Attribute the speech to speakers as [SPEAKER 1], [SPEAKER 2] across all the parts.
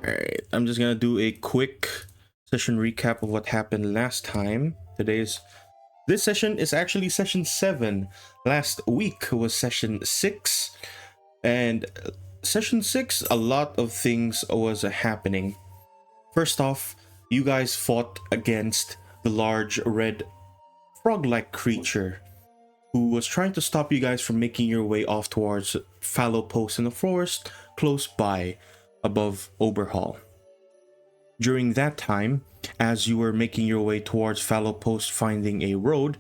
[SPEAKER 1] Alright, I'm just gonna do a quick session recap of what happened last time. This session is actually session 7. Last week was session 6, and session 6, a lot of things was happening. First off, you guys fought against the large red frog-like creature who was trying to stop you guys from making your way off towards fallow posts in the forest close by above Oberhall. During that time, as you were making your way towards fallow post finding a road,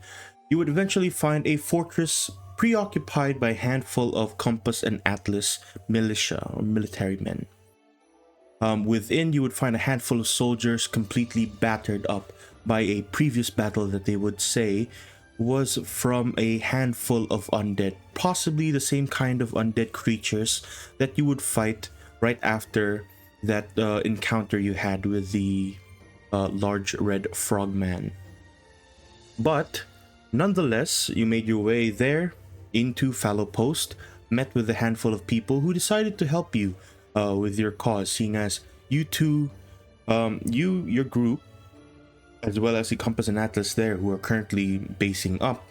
[SPEAKER 1] you would eventually find a fortress preoccupied by a handful of compass and atlas militia or military men. Within, you would find a handful of soldiers completely battered up by a previous battle that they would say was from a handful of undead, possibly the same kind of undead creatures that you would fight right after that encounter you had with the large red frogman. But nonetheless, you made your way there into Fallow Post, met with a handful of people who decided to help you with your cause, seeing as you two, your group, as well as the Compass and Atlas there, who are currently basing up,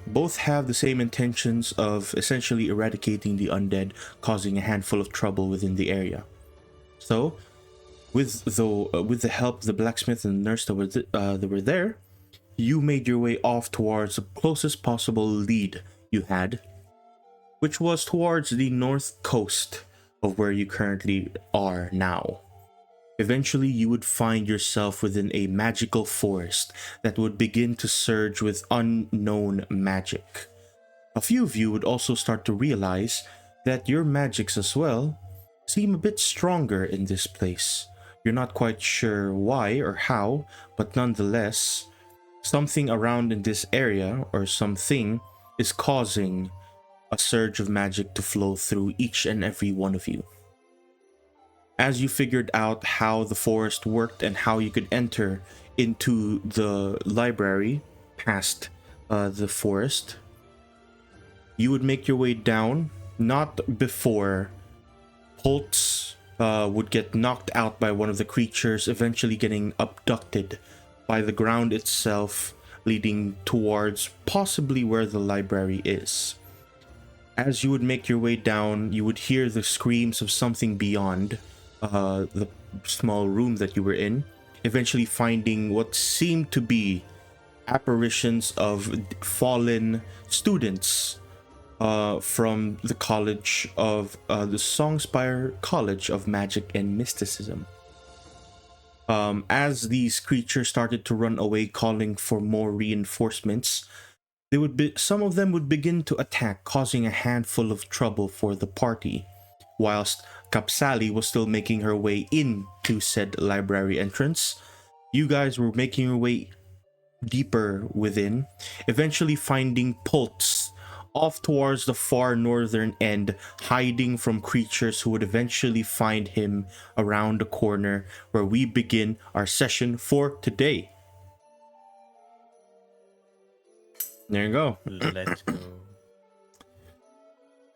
[SPEAKER 1] both have the same intentions of essentially eradicating the undead, causing a handful of trouble within the area. So, with the help of the blacksmith and the nurse that were there, you made your way off towards the closest possible lead you had, which was towards the north coast of where you currently are now. Eventually, you would find yourself within a magical forest that would begin to surge with unknown magic. A few of you would also start to realize that your magics as well seem a bit stronger in this place. You're not quite sure why or how, but nonetheless, something around in this area or something is causing a surge of magic to flow through each and every one of you. As you figured out how the forest worked and how you could enter into the library past the forest, you would make your way down, not before Holtz would get knocked out by one of the creatures, eventually getting abducted by the ground itself, leading towards possibly where the library is. As you would make your way down, you would hear the screams of something beyond the small room that you were in, eventually finding what seemed to be apparitions of fallen students from the college of the Songspire College of Magic and Mysticism. As these creatures started to run away calling for more reinforcements, some of them would begin to attack, causing a handful of trouble for the party, whilst Kapsali was still making her way into said library entrance. You guys were making your way deeper within, eventually finding Pultz off towards the far northern end, hiding from creatures who would eventually find him around the corner, where we begin our session for today. There you go.
[SPEAKER 2] Let's go.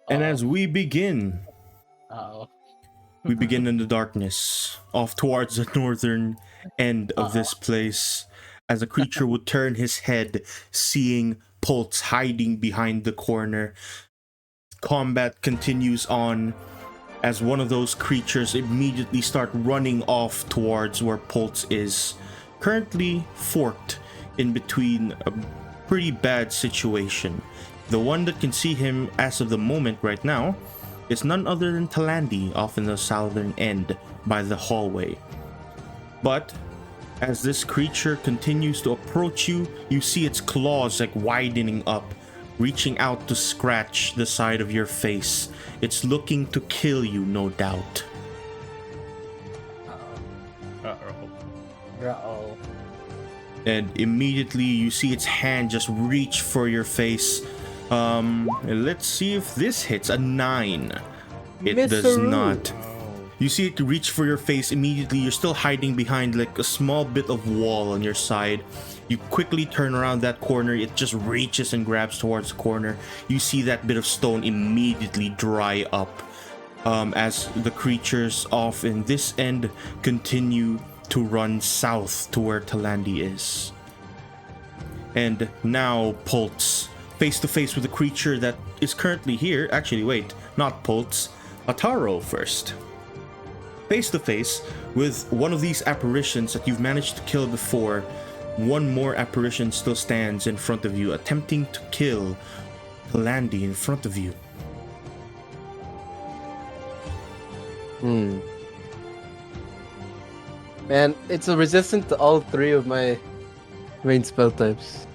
[SPEAKER 1] And as we begin, we begin in the darkness, off towards the northern end of this place, as a creature would turn his head, seeing Pultz hiding behind the corner. Combat continues on as one of those creatures immediately start running off towards where Pultz is, currently forked in between a pretty bad situation. The one that can see him as of the moment right now is none other than Talandi, off in the southern end by the hallway. But as this creature continues to approach you, you see its claws like widening up, reaching out to scratch the side of your face. It's looking to kill you, no doubt.
[SPEAKER 2] Uh-oh.
[SPEAKER 1] And immediately you see its hand just reach for your face. Let's see if this hits. A 9. It does not. You see it reach for your face. Immediately you're still hiding behind like a small bit of wall on your side. You quickly turn around that corner. It just reaches and grabs towards the corner. You see that bit of stone immediately dry up. as the creatures off in this end continue to run south to where Talandi is. And now Pulse, face to face with the creature that is currently here. Actually, wait, not Pulse. Ataro first. Face to face with one of these apparitions that you've managed to kill before. One more apparition still stands in front of you, attempting to kill Talandi in front of you.
[SPEAKER 2] Man, it's a resistant to all three of my main spell types.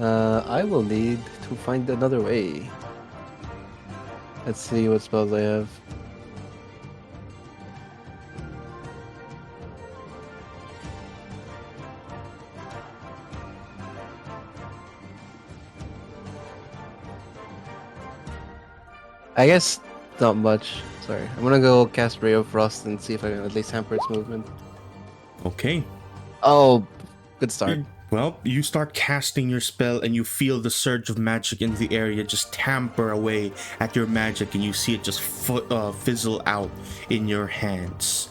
[SPEAKER 2] I will need to find another way. Let's see what spells I have. I guess not much. Sorry. I'm gonna go cast Ray of Frost and see if I can at least hamper its movement.
[SPEAKER 1] Okay.
[SPEAKER 2] Oh, good start.
[SPEAKER 1] Well, you start casting your spell and you feel the surge of magic in the area just tamper away at your magic, and you see it just fizzle out in your hands.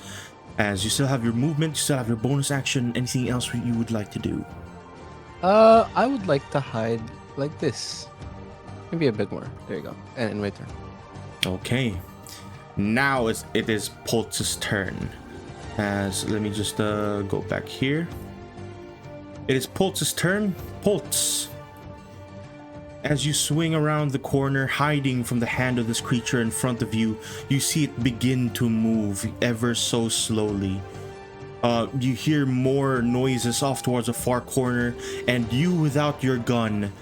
[SPEAKER 1] As you still have your movement, you still have your bonus action. Anything else you would like to do?
[SPEAKER 2] I would like to hide like this. Maybe a bit more. There you go. And in my turn.
[SPEAKER 1] Okay. Now it is Pulse's turn. As let me just go back here. It is Pulse's turn. Pulse. As you swing around the corner, hiding from the hand of this creature in front of you, you see it begin to move ever so slowly. You hear more noises off towards the far corner, and you without your gun,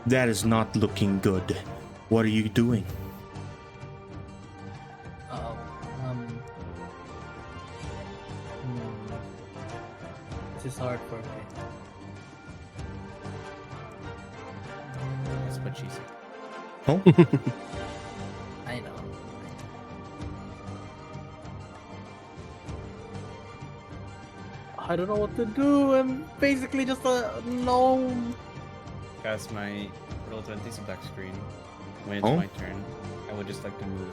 [SPEAKER 1] that is not looking good. What are you doing?
[SPEAKER 3] This is hard for me. That's what she said.
[SPEAKER 1] Oh?
[SPEAKER 3] I know. I don't know what to do. I'm basically just a gnome.
[SPEAKER 4] Cast my roll 20s black screen. When it's
[SPEAKER 1] Oh.
[SPEAKER 4] my turn, I would just like to move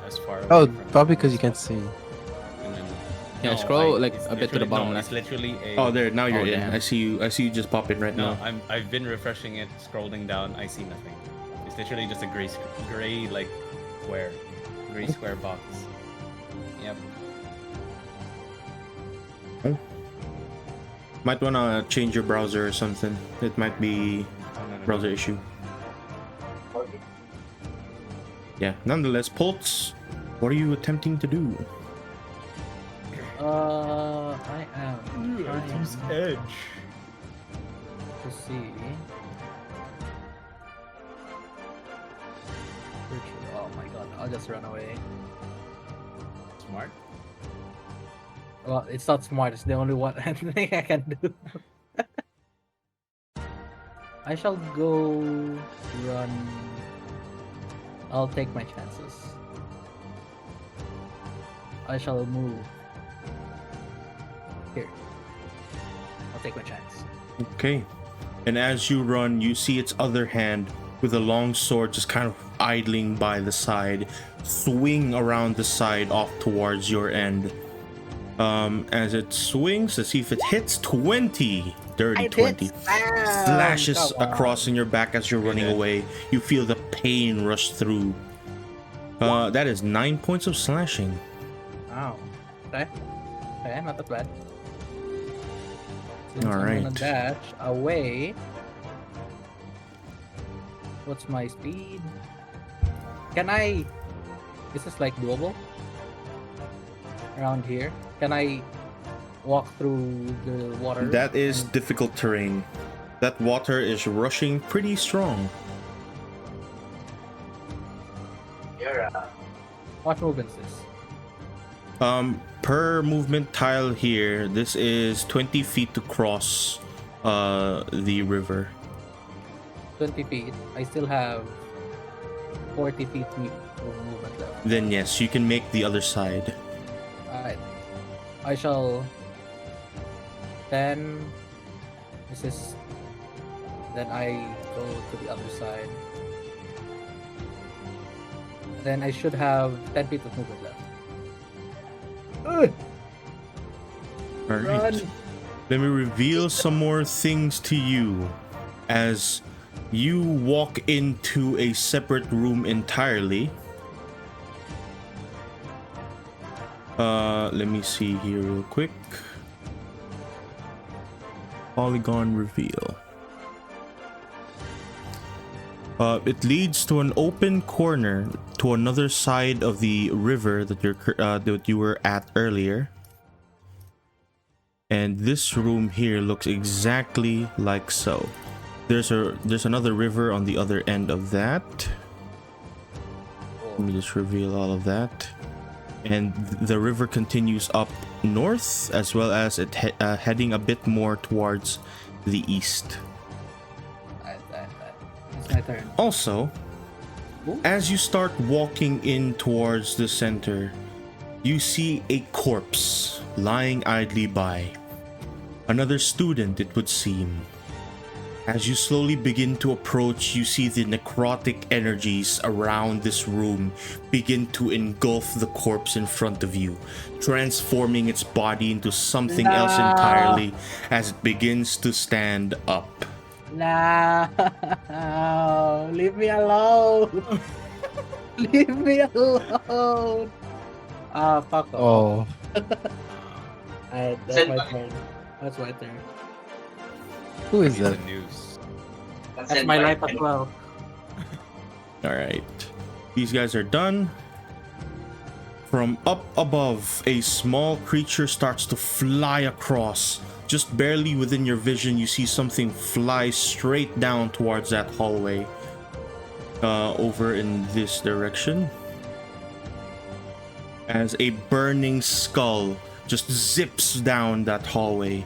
[SPEAKER 4] as far away
[SPEAKER 2] Oh,
[SPEAKER 4] from
[SPEAKER 2] probably because you can't see.
[SPEAKER 4] And then,
[SPEAKER 5] Yeah, scroll, like,
[SPEAKER 4] it's
[SPEAKER 5] a bit to the
[SPEAKER 4] literally-
[SPEAKER 5] bottom
[SPEAKER 4] no,
[SPEAKER 5] left.
[SPEAKER 4] It's literally a.
[SPEAKER 1] Oh, there. Now you're
[SPEAKER 5] Oh,
[SPEAKER 1] in.
[SPEAKER 5] yeah.
[SPEAKER 1] I see you. I see you just pop in right
[SPEAKER 4] No,
[SPEAKER 1] now.
[SPEAKER 4] I've been refreshing it, scrolling down. I see nothing. It's literally just a gray like square, gray square box. Yep.
[SPEAKER 1] Might wanna change your browser or something. It might be
[SPEAKER 4] No.
[SPEAKER 1] browser issue. Yeah. Nonetheless, Pulse, what are you attempting to do?
[SPEAKER 3] I am trying
[SPEAKER 4] edge.
[SPEAKER 3] to see. Oh my god, I'll just run away.
[SPEAKER 4] Smart.
[SPEAKER 3] Well, it's not smart, it's the only one thing I can do. I shall go run. I'll take my chances. I shall move. Here. I'll take my chance.
[SPEAKER 1] Okay. And as you run, you see its other hand with a long sword just kind of idling by the side, swing around the side off towards your end. As it swings, let's see if it hits 20. Dirty 20. Slashes across in your back as you're running away. You feel the pain rush through. That is 9 points of slashing.
[SPEAKER 3] Wow. Okay. Okay, not that bad. Since
[SPEAKER 1] Alright.
[SPEAKER 3] I'm gonna dash away. What's my speed? Can I... Is this like doable? Around here? Can I walk through the water?
[SPEAKER 1] That is
[SPEAKER 3] and-
[SPEAKER 1] difficult terrain. That water is rushing pretty strong.
[SPEAKER 3] What movement is this?
[SPEAKER 1] Per movement tile here, this is 20 feet to cross the river.
[SPEAKER 3] 20 feet. I still have 40 feet of movement left.
[SPEAKER 1] Then yes, you can make the other side.
[SPEAKER 3] Alright. I shall... Then... This is... Then I go to the other side. Then I should have 10 feet of movement left.
[SPEAKER 1] All right. Let me reveal some more things to you as you walk into a separate room entirely. Let me see here real quick. Polygon reveal. It leads to an open corner to another side of the river that you were at earlier. And this room here looks exactly like so. There's another river on the other end of that. Let me just reveal all of that. And the river continues up north as well as it heading a bit more towards the east.
[SPEAKER 3] It's my turn.
[SPEAKER 1] Also, as you start walking in towards the center, you see a corpse lying idly by. Another student, it would seem. As you slowly begin to approach, you see the necrotic energies around this room begin to engulf the corpse in front of you, transforming its body into something else entirely as it begins to stand up.
[SPEAKER 3] No, leave me alone. Leave me alone. Ah, fuck off.
[SPEAKER 2] Oh,
[SPEAKER 3] That's my turn. That's my turn.
[SPEAKER 2] who is
[SPEAKER 4] He's
[SPEAKER 2] that?
[SPEAKER 4] the news.
[SPEAKER 3] That's my life as well.
[SPEAKER 1] All right, these guys are done. From up above, a small creature starts to fly across. Just barely within your vision, you see something fly straight down towards that hallway. Over in this direction. As a burning skull just zips down that hallway.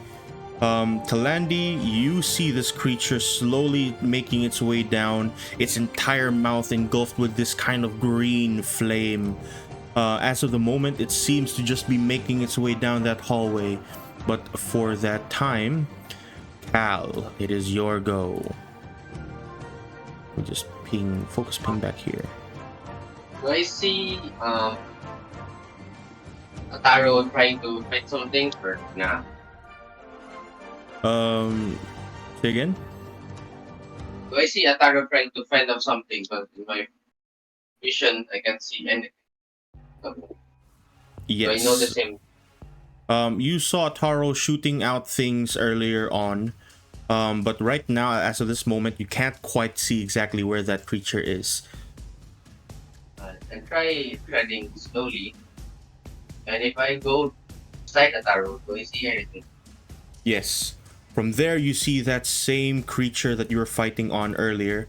[SPEAKER 1] Talandi, you see this creature slowly making its way down, its entire mouth engulfed with this kind of green flame. As of the moment, it seems to just be making its way down that hallway. But for that time, Cal, it is your go. We just focus ping back here.
[SPEAKER 5] Do I see Ataro trying to fight something or nah?
[SPEAKER 1] Say again?
[SPEAKER 5] Do I see Ataro trying to fend off something, but in my vision I can't see anything? So,
[SPEAKER 1] Yes.
[SPEAKER 5] do I know the same?
[SPEAKER 1] You saw Taro shooting out things earlier on, but right now, as of this moment, you can't quite see exactly where that creature is.
[SPEAKER 5] And try treading slowly. And if I go beside Ataro, do I see anything?
[SPEAKER 1] Yes. From there, you see that same creature that you were fighting on earlier.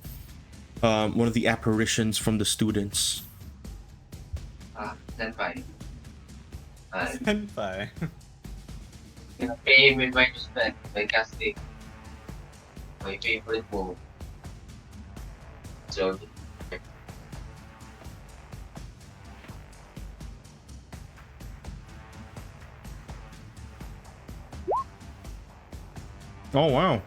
[SPEAKER 1] One of the apparitions from the students.
[SPEAKER 5] Then fine.
[SPEAKER 4] Senpai.
[SPEAKER 5] Pay with my respect by casting my favorite move. So,
[SPEAKER 1] Oh, wow.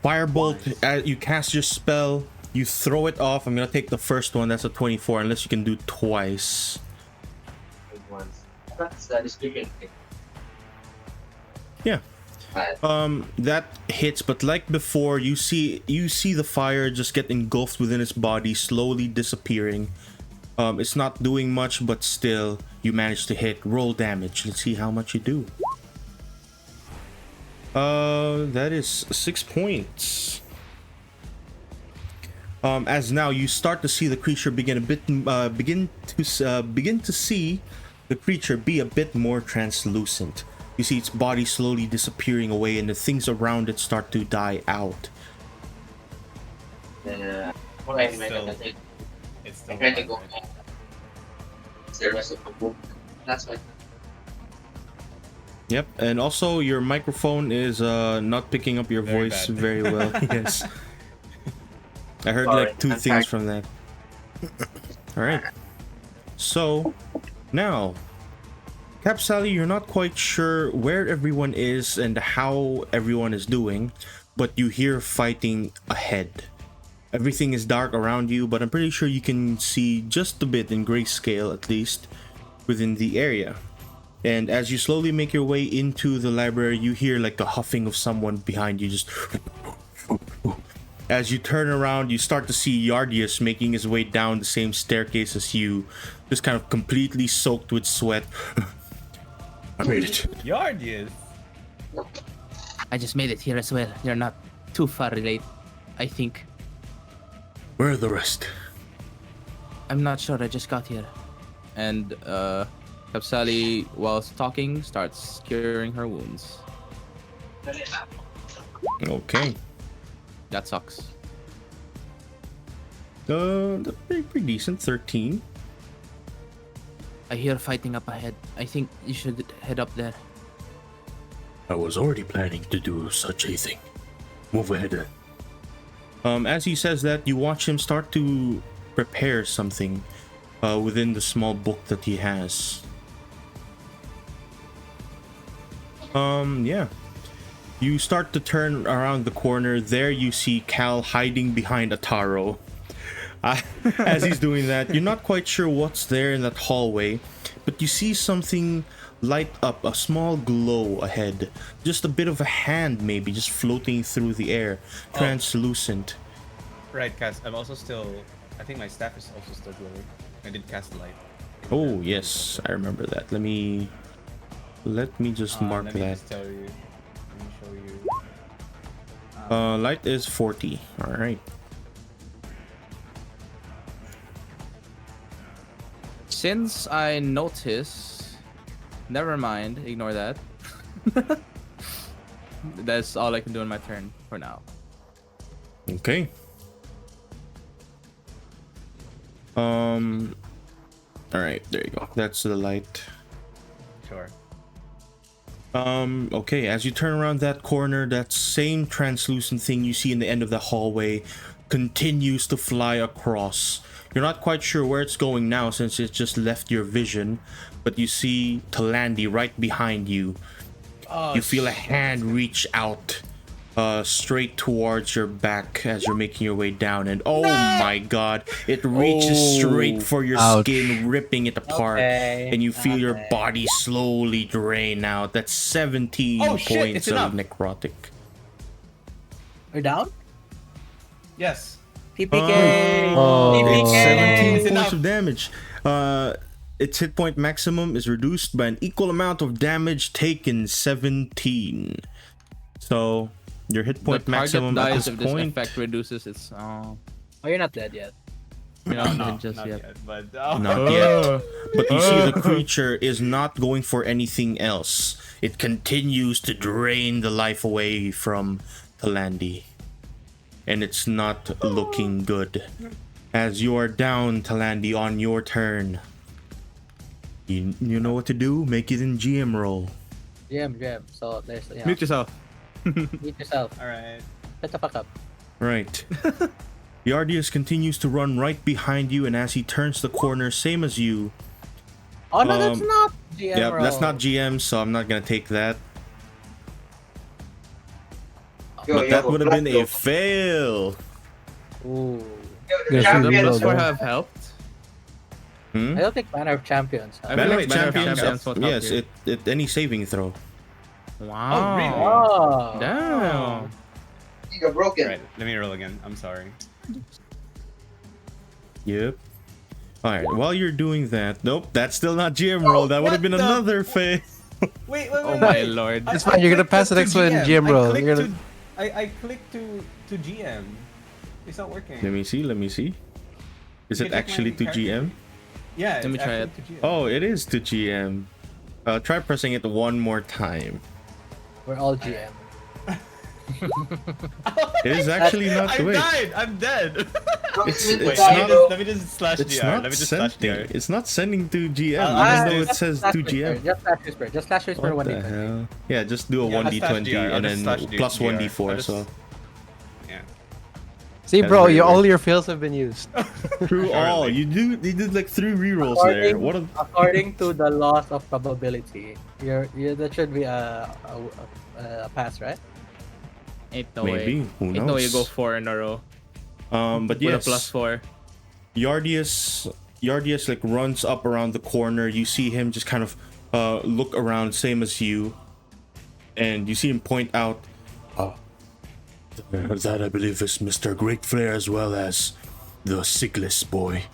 [SPEAKER 1] Firebolt, you cast your spell, you throw it off. I'm going to take the first one. That's a 24, unless you can do twice.
[SPEAKER 5] once. That's the description.
[SPEAKER 1] Yeah.
[SPEAKER 5] Uh,
[SPEAKER 1] That hits, but like before, you see the fire just get engulfed within its body, slowly disappearing. It's not doing much, but still, you manage to hit. Roll damage. Let's see how much you do. That is 6 points. As now you start to see the creature begin to see the creature be a bit more translucent. You see its body slowly disappearing away, and the things around it start to die out.
[SPEAKER 5] what I meant,
[SPEAKER 4] It's
[SPEAKER 5] I
[SPEAKER 4] still
[SPEAKER 5] try to go
[SPEAKER 4] alive.
[SPEAKER 5] the rest of the book. That's why.
[SPEAKER 1] Yep, and also your microphone is not picking up your
[SPEAKER 4] Very
[SPEAKER 1] voice
[SPEAKER 4] bad.
[SPEAKER 1] very well. Yes, I heard
[SPEAKER 5] Sorry,
[SPEAKER 1] like two
[SPEAKER 5] I'm
[SPEAKER 1] things
[SPEAKER 5] sorry.
[SPEAKER 1] from that. All right, so now, Cap Sally, you're not quite sure where everyone is and how everyone is doing, but you hear fighting ahead. Everything is dark around you, but I'm pretty sure you can see just a bit in grayscale, at least, within the area. And as you slowly make your way into the library, you hear like the huffing of someone behind you, just... As you turn around, you start to see Yardius making his way down the same staircase as you, just kind of completely soaked with sweat. I made it.
[SPEAKER 4] Yardius.
[SPEAKER 6] I just made it here as well. You're not too far late, I think.
[SPEAKER 1] Where are the rest?
[SPEAKER 6] I'm not sure. I just got here.
[SPEAKER 2] And Kapsali, whilst talking, starts curing her wounds.
[SPEAKER 1] Okay.
[SPEAKER 2] That sucks.
[SPEAKER 1] That's pretty decent. 13.
[SPEAKER 6] I hear fighting up ahead. I think you should head up there.
[SPEAKER 1] I was already planning to do such a thing. Move ahead. As he says that, you watch him start to prepare something within the small book that he has. Yeah. You start to turn around the corner. There you see Cal hiding behind a taro. As he's doing that, you're not quite sure what's there in that hallway, but you see something light up, a small glow ahead. Just a bit of a hand, maybe, just floating through the air, translucent.
[SPEAKER 4] Right, Cass. I'm also still. I think my staff is also still glowing. I did cast light.
[SPEAKER 1] Oh yes, I remember that. Let me just mark
[SPEAKER 4] let me
[SPEAKER 1] that.
[SPEAKER 4] just tell you. Let me show you.
[SPEAKER 1] Light is 40. All right.
[SPEAKER 2] Since I notice, never mind, ignore that. That's all I can do on my turn for now.
[SPEAKER 1] Okay. All right, there you go. That's the light.
[SPEAKER 4] Sure.
[SPEAKER 1] Okay, as you turn around that corner, that same translucent thing you see in the end of the hallway continues to fly across. You're not quite sure where it's going now since it just left your vision, but you see Talandi right behind you.
[SPEAKER 4] Oh,
[SPEAKER 1] You feel a hand reach out straight towards your back as you're making your way down, and oh my god, it reaches straight for your
[SPEAKER 2] Ouch.
[SPEAKER 1] skin, ripping it apart,
[SPEAKER 3] Okay,
[SPEAKER 1] and you feel your
[SPEAKER 3] okay.
[SPEAKER 1] body slowly drain out. That's 17
[SPEAKER 4] Oh, shit,
[SPEAKER 1] points
[SPEAKER 4] it's
[SPEAKER 1] of
[SPEAKER 4] enough.
[SPEAKER 1] necrotic.
[SPEAKER 3] We're down?
[SPEAKER 4] Yes.
[SPEAKER 3] TPK!
[SPEAKER 2] Oh.
[SPEAKER 1] It's 17
[SPEAKER 4] It's
[SPEAKER 1] points
[SPEAKER 4] enough.
[SPEAKER 1] of damage. Its hit point maximum is reduced by an equal amount of damage taken, 17. So your hit point
[SPEAKER 2] the target
[SPEAKER 1] maximum at
[SPEAKER 2] dies
[SPEAKER 1] this
[SPEAKER 2] if this
[SPEAKER 1] point.
[SPEAKER 2] effect reduces its.
[SPEAKER 3] Oh, you're not dead yet.
[SPEAKER 2] You're not
[SPEAKER 4] No,
[SPEAKER 2] dead just
[SPEAKER 4] not
[SPEAKER 2] yet.
[SPEAKER 4] yet. But
[SPEAKER 1] Not yet. But you see the creature is not going for anything else. It continues to drain the life away from Talandi. And it's not looking good. As you are down, Talandi, on your turn. You know what to do? Make it in GM roll.
[SPEAKER 3] GM. So there's
[SPEAKER 2] Mute yourself.
[SPEAKER 3] Mute yourself.
[SPEAKER 4] all right.
[SPEAKER 3] Shut the fuck up.
[SPEAKER 1] Right. Yardius continues to run right behind you, and as he turns the corner, same as you.
[SPEAKER 3] Oh no, that's
[SPEAKER 1] Um,
[SPEAKER 3] not GM.
[SPEAKER 1] Yep, that's
[SPEAKER 3] roll.
[SPEAKER 1] not GM, so I'm not gonna take that.
[SPEAKER 5] Yo,
[SPEAKER 1] But
[SPEAKER 5] you
[SPEAKER 1] that
[SPEAKER 5] have
[SPEAKER 1] would have been a
[SPEAKER 5] black
[SPEAKER 1] fail.
[SPEAKER 3] Ooh.
[SPEAKER 5] Yo,
[SPEAKER 2] Does
[SPEAKER 5] the champion
[SPEAKER 2] plus
[SPEAKER 5] is-
[SPEAKER 2] 4 have helped?
[SPEAKER 1] Hmm?
[SPEAKER 3] I don't think Banner of Champions.
[SPEAKER 2] I
[SPEAKER 1] Banner
[SPEAKER 2] feel
[SPEAKER 1] of
[SPEAKER 2] like Banner of
[SPEAKER 1] Champions,
[SPEAKER 2] Champions will help
[SPEAKER 1] yes,
[SPEAKER 2] you.
[SPEAKER 1] it any saving throw.
[SPEAKER 2] Wow.
[SPEAKER 4] really?
[SPEAKER 3] Oh.
[SPEAKER 2] Damn.
[SPEAKER 5] You got broken.
[SPEAKER 4] All right. Let me roll again. I'm sorry.
[SPEAKER 1] Yep. Alright, while you're doing that, nope, that's still not GM roll. That would have been
[SPEAKER 4] what the-
[SPEAKER 1] another fail.
[SPEAKER 4] Wait.
[SPEAKER 2] Oh my lord.
[SPEAKER 4] I-
[SPEAKER 2] It's
[SPEAKER 4] I
[SPEAKER 2] fine, you're gonna
[SPEAKER 4] clicked
[SPEAKER 2] pass the
[SPEAKER 4] to
[SPEAKER 2] next one in
[SPEAKER 4] GM.
[SPEAKER 2] GM roll.
[SPEAKER 4] I
[SPEAKER 2] You're
[SPEAKER 4] clicked
[SPEAKER 2] gonna...
[SPEAKER 4] I clicked to GM. It's not working.
[SPEAKER 1] Let me see. Is
[SPEAKER 4] Can
[SPEAKER 1] it
[SPEAKER 4] you check
[SPEAKER 1] actually
[SPEAKER 4] my
[SPEAKER 1] to
[SPEAKER 4] character?
[SPEAKER 1] GM?
[SPEAKER 4] Yeah.
[SPEAKER 2] Let me
[SPEAKER 4] it's
[SPEAKER 2] try
[SPEAKER 4] actually to GM.
[SPEAKER 1] Oh, it is to GM. Try pressing it one more time.
[SPEAKER 3] We're all GM.
[SPEAKER 1] It is actually not the
[SPEAKER 4] I
[SPEAKER 1] way.
[SPEAKER 4] died. I'm dead.
[SPEAKER 1] It's
[SPEAKER 4] Wait,
[SPEAKER 1] not-
[SPEAKER 4] let me just slash
[SPEAKER 1] It's
[SPEAKER 4] GR.
[SPEAKER 1] not
[SPEAKER 4] Let me just slash
[SPEAKER 1] sending.
[SPEAKER 4] GR.
[SPEAKER 1] It's not sending to GM,
[SPEAKER 4] Ah,
[SPEAKER 1] even though it
[SPEAKER 3] just
[SPEAKER 1] says
[SPEAKER 3] slash
[SPEAKER 1] to
[SPEAKER 3] whisper,
[SPEAKER 1] GM.
[SPEAKER 3] Just slash whisper. Just slash whisper
[SPEAKER 1] What
[SPEAKER 3] 1d20.
[SPEAKER 1] the hell? Yeah, just do a
[SPEAKER 4] Yeah, slash
[SPEAKER 1] 1d20
[SPEAKER 4] GR. I'll
[SPEAKER 1] and
[SPEAKER 4] just
[SPEAKER 1] then
[SPEAKER 4] slash
[SPEAKER 1] plus
[SPEAKER 4] GR.
[SPEAKER 1] 1d4.
[SPEAKER 4] I'll just-
[SPEAKER 1] So
[SPEAKER 4] Yeah.
[SPEAKER 2] See,
[SPEAKER 1] That's
[SPEAKER 2] bro,
[SPEAKER 1] very
[SPEAKER 2] all
[SPEAKER 1] weird.
[SPEAKER 2] your fails have been used.
[SPEAKER 1] through all you did like 3 rerolls there. What a
[SPEAKER 3] According to the laws of probability, that should be a pass, right?
[SPEAKER 6] Ain't no
[SPEAKER 1] maybe
[SPEAKER 6] way.
[SPEAKER 1] who
[SPEAKER 6] Ain't no way you go
[SPEAKER 1] knows?
[SPEAKER 6] 4 in a row.
[SPEAKER 1] But
[SPEAKER 6] With a
[SPEAKER 1] yes,
[SPEAKER 6] +4.
[SPEAKER 1] Yardius like runs up around the corner. You see him just kind of look around, same as you, and you see him point out. That I believe is Mr. Great Flare as well as the Sigless boy.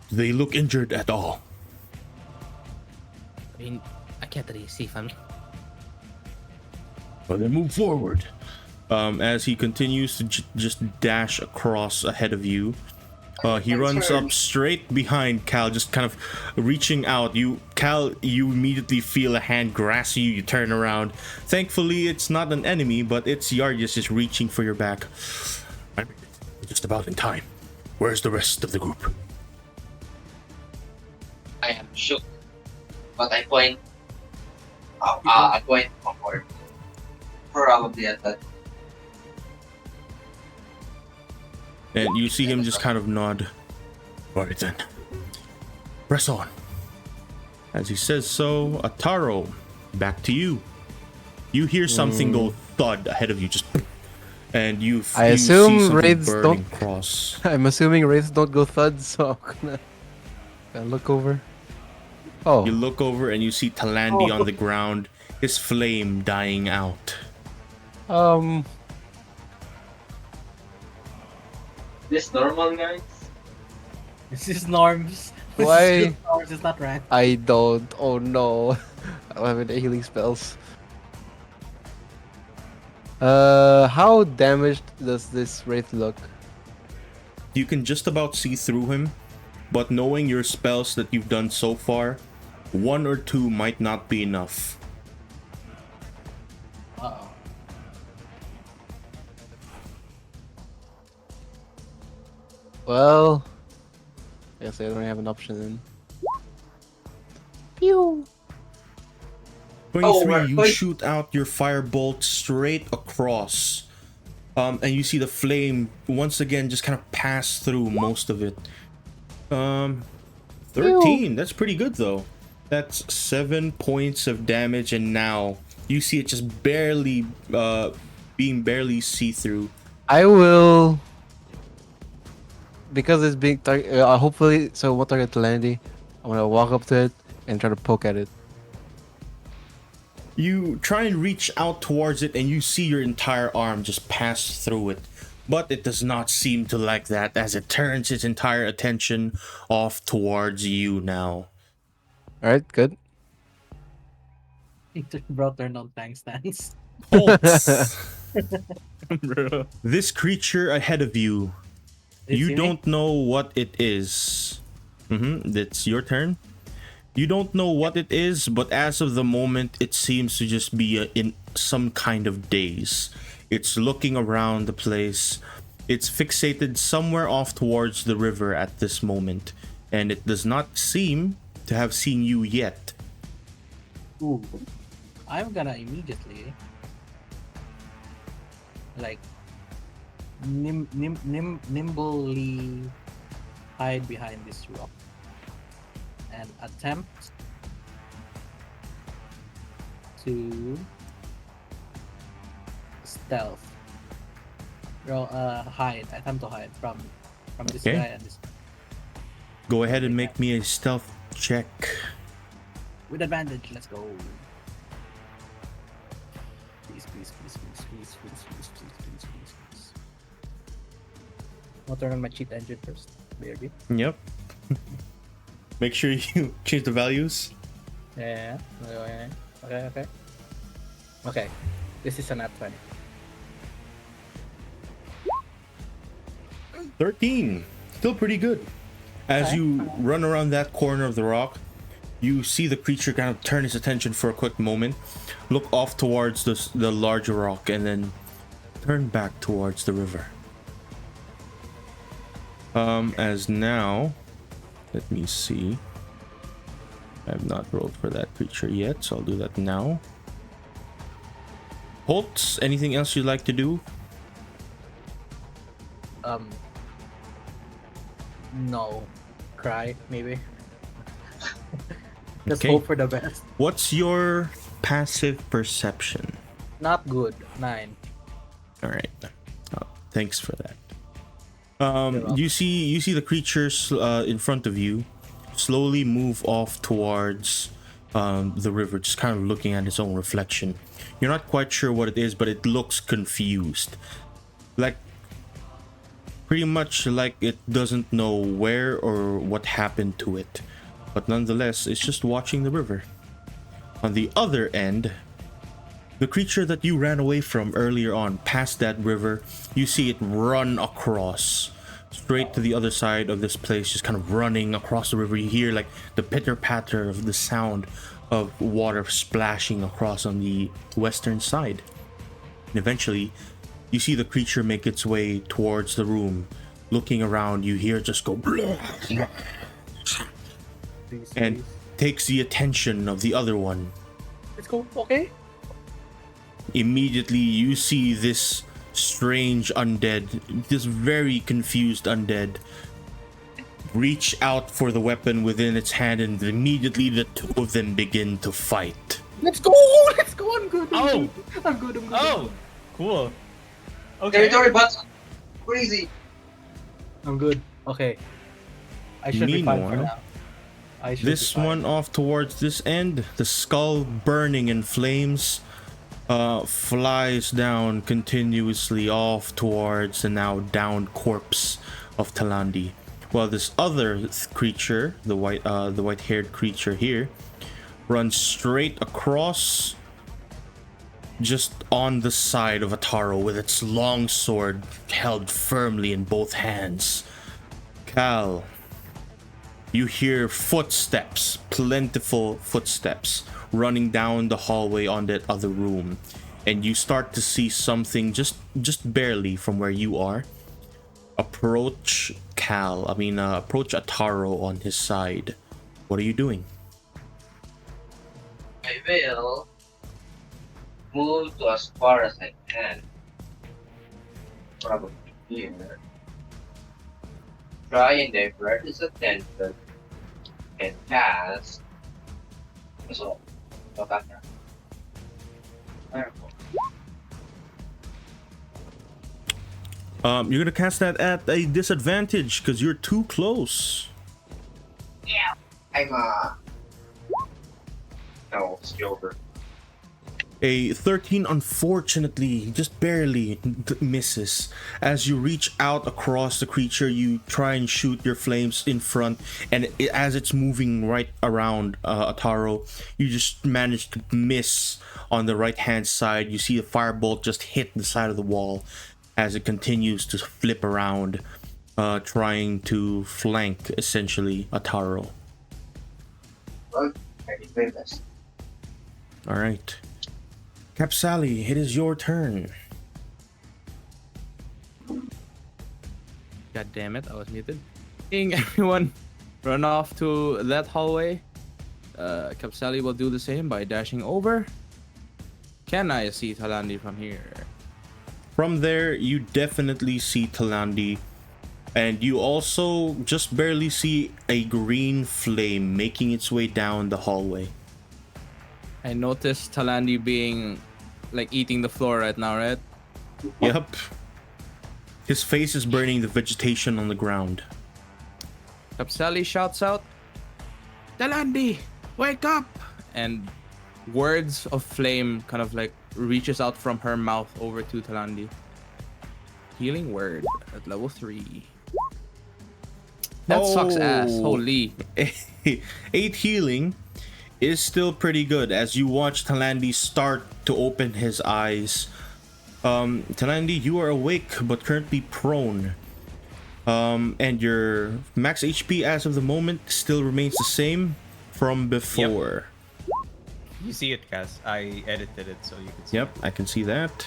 [SPEAKER 1] Do they look injured at all?
[SPEAKER 6] I mean, I can't really see from.
[SPEAKER 1] Well, then move forward. As he continues to just dash across ahead of you, he runs up straight behind Cal, just kind of reaching out. Cal, you immediately feel a hand grasp you. You turn around. Thankfully, it's not an enemy, but it's Yardius just reaching for your back. I'm just about in time. Where's the rest of the group?
[SPEAKER 5] I am shook, but I point. I point forward. Probably at that.
[SPEAKER 1] And you see him just kind of nod. Alright then. Press on. As he says so, Ataro, back to you. You hear something go thud ahead of you, just, and you
[SPEAKER 2] assume
[SPEAKER 1] see something
[SPEAKER 2] raids
[SPEAKER 1] burning
[SPEAKER 2] don't-
[SPEAKER 1] across.
[SPEAKER 2] I'm assuming wraiths don't go thud, so I'm gonna look over. Oh,
[SPEAKER 1] You look over and you see Talandi on the ground, his flame dying out.
[SPEAKER 5] This normal, guys.
[SPEAKER 3] This is norms. This
[SPEAKER 2] Why?
[SPEAKER 3] is just norms, it's not right.
[SPEAKER 2] I don't. Oh no, I don't have any healing spells. How damaged does this wraith look?
[SPEAKER 1] You can just about see through him, but knowing your spells that you've done so far, 1 or 2 might not be enough.
[SPEAKER 3] Uh-oh.
[SPEAKER 2] Well, I guess I don't have an option then. Pew!
[SPEAKER 1] 23, you
[SPEAKER 5] wait.
[SPEAKER 1] shoot out your firebolt straight across. And you see the flame once again just kind of pass through most of it. 13, that's pretty good though. That's 7 points of damage, and now you see it just barely being barely see-through.
[SPEAKER 2] I will, because it's being hopefully, so it won't target Talandi. I'm gonna walk up to it and try to poke at it.
[SPEAKER 1] You try and reach out towards it, and you see your entire arm just pass through it. But it does not seem to like that, as it turns its entire attention off towards you now.
[SPEAKER 2] Alright, good.
[SPEAKER 3] Bro turned on tank stance.
[SPEAKER 1] Holtz,
[SPEAKER 6] Bro.
[SPEAKER 1] this creature ahead of you,
[SPEAKER 3] They see
[SPEAKER 1] you
[SPEAKER 3] me?
[SPEAKER 1] don't know what it is. It's your turn. You don't know what it is, but as of the moment, it seems to just be in some kind of daze. It's looking around the place. It's fixated somewhere off towards the river at this moment, and it does not seem to have seen you yet.
[SPEAKER 3] Ooh. I'm gonna immediately like nimbly hide behind this rock and attempt to stealth. Attempt to hide from this
[SPEAKER 1] Okay.
[SPEAKER 3] guy and this
[SPEAKER 1] Go ahead and make me a stealth check.
[SPEAKER 3] with advantage. Let's go. Please, please, please, please, please, please, please, please, please, please, please. I'll turn on my cheat engine first, baby.
[SPEAKER 1] Yep. Make sure you change the values.
[SPEAKER 3] Yeah. Okay. Okay. This is an nat 20.
[SPEAKER 1] 13. Still pretty good. As
[SPEAKER 3] Okay.
[SPEAKER 1] you run around that corner of the rock, you see the creature kind of turn its attention for a quick moment, look off towards the larger rock, and then turn back towards the river. As now, let me see. I have not rolled for that creature yet, so I'll do that now. Holtz, anything else you'd like to do?
[SPEAKER 3] No. Cry, maybe. Just
[SPEAKER 1] Okay.
[SPEAKER 3] hope for the best.
[SPEAKER 1] What's your passive perception?
[SPEAKER 3] Not good. 9.
[SPEAKER 1] All right. Thanks for that. You see the creatures in front of you slowly move off towards the river, just kind of looking at its own reflection. You're not quite sure what it is, but it looks confused, like pretty much like it doesn't know where or what happened to it, but nonetheless it's just watching the river. On the other end, the creature that you ran away from earlier on, past that river, you see it run across straight to the other side of this place, just kind of running across the river. You hear like the pitter patter of the sound of water splashing across on the western side. And eventually, you see the creature make its way towards the room. Looking around, you hear it just go and takes the attention of the other one.
[SPEAKER 3] Let's go. Okay.
[SPEAKER 1] Immediately, you see this strange undead, this very confused undead, reach out for the weapon within its hand, and immediately the two of them begin to fight.
[SPEAKER 3] Let's go. Let's go. I'm good. I'm good.
[SPEAKER 4] Oh, cool. Okay.
[SPEAKER 5] Territory bots. Crazy.
[SPEAKER 3] I'm good. Okay. I should be fine for
[SPEAKER 1] Meanwhile,
[SPEAKER 3] now. I should
[SPEAKER 1] this
[SPEAKER 3] be fine.
[SPEAKER 1] one off towards this end, the skull burning in flames, flies down continuously off towards the now downed corpse of Talandi, while this other creature, the white-haired creature here, runs straight across, just on the side of Ataro with its long sword held firmly in both hands. Cal, you hear footsteps, plentiful footsteps, running down the hallway on that other room, and you start to see something just barely from where you are approach Ataro on his side. What are you doing?
[SPEAKER 5] I will move to as far as I can. Probably here. Try and divert his attention and cast. So,
[SPEAKER 1] You're gonna cast that at a disadvantage because you're too close.
[SPEAKER 5] yeah, I'm no silver.
[SPEAKER 1] A 13 unfortunately just barely misses. As you reach out across the creature, you try and shoot your flames in front, and as it's moving right around Ataro, you just manage to miss on the right hand side. You see a firebolt just hit the side of the wall as it continues to flip around, trying to flank essentially Ataro.
[SPEAKER 5] Well, I did my best.
[SPEAKER 1] All right. Capsali, it is your turn.
[SPEAKER 6] God damn it, I was muted. Seeing everyone run off to that hallway, Capsali will do the same by dashing over. Can I see Talandi from here?
[SPEAKER 1] From there, you definitely see Talandi, and you also just barely see a green flame making its way down the hallway.
[SPEAKER 6] I noticed Talandi being like eating the floor right now, right?
[SPEAKER 1] Yep. His face is burning the vegetation on the ground.
[SPEAKER 6] Capsali shouts out, Talandi, wake up! And words of flame kind of like reaches out from her mouth over to Talandi. Healing word at level 3. That sucks ass. Holy.
[SPEAKER 1] 8 healing is still pretty good as you watch Talandi start to open his eyes. Talandi, you are awake but currently prone. And your max HP as of the moment still remains the same from before.
[SPEAKER 4] You see it, Cass. I edited it so you can see.
[SPEAKER 1] Yep, I can see that.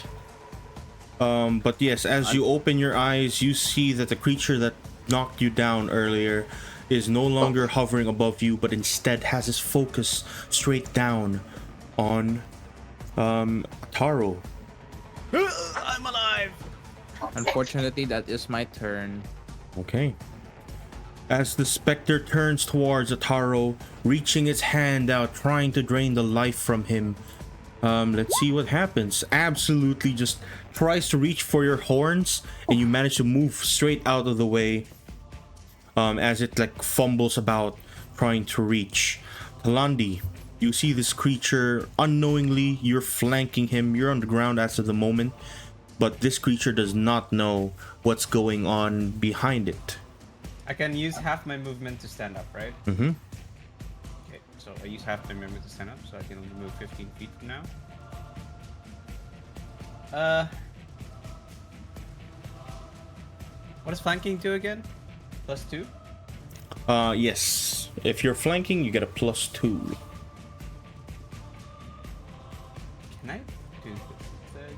[SPEAKER 1] But yes, as you open your eyes, you see that the creature that knocked you down earlier is no longer hovering above you, but instead has his focus straight down on Ataro.
[SPEAKER 4] I'm alive.
[SPEAKER 6] Unfortunately, that is my turn.
[SPEAKER 1] Okay. As the specter turns towards Ataro, reaching its hand out, trying to drain the life from him, Let's see what happens. Absolutely just tries to reach for your horns, and you manage to move straight out of the way as it like fumbles about trying to reach. Talandi, you see this creature unknowingly. You're flanking him. You're on the ground as of the moment, but this creature does not know what's going on behind it.
[SPEAKER 4] I can use half my movement to stand up, right?
[SPEAKER 1] Mm-hmm.
[SPEAKER 4] Okay, so I use half my movement to stand up, so I can only move 15 feet from now. What does flanking do again? +2?
[SPEAKER 1] Yes. If you're flanking, you get a +2.
[SPEAKER 4] Can I do this?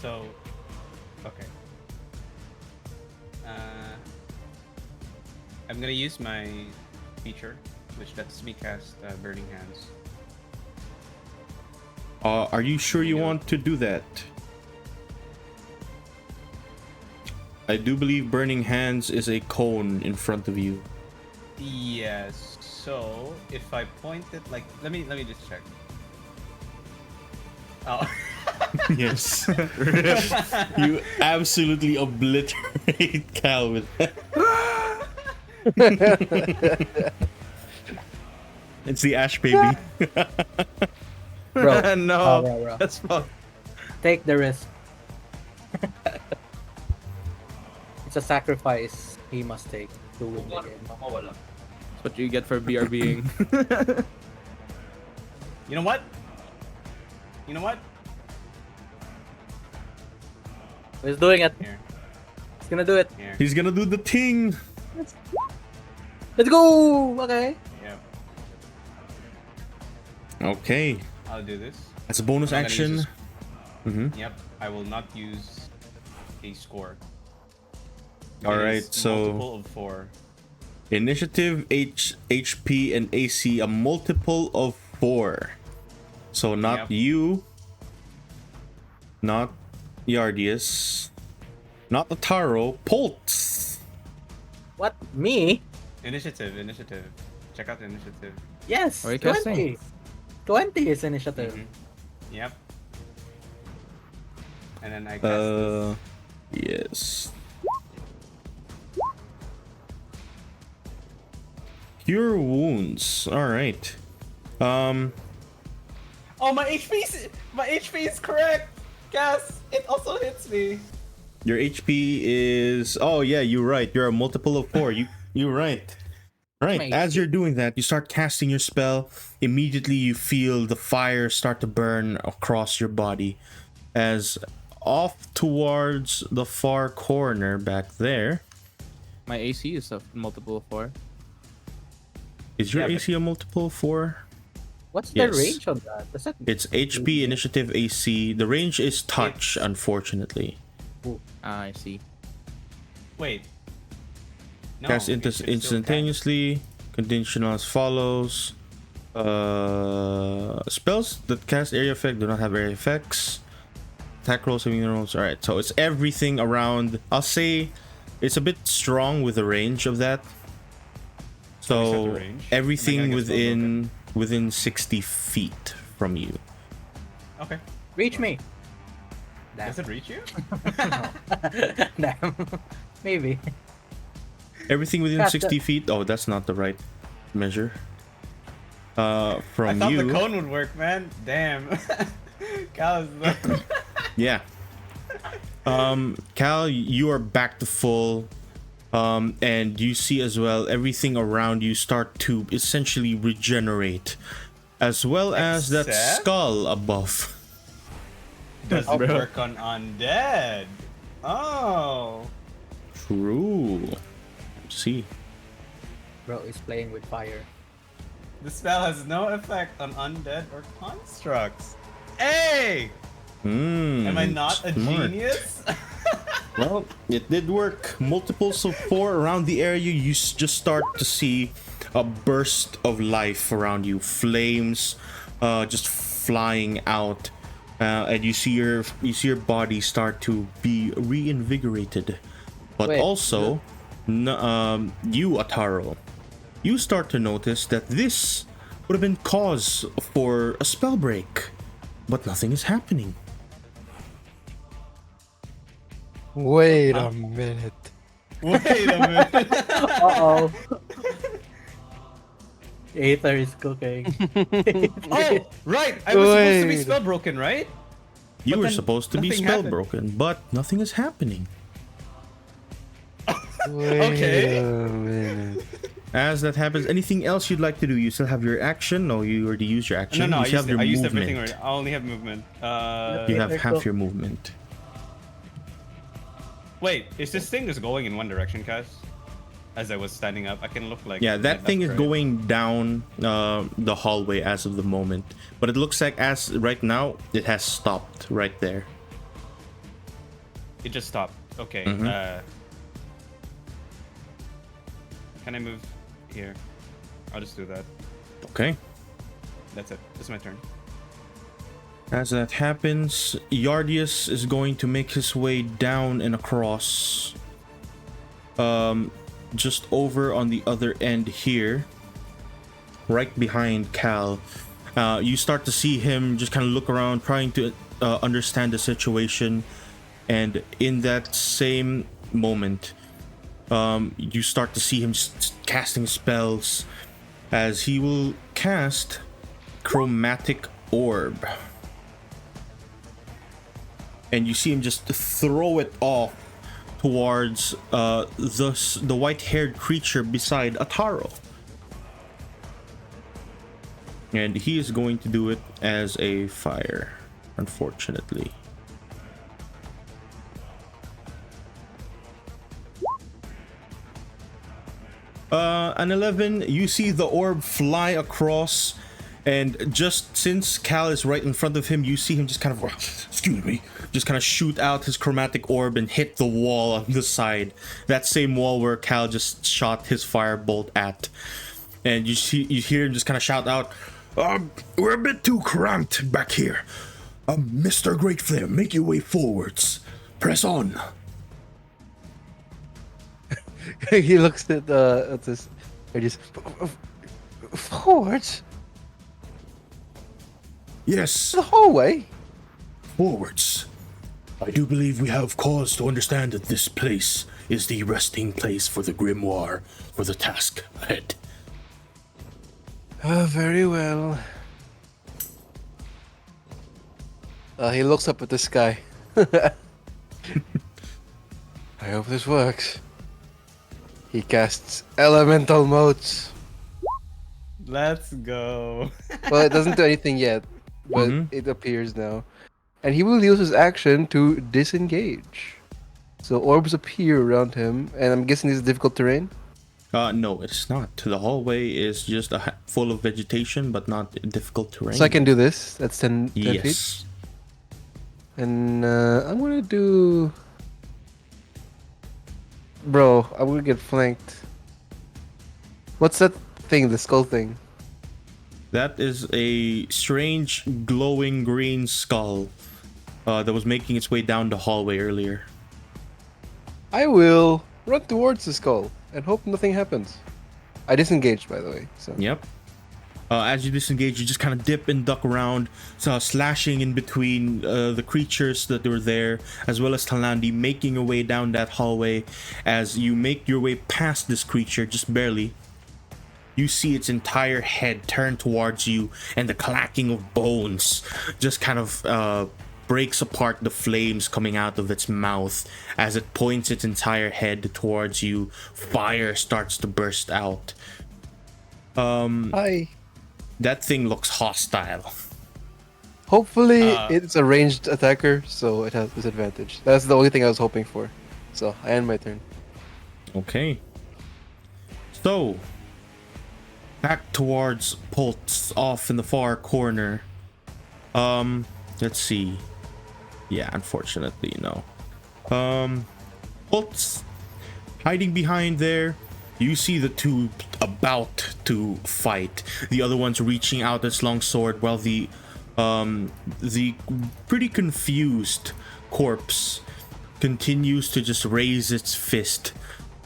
[SPEAKER 4] So, okay. I'm gonna use my feature, which lets me cast Burning Hands.
[SPEAKER 1] Are you sure you want to do that? I do believe Burning Hands is a cone in front of you.
[SPEAKER 4] Yes. So if I point it like, let me just check. Oh.
[SPEAKER 1] Yes. You absolutely obliterate Cal with that. It's the Ash baby.
[SPEAKER 3] Bro,
[SPEAKER 6] No,
[SPEAKER 3] bro.
[SPEAKER 6] that's fucked.
[SPEAKER 3] Take the risk. It's a sacrifice he must take to win the game.
[SPEAKER 6] That's what you get for BRBing.
[SPEAKER 4] You know what? You know what?
[SPEAKER 3] He's doing it.
[SPEAKER 4] Here.
[SPEAKER 3] He's gonna do it.
[SPEAKER 4] Here.
[SPEAKER 1] He's gonna do the thing.
[SPEAKER 3] Let's go! Okay.
[SPEAKER 4] Yep.
[SPEAKER 1] Okay.
[SPEAKER 4] I'll do this.
[SPEAKER 1] As a bonus
[SPEAKER 4] I'm not gonna use
[SPEAKER 1] action.
[SPEAKER 4] Yep. I will not use a score.
[SPEAKER 1] All
[SPEAKER 4] It
[SPEAKER 1] right,
[SPEAKER 4] is
[SPEAKER 1] so
[SPEAKER 4] multiple of 4.
[SPEAKER 1] initiative, HP, and AC, a multiple of 4. So not
[SPEAKER 4] Yep.
[SPEAKER 1] you, not Yardius, not Ataro, Poltz.
[SPEAKER 3] What? Me?
[SPEAKER 4] Initiative. Check out the initiative.
[SPEAKER 3] Yes!
[SPEAKER 6] Are you
[SPEAKER 3] 20!
[SPEAKER 6] casting?
[SPEAKER 3] 20 is initiative.
[SPEAKER 4] Mhm. Yep. And then I cast this.
[SPEAKER 1] Yes. Cure wounds. All right.
[SPEAKER 4] Oh, my HP is correct. Gas. It also hits me.
[SPEAKER 1] Your HP is. Oh yeah, you're right. You're a multiple of 4. You're right. Right.
[SPEAKER 3] My
[SPEAKER 1] As you're doing that, you start casting your spell. Immediately, you feel the fire start to burn across your body, as off towards the far corner back there.
[SPEAKER 6] My AC is a multiple of 4.
[SPEAKER 1] Is your
[SPEAKER 4] Yeah, but-
[SPEAKER 1] AC a multiple of 4?
[SPEAKER 3] What's
[SPEAKER 1] Yes.
[SPEAKER 3] the range on that? Does that...
[SPEAKER 1] It's HP, initiative, AC. The range is touch, unfortunately.
[SPEAKER 6] I see.
[SPEAKER 4] Wait. No,
[SPEAKER 1] Cast
[SPEAKER 4] it should still
[SPEAKER 1] instantaneously. Conditional as follows. Spells that cast area effect do not have area effects. Attack rolls, saving rolls. Alright, so it's everything around. I'll say it's a bit strong with the range of that.
[SPEAKER 4] Can we set
[SPEAKER 1] So
[SPEAKER 4] the range? Am I
[SPEAKER 1] everything
[SPEAKER 4] gonna get spell
[SPEAKER 1] within 60 feet from you.
[SPEAKER 4] Okay.
[SPEAKER 3] Reach me!
[SPEAKER 4] Does it reach you?
[SPEAKER 3] Damn. Maybe.
[SPEAKER 1] Everything within
[SPEAKER 3] Cast
[SPEAKER 1] 60 feet. Oh, that's not the right measure.
[SPEAKER 4] I
[SPEAKER 1] From
[SPEAKER 4] thought
[SPEAKER 1] you.
[SPEAKER 4] the cone would work, man. Damn. Cal is
[SPEAKER 1] Yeah. Cal, you are back to full. And you see as well everything around you start to essentially regenerate, as well as that
[SPEAKER 4] Except?
[SPEAKER 1] skull above.
[SPEAKER 4] doesn't
[SPEAKER 6] Bro.
[SPEAKER 4] work on undead. Oh.
[SPEAKER 1] True. See.
[SPEAKER 3] Bro is playing with fire.
[SPEAKER 4] The spell has no effect on undead or constructs. Hey! Am I not a
[SPEAKER 1] smart.
[SPEAKER 4] genius?
[SPEAKER 1] Well, it did work. Multiples of 4 around the area. You just start to see a burst of life around you. Flames, just flying out, and you see your body start to be reinvigorated. But
[SPEAKER 3] Wait,
[SPEAKER 1] also, you Ataro, you start to notice that this would have been cause for a spell break, but nothing is happening.
[SPEAKER 2] Wait a minute.
[SPEAKER 4] Wait a minute.
[SPEAKER 3] Uh-oh. Aether is cooking.
[SPEAKER 4] Oh, right. I was supposed to be
[SPEAKER 2] Wait.
[SPEAKER 4] spell broken, right?
[SPEAKER 1] You
[SPEAKER 4] But
[SPEAKER 1] were
[SPEAKER 4] then
[SPEAKER 1] supposed to be
[SPEAKER 4] nothing
[SPEAKER 1] spell
[SPEAKER 4] happened.
[SPEAKER 1] broken, but nothing is happening.
[SPEAKER 2] Wait
[SPEAKER 4] Okay.
[SPEAKER 2] a minute.
[SPEAKER 1] As that happens, anything else you'd like to do? You still have your action? No, you already used your action.
[SPEAKER 4] No,
[SPEAKER 1] you
[SPEAKER 4] I
[SPEAKER 1] still
[SPEAKER 4] used,
[SPEAKER 1] have your
[SPEAKER 4] I used
[SPEAKER 1] movement.
[SPEAKER 4] everything already. I only have movement.
[SPEAKER 1] You have
[SPEAKER 3] Aether
[SPEAKER 1] half
[SPEAKER 3] cook.
[SPEAKER 1] your movement.
[SPEAKER 4] Wait, is this thing just going in one direction, Cass? As I was standing up, I can look like.
[SPEAKER 1] Yeah, that
[SPEAKER 4] my
[SPEAKER 1] thing is
[SPEAKER 4] left, right?
[SPEAKER 1] going down the hallway as of the moment, but it looks like as right now it has stopped right there.
[SPEAKER 4] It just stopped. Okay.
[SPEAKER 1] Mhm.
[SPEAKER 4] Can I move here? I'll just do that.
[SPEAKER 1] Okay.
[SPEAKER 4] That's it. That's my turn.
[SPEAKER 1] As that happens, Yardius is going to make his way down and across. Just over on the other end here, right behind Cal. You start to see him just kind of look around, trying to understand the situation. And in that same moment, you start to see him just casting spells, as he will cast Chromatic Orb. And you see him just throw it off towards the white-haired creature beside Ataro. And he is going to do it as a fire, unfortunately. An 11, you see the orb fly across, and just since Cal is right in front of him, you see him just kind of, excuse me, just kind of shoot out his chromatic orb and hit the wall on the side. That same wall where Cal just shot his firebolt at. And you hear him just kind of shout out, we're a bit too cramped back here. Mr. Great Flame, make your way forwards. Press on.
[SPEAKER 2] He looks at this. I just forwards
[SPEAKER 1] Yes,
[SPEAKER 2] the hallway.
[SPEAKER 1] forwards. I do believe we have cause to understand that this place is the resting place for the grimoire for the task ahead.
[SPEAKER 2] Very well. He looks up at the sky. I hope this works. He casts elemental motes.
[SPEAKER 4] Let's go.
[SPEAKER 2] Well, it doesn't do anything yet, but it appears now. And he will use his action to disengage. So orbs appear around him, and I'm guessing this is difficult terrain.
[SPEAKER 1] No, it's not. The hallway is just full of vegetation, but not difficult terrain.
[SPEAKER 2] So I can do this. That's 10 feet.
[SPEAKER 1] Yes.
[SPEAKER 2] And I'm gonna do... Bro, I'm gonna get flanked. What's that thing, the skull thing?
[SPEAKER 1] That is a strange glowing green skull that was making its way down the hallway earlier.
[SPEAKER 2] I will run towards the skull and hope nothing happens. I disengaged, by the way, so...
[SPEAKER 1] Yep. As you disengage, you just kind of dip and duck around, slashing in between the creatures that were there, as well as Talandi, making your way down that hallway. As you make your way past this creature, just barely, you see its entire head turn towards you, and the clacking of bones just kind of breaks apart the flames coming out of its mouth. As it points its entire head towards you, fire starts to burst out.
[SPEAKER 2] Hi.
[SPEAKER 1] That thing looks hostile.
[SPEAKER 2] Hopefully it's a ranged attacker, so it has disadvantage. That's the only thing I was hoping for. So, I end my turn.
[SPEAKER 1] Okay. So, back towards Pulse off in the far corner. Let's see. Yeah, unfortunately, no. Pulse hiding behind there. You see the two about to fight. The other one's reaching out its long sword, while the pretty confused corpse continues to just raise its fist.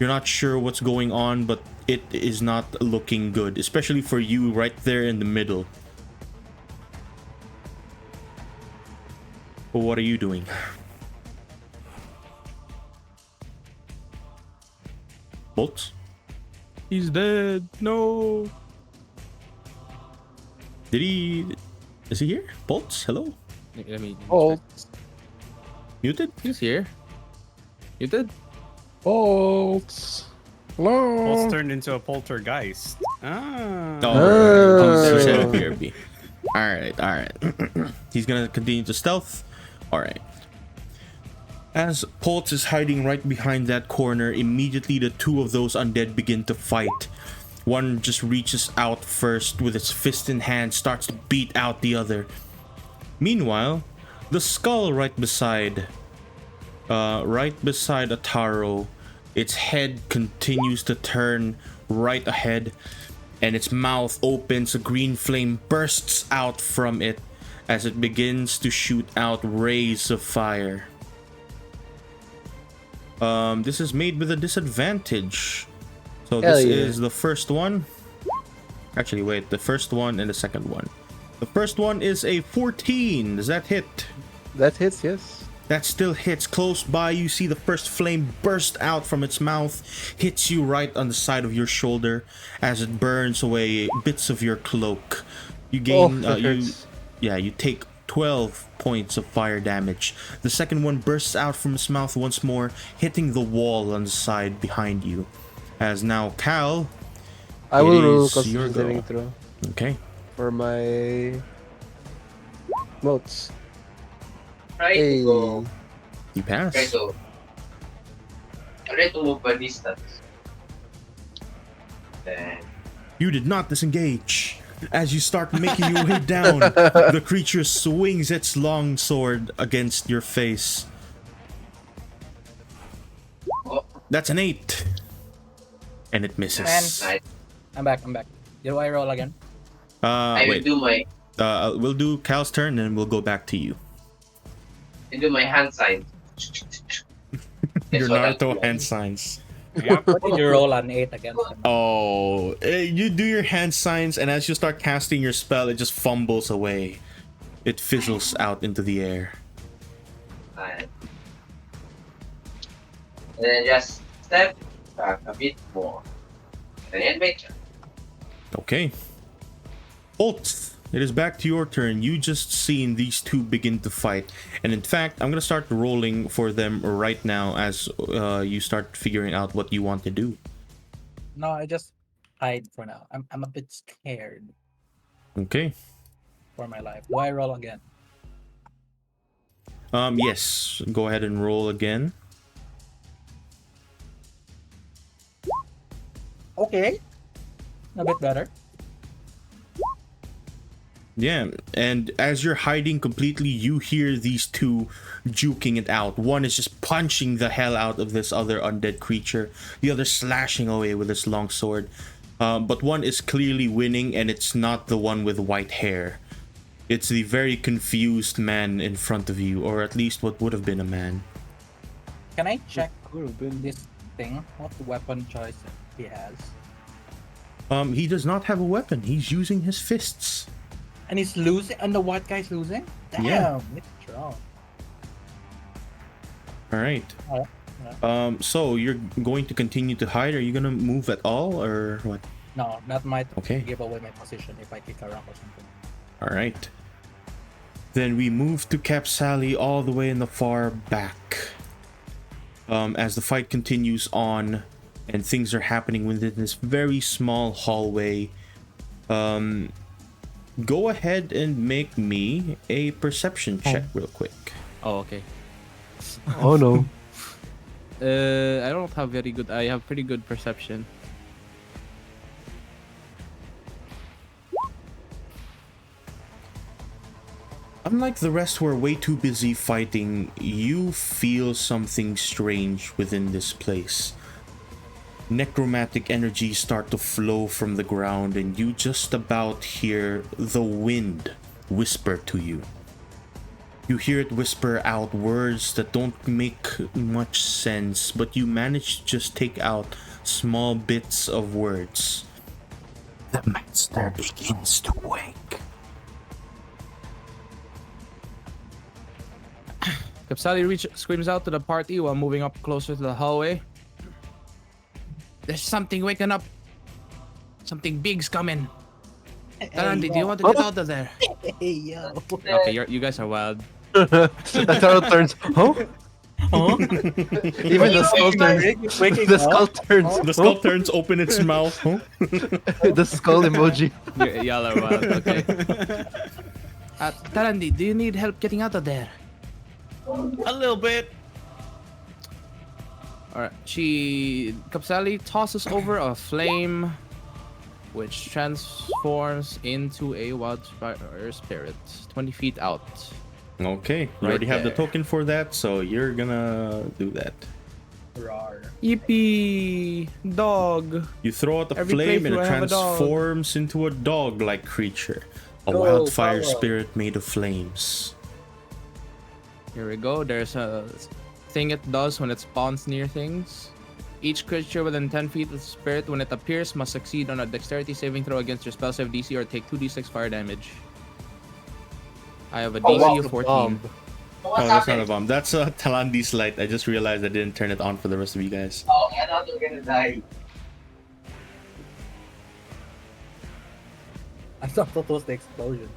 [SPEAKER 1] You're not sure what's going on, but it is not looking good, especially for you right there in the middle. But what are you doing? Bolts?
[SPEAKER 6] He's dead. No.
[SPEAKER 1] Did he... Is he here? Bolts? Hello?
[SPEAKER 6] Let me.
[SPEAKER 2] Oh,
[SPEAKER 1] Muted?
[SPEAKER 6] He's here. You did.
[SPEAKER 2] bolts. Hello.
[SPEAKER 4] Bolts turned into a poltergeist. Ah.
[SPEAKER 1] Oh, he said BRB. Alright. He's gonna continue to stealth. Alright. As Poltz is hiding right behind that corner, immediately the two of those undead begin to fight. One just reaches out first with its fist in hand, starts to beat out the other. Meanwhile, the skull right beside Ataro, its head continues to turn right ahead, and its mouth opens. A green flame bursts out from it as it begins to shoot out rays of fire. This is made with a disadvantage. So this is the first one. Actually, wait, the first one and the second one. The first one is a 14. Does that hit?
[SPEAKER 2] That hits, yes.
[SPEAKER 1] That still hits. Close by, you see the first flame burst out from its mouth, hits you right on the side of your shoulder as it burns away bits of your cloak. You gain, you take 12 points of fire damage. The second one bursts out from its mouth once more, hitting the wall on the side behind you. As now, Cal,
[SPEAKER 2] I will
[SPEAKER 1] it
[SPEAKER 2] roll
[SPEAKER 1] is your
[SPEAKER 2] Constitution saving
[SPEAKER 1] go.
[SPEAKER 2] throw
[SPEAKER 1] Okay.
[SPEAKER 2] for my motes.
[SPEAKER 5] Try to go.
[SPEAKER 1] You pass.
[SPEAKER 5] Try to move a distance. Then
[SPEAKER 1] You did not disengage. As you start making your way down, the creature swings its long sword against your face.
[SPEAKER 5] oh,
[SPEAKER 1] That's an 8. And it misses.
[SPEAKER 3] Man. I'm back. Do I roll again?
[SPEAKER 5] I will
[SPEAKER 1] Wait.
[SPEAKER 5] do my
[SPEAKER 1] We'll do Cal's turn, and we'll go back to you.
[SPEAKER 5] hand sign.
[SPEAKER 1] Your
[SPEAKER 5] That's what I'll
[SPEAKER 1] Naruto
[SPEAKER 5] do.
[SPEAKER 1] hand signs.
[SPEAKER 3] What did you roll an 8 against him?
[SPEAKER 1] Oh, you do your hand signs, and as you start casting your spell, it just fumbles away. It fizzles out into the air.
[SPEAKER 5] And then just step back a bit more. And then make it.
[SPEAKER 1] Okay. Holt, it is back to your turn. You just seen these two begin to fight. And in fact, I'm going to start rolling for them right now as you start figuring out what you want to do.
[SPEAKER 3] No, I just hide for now. I'm a bit scared
[SPEAKER 1] Okay.
[SPEAKER 3] for my life. Do I roll again?
[SPEAKER 1] Yes. Go ahead and roll again.
[SPEAKER 3] Okay. A bit better.
[SPEAKER 1] Yeah, and as you're hiding completely, you hear these two juking it out. One is just punching the hell out of this other undead creature, the other slashing away with his long sword. But one is clearly winning, and it's not the one with white hair. It's the very confused man in front of you, or at least what would have been a man.
[SPEAKER 3] Can I check this thing? What weapon choice he has?
[SPEAKER 1] He does not have a weapon. He's using his fists.
[SPEAKER 3] And he's losing, and the white guy's losing? Damn,
[SPEAKER 1] Yeah.
[SPEAKER 3] it's strong.
[SPEAKER 1] All right.
[SPEAKER 3] Alright.
[SPEAKER 1] So you're going to continue to hide? Are you gonna move at all, or what?
[SPEAKER 3] No, that might
[SPEAKER 1] Okay.
[SPEAKER 3] give away my position if I kick a rock or something.
[SPEAKER 1] All right. Then we move to Cap Sally all the way in the far back. As the fight continues on and things are happening within this very small hallway, go ahead and make me a perception check real quick.
[SPEAKER 6] Oh, okay.
[SPEAKER 2] Oh no.
[SPEAKER 6] I don't have very good. I have pretty good perception.
[SPEAKER 1] Unlike the rest who are way too busy fighting, you feel something strange within this place. Necromantic energies start to flow from the ground, and you just about hear the wind whisper to you. You hear it whisper out words that don't make much sense, but you manage to just take out small bits of words. The monster begins to wake.
[SPEAKER 6] Capsali screams out to the party while moving up closer to the hallway. There's something waking up. Something big's coming. Talandi, do you want to get out of there?
[SPEAKER 3] Hey, yo.
[SPEAKER 6] Okay, you guys are wild.
[SPEAKER 2] Ataro turns. Huh?
[SPEAKER 3] Huh?
[SPEAKER 2] Even the skull turns. The skull turns.
[SPEAKER 1] The skull turns open its mouth. Huh?
[SPEAKER 2] The skull emoji.
[SPEAKER 6] Y'all are wild. Okay. Talandi, do you need help getting out of there?
[SPEAKER 4] A little bit.
[SPEAKER 6] Alright, Capsali tosses over a flame, which transforms into a wildfire spirit 20 feet out.
[SPEAKER 1] Okay, you
[SPEAKER 6] Right
[SPEAKER 1] already have the
[SPEAKER 6] there.
[SPEAKER 1] token for that, so you're gonna do that.
[SPEAKER 3] Rar.
[SPEAKER 6] Yippee! Dog!
[SPEAKER 1] You throw out the
[SPEAKER 6] Every
[SPEAKER 1] flame and
[SPEAKER 6] playthrough
[SPEAKER 1] it
[SPEAKER 6] I have a dog.
[SPEAKER 1] transforms into a dog-like creature. A
[SPEAKER 3] Go,
[SPEAKER 1] wildfire
[SPEAKER 3] follow.
[SPEAKER 1] spirit made of flames.
[SPEAKER 6] Here we go. There's a thing it does when it spawns near things. Each creature within 10 feet of the spirit, when it appears, must succeed on a dexterity saving throw against your spell save DC or take 2d6 fire damage. I have a DC
[SPEAKER 5] wow.
[SPEAKER 6] of 14.
[SPEAKER 2] Bomb.
[SPEAKER 1] Oh,
[SPEAKER 5] What's
[SPEAKER 1] that's not a
[SPEAKER 5] happening?
[SPEAKER 1] bomb. That's a Talandi's light. I just realized I didn't turn it on for the rest of you guys.
[SPEAKER 5] Oh, I thought you were gonna die.
[SPEAKER 3] I thought that was the explosion.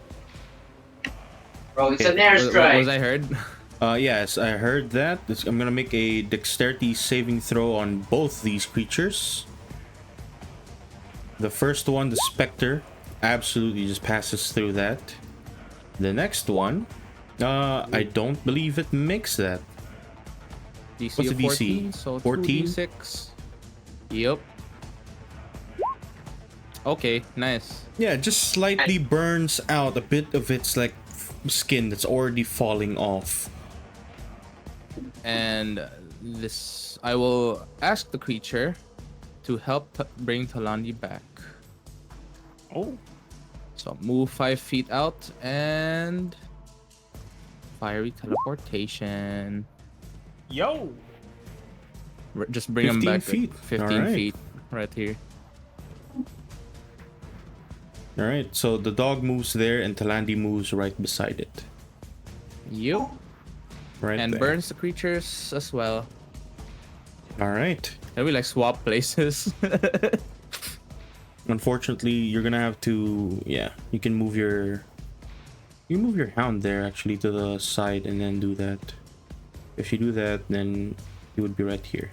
[SPEAKER 5] Bro, it's
[SPEAKER 1] Okay.
[SPEAKER 5] an airstrike.
[SPEAKER 6] Was I heard?
[SPEAKER 1] Yes, I heard that. I'm gonna make a dexterity saving throw on both these creatures. The first one, the Spectre, absolutely just passes through that. The next one, I don't believe it makes that.
[SPEAKER 6] DC
[SPEAKER 1] What's
[SPEAKER 6] of
[SPEAKER 1] the DC?
[SPEAKER 6] 14, so
[SPEAKER 1] 14?
[SPEAKER 6] 2d6. Yep. Okay, nice.
[SPEAKER 1] Yeah, it just slightly burns out a bit of its like skin that's already falling off.
[SPEAKER 6] And this, I will ask the creature to help bring Talandi back.
[SPEAKER 4] Oh.
[SPEAKER 6] So move 5 feet out and fiery teleportation.
[SPEAKER 4] Yo.
[SPEAKER 6] Just bring him
[SPEAKER 1] 15
[SPEAKER 6] back.
[SPEAKER 1] feet.
[SPEAKER 6] 15
[SPEAKER 1] Alright.
[SPEAKER 6] feet, right here.
[SPEAKER 1] All right, so the dog moves there, and Talandi moves right beside it.
[SPEAKER 6] Yep.
[SPEAKER 1] Right
[SPEAKER 6] And
[SPEAKER 1] there.
[SPEAKER 6] burns the creatures as well.
[SPEAKER 1] All right.
[SPEAKER 6] Can we like swap places?
[SPEAKER 1] Unfortunately, you're gonna have to. Yeah, you can move your. You move your hound there actually to the side, and then do that. If you do that, then you would be right here.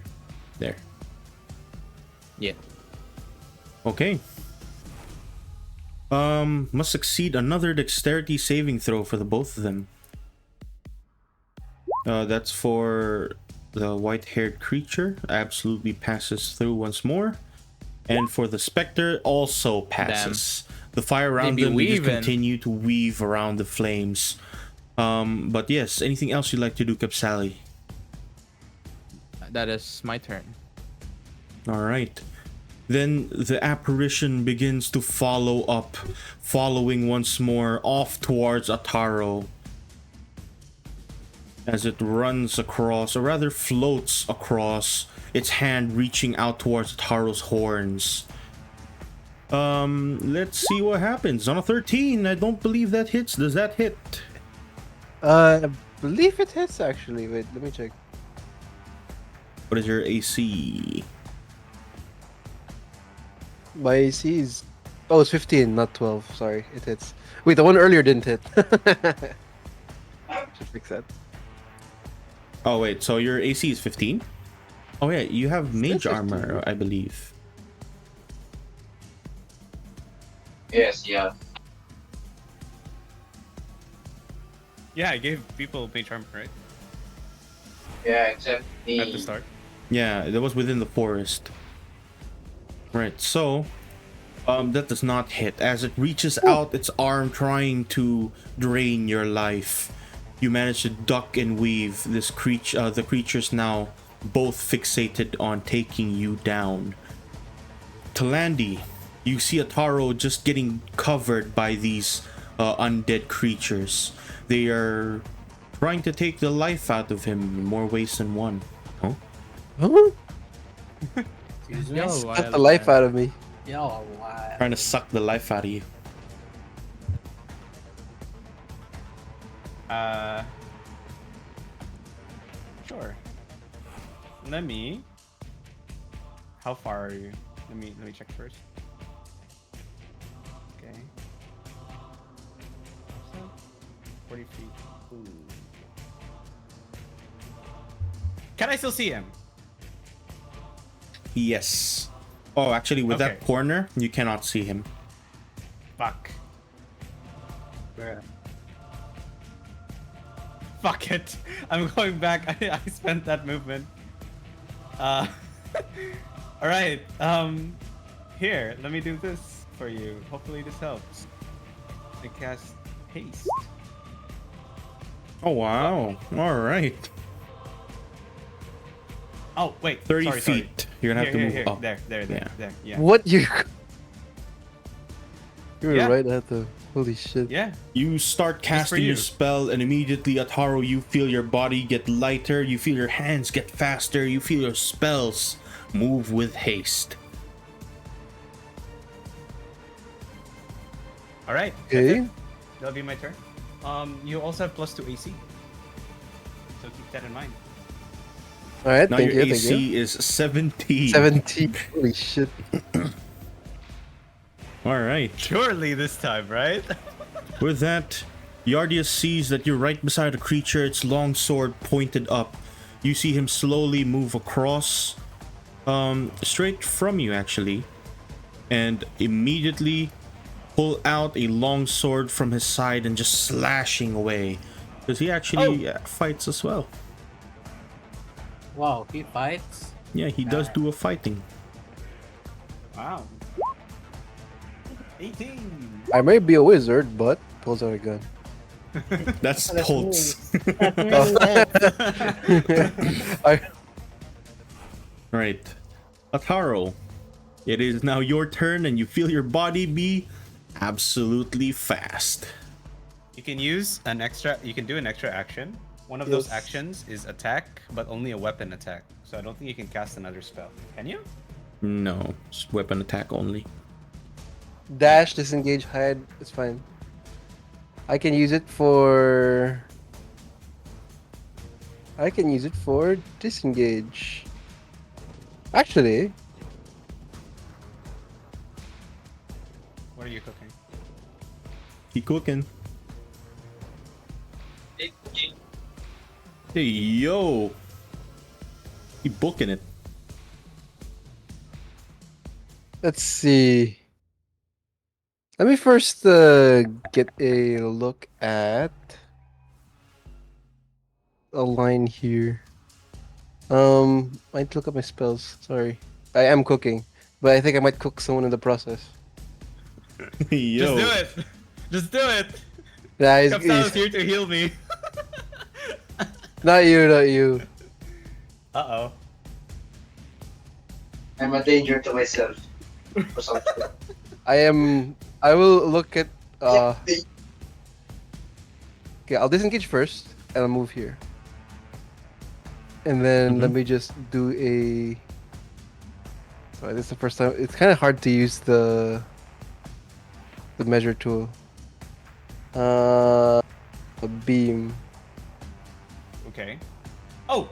[SPEAKER 1] There.
[SPEAKER 6] Yeah.
[SPEAKER 1] Okay. Must succeed another dexterity saving throw for the both of them. That's for the white-haired creature. Absolutely passes through once more. And for the Spectre, also passes. The fire around
[SPEAKER 6] They be
[SPEAKER 1] them, they just
[SPEAKER 6] weaving.
[SPEAKER 1] continue to weave around the flames. But yes, anything else you'd like to do, Capsali?
[SPEAKER 6] That is my turn.
[SPEAKER 1] All right. Then the apparition begins to follow up, following once more off towards Ataro. As it runs across, or rather floats across, its hand reaching out towards Ataro's horns. Let's see what happens. On a 13, I don't believe that hits. Does that hit?
[SPEAKER 2] I believe it hits actually. Wait, let me check.
[SPEAKER 1] What is your AC?
[SPEAKER 2] My AC is. Oh, it's 15, not 12. Sorry, it hits. Wait, the one earlier didn't hit. Should fix that.
[SPEAKER 1] Oh wait, so your AC is 15? Oh yeah, you have mage
[SPEAKER 2] 15.
[SPEAKER 1] armor, I believe.
[SPEAKER 5] Yes, yeah.
[SPEAKER 4] Yeah, I gave people mage armor, right?
[SPEAKER 5] Yeah, except
[SPEAKER 4] At the
[SPEAKER 5] the...
[SPEAKER 4] start.
[SPEAKER 1] Yeah, that was within the forest. Right, so that does not hit. As it reaches out its arm trying to drain your life, you manage to duck and weave. This creature, the creature's now both fixated on taking you down. Talandi, you see Ataro just getting covered by these undead creatures. They are trying to take the life out of him in more ways than one. Huh?
[SPEAKER 2] Huh?
[SPEAKER 3] Excuse me.
[SPEAKER 6] Yo,
[SPEAKER 2] Suck the life out of me.
[SPEAKER 3] Yo, why?
[SPEAKER 1] Trying to suck the life out of you.
[SPEAKER 4] Sure. Let me. How far are you? Let me check first. Okay. 40 feet. Ooh. Can I still see him?
[SPEAKER 1] Yes. Oh, actually, with that
[SPEAKER 4] Okay.
[SPEAKER 1] corner, you cannot see him.
[SPEAKER 4] Fuck.
[SPEAKER 3] Bruh.
[SPEAKER 4] Fuck it. I'm going back. I spent that movement. All right. Here, let me do this for you. Hopefully this helps. I cast haste.
[SPEAKER 1] Oh, wow. All right.
[SPEAKER 4] Oh wait,
[SPEAKER 1] 30
[SPEAKER 4] sorry,
[SPEAKER 1] feet.
[SPEAKER 4] Sorry.
[SPEAKER 1] You're gonna have to move
[SPEAKER 4] here.
[SPEAKER 1] up.
[SPEAKER 4] There.
[SPEAKER 1] Yeah.
[SPEAKER 4] Yeah.
[SPEAKER 2] What you? You were
[SPEAKER 4] Yeah.
[SPEAKER 2] right at the. Holy shit.
[SPEAKER 4] Yeah.
[SPEAKER 1] You start
[SPEAKER 4] for
[SPEAKER 1] casting your
[SPEAKER 4] you.
[SPEAKER 1] spell, and immediately, Ataru, you feel your body get lighter, you feel your hands get faster, you feel your spells move with haste.
[SPEAKER 4] All right.
[SPEAKER 2] Okay.
[SPEAKER 4] that's it. That'll be my turn. You also have +2 AC. So keep that in mind.
[SPEAKER 2] All right.
[SPEAKER 1] Now
[SPEAKER 2] Thank
[SPEAKER 1] your
[SPEAKER 2] you.
[SPEAKER 1] AC
[SPEAKER 2] Thank you.
[SPEAKER 1] is 17.
[SPEAKER 2] 17. Holy shit.
[SPEAKER 1] All right.
[SPEAKER 4] Surely this time, right?
[SPEAKER 1] With that, Yardius sees that you're right beside a creature, its long sword pointed up. You see him slowly move across, straight from you actually, and immediately pull out a long sword from his side and just slashing away. Because he actually fights as well.
[SPEAKER 3] Wow, he fights.
[SPEAKER 1] Yeah, he does do a fighting.
[SPEAKER 4] Wow. 18.
[SPEAKER 2] I may be a wizard, but pulls out a gun.
[SPEAKER 1] That's Pulse.
[SPEAKER 2] I,
[SPEAKER 1] Right. Ataro, it is now your turn and you feel your body be absolutely fast.
[SPEAKER 4] You can use an extra. You can do an extra action. One of those
[SPEAKER 2] Yes.
[SPEAKER 4] actions is attack, but only a weapon attack. So I don't think you can cast another spell. Can you?
[SPEAKER 1] No, it's weapon attack only.
[SPEAKER 2] dash, disengage, hide. It's fine. I can use it for. I can use it for disengage. Actually,
[SPEAKER 4] What are you cooking?
[SPEAKER 1] Keep cooking.
[SPEAKER 5] It-
[SPEAKER 1] Hey, yo. Keep booking it.
[SPEAKER 2] let's see. Let me first get a look at a line here. I need to look up my spells. Sorry, I am cooking, but I think I might cook someone in the process.
[SPEAKER 1] Yo.
[SPEAKER 4] Just do it. Just do it.
[SPEAKER 2] Nah,
[SPEAKER 4] Kapsal is here to heal me.
[SPEAKER 2] not you, not you.
[SPEAKER 4] Uh oh.
[SPEAKER 5] I'm a danger to myself. Or something.
[SPEAKER 2] I will look at. Okay, I'll disengage first, and I'll move here. And then let me just do a. Sorry, this is the first time. It's kind of hard to use the measure tool. A beam.
[SPEAKER 4] Okay. Oh.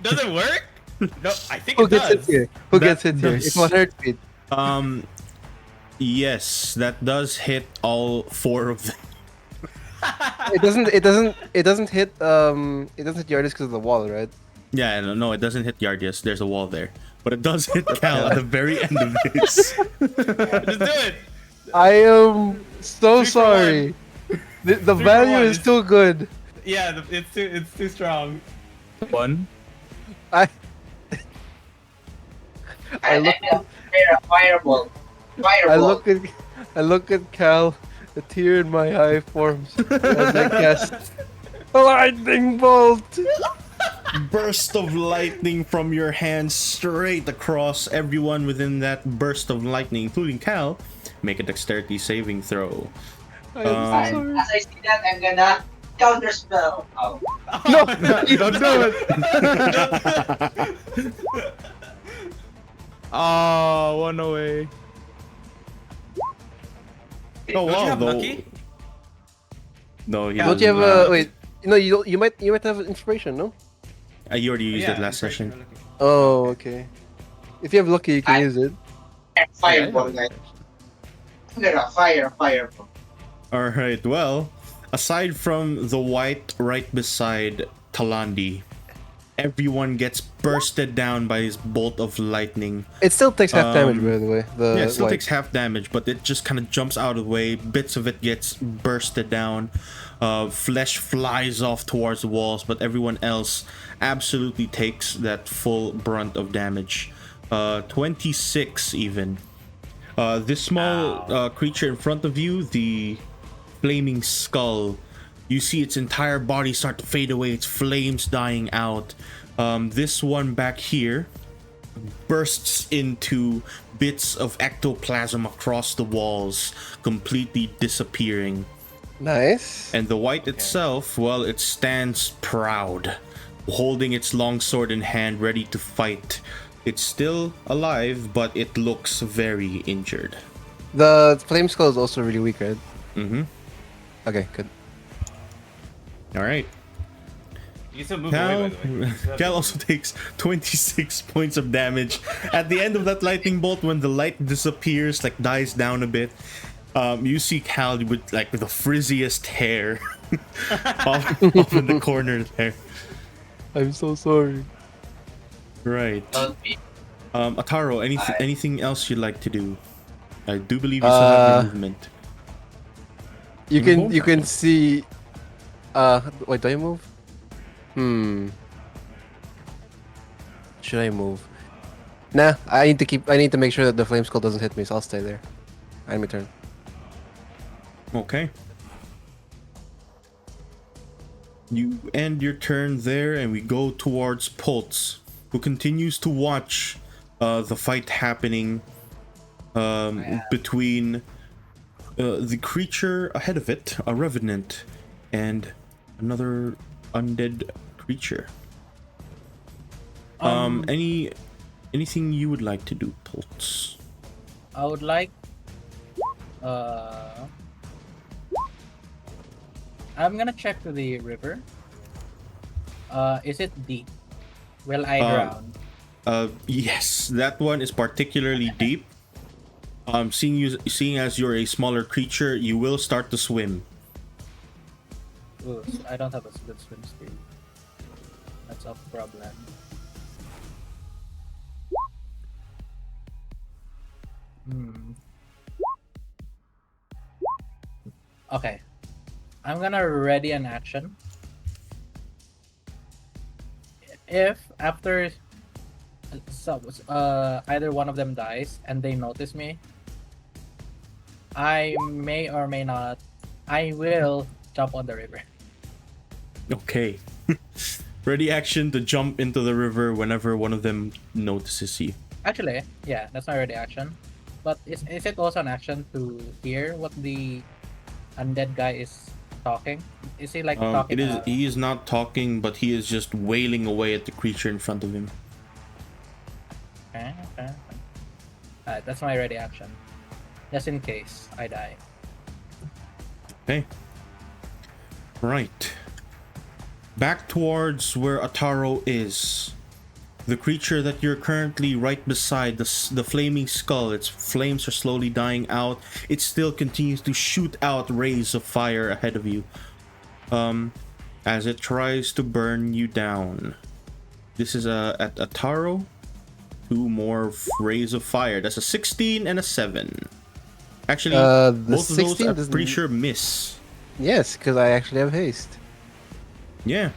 [SPEAKER 4] Does it work? No, I think
[SPEAKER 2] Who
[SPEAKER 4] it
[SPEAKER 2] gets hit
[SPEAKER 4] does.
[SPEAKER 2] here? Who
[SPEAKER 1] That
[SPEAKER 2] gets hit here?
[SPEAKER 1] does.
[SPEAKER 2] It's 100 feet.
[SPEAKER 1] Yes, that does hit all four of them.
[SPEAKER 2] It doesn't. It doesn't. It doesn't hit. It doesn't hit Yardis because of the wall, right?
[SPEAKER 1] Yeah, no, it doesn't hit Yardius. There's a wall there. But it does hit Cal at the very end of this.
[SPEAKER 4] Just do it.
[SPEAKER 2] I am so
[SPEAKER 4] 3 for
[SPEAKER 2] sorry. The
[SPEAKER 4] for
[SPEAKER 2] value
[SPEAKER 4] 1.
[SPEAKER 2] is too good.
[SPEAKER 4] Yeah, it's too strong.
[SPEAKER 6] One.
[SPEAKER 2] I
[SPEAKER 5] I
[SPEAKER 2] look-
[SPEAKER 5] fireball. Fireball.
[SPEAKER 2] I look at Cal, a tear in my eye forms as I cast a lightning bolt.
[SPEAKER 1] Burst of lightning from your hand straight across everyone within that burst of lightning, including Cal. Make a dexterity saving throw.
[SPEAKER 2] I am so sorry.
[SPEAKER 5] As I see that, I'm gonna Counter spell. Oh.
[SPEAKER 2] No,
[SPEAKER 1] Don't do it.
[SPEAKER 6] Oh, one away.
[SPEAKER 1] Oh
[SPEAKER 4] Don't you
[SPEAKER 1] wow,
[SPEAKER 4] have
[SPEAKER 1] though.
[SPEAKER 4] lucky?
[SPEAKER 1] No, he
[SPEAKER 2] don't you have
[SPEAKER 1] doesn't.
[SPEAKER 2] wait? You might have inspiration, no?
[SPEAKER 1] You already used it
[SPEAKER 4] Yeah,
[SPEAKER 1] last
[SPEAKER 4] inspiration
[SPEAKER 1] session.
[SPEAKER 4] or lucky.
[SPEAKER 2] Oh, okay. If you have lucky, you can use it.
[SPEAKER 5] Fireball, guys. Fireball.
[SPEAKER 1] All right. Well, aside from the white right beside Talandi, everyone gets bursted down by his bolt of lightning.
[SPEAKER 2] It still takes half damage, by the way. The
[SPEAKER 1] Yeah, it still
[SPEAKER 2] white.
[SPEAKER 1] takes half damage, but it just kind of jumps out of the way. Bits of it gets bursted down. Flesh flies off towards the walls, but everyone else absolutely takes that full brunt of damage. 26 even. This small creature in front of you, the flaming skull, you see its entire body start to fade away, its flames dying out. This one back here bursts into bits of ectoplasm across the walls, completely disappearing.
[SPEAKER 2] Nice.
[SPEAKER 1] And the white itself, well, it stands proud, holding its long sword in hand, ready to fight. It's still alive, but it looks very injured.
[SPEAKER 2] The flame skull is also really weak, right?
[SPEAKER 1] Mm-hmm.
[SPEAKER 2] Okay, good.
[SPEAKER 1] All right.
[SPEAKER 4] You can still move
[SPEAKER 1] Cal,
[SPEAKER 4] away, by the way. You still have
[SPEAKER 1] Cal
[SPEAKER 4] to-
[SPEAKER 1] also takes 26 points of damage. At the end of that lightning bolt, when the light disappears, like dies down a bit, you see Cal with like the frizziest hair off in the corner there.
[SPEAKER 2] I'm so sorry.
[SPEAKER 1] Right.
[SPEAKER 5] Don't be.
[SPEAKER 1] Ataro, anything else you'd like to do? I do believe you still have your movement.
[SPEAKER 2] You
[SPEAKER 1] Move
[SPEAKER 2] can
[SPEAKER 1] on.
[SPEAKER 2] see. Wait, do I move? Should I move? Nah, I need to make sure that the flame skull doesn't hit me, so I'll stay there. End my turn.
[SPEAKER 1] Okay. You end your turn there, and we go towards Pulse, who continues to watch the fight happening between the creature ahead of it, a revenant, and another undead creature. Anything you would like to do, Pulse?
[SPEAKER 3] I would like. I'm gonna check to the river. Is it deep? Will I drown?
[SPEAKER 1] Yes, that one is particularly deep. Seeing as you're a smaller creature, you will start to swim.
[SPEAKER 3] Ooh, I don't have a good swim speed. That's a problem. Okay. I'm gonna ready an action. If after either one of them dies and they notice me, I may or may not. I will jump on the river.
[SPEAKER 1] Okay. Ready action to jump into the river whenever one of them notices you.
[SPEAKER 3] Actually, yeah, that's not ready action. But is it also an action to hear what the undead guy is talking? Is he like talking?
[SPEAKER 1] He is not talking, but he is just wailing away at the creature in front of him.
[SPEAKER 3] Okay. Alright, that's my ready action. Just in case I die.
[SPEAKER 1] Okay. Right. Back towards where Ataro is. The creature that you're currently right beside, the flaming skull, its flames are slowly dying out. It still continues to shoot out rays of fire ahead of you. As it tries to burn you down. This is at Ataro. 2 more rays of fire. That's a 16 and a 7. Actually,
[SPEAKER 2] The
[SPEAKER 1] both of those
[SPEAKER 2] 16
[SPEAKER 1] I'm
[SPEAKER 2] doesn't-
[SPEAKER 1] pretty sure miss.
[SPEAKER 2] Yes, because I actually have haste.
[SPEAKER 1] Yeah.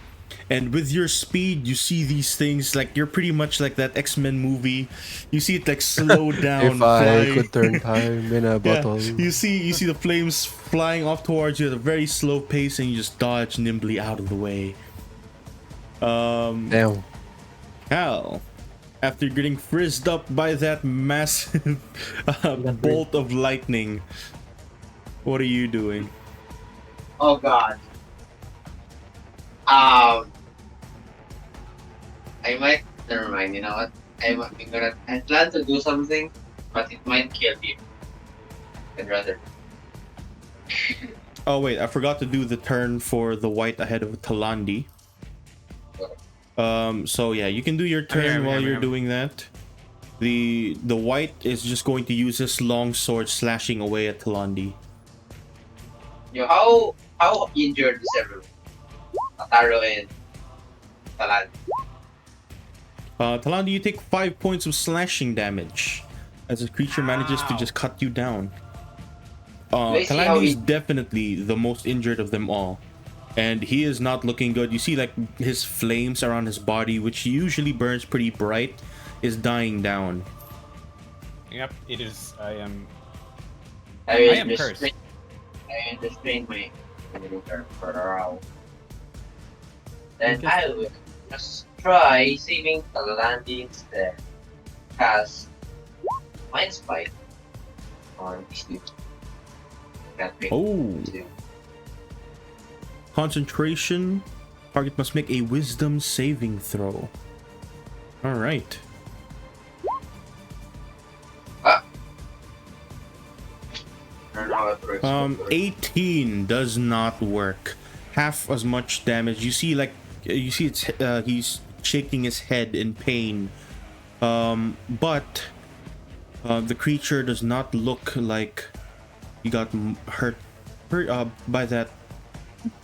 [SPEAKER 1] And with your speed, you see these things like you're pretty much like that X-Men movie. You see it like slow down.
[SPEAKER 2] If I
[SPEAKER 1] fly.
[SPEAKER 2] could turn time in a
[SPEAKER 1] Yeah.
[SPEAKER 2] bottle.
[SPEAKER 1] You see the flames flying off towards you at a very slow pace, and you just dodge nimbly out of the way.
[SPEAKER 2] Damn.
[SPEAKER 1] Cal, after getting frizzed up by that massive bolt of lightning, what are you doing?
[SPEAKER 5] Oh god. Um, I might. Never mind. You know what? I plan to do something, but it might kill you. I'd rather.
[SPEAKER 1] Oh wait, I forgot to do the turn for the white ahead of Talandi. So yeah, you can do your turn while you're doing that. The white is just going to use his long sword slashing away at Talandi.
[SPEAKER 5] How injured is everyone? Ataro and Talan.
[SPEAKER 1] Talandi, you take 5 points of slashing damage as the creature manages to just cut you down. Talandi is definitely the most injured of them all, and he is not looking good. You see, like, his flames around his body, which usually burns pretty bright, is dying down.
[SPEAKER 4] Yep, it is. I am cursed.
[SPEAKER 5] I restrained my for a while. Then I will just try saving Talandi instead. Cast Mind Spike on these two.
[SPEAKER 1] Oh. Concentration. Target must make a wisdom saving throw. Alright. 18 does not work. Half as much damage. You see, like, it's he's shaking his head in pain. But the creature does not look like he got hurt by that.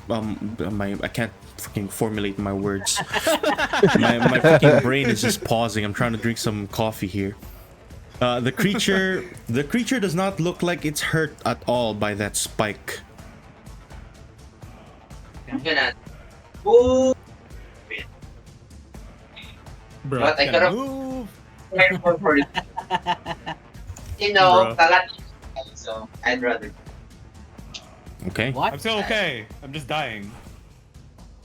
[SPEAKER 1] I can't fucking formulate my words. my fucking brain is just pausing. I'm trying to drink some coffee here. The creature does not look like it's hurt at all by that spike.
[SPEAKER 5] I'm gonna move.
[SPEAKER 6] Bro,
[SPEAKER 5] But I gotta
[SPEAKER 4] move.
[SPEAKER 5] careful for it. You know, Talandi. So I'd rather.
[SPEAKER 1] Okay.
[SPEAKER 3] What?
[SPEAKER 4] I'm still okay. I'm just dying.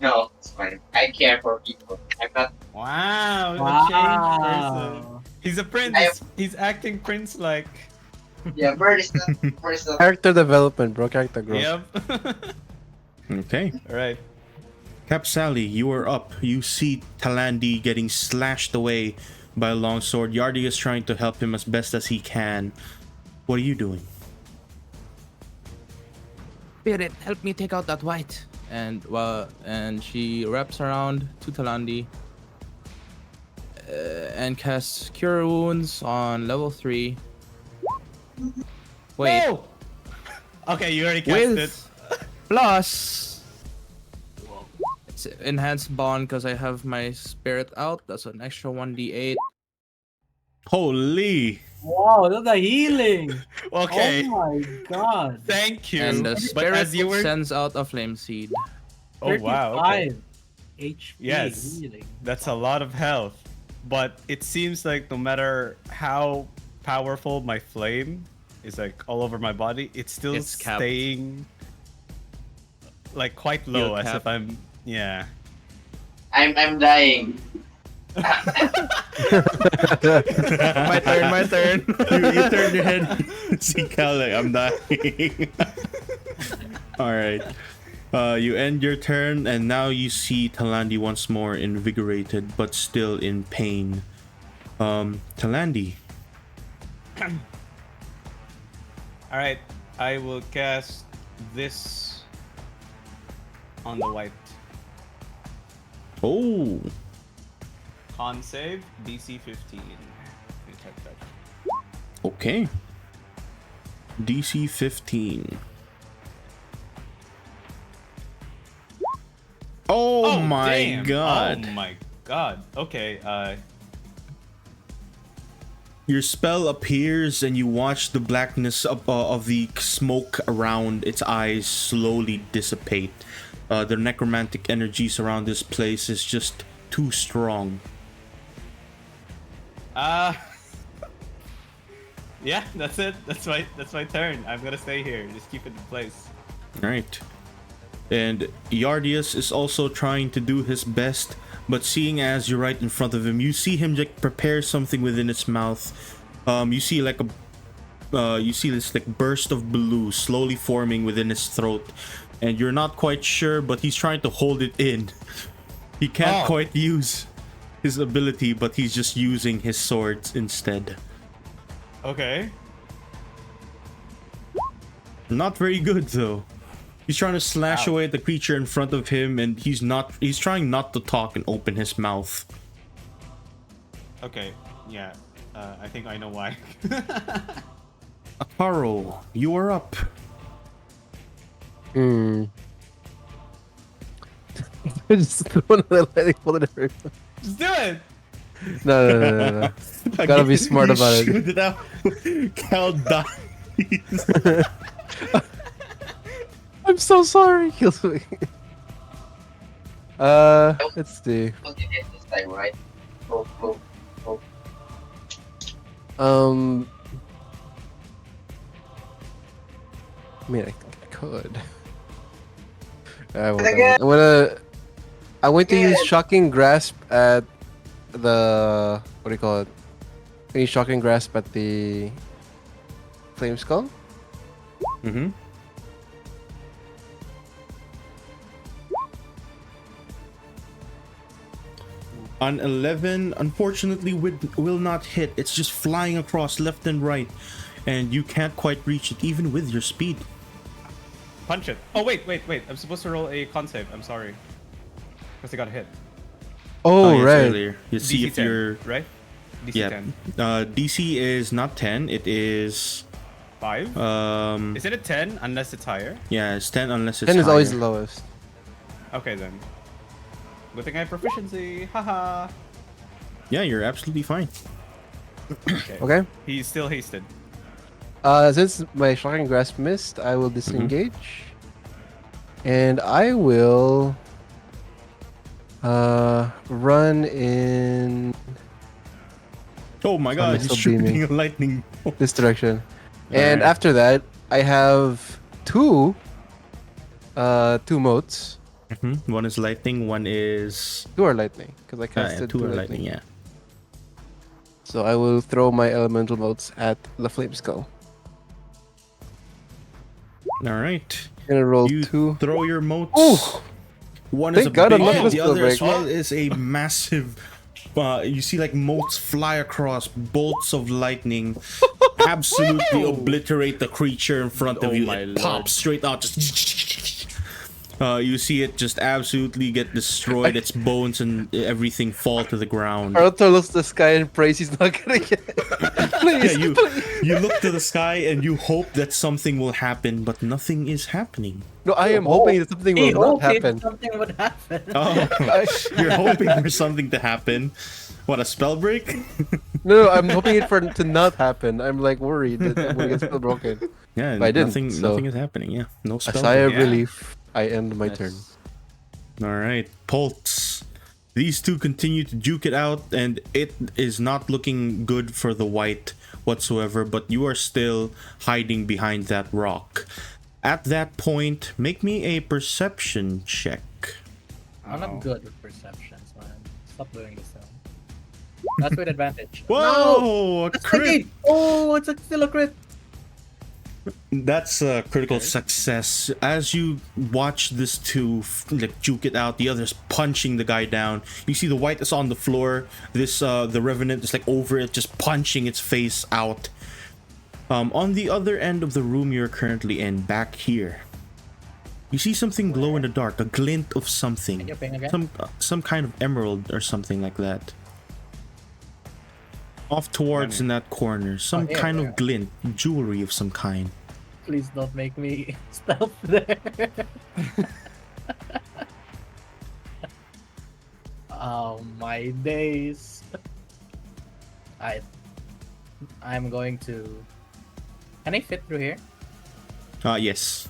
[SPEAKER 5] No, it's fine. I care for people. I'm not.
[SPEAKER 4] Wow, a
[SPEAKER 3] Wow.
[SPEAKER 4] changed person. He's a prince. He's acting prince-like.
[SPEAKER 5] Yeah, bird is not.
[SPEAKER 2] Character development, bro. Character growth.
[SPEAKER 4] Yep.
[SPEAKER 1] Okay.
[SPEAKER 4] All right.
[SPEAKER 1] Cap Sally, you are up. You see Talandi getting slashed away by a longsword. Yardi is trying to help him as best as he can. What are you doing?
[SPEAKER 6] Spirit, help me take out that white. And she wraps around to Talandi and casts Cure Wounds on level 3. Wait,
[SPEAKER 4] No! Okay, you already cast it.
[SPEAKER 6] plus it's enhanced bond because I have my spirit out. That's an extra 1d8.
[SPEAKER 1] Holy!
[SPEAKER 3] Wow, that's a healing.
[SPEAKER 4] Okay.
[SPEAKER 3] Oh my god.
[SPEAKER 4] Thank you.
[SPEAKER 6] And the
[SPEAKER 4] But
[SPEAKER 6] spirit
[SPEAKER 4] as you were...
[SPEAKER 6] sends out a flame seed.
[SPEAKER 4] Oh wow. Okay.
[SPEAKER 3] 35 HP
[SPEAKER 4] Yes.
[SPEAKER 3] healing.
[SPEAKER 4] That's a lot of health. But it seems like no matter how powerful my flame is, like all over my body, it's still
[SPEAKER 6] It's capped.
[SPEAKER 4] staying like quite low,
[SPEAKER 6] You're
[SPEAKER 4] as if
[SPEAKER 6] capped.
[SPEAKER 4] I'm
[SPEAKER 5] I'm dying.
[SPEAKER 6] My turn.
[SPEAKER 1] You turn your head. See Cal, like, I'm dying. Alright. You end your turn, and now you see Talandi once more invigorated, but still in pain. Talandi.
[SPEAKER 4] Alright, I will cast this on the white.
[SPEAKER 1] Oh.
[SPEAKER 4] Con save, DC 15. Let me check that.
[SPEAKER 1] Okay. DC 15. Oh my
[SPEAKER 4] damn.
[SPEAKER 1] god.
[SPEAKER 4] Oh my god. Okay,
[SPEAKER 1] Your spell appears and you watch the blackness of the smoke around its eyes slowly dissipate. The necromantic energies around this place is just too strong.
[SPEAKER 4] yeah, that's it. That's my turn. I'm gonna stay here. Just keep it in place.
[SPEAKER 1] Right. And Yardius is also trying to do his best, but seeing as you're right in front of him, you see him like prepare something within its mouth. You see like you see this like burst of blue slowly forming within his throat. and you're not quite sure, but he's trying to hold it in. He can't quite use his ability, but he's just using his swords instead.
[SPEAKER 4] Okay.
[SPEAKER 1] Not very good though. He's trying to slash away at the creature in front of him, and he's trying not to talk and open his mouth.
[SPEAKER 4] Okay. Yeah. I think I know why.
[SPEAKER 1] Aparo, you are up.
[SPEAKER 2] Just throw another lightning bolt at everyone.
[SPEAKER 4] Just do it.
[SPEAKER 2] No. Gotta be smart about it.
[SPEAKER 1] Shoot it out. Cal dies.
[SPEAKER 2] I'm so sorry. Kills me. Let's see.
[SPEAKER 5] We'll get it this time, right? Move.
[SPEAKER 2] I mean, I think I could. I'm going to use Shocking Grasp at the... What do you call it? Can you Shocking Grasp at the... Flame Skull?
[SPEAKER 1] Mm-hmm. On 11, unfortunately, will not hit. It's just flying across left and right, and you can't quite reach it, even with your speed.
[SPEAKER 4] Punch it. Oh, wait. I'm supposed to roll a con save. I'm sorry. Because I got hit.
[SPEAKER 2] Oh,
[SPEAKER 1] yes,
[SPEAKER 2] right.
[SPEAKER 1] Earlier. You see
[SPEAKER 4] DC
[SPEAKER 1] if
[SPEAKER 4] 10,
[SPEAKER 1] you're...
[SPEAKER 4] right? DC
[SPEAKER 1] Yeah.
[SPEAKER 4] 10.
[SPEAKER 1] DC is not 10. It is...
[SPEAKER 4] 5? Is it a 10 unless it's higher?
[SPEAKER 1] Yeah, it's 10 unless it's
[SPEAKER 2] 10 is
[SPEAKER 1] higher.
[SPEAKER 2] always the lowest.
[SPEAKER 4] Okay, then. Good thing I have proficiency. Haha.
[SPEAKER 1] Yeah, you're absolutely fine.
[SPEAKER 2] Okay.
[SPEAKER 4] He's still hasted.
[SPEAKER 2] Since my Shocking Grasp missed, I will disengage. And I will... run in
[SPEAKER 1] Oh my god, he's
[SPEAKER 2] still
[SPEAKER 1] shooting
[SPEAKER 2] beaming.
[SPEAKER 1] a lightning bolt.
[SPEAKER 2] this direction. And
[SPEAKER 1] Alright.
[SPEAKER 2] after that, I have two motes.
[SPEAKER 1] One is lightning, one is...
[SPEAKER 2] Two are lightning, because I
[SPEAKER 1] yeah,
[SPEAKER 2] casted
[SPEAKER 1] two are lightning, yeah.
[SPEAKER 2] So I will throw my elemental motes at the flame skull.
[SPEAKER 1] Alright.
[SPEAKER 2] I'm gonna roll
[SPEAKER 1] You
[SPEAKER 2] 2.
[SPEAKER 1] throw your motes.
[SPEAKER 2] Ooh!
[SPEAKER 1] One is a
[SPEAKER 2] Thank God I'm
[SPEAKER 1] big
[SPEAKER 2] not
[SPEAKER 1] hit,
[SPEAKER 2] gonna
[SPEAKER 1] the other as
[SPEAKER 2] spell break.
[SPEAKER 1] well is a massive... you see like motes fly across, bolts of lightning, absolutely obliterate the creature in front of
[SPEAKER 6] Oh
[SPEAKER 1] you.
[SPEAKER 6] my
[SPEAKER 1] It
[SPEAKER 6] lord.
[SPEAKER 1] pops straight out, just... you see it just absolutely get destroyed. Its bones and everything fall to the ground.
[SPEAKER 2] Naruto looks to the sky and prays he's not gonna get it. Please,
[SPEAKER 1] Yeah, you look to the sky and you hope that something will happen, but nothing is happening.
[SPEAKER 2] No, I am hoping that something
[SPEAKER 3] He
[SPEAKER 2] will not
[SPEAKER 3] hoped
[SPEAKER 2] happen.
[SPEAKER 3] something would happen.
[SPEAKER 1] Oh, you're hoping for something to happen. What, a spell break?
[SPEAKER 2] No, I'm hoping it to not happen. I'm like worried that I'm gonna get spell broken.
[SPEAKER 1] Yeah,
[SPEAKER 2] But I didn't,
[SPEAKER 1] nothing,
[SPEAKER 2] so-
[SPEAKER 1] nothing is happening. Yeah, no
[SPEAKER 2] A
[SPEAKER 1] spell
[SPEAKER 2] sigh of
[SPEAKER 1] break.
[SPEAKER 4] Yeah.
[SPEAKER 2] relief. I end my turn.
[SPEAKER 1] All right, Pulse. These two continue to duke it out, and it is not looking good for the white whatsoever, but you are still hiding behind that rock. At that point, make me a perception check.
[SPEAKER 3] I'm not good with perceptions, man. Stop doing this now. That's with advantage.
[SPEAKER 1] Whoa, a
[SPEAKER 3] That's
[SPEAKER 1] crit!
[SPEAKER 3] again. Oh, it's still a crit.
[SPEAKER 1] That's a critical success. As you watch this two like juke it out, the other's punching the guy down. You see the white is on the floor. This the revenant is like over it, just punching its face out. On the other end of the room you're currently in, back here, you see something glow in the dark, a glint of something,
[SPEAKER 3] Can you ping again?
[SPEAKER 1] some kind of emerald or something like that. Off towards in that corner, some
[SPEAKER 3] here,
[SPEAKER 1] kind
[SPEAKER 3] there.
[SPEAKER 1] of glint, jewelry of some kind.
[SPEAKER 3] Please don't make me stealth there. Oh my days. I'm going to. Can I fit through here?
[SPEAKER 1] Yes.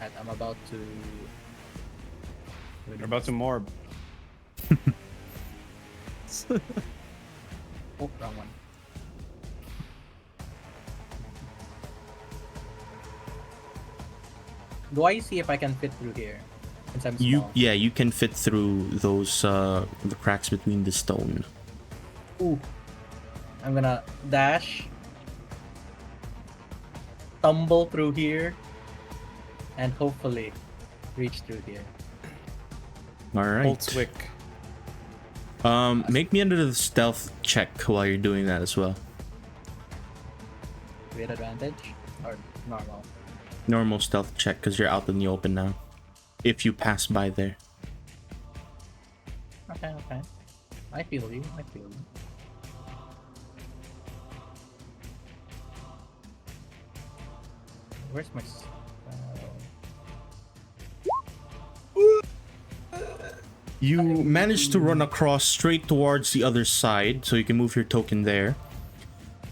[SPEAKER 3] And I'm about to.
[SPEAKER 4] You're about to morb.
[SPEAKER 3] Oh, wrong one. Do I see if I can fit through here? Since I'm small.
[SPEAKER 1] You can fit through those the cracks between the stone.
[SPEAKER 3] Ooh. I'm gonna dash. Tumble through here. and hopefully reach through here.
[SPEAKER 1] All right.
[SPEAKER 4] Holtzwick.
[SPEAKER 1] Make me under the stealth check while you're doing that as well.
[SPEAKER 3] With advantage or normal?
[SPEAKER 1] Normal stealth check because you're out in the open now. If you pass by there.
[SPEAKER 3] Okay, okay. I feel you. I feel you. Where's my?
[SPEAKER 1] You manage to run across straight towards the other side, so you can move your token there.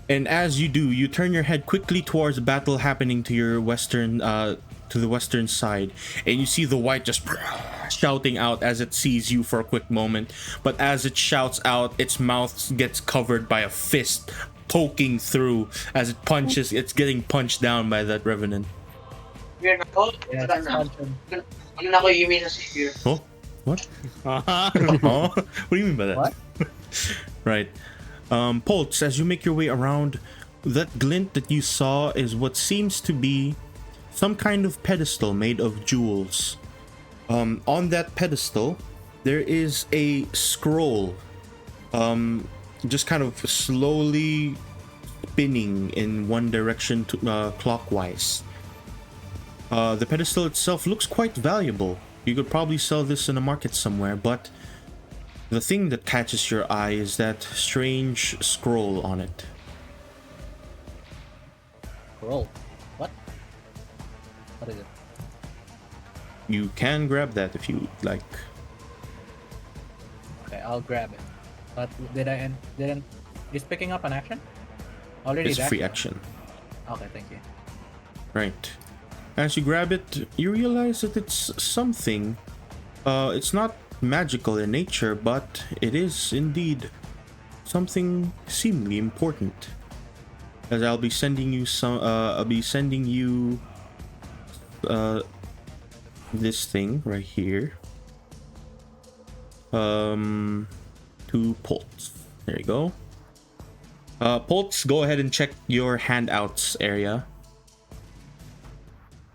[SPEAKER 1] And as you do, you turn your head quickly towards the battle happening to your western, to the western side, and you see the white just shouting out as it sees you for a quick moment. But as it shouts out, its mouth gets covered by a fist poking through as it punches. It's getting punched down by that revenant.
[SPEAKER 5] Weird ako.
[SPEAKER 3] Yeah,
[SPEAKER 5] Wala na. Ano na ako yumi sa spear?
[SPEAKER 1] Oh, what? Oh, what do you mean by that?
[SPEAKER 3] What?
[SPEAKER 1] Right. Poltz, as you make your way around, that glint that you saw is what seems to be some kind of pedestal made of jewels. On that pedestal, there is a scroll, just kind of slowly spinning in one direction clockwise. The pedestal itself looks quite valuable. You could probably sell this in a market somewhere, but the thing that catches your eye is that strange scroll on it.
[SPEAKER 3] Roll. What? What is it?
[SPEAKER 1] You can grab that if you like.
[SPEAKER 3] Okay, I'll grab it. But didn't is picking up an action? Already
[SPEAKER 1] It's
[SPEAKER 3] there?
[SPEAKER 1] free action.
[SPEAKER 3] Okay, thank you.
[SPEAKER 1] Right. As you grab it, you realize that it's something. It's not magical in nature, but it is indeed something seemingly important. As I'll be sending you some. I'll be sending you. This thing right here. To Poltz. There you go. Poltz, go ahead and check your handouts area.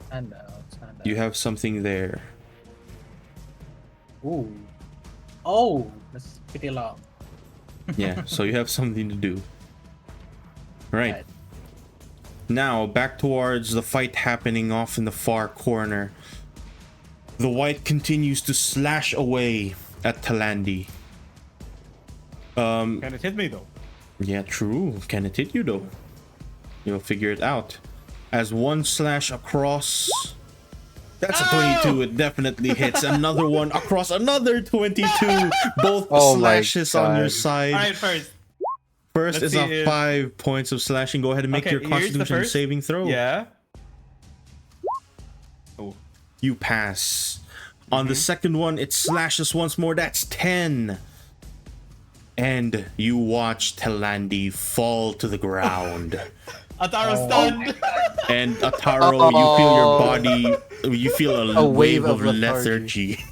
[SPEAKER 3] Handouts.
[SPEAKER 1] You have something there.
[SPEAKER 3] Ooh. Oh, that's pretty long.
[SPEAKER 1] Yeah, so you have something to do. Right.
[SPEAKER 3] Right.
[SPEAKER 1] Now, back towards the fight happening off in the far corner. The white continues to slash away at Talandi.
[SPEAKER 4] Can it hit me though?
[SPEAKER 1] Yeah, true. Can it hit you though? You'll figure it out. As one slash across... That's a 22. It definitely hits. Another one across another 22. Both
[SPEAKER 2] Oh my
[SPEAKER 1] slashes on your
[SPEAKER 2] God.
[SPEAKER 1] side.
[SPEAKER 4] All right, first.
[SPEAKER 1] First
[SPEAKER 4] Let's
[SPEAKER 1] is
[SPEAKER 4] see
[SPEAKER 1] a
[SPEAKER 4] if-
[SPEAKER 1] 5 points of slashing. Go ahead and make
[SPEAKER 4] Okay,
[SPEAKER 1] your
[SPEAKER 4] here's the
[SPEAKER 1] Constitution
[SPEAKER 4] first.
[SPEAKER 1] saving throw.
[SPEAKER 4] Yeah. Oh.
[SPEAKER 1] You pass. On the second one, it slashes once more. That's 10. And you watch Talandi fall to the ground.
[SPEAKER 4] Ataro
[SPEAKER 3] Oh.
[SPEAKER 4] stunned.
[SPEAKER 1] And Ataro, you feel your body, you feel a wave of
[SPEAKER 2] lethargy.
[SPEAKER 1] lethargy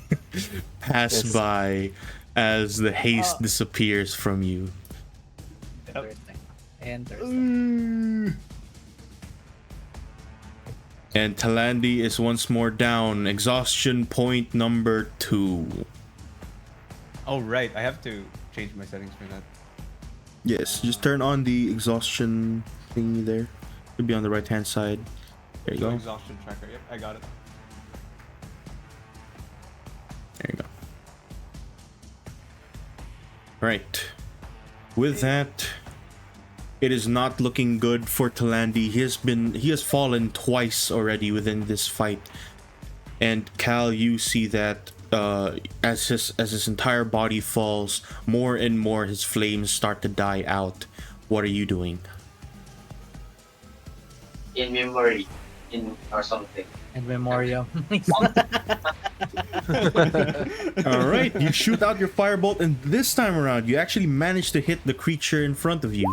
[SPEAKER 1] pass
[SPEAKER 2] Yes.
[SPEAKER 1] by as the haste disappears from you.
[SPEAKER 3] Interesting. Interesting.
[SPEAKER 1] And Talandi is once more down. Exhaustion point number 2.
[SPEAKER 4] Oh right, I have to change my settings for that.
[SPEAKER 1] Yes, just turn on the exhaustion thingy there. Should be on the right hand side. There you go.
[SPEAKER 4] Exhaustion tracker. Yep, I got it.
[SPEAKER 1] There you go. Right. With that, it is not looking good for Talandi. He has fallen twice already within this fight. And Cal, you see that as his entire body falls, more and more his flames start to die out. What are you doing?
[SPEAKER 5] In memory. Or something.
[SPEAKER 3] In memoriam.
[SPEAKER 1] All right, you shoot out your firebolt, and this time around, you actually manage to hit the creature in front of you,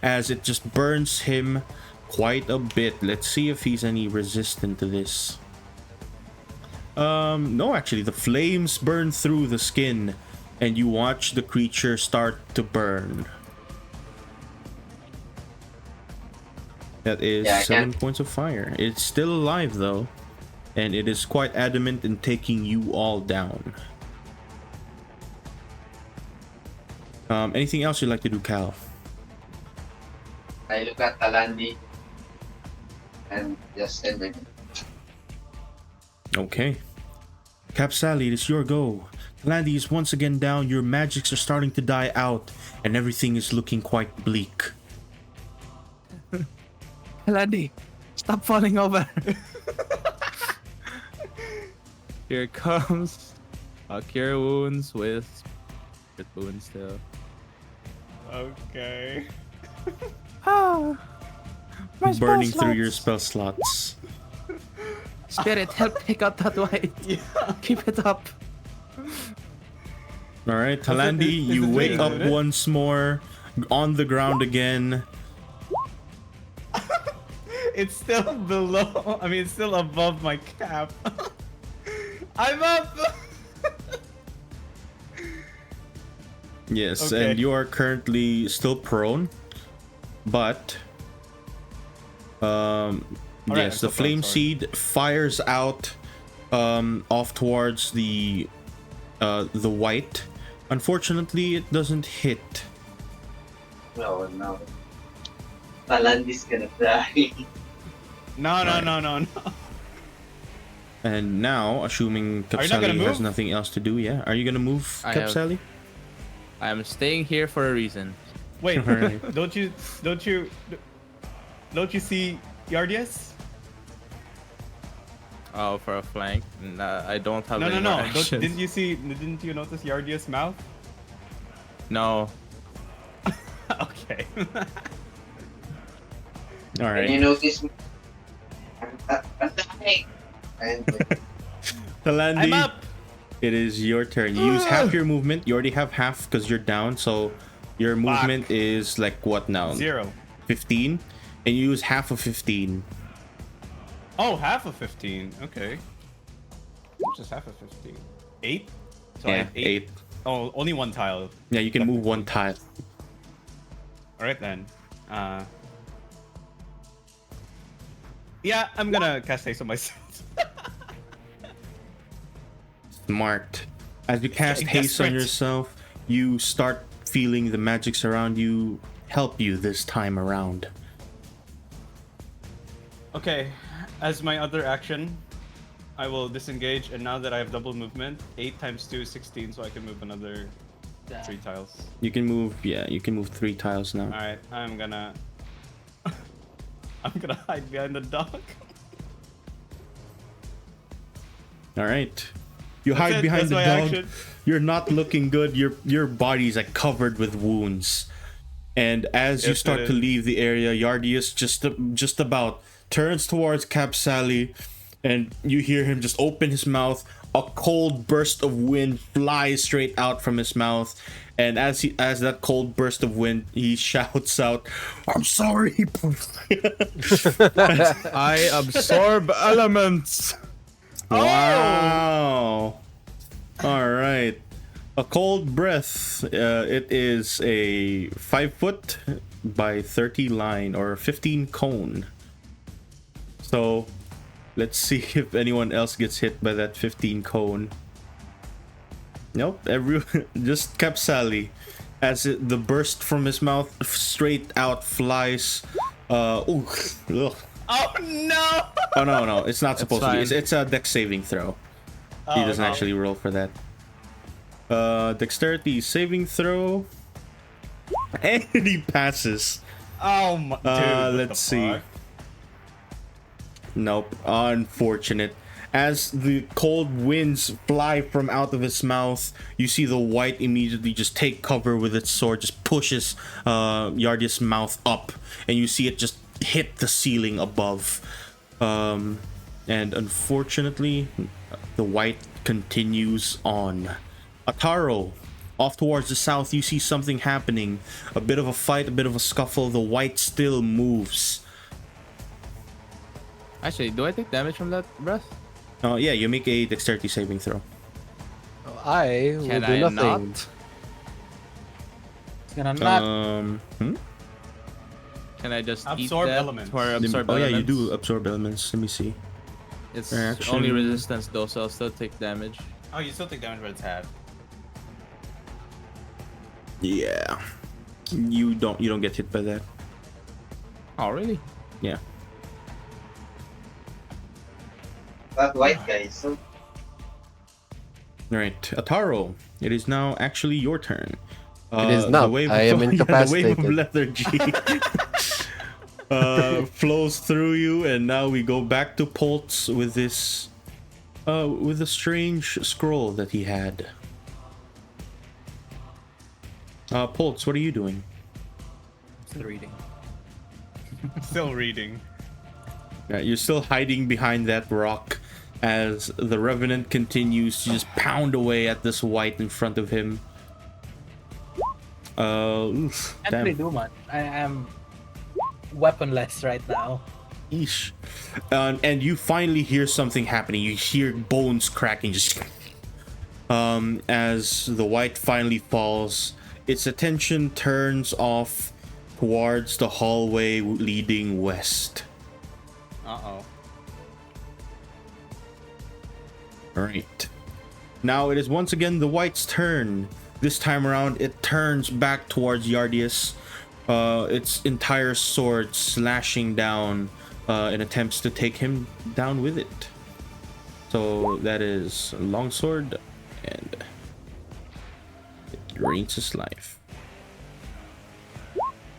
[SPEAKER 1] as it just burns him quite a bit. Let's see if he's any resistant to this. No, actually, the flames burn through the skin, and you watch the creature start to burn. That is
[SPEAKER 5] Yeah, I
[SPEAKER 1] 7
[SPEAKER 5] can't-
[SPEAKER 1] points of fire. It's still alive, though. and it is quite adamant in taking you all down. Anything else you'd like to do, Cal?
[SPEAKER 5] I look at Talandi and just end my.
[SPEAKER 1] Okay. Capsally, it is your go. Talandi is once again down, your magics are starting to die out, and everything is looking quite bleak.
[SPEAKER 6] Talandi, stop falling over. Here comes a cure wounds with wounds still.
[SPEAKER 4] Okay.
[SPEAKER 6] My
[SPEAKER 1] Burning
[SPEAKER 6] spell
[SPEAKER 1] through your
[SPEAKER 6] slots.
[SPEAKER 1] spell slots.
[SPEAKER 6] Spirit, help take out that white.
[SPEAKER 4] Yeah.
[SPEAKER 6] Keep it up.
[SPEAKER 1] Alright, Talandi,
[SPEAKER 4] is
[SPEAKER 1] you
[SPEAKER 4] it
[SPEAKER 1] wake
[SPEAKER 4] doing
[SPEAKER 1] up
[SPEAKER 4] it?
[SPEAKER 1] once more, on the ground again.
[SPEAKER 4] It's still below. I mean, it's still above my cap. I'm up.
[SPEAKER 1] Yes,
[SPEAKER 4] Okay.
[SPEAKER 1] and you are currently still prone, but
[SPEAKER 4] I'm
[SPEAKER 1] yes,
[SPEAKER 4] still
[SPEAKER 1] the flame
[SPEAKER 4] prone, sorry.
[SPEAKER 1] seed fires out off towards the white. Unfortunately, it doesn't hit.
[SPEAKER 5] No. Talandi's gonna die.
[SPEAKER 4] No.
[SPEAKER 1] And now, assuming
[SPEAKER 4] Are you not gonna
[SPEAKER 1] Capsally has
[SPEAKER 4] move?
[SPEAKER 1] nothing else to do, yeah, are you gonna move,
[SPEAKER 6] I have-
[SPEAKER 1] Capsally?
[SPEAKER 6] I am staying here for a reason.
[SPEAKER 4] Wait,
[SPEAKER 1] Alright.
[SPEAKER 4] don't you see Yardius?
[SPEAKER 6] Oh, for a flank? Nah, I don't have
[SPEAKER 4] No.
[SPEAKER 6] any more
[SPEAKER 4] Don't,
[SPEAKER 6] actions.
[SPEAKER 4] didn't you notice Yardius' mouth?
[SPEAKER 6] No.
[SPEAKER 4] Okay.
[SPEAKER 1] All
[SPEAKER 5] And
[SPEAKER 1] right.
[SPEAKER 5] you notice me. I'm dying. And
[SPEAKER 1] Talandi,
[SPEAKER 4] I'm up.
[SPEAKER 1] it is your turn. You use half your movement. You already have half because you're down, so your movement is like what now?
[SPEAKER 4] 0.
[SPEAKER 1] 15, and you use half of 15.
[SPEAKER 4] Oh, half of 15. Okay. Just half of 15. 8? So I
[SPEAKER 1] Yeah,
[SPEAKER 4] have 8.
[SPEAKER 1] 8.
[SPEAKER 4] Oh, only one tile.
[SPEAKER 1] Yeah, you can move one tile.
[SPEAKER 4] Alright then. Yeah, I'm gonna cast haste on myself.
[SPEAKER 1] Smart. As you cast
[SPEAKER 4] getting
[SPEAKER 1] haste on
[SPEAKER 4] desperate.
[SPEAKER 1] yourself, you start feeling the magics around you help you this time around.
[SPEAKER 4] Okay, as my other action, I will disengage, and now that I have double movement, 8 times 2 is 16, so I can move another 3 tiles.
[SPEAKER 1] You can move, yeah, you can move 3 tiles now.
[SPEAKER 4] Alright, I'm gonna hide behind the dock.
[SPEAKER 1] All right. You
[SPEAKER 4] That's
[SPEAKER 1] hide
[SPEAKER 4] it,
[SPEAKER 1] behind
[SPEAKER 4] that's
[SPEAKER 1] the
[SPEAKER 4] my
[SPEAKER 1] dog.
[SPEAKER 4] action.
[SPEAKER 1] You're not looking good. Your body's like covered with wounds. And as you
[SPEAKER 4] Yes,
[SPEAKER 1] start
[SPEAKER 4] it
[SPEAKER 1] to
[SPEAKER 4] is.
[SPEAKER 1] leave the area, Yardius just about turns towards Capsally, and you hear him just open his mouth. A cold burst of wind flies straight out from his mouth, and as that cold burst of wind, he shouts out, "I'm sorry."
[SPEAKER 6] I absorb elements.
[SPEAKER 1] Wow. All right. A cold breath. It is a 5 foot by 30 line or 15 cone. So let's see if anyone else gets hit by that 15 cone. Nope. Just Capsally. As the burst from his mouth straight out flies. Ugh.
[SPEAKER 4] Oh no!
[SPEAKER 1] Oh no, it's not supposed to be.
[SPEAKER 6] fine.
[SPEAKER 1] It's a dex saving throw. He
[SPEAKER 4] Oh,
[SPEAKER 1] doesn't
[SPEAKER 4] no.
[SPEAKER 1] actually roll for that. Dexterity saving throw. And he passes.
[SPEAKER 4] Oh my dude. what
[SPEAKER 1] Let's
[SPEAKER 4] the
[SPEAKER 1] see.
[SPEAKER 4] fuck?
[SPEAKER 1] Nope. Unfortunate. As the cold winds fly from out of his mouth, you see the white immediately just take cover with its sword, just pushes Yardius' mouth up, and you see it just hit the ceiling above. And unfortunately, the white continues on. Ataro, off towards the south, you see something happening. A bit of a fight, a bit of a scuffle. The white still moves.
[SPEAKER 6] Actually, do I take damage from that breath?
[SPEAKER 1] Yeah, you make a dexterity saving throw.
[SPEAKER 2] I will
[SPEAKER 6] Can
[SPEAKER 2] do
[SPEAKER 6] I
[SPEAKER 2] nothing.
[SPEAKER 6] not?
[SPEAKER 3] It's gonna not.
[SPEAKER 6] Can I just eat
[SPEAKER 4] Absorb
[SPEAKER 6] that
[SPEAKER 4] elements.
[SPEAKER 6] or absorb
[SPEAKER 1] Oh yeah,
[SPEAKER 6] elements?
[SPEAKER 1] you do absorb elements. Let me see.
[SPEAKER 6] It's
[SPEAKER 1] Reaction.
[SPEAKER 6] only resistance though, so I'll still take damage.
[SPEAKER 4] Oh, you still take damage, but it's half.
[SPEAKER 1] Yeah. You don't get hit by that.
[SPEAKER 6] Oh, really?
[SPEAKER 1] Yeah.
[SPEAKER 5] That white guy is so.
[SPEAKER 1] Alright, Ataro, it is now actually your turn.
[SPEAKER 2] It is not. I am
[SPEAKER 1] the wave
[SPEAKER 2] incapacitated.
[SPEAKER 1] of lethargy flows through you, and now we go back to Poltz with this with a strange scroll that he had. Poltz, what are you doing?
[SPEAKER 3] Still reading.
[SPEAKER 4] Still reading.
[SPEAKER 1] You're still hiding behind that rock as the Revenant continues to just pound away at this white in front of him. Oof,
[SPEAKER 3] Can't
[SPEAKER 1] damn.
[SPEAKER 3] really do much. I am weaponless right now.
[SPEAKER 1] Eesh. And you finally hear something happening. You hear bones cracking just as the white finally falls. Its attention turns off towards the hallway leading west.
[SPEAKER 4] Uh-oh.
[SPEAKER 1] Alright. Now it is once again the white's turn. This time around, it turns back towards Yardius. Its entire sword slashing down in attempts to take him down with it. So that is a longsword, and it drains his life.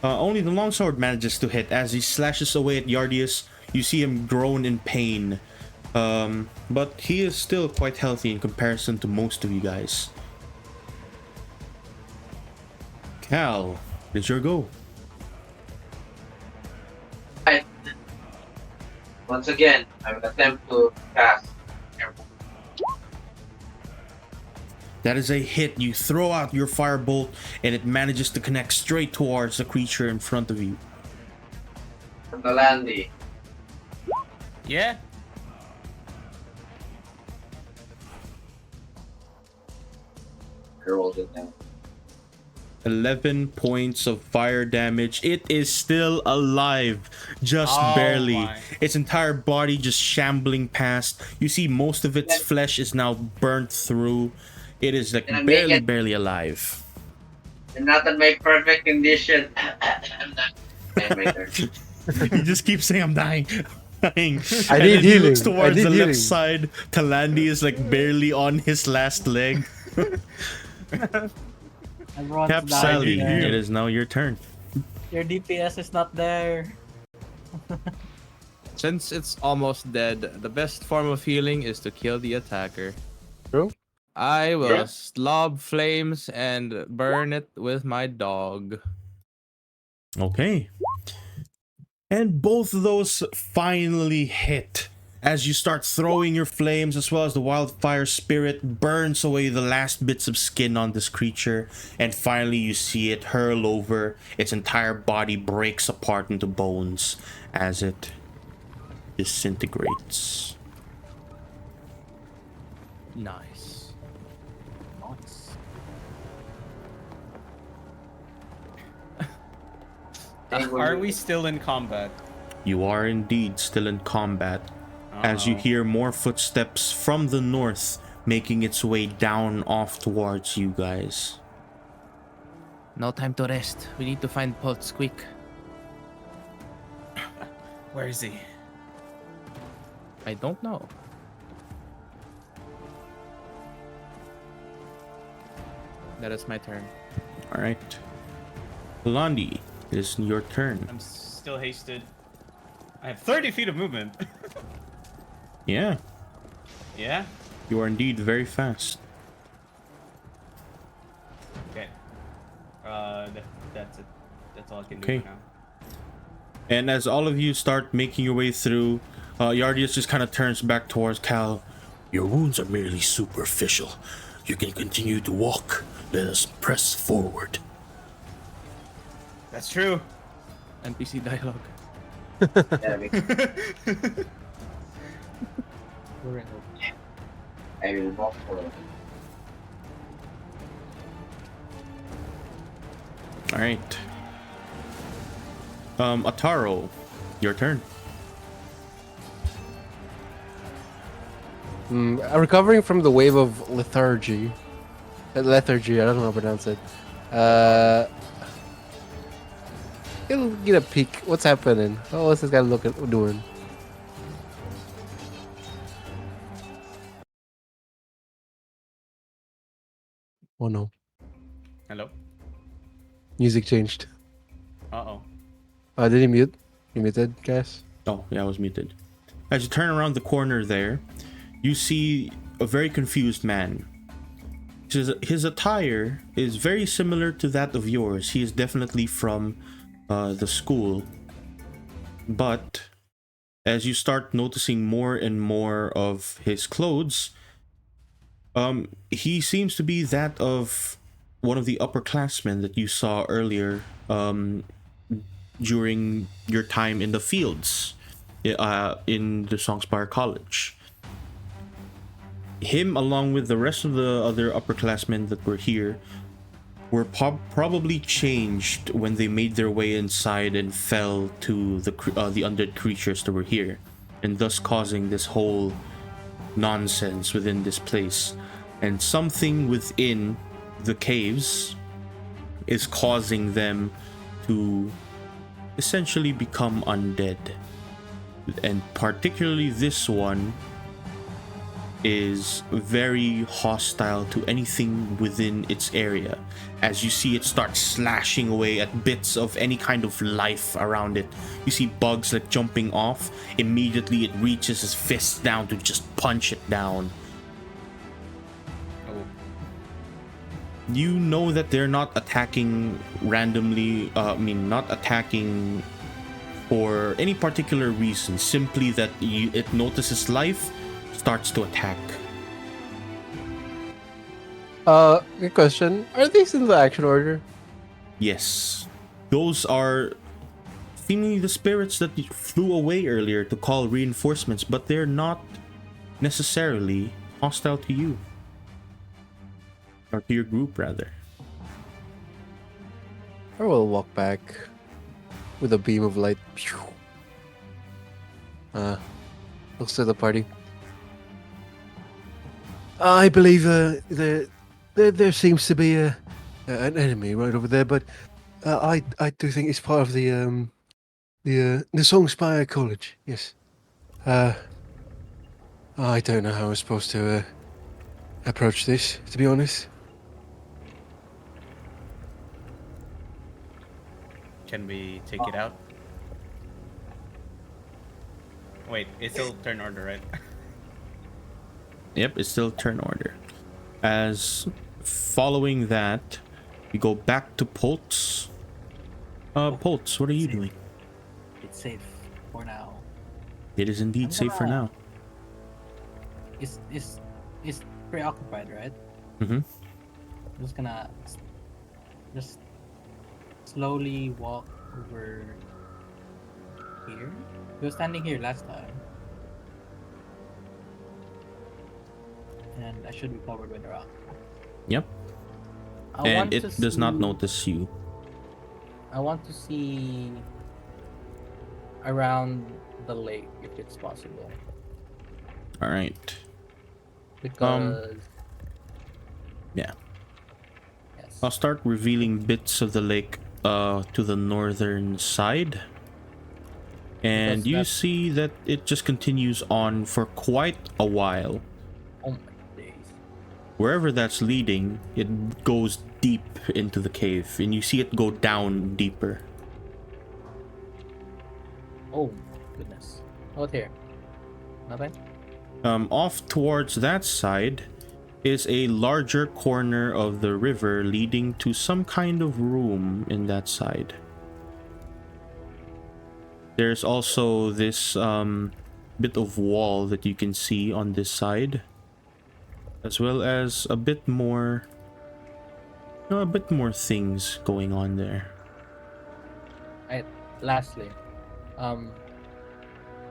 [SPEAKER 1] Only the longsword manages to hit. As he slashes away at Yardius, you see him groan in pain. But he is still quite healthy in comparison to most of you guys. Cal, it's your go.
[SPEAKER 5] Once again, I will attempt to cast.
[SPEAKER 1] That is a hit. You throw out your firebolt and it manages to connect straight towards the creature in front of you.
[SPEAKER 5] The Landy.
[SPEAKER 4] Yeah?
[SPEAKER 5] I rolled it down.
[SPEAKER 1] 11 points of fire damage. It is still alive, just
[SPEAKER 4] Oh
[SPEAKER 1] barely.
[SPEAKER 4] my.
[SPEAKER 1] Its entire body just shambling past. You see most of its flesh is now burnt through. It is like
[SPEAKER 5] Can I make it?
[SPEAKER 1] barely alive.
[SPEAKER 5] I'm not in my perfect condition. I'm not. Okay, my turn.
[SPEAKER 1] You just keep saying, I'm dying. Dying.
[SPEAKER 2] I
[SPEAKER 1] And
[SPEAKER 2] need
[SPEAKER 1] then he
[SPEAKER 2] healing.
[SPEAKER 1] looks towards
[SPEAKER 2] I need
[SPEAKER 1] the
[SPEAKER 2] healing.
[SPEAKER 1] left side. Talandi is like barely on his last leg.
[SPEAKER 3] Everyone's
[SPEAKER 1] Cap
[SPEAKER 3] dying
[SPEAKER 1] Sally,
[SPEAKER 3] there.
[SPEAKER 1] it is now your turn.
[SPEAKER 3] Your DPS is not there.
[SPEAKER 6] Since it's almost dead, the best form of healing is to kill the attacker.
[SPEAKER 2] True.
[SPEAKER 6] I will
[SPEAKER 5] Yeah.
[SPEAKER 6] lob flames and burn it with my dog.
[SPEAKER 1] Okay. And both of those finally hit. As you start throwing your flames, as well as the wildfire spirit burns away the last bits of skin on this creature, and finally you see it hurl over. Its entire body breaks apart into bones as it disintegrates.
[SPEAKER 6] Nice.
[SPEAKER 3] Nice.
[SPEAKER 4] Are we still in combat?
[SPEAKER 1] You are indeed still in combat, as you
[SPEAKER 4] Uh-oh.
[SPEAKER 1] hear more footsteps from the north making its way down off towards you guys.
[SPEAKER 6] No time to rest. We need to find Pulse quick.
[SPEAKER 4] Where is he?
[SPEAKER 6] I don't know. That is my turn.
[SPEAKER 1] Alright. Londi, it is your turn.
[SPEAKER 4] I'm still hasted. I have 30 feet of movement.
[SPEAKER 1] Yeah,
[SPEAKER 4] Yeah?
[SPEAKER 1] you are indeed very fast.
[SPEAKER 4] Okay. That's it. That's all I can
[SPEAKER 1] Okay.
[SPEAKER 4] do for now.
[SPEAKER 1] And as all of you start making your way through, Yardius just kind of turns back towards Cal. Your wounds are merely superficial. You can continue to walk. Let us press forward.
[SPEAKER 4] That's true.
[SPEAKER 6] NPC dialogue.
[SPEAKER 5] Yeah, I will walk forward.
[SPEAKER 1] Alright. Ataro, your turn.
[SPEAKER 2] Recovering from the wave of lethargy. Lethargy, I don't know how to pronounce it. He'll get a peek. What's happening? Oh, what's this guy doing? Oh no.
[SPEAKER 4] Hello?
[SPEAKER 2] Music changed.
[SPEAKER 4] Uh-oh.
[SPEAKER 2] Did he mute? You muted, guys?
[SPEAKER 1] Oh, yeah, I was muted. As you turn around the corner there, you see a very confused man. His attire is very similar to that of yours. He is definitely from the school. But as you start noticing more and more of his clothes, he seems to be that of one of the upperclassmen that you saw earlier during your time in the fields in the Songspire College. Him, along with the rest of the other upperclassmen that were here, were probably changed when they made their way inside and fell to the undead creatures that were here, and thus causing this whole nonsense within this place. And something within the caves is causing them to essentially become undead. And particularly this one is very hostile to anything within its area. As you see it start slashing away at bits of any kind of life around it. You see bugs like jumping off. Immediately it reaches his fist down to just punch it down.
[SPEAKER 4] Oh.
[SPEAKER 1] You know that they're not attacking randomly, not attacking for any particular reason, simply that it notices life, starts to attack.
[SPEAKER 2] Good question. Are these in the action order?
[SPEAKER 1] Yes. Those are seemingly the spirits that flew away earlier to call reinforcements, but they're not necessarily hostile to you. Or to your group, rather.
[SPEAKER 2] I will walk back with a beam of light. Looks to the party. I believe there seems to be an enemy right over there, but I do think it's part of the Songspire College. Yes. I don't know how I'm supposed to approach this, to be honest.
[SPEAKER 4] Can we take it out? Wait, it's still turn order, right?
[SPEAKER 1] Yep, it's still turn order. As following that, we go back to Poltz. Poltz, what are you doing?
[SPEAKER 3] It's safe for now.
[SPEAKER 1] It is indeed safe for now.
[SPEAKER 3] It's preoccupied, right?
[SPEAKER 1] Mm-hmm.
[SPEAKER 3] I'm just gonna just slowly walk over here. We were standing here last time. And I should be covered with the rock.
[SPEAKER 1] Yep. And it does not notice you.
[SPEAKER 3] I want to see around the lake if it's possible.
[SPEAKER 1] Alright.
[SPEAKER 3] Because
[SPEAKER 1] yeah.
[SPEAKER 3] yes.
[SPEAKER 1] I'll start revealing bits of the lake to the northern side. And you see that it just continues on for quite a while.
[SPEAKER 3] Oh my days.
[SPEAKER 1] Wherever that's leading, it goes deep into the cave, and you see it go down deeper.
[SPEAKER 3] Oh goodness. Out here. Nothing?
[SPEAKER 1] Off towards that side is a larger corner of the river leading to some kind of room in that side. There's also this bit of wall that you can see on this side, as well as a bit more things going on there.
[SPEAKER 3] Alright, lastly,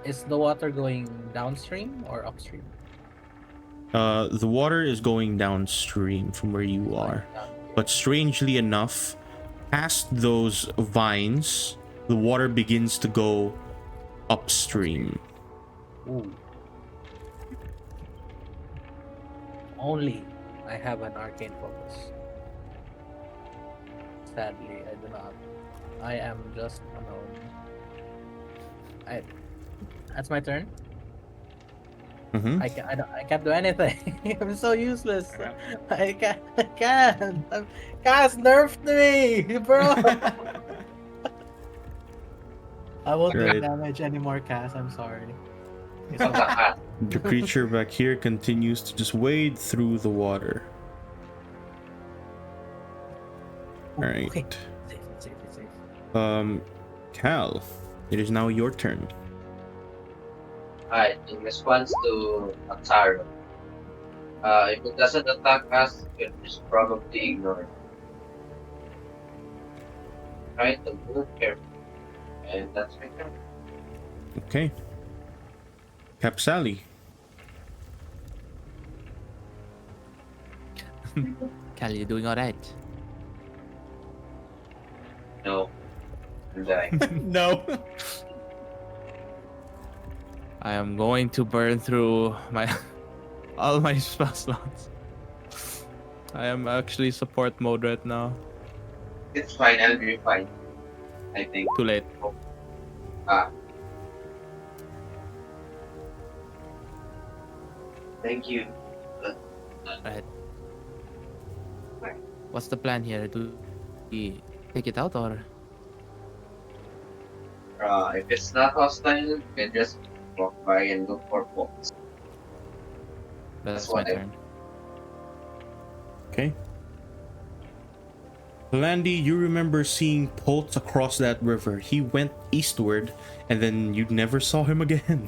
[SPEAKER 3] is the water going downstream or upstream?
[SPEAKER 1] The water is going downstream from where you are, but strangely enough, past those vines, the water begins to go upstream.
[SPEAKER 3] Ooh. only I have an arcane focus. Sadly, I do not. I am just a gnome. That's my turn.
[SPEAKER 1] Mm-hmm.
[SPEAKER 3] I can't do anything. I'm so useless.
[SPEAKER 4] Alright.
[SPEAKER 3] I can't. Cass nerfed me, bro. I won't
[SPEAKER 1] Right.
[SPEAKER 3] take damage anymore, Cass. I'm sorry. It's
[SPEAKER 5] What the
[SPEAKER 3] okay.
[SPEAKER 5] heck?
[SPEAKER 1] The creature back here continues to just wade through the water. Alright.
[SPEAKER 3] Okay. Safe.
[SPEAKER 1] Cal, it is now your turn.
[SPEAKER 5] Alright, in response to Ataro, if it doesn't attack us, it is probably ignored. Try to move carefully. And that's my turn.
[SPEAKER 1] Okay. Capsali.
[SPEAKER 6] Cal, you doing alright?
[SPEAKER 5] No. I'm dying.
[SPEAKER 4] No.
[SPEAKER 6] I am going to burn through my all my spell slots. I am actually support mode right now.
[SPEAKER 5] It's fine, I'll be fine. I think.
[SPEAKER 6] Too late.
[SPEAKER 5] Thank you.
[SPEAKER 6] Right. What's the plan here? Do we take it out or?
[SPEAKER 5] If it's not hostile, you can just walk by and look for bolts.
[SPEAKER 6] That's
[SPEAKER 5] That's
[SPEAKER 6] my
[SPEAKER 5] what I-
[SPEAKER 6] turn.
[SPEAKER 1] Okay. Landy, you remember seeing Poltz across that river. He went eastward, and then you never saw him again.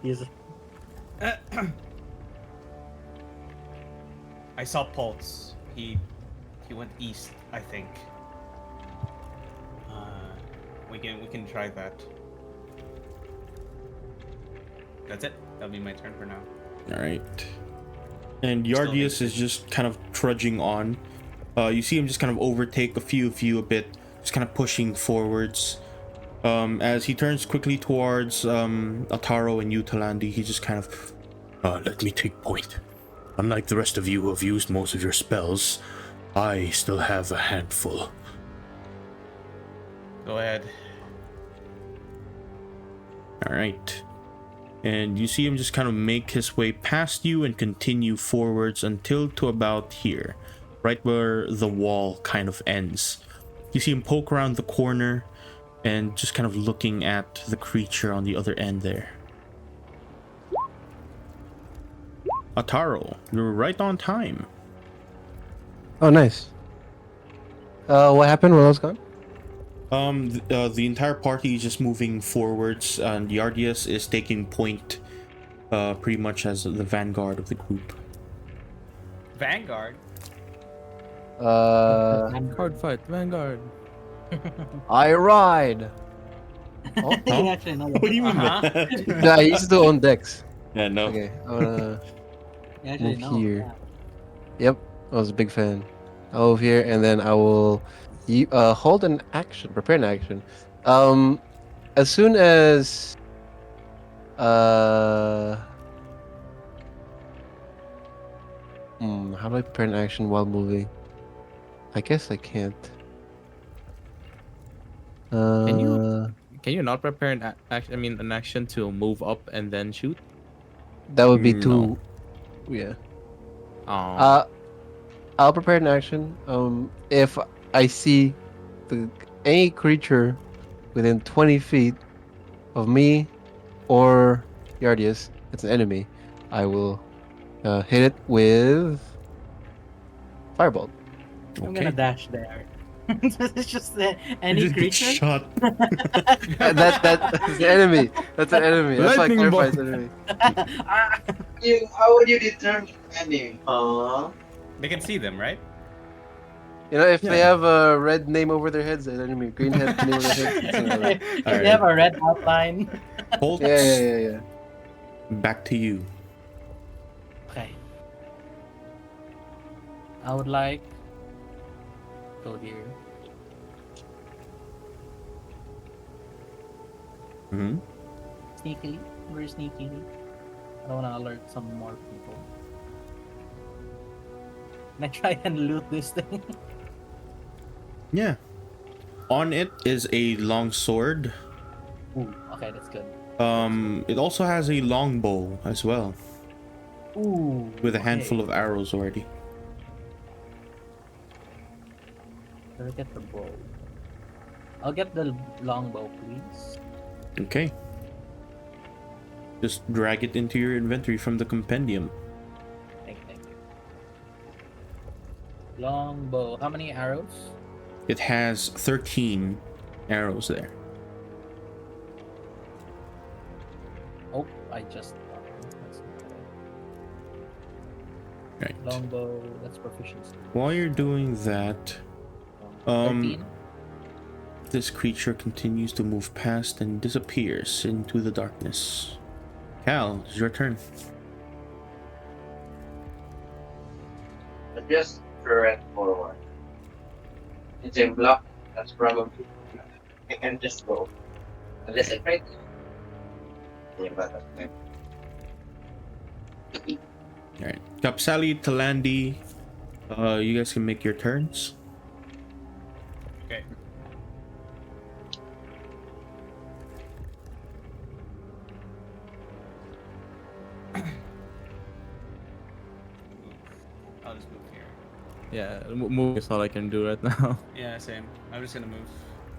[SPEAKER 3] He's
[SPEAKER 4] I saw Pulse. He went east, I think. We can try that. That's it. That'll be my turn for now.
[SPEAKER 1] Alright. And
[SPEAKER 4] Still
[SPEAKER 1] Yardius is just kind of trudging on. You see him just kind of overtake a few of you a bit, just kind of pushing forwards. As he turns quickly towards Ataro and Utalandi, he just kind of, let me take point. Unlike the rest of you who have used most of your spells, I still have a handful.
[SPEAKER 4] Go ahead.
[SPEAKER 1] Alright. And you see him just kind of make his way past you and continue forwards until to about here, right where the wall kind of ends. You see him poke around the corner and just kind of looking at the creature on the other end there. Ataro, you're right on time.
[SPEAKER 2] Oh, nice. What happened while I was gone?
[SPEAKER 1] The entire party is just moving forwards, and Yardius is taking point, pretty much as the vanguard of the group.
[SPEAKER 4] Vanguard.
[SPEAKER 6] Card fight, Vanguard.
[SPEAKER 2] I ride.
[SPEAKER 3] Oh, you actually know
[SPEAKER 1] What do you mean by
[SPEAKER 4] Uh-huh.
[SPEAKER 1] that?
[SPEAKER 2] No, I used to do on decks.
[SPEAKER 1] Yeah, no.
[SPEAKER 2] Okay, I wanna
[SPEAKER 3] You actually
[SPEAKER 2] move
[SPEAKER 3] know.
[SPEAKER 2] here.
[SPEAKER 3] Yeah.
[SPEAKER 2] Yep, I was a big fan. I'll move here, and then I will hold an action, prepare an action. As soon as how do I prepare an action while moving? I guess I can't.
[SPEAKER 6] Can you not prepare an action? I mean, an action to move up and then shoot?
[SPEAKER 2] That would be
[SPEAKER 1] No.
[SPEAKER 2] too. Yeah.
[SPEAKER 6] Oh,
[SPEAKER 2] I'll prepare an action. If I see any creature within 20 feet of me or Yardius, it's an enemy, I will hit it with Firebolt.
[SPEAKER 3] I'm gonna dash there. It's just any
[SPEAKER 1] You just get
[SPEAKER 3] creature.
[SPEAKER 1] shot.
[SPEAKER 2] That's the enemy. That's an enemy. That's like
[SPEAKER 6] Lightning
[SPEAKER 2] clarifies
[SPEAKER 6] bolt.
[SPEAKER 2] enemy.
[SPEAKER 3] Ah,
[SPEAKER 5] How would you determine any?
[SPEAKER 4] They can see them, right?
[SPEAKER 2] You know, if they have a red name over their heads, an enemy. Green head name over their heads. It's an enemy.
[SPEAKER 3] if you have a red outline.
[SPEAKER 1] Poltz,
[SPEAKER 2] Yeah.
[SPEAKER 1] back to you.
[SPEAKER 3] Okay. I would like go here.
[SPEAKER 1] Mm-hmm.
[SPEAKER 3] Sneakily, very sneakily. I wanna alert some more people. Can I try and loot this thing?
[SPEAKER 1] Yeah. On it is a long sword.
[SPEAKER 3] Ooh, okay, that's good.
[SPEAKER 1] It also has a long bow as well,
[SPEAKER 3] Ooh,
[SPEAKER 1] with a
[SPEAKER 3] okay.
[SPEAKER 1] handful of arrows already.
[SPEAKER 3] Let me get the bow. I'll get the longbow, please.
[SPEAKER 1] Okay. Just drag it into your inventory from the compendium.
[SPEAKER 3] Thank you. Longbow. How many arrows?
[SPEAKER 1] It has 13 arrows there.
[SPEAKER 3] Oh, I just. That's
[SPEAKER 1] Right.
[SPEAKER 3] longbow. That's proficiency.
[SPEAKER 1] While you're doing that,
[SPEAKER 3] 13.
[SPEAKER 1] this creature continues to move past and disappears into the darkness. Cal, it's your turn.
[SPEAKER 5] Just current forward. It's a block. That's probably. I can just go. Unless I try to. Yeah, but that's fine.
[SPEAKER 1] Alright. Kapsali, Talandi, you guys can make your turns.
[SPEAKER 4] Okay. I'll just move here.
[SPEAKER 6] Yeah, move is all I can do right now.
[SPEAKER 4] Yeah, same. I'm just gonna move.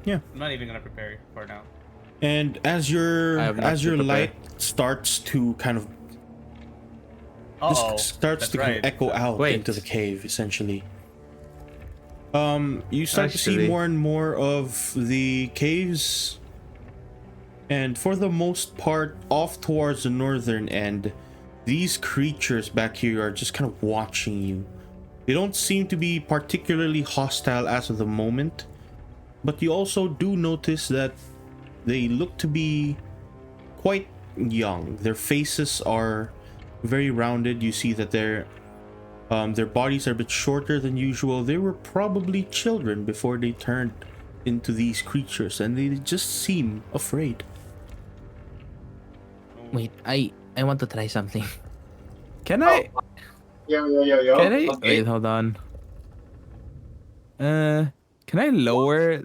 [SPEAKER 1] Yeah.
[SPEAKER 4] I'm not even gonna prepare for now.
[SPEAKER 1] And as your
[SPEAKER 6] I have nothing to prepare.
[SPEAKER 1] light starts to kind of
[SPEAKER 4] Uh-oh.
[SPEAKER 1] starts
[SPEAKER 4] That's
[SPEAKER 1] to kind of
[SPEAKER 4] right.
[SPEAKER 1] echo out
[SPEAKER 6] Wait.
[SPEAKER 1] into the cave, essentially. You start to see
[SPEAKER 6] Actually-
[SPEAKER 1] more and more of the caves, and for the most part, off towards the northern end, these creatures back here are just kind of watching you. They don't seem to be particularly hostile as of the moment, but you also do notice that they look to be quite young. Their faces are very rounded. You see that their bodies are a bit shorter than usual. They were probably children before they turned into these creatures, and they just seem afraid.
[SPEAKER 6] Wait, I want to try something. Can I?
[SPEAKER 5] Yo.
[SPEAKER 6] Can I?
[SPEAKER 5] Okay.
[SPEAKER 6] Wait, hold on. Can I lower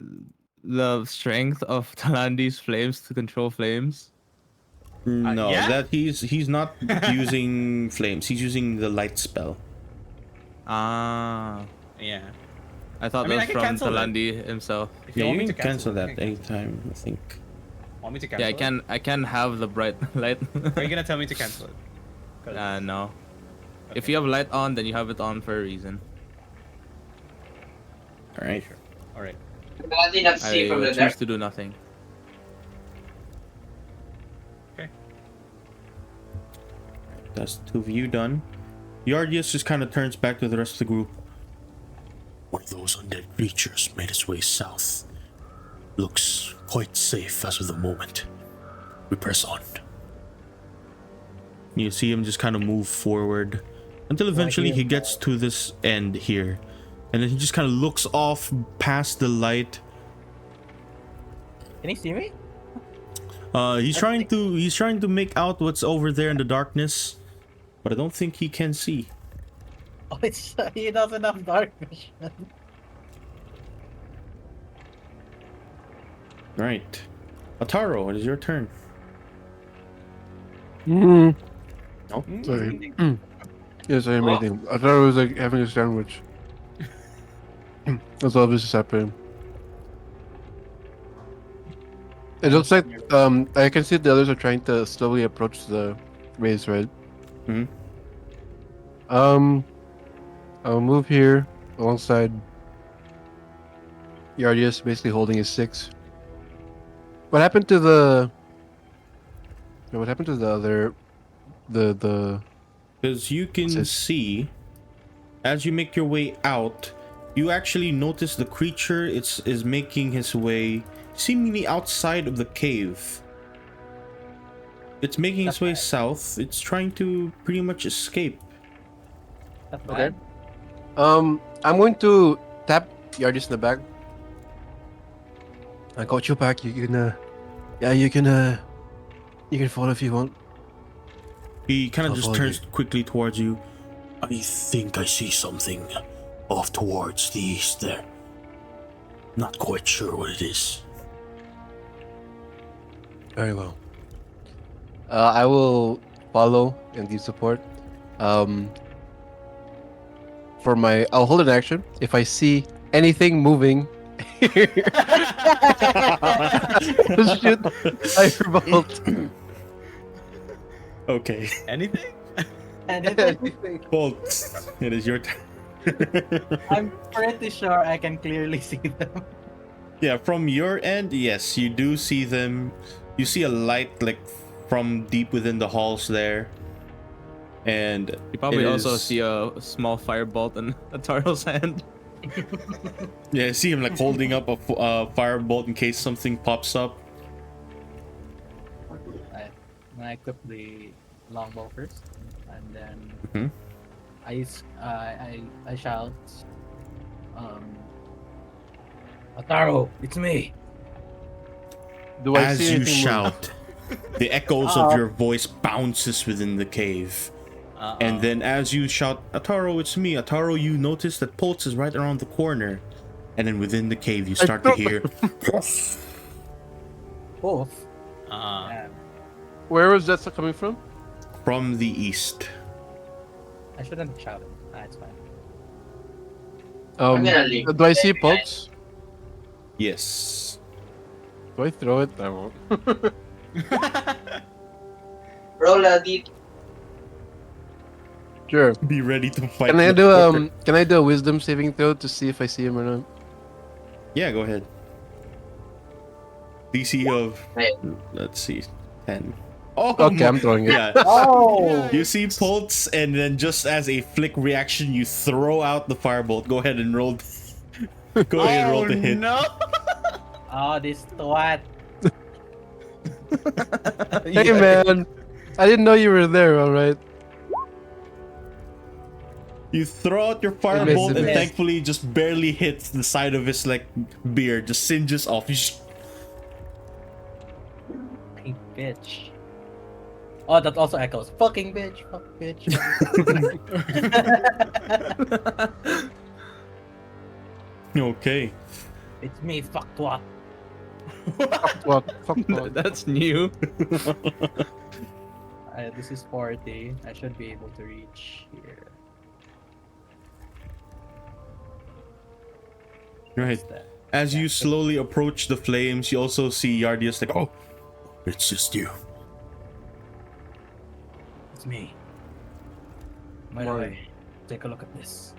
[SPEAKER 6] the strength of Talandi's flames to control flames?
[SPEAKER 1] No,
[SPEAKER 4] yeah?
[SPEAKER 1] that he's not using flames. He's using the light spell.
[SPEAKER 6] Ah,
[SPEAKER 4] Yeah.
[SPEAKER 6] I thought
[SPEAKER 4] I mean,
[SPEAKER 6] that
[SPEAKER 4] I
[SPEAKER 6] was
[SPEAKER 4] can
[SPEAKER 6] from
[SPEAKER 4] cancel it.
[SPEAKER 6] Talandi himself.
[SPEAKER 4] If
[SPEAKER 1] Yeah,
[SPEAKER 4] want
[SPEAKER 1] you
[SPEAKER 4] me
[SPEAKER 1] can
[SPEAKER 4] to
[SPEAKER 1] cancel
[SPEAKER 4] it,
[SPEAKER 1] that
[SPEAKER 4] I can cancel
[SPEAKER 1] anytime, I think.
[SPEAKER 4] it. Want me to cancel
[SPEAKER 6] Yeah,
[SPEAKER 4] it?
[SPEAKER 6] I can have the bright light.
[SPEAKER 4] Are you gonna tell me to cancel it? 'Cause-
[SPEAKER 6] No. If
[SPEAKER 4] okay.
[SPEAKER 6] you have light on, then you have it on for a reason.
[SPEAKER 1] All right.
[SPEAKER 4] All right.
[SPEAKER 5] I did not see
[SPEAKER 6] I
[SPEAKER 5] from the
[SPEAKER 6] choose
[SPEAKER 5] dark.
[SPEAKER 6] to do nothing.
[SPEAKER 4] Okay.
[SPEAKER 1] That's two of you done. Yardius just kind of turns back to the rest of the group. One of those undead creatures made its way south. Looks quite safe as of the moment. We press on. You see him just kind of move forward until eventually he gets to this end here. And then he just kind of looks off past the light.
[SPEAKER 3] Can you see me?
[SPEAKER 1] He's trying to make out what's over there in the darkness, but I don't think he can see.
[SPEAKER 3] Oh, it's he doesn't have dark vision.
[SPEAKER 1] Right. Ataro, it is your turn.
[SPEAKER 2] Mm.
[SPEAKER 1] No?
[SPEAKER 2] Sorry. Yes, I am eating. I thought it was like having a sandwich. That's all this is happening. It looks like I can see the others are trying to slowly approach the maze, right?
[SPEAKER 1] Mhm.
[SPEAKER 2] I'll move here alongside Yardius, basically holding his 6. What happened to the? What happened to the other? The
[SPEAKER 1] Because you can
[SPEAKER 2] What's this?
[SPEAKER 1] see, as you make your way out, you actually notice the creature is making his way seemingly outside of the cave. It's making its way south. It's trying to pretty much escape.
[SPEAKER 3] That's
[SPEAKER 2] Okay.
[SPEAKER 3] bad.
[SPEAKER 2] I'm going to tap Yardius in the back. I got you back. You can follow if you want.
[SPEAKER 1] He kind of just
[SPEAKER 7] Avoid
[SPEAKER 1] turns
[SPEAKER 7] it.
[SPEAKER 1] quickly towards you.
[SPEAKER 7] I think I see something off towards the east there. Not quite sure what it is.
[SPEAKER 2] Very well. I will follow and give support. For my, I'll hold an action. If I see anything moving, shoot firebolt.
[SPEAKER 1] Okay.
[SPEAKER 4] Anything?
[SPEAKER 3] And then
[SPEAKER 1] Bolt, it is your turn.
[SPEAKER 3] I'm pretty sure I can clearly see them.
[SPEAKER 1] Yeah, from your end, yes, you do see them. You see a light like from deep within the halls there. And
[SPEAKER 6] You probably
[SPEAKER 1] it
[SPEAKER 6] also
[SPEAKER 1] is-
[SPEAKER 6] see a small firebolt in Ataro's hand.
[SPEAKER 1] Yeah, I see him like holding up a firebolt in case something pops up.
[SPEAKER 3] I equip the longbow first, and then
[SPEAKER 1] Mhm.
[SPEAKER 3] I shout, Ataro, it's me.
[SPEAKER 2] Do I
[SPEAKER 1] As
[SPEAKER 2] see
[SPEAKER 1] you
[SPEAKER 2] anything move?
[SPEAKER 1] shout, the echoes of your voice bounces within the cave. And then as you shout, Ataro, it's me, Ataro, you notice that Pulse is right around the corner. And then within the cave, you start to hear.
[SPEAKER 3] Both.
[SPEAKER 2] Where was that coming from?
[SPEAKER 1] From the east.
[SPEAKER 3] I shouldn't have shouted. It's fine.
[SPEAKER 5] I'm gonna leave.
[SPEAKER 2] Do I see pulse?
[SPEAKER 1] Yes.
[SPEAKER 2] Do I throw it? I won't.
[SPEAKER 5] Roll a d.
[SPEAKER 2] Sure.
[SPEAKER 1] Be ready to fight.
[SPEAKER 2] Can I
[SPEAKER 1] the
[SPEAKER 2] do
[SPEAKER 1] porter.
[SPEAKER 2] can I do a wisdom saving throw to see if I see him or not?
[SPEAKER 1] Yeah, go ahead. DC of,
[SPEAKER 5] Right.
[SPEAKER 1] let's see, 10. Oh,
[SPEAKER 2] Okay, I'm throwing it.
[SPEAKER 1] yeah.
[SPEAKER 3] Oh!
[SPEAKER 1] You see Pulse, and then just as a flick reaction, you throw out the firebolt. Go ahead and roll. Go ahead and roll the hit.
[SPEAKER 4] No!
[SPEAKER 3] Oh, this twat.
[SPEAKER 2] Hey man, I didn't know you were there. All right.
[SPEAKER 1] You throw out your
[SPEAKER 2] missed,
[SPEAKER 1] firebolt,
[SPEAKER 2] it
[SPEAKER 1] and
[SPEAKER 2] missed.
[SPEAKER 1] thankfully just barely hits the side of his like beard, just singes off. You just-
[SPEAKER 3] Hey, bitch. Oh, that also echoes. Fucking bitch. Fuck bitch.
[SPEAKER 1] Okay.
[SPEAKER 3] It's me, fuck twat.
[SPEAKER 2] What? Fuck what?
[SPEAKER 6] That's new.
[SPEAKER 3] This is 40. I should be able to reach here.
[SPEAKER 1] Right.
[SPEAKER 3] What's that?
[SPEAKER 1] As you slowly approach the flames, you also see Yardius like, oh,
[SPEAKER 7] It's just you.
[SPEAKER 3] It's me. By the way, take a look at this.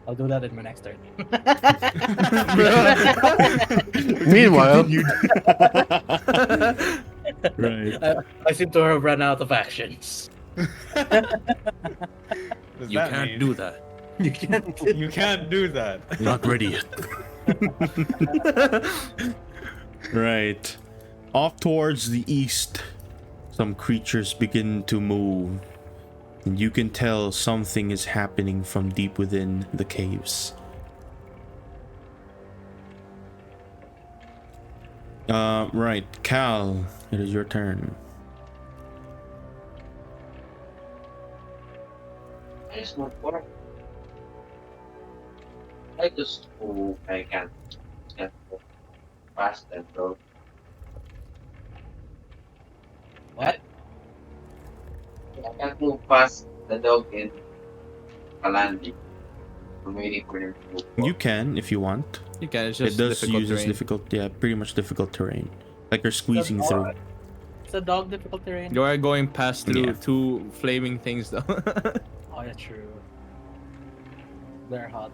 [SPEAKER 3] I'll do that in my next turn.
[SPEAKER 2] Meanwhile,
[SPEAKER 1] right.
[SPEAKER 3] I seem to have run out of actions.
[SPEAKER 4] Does
[SPEAKER 6] You
[SPEAKER 4] that
[SPEAKER 6] can't
[SPEAKER 4] mean?
[SPEAKER 6] do that.
[SPEAKER 3] You can't.
[SPEAKER 4] You can't do that.
[SPEAKER 7] Not ready yet.
[SPEAKER 1] Right. Off towards the east, some creatures begin to move. And you can tell something is happening from deep within the caves. Right. Cal, it is your turn.
[SPEAKER 5] I just move forward. I just move. I can't get fast and roll.
[SPEAKER 3] What?
[SPEAKER 5] I can't move past the dog in Kalandi. I'm waiting for him to move.
[SPEAKER 1] You can if you want.
[SPEAKER 6] You can. It's
[SPEAKER 1] It
[SPEAKER 6] just
[SPEAKER 1] does
[SPEAKER 6] difficult
[SPEAKER 1] use this
[SPEAKER 6] terrain.
[SPEAKER 1] difficult, yeah, pretty much difficult terrain. Like you're squeezing through.
[SPEAKER 3] It's a dog difficult terrain.
[SPEAKER 6] You are going past through
[SPEAKER 1] Yeah.
[SPEAKER 6] two flaming things, though.
[SPEAKER 3] Oh, yeah, true. They're hot.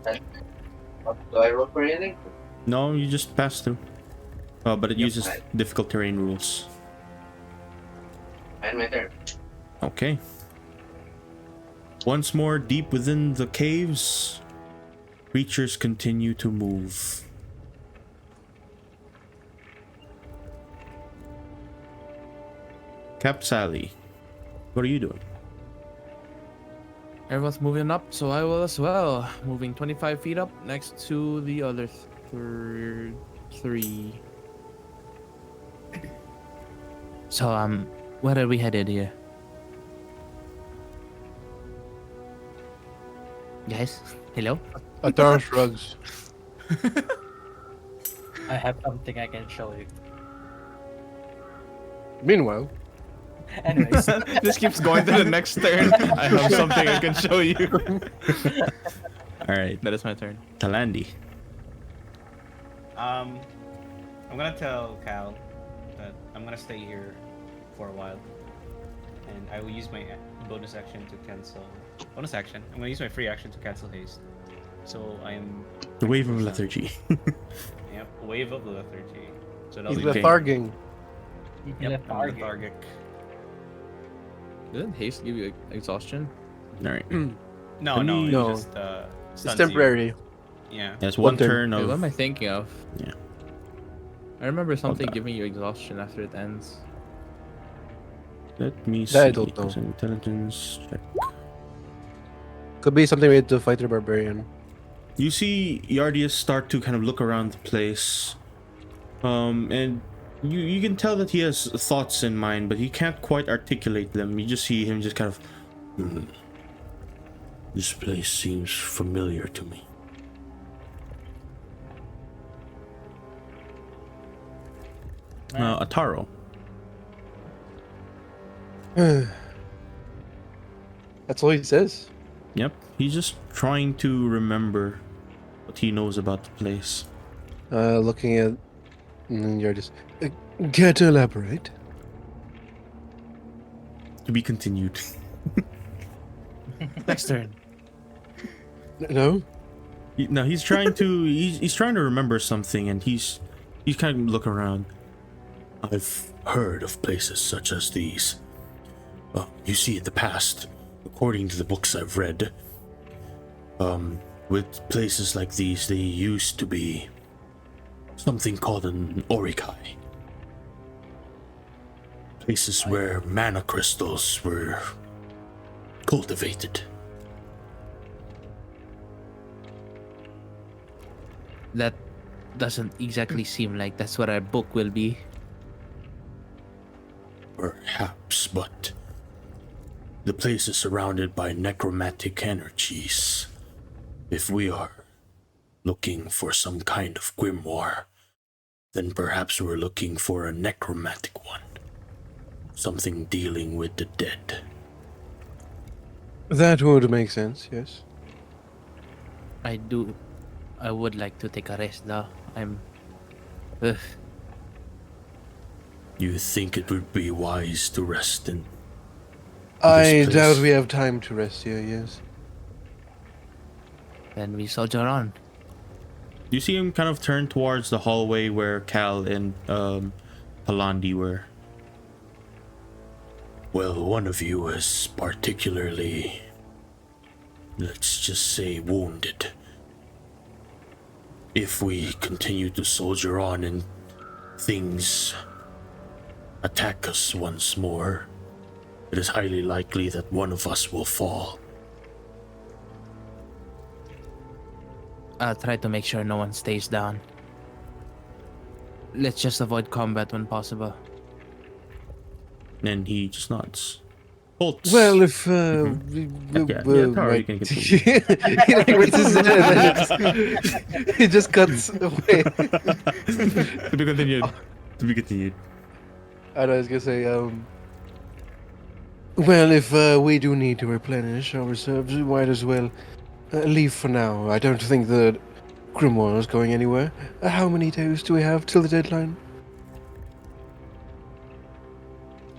[SPEAKER 5] Do I roll for anything?
[SPEAKER 1] No, you just pass through. Oh, but it
[SPEAKER 5] Yep.
[SPEAKER 1] uses difficult terrain rules.
[SPEAKER 5] And my turn.
[SPEAKER 1] Okay. Once more, deep within the caves, creatures continue to move. Cap Sally, what are you doing?
[SPEAKER 6] Everyone's moving up, so I will as well. Moving 25 feet up next to the other three. So Where are we headed here? Guys, hello?
[SPEAKER 2] Atara shrugs.
[SPEAKER 3] I have something I can show you.
[SPEAKER 2] Meanwhile,
[SPEAKER 3] Anyways,
[SPEAKER 6] This keeps going to the next turn. I have something I can show you.
[SPEAKER 1] All right,
[SPEAKER 6] That is my turn.
[SPEAKER 1] Talandi.
[SPEAKER 4] I'm gonna tell Cal that I'm gonna stay here for a while, and I will use my bonus action to cancel. Bonus action. I'm gonna use my free action to cancel haste. So I am.
[SPEAKER 1] The wave of lethargy.
[SPEAKER 4] Yep, wave of lethargy. So
[SPEAKER 2] he's
[SPEAKER 4] that'll be
[SPEAKER 2] letharging.
[SPEAKER 4] Yep, I'm lethargic.
[SPEAKER 6] Didn't haste give you exhaustion?
[SPEAKER 1] All right.
[SPEAKER 4] No,
[SPEAKER 1] Let
[SPEAKER 4] no,
[SPEAKER 1] me-
[SPEAKER 4] it
[SPEAKER 2] No.
[SPEAKER 4] just
[SPEAKER 2] It's
[SPEAKER 4] stuns you.
[SPEAKER 2] temporary.
[SPEAKER 4] Yeah.
[SPEAKER 1] That's
[SPEAKER 2] One
[SPEAKER 1] one
[SPEAKER 2] turn.
[SPEAKER 1] turn
[SPEAKER 6] Wait,
[SPEAKER 1] of.
[SPEAKER 6] what am I thinking of?
[SPEAKER 1] Yeah.
[SPEAKER 6] I remember something
[SPEAKER 1] on.
[SPEAKER 6] giving you exhaustion after it ends.
[SPEAKER 1] Let me see.
[SPEAKER 2] That I don't know.
[SPEAKER 1] There's an intelligence check.
[SPEAKER 2] Could be something related to fighter barbarian.
[SPEAKER 1] You see Yardius start to kind of look around the place, and you can tell that he has thoughts in mind, but he can't quite articulate them. You just see him just kind of.
[SPEAKER 7] This place seems familiar to me.
[SPEAKER 1] Ataro.
[SPEAKER 2] That's all he says.
[SPEAKER 1] Yep, he's just trying to remember what he knows about the place.
[SPEAKER 2] Looking at. And then you're just. Care to elaborate?
[SPEAKER 1] To be continued.
[SPEAKER 6] Next turn.
[SPEAKER 2] No?
[SPEAKER 1] No, he's trying to. He's trying to remember something, and he's kind of looking around.
[SPEAKER 7] I've heard of places such as these. You see, in the past, according to the books I've read, with places like these, they used to be something called an orikai. Places where mana crystals were cultivated.
[SPEAKER 6] That doesn't exactly seem like that's what our book will be.
[SPEAKER 7] Perhaps, but the place is surrounded by necromantic energies. If we are looking for some kind of grimoire, then perhaps we're looking for a necromantic one. Something dealing with the dead.
[SPEAKER 2] That would make sense, yes.
[SPEAKER 6] I would like to take a rest though. Ugh.
[SPEAKER 7] You think it would be wise to rest in
[SPEAKER 2] I
[SPEAKER 7] this place?
[SPEAKER 2] doubt we have time to rest here, yes.
[SPEAKER 6] Then we soldier on.
[SPEAKER 1] You see him kind of turn towards the hallway where Cal and Palandi were.
[SPEAKER 7] Well, one of you is particularly, let's just say, wounded. If we continue to soldier on and things attack us once more, it is highly likely that one of us will fall.
[SPEAKER 6] I'll try to make sure no one stays down. Let's just avoid combat when possible.
[SPEAKER 1] And he just nods. Bolts.
[SPEAKER 2] Well, if
[SPEAKER 1] Taro, you can continue.
[SPEAKER 2] he like raises his head and he just cuts away.
[SPEAKER 1] To be continued. To be continued.
[SPEAKER 2] And I was gonna say, well, if we do need to replenish our reserves, we might as well leave for now. I don't think the grimoire is going anywhere. How many days do we have till the deadline?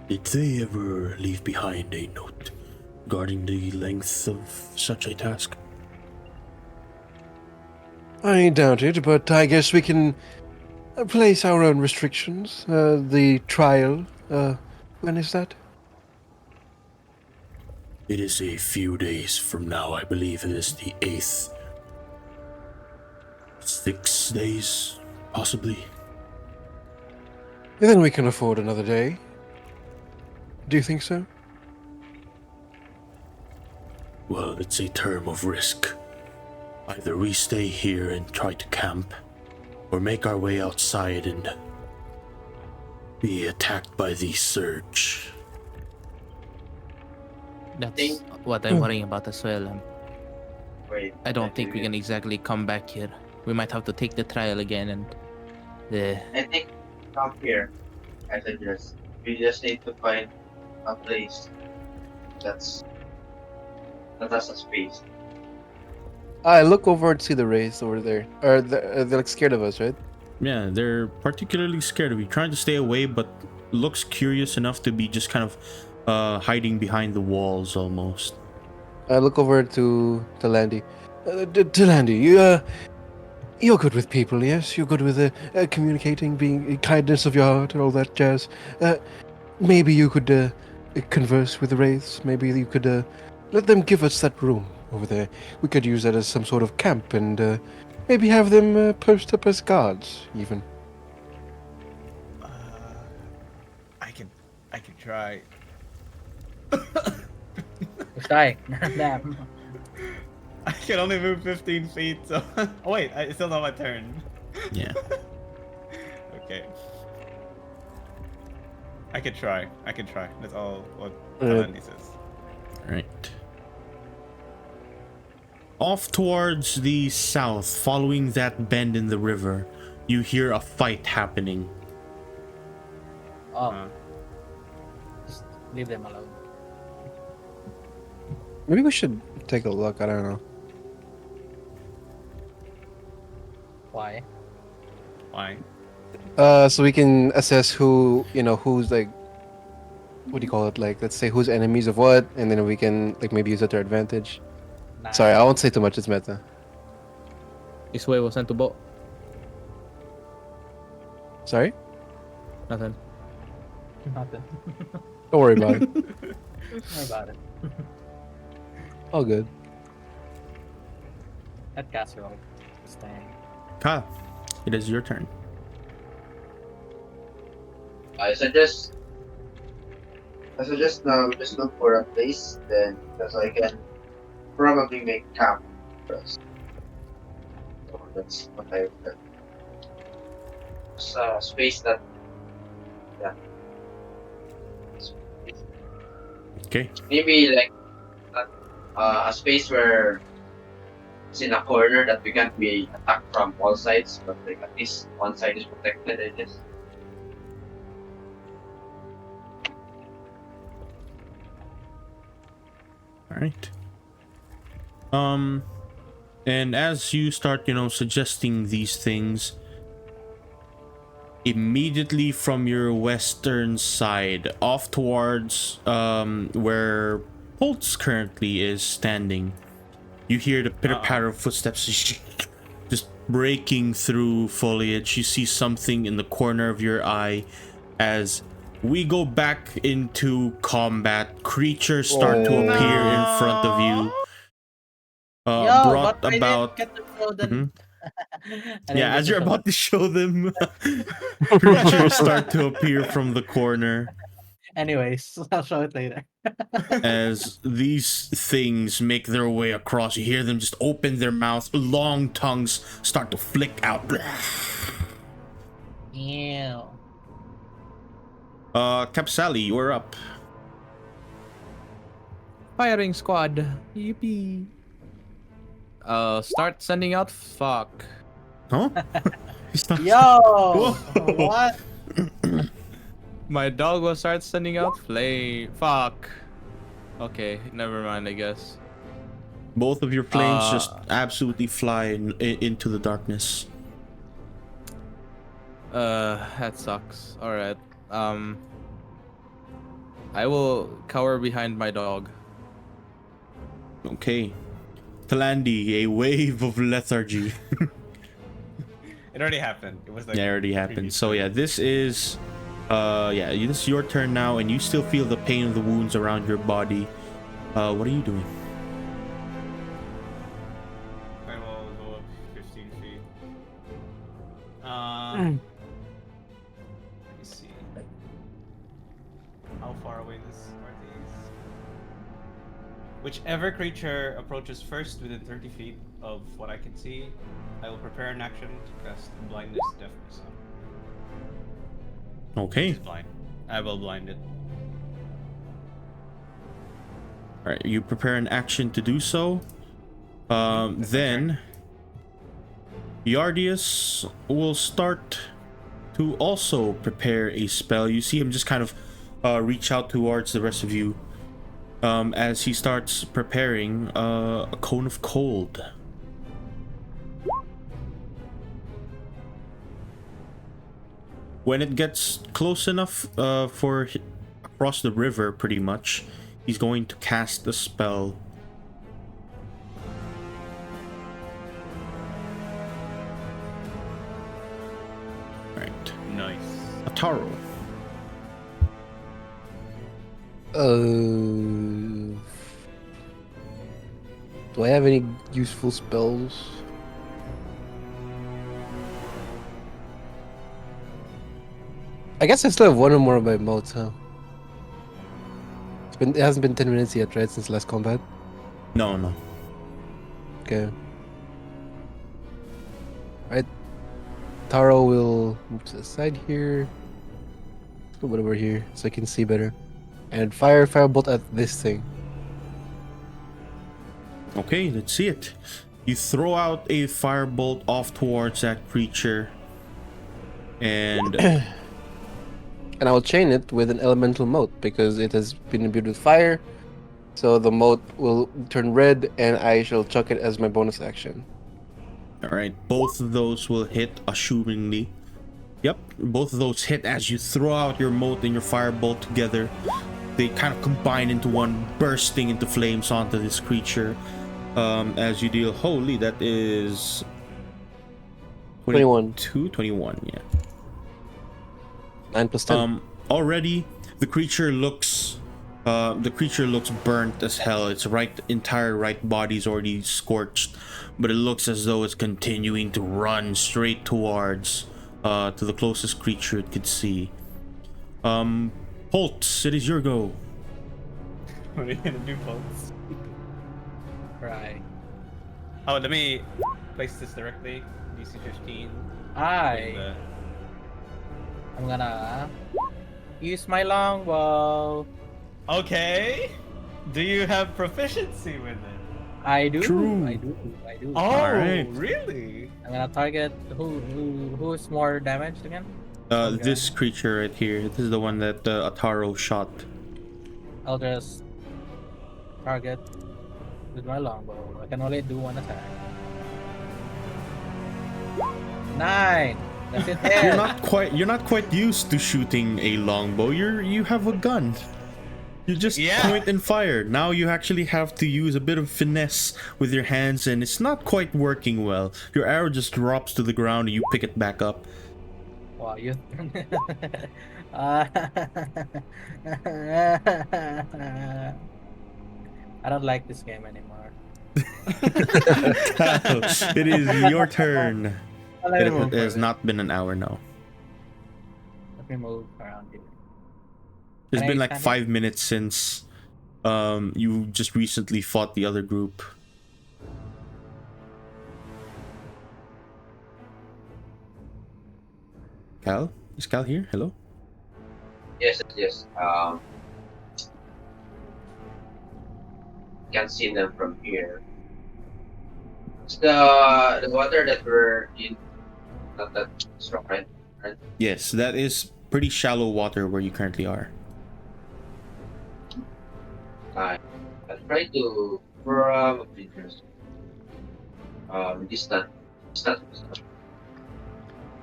[SPEAKER 7] Did they ever leave behind a note regarding the length of such a task?
[SPEAKER 2] I doubt it, but I guess we can place our own restrictions. The trial, when is that?
[SPEAKER 7] It is a few days from now. I believe it is the 8th. 6 days, possibly.
[SPEAKER 2] Then we can afford another day. Do you think so?
[SPEAKER 7] Well, it's a term of risk. Either we stay here and try to camp, or make our way outside and be attacked by the surge.
[SPEAKER 6] That's
[SPEAKER 5] think-
[SPEAKER 6] what I'm worrying about as well.
[SPEAKER 5] Wait.
[SPEAKER 6] I don't think we can exactly come back here. We might have to take the trial again and
[SPEAKER 5] I think come here. I suggest we just need to find a place that's that has a space.
[SPEAKER 2] I look over and see the rays over there. Or they're like scared of us, right?
[SPEAKER 1] Yeah, they're particularly scared of you, trying to stay away, but looks curious enough to be just kind of hiding behind the walls almost.
[SPEAKER 2] I look over to Landy. Landy, you're good with people, yes? You're good with communicating, being kindness of your heart, and all that jazz. Maybe you could converse with the wraiths. Maybe you could let them give us that room over there. We could use that as some sort of camp, and maybe have them post up as guards, even.
[SPEAKER 4] I can try.
[SPEAKER 3] It's dying. Damn.
[SPEAKER 4] I can only move 15 feet, so... oh wait, it's still not my turn.
[SPEAKER 1] Yeah.
[SPEAKER 4] Okay. I can try. That's all what
[SPEAKER 2] Alright.
[SPEAKER 4] Andy says.
[SPEAKER 1] Right. Off towards the south, following that bend in the river, you hear a fight happening.
[SPEAKER 3] Oh,
[SPEAKER 4] Uh,
[SPEAKER 3] just leave them alone.
[SPEAKER 2] Maybe we should take a look. I don't know.
[SPEAKER 3] Why?
[SPEAKER 4] why?
[SPEAKER 2] So we can assess who's like, what do you call it? Like, let's say who's enemies of what, and then we can like maybe use it to our advantage.
[SPEAKER 3] Nah,
[SPEAKER 2] Sorry, I won't say too much. It's meta.
[SPEAKER 6] this way was sent to boat.
[SPEAKER 2] Sorry.
[SPEAKER 6] Nothing.
[SPEAKER 3] Nothing.
[SPEAKER 2] Don't worry about it.
[SPEAKER 3] Don't worry about it.
[SPEAKER 2] All good.
[SPEAKER 3] That casserole is staying.
[SPEAKER 1] Kyle, it is your turn.
[SPEAKER 5] I suggest now we just look for a place then because I can probably make camp first. So that's what I've done. It's a space that
[SPEAKER 1] Okay.
[SPEAKER 5] maybe like a space where it's in a corner that we can't be attacked from all sides, but like at least one side is protected, I guess.
[SPEAKER 1] All right. And as you start, suggesting these things, immediately from your western side, off towards where Holtz currently is standing, you hear the pitter-patter of footsteps just breaking through foliage. You see something in the corner of your eye as we go back into combat. Creatures start to appear in front of you. Brought
[SPEAKER 3] but I
[SPEAKER 1] about.
[SPEAKER 3] didn't get to show them.
[SPEAKER 1] Mhm.
[SPEAKER 3] I didn't
[SPEAKER 1] Yeah,
[SPEAKER 3] get
[SPEAKER 1] as
[SPEAKER 3] to
[SPEAKER 1] you're
[SPEAKER 3] show
[SPEAKER 1] about to show them, creatures start to appear from the corner
[SPEAKER 3] Anyways, I'll show it later.
[SPEAKER 1] as these things make their way across. You hear them just open their mouths, long tongues start to flick out.
[SPEAKER 3] Ew.
[SPEAKER 1] Capsali, you're up.
[SPEAKER 6] Firing squad. Yippee. Start sending out fuck.
[SPEAKER 1] Huh? Stop.
[SPEAKER 3] Yo! What?
[SPEAKER 6] My dog will start sending out flame. Fuck. Okay, never mind, I guess.
[SPEAKER 1] Both of your flames just absolutely fly into the darkness.
[SPEAKER 6] That sucks. Alright. I will cower behind my dog.
[SPEAKER 1] Okay. Talandi, a wave of lethargy.
[SPEAKER 4] It already happened. It was like
[SPEAKER 1] Yeah, it already happened.
[SPEAKER 4] previous
[SPEAKER 1] So
[SPEAKER 4] turn.
[SPEAKER 1] yeah, this is this is your turn now, and you still feel the pain of the wounds around your body. What are you doing?
[SPEAKER 4] I will go up 15 feet. Let me see. How far away this are these? Whichever creature approaches first within 30 feet of what I can see, I will prepare an action to cast blindness, deafness.
[SPEAKER 1] Okay.
[SPEAKER 4] It's blind. I will blind it.
[SPEAKER 1] All right, you prepare an action to do so. Then Yardius will start to also prepare a spell. You see him just kind of reach out towards the rest of you as he starts preparing a cone of cold. When it gets close enough for across the river, pretty much, he's going to cast the spell. Right.
[SPEAKER 4] Nice.
[SPEAKER 1] Ataro.
[SPEAKER 2] Do I have any useful spells? I guess I still have one or more of my modes, huh? It hasn't been 10 minutes yet, right, since last combat?
[SPEAKER 1] No, no.
[SPEAKER 2] Okay. Right. Taro will move to the side here. A little bit over here, so I can see better. And firebolt at this thing.
[SPEAKER 1] Okay, let's see it. You throw out a firebolt off towards that creature, and
[SPEAKER 2] And I will chain it with an elemental mote because it has been imbued with fire. So the mote will turn red, and I shall chuck it as my bonus action.
[SPEAKER 1] all right, both of those will hit, assumingly. Yep, both of those hit as you throw out your mote and your firebolt together. They kind of combine into one, bursting into flames onto this creature. As you deal, holy, that is
[SPEAKER 2] 21.
[SPEAKER 1] 21, yeah.
[SPEAKER 2] 9 plus 10.
[SPEAKER 1] Already the creature looks burnt as hell. Its entire right body's already scorched, but it looks as though it's continuing to run straight towards to the closest creature it could see. Holtz, it is your go.
[SPEAKER 4] What are you gonna do, folks?
[SPEAKER 3] Right.
[SPEAKER 4] Oh, let me place this directly. DC 15.
[SPEAKER 3] I'm gonna use my longbow.
[SPEAKER 4] Okay. Do you have proficiency with it?
[SPEAKER 3] I do.
[SPEAKER 1] True.
[SPEAKER 3] I do.
[SPEAKER 4] Oh,
[SPEAKER 1] Alright.
[SPEAKER 4] really?
[SPEAKER 3] I'm gonna target who's more damaged again? Okay.
[SPEAKER 1] This creature right here. This is the one that Ataro shot.
[SPEAKER 3] I'll just target with my longbow. I can only do one attack. 9. That's it.
[SPEAKER 1] You're not quite used to shooting a longbow. You have a gun. You just point and fire. Now you actually have to use a bit of finesse with your hands, and it's not quite working well. Your arrow just drops to the ground and you pick it back up.
[SPEAKER 3] Wow, you. I don't like this game anymore.
[SPEAKER 1] It is your turn. It has
[SPEAKER 3] Let
[SPEAKER 1] not been an hour now.
[SPEAKER 3] me move around here.
[SPEAKER 1] It's
[SPEAKER 3] Can I
[SPEAKER 1] been like
[SPEAKER 3] stand
[SPEAKER 1] 5 minutes since you just recently fought the other group. Cal? Is Cal here? Hello?
[SPEAKER 5] Yes. Can't see them from here. It's the water that we're in, not that strong, right?
[SPEAKER 1] Yes, that is pretty shallow water where you currently are.
[SPEAKER 5] I'll try to probably just distant.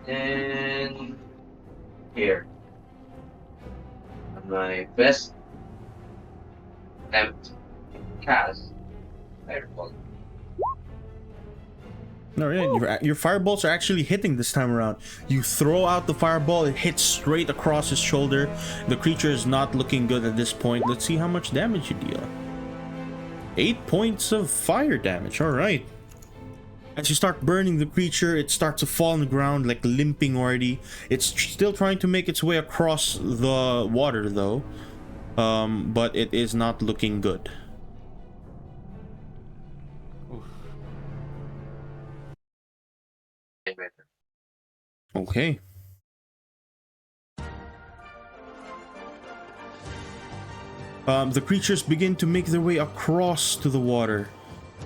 [SPEAKER 5] And here, on my best attempt cast fireball.
[SPEAKER 1] No, yeah, your firebolts are actually hitting this time around. You throw out the fireball, it hits straight across his shoulder. The creature is not looking good at this point. Let's see how much damage you deal. 8 points of fire damage. All right. As you start burning the creature, it starts to fall on the ground, like limping already. It's still trying to make its way across the water, though. But it is not looking good. Okay. The creatures begin to make their way across to the water,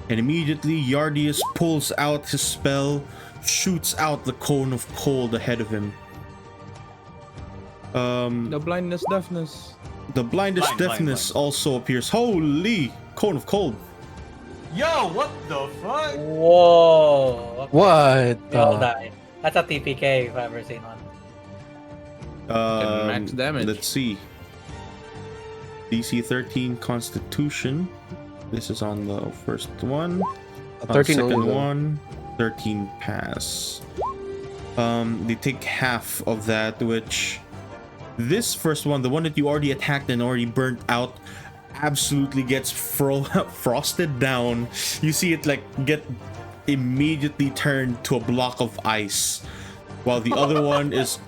[SPEAKER 1] and immediately Yardius pulls out his spell, shoots out the cone of cold ahead of him.
[SPEAKER 6] The blindness, deafness.
[SPEAKER 1] The blindness
[SPEAKER 4] Blind,
[SPEAKER 1] deafness
[SPEAKER 4] blind.
[SPEAKER 1] also appears. Holy cone of cold!
[SPEAKER 4] Yo, what the fuck?
[SPEAKER 3] Whoa. Okay.
[SPEAKER 2] What?
[SPEAKER 3] We all died. That's a TPK if I've ever seen one.
[SPEAKER 6] Max damage.
[SPEAKER 1] Let's see. DC 13 Constitution. This is on the first one.
[SPEAKER 2] 13
[SPEAKER 1] second
[SPEAKER 2] only, though.
[SPEAKER 1] one, 13 pass. They take half of that, which this first one, the one that you already attacked and already burnt out, absolutely gets frosted down. You see it like get immediately turned to a block of ice, while the other one is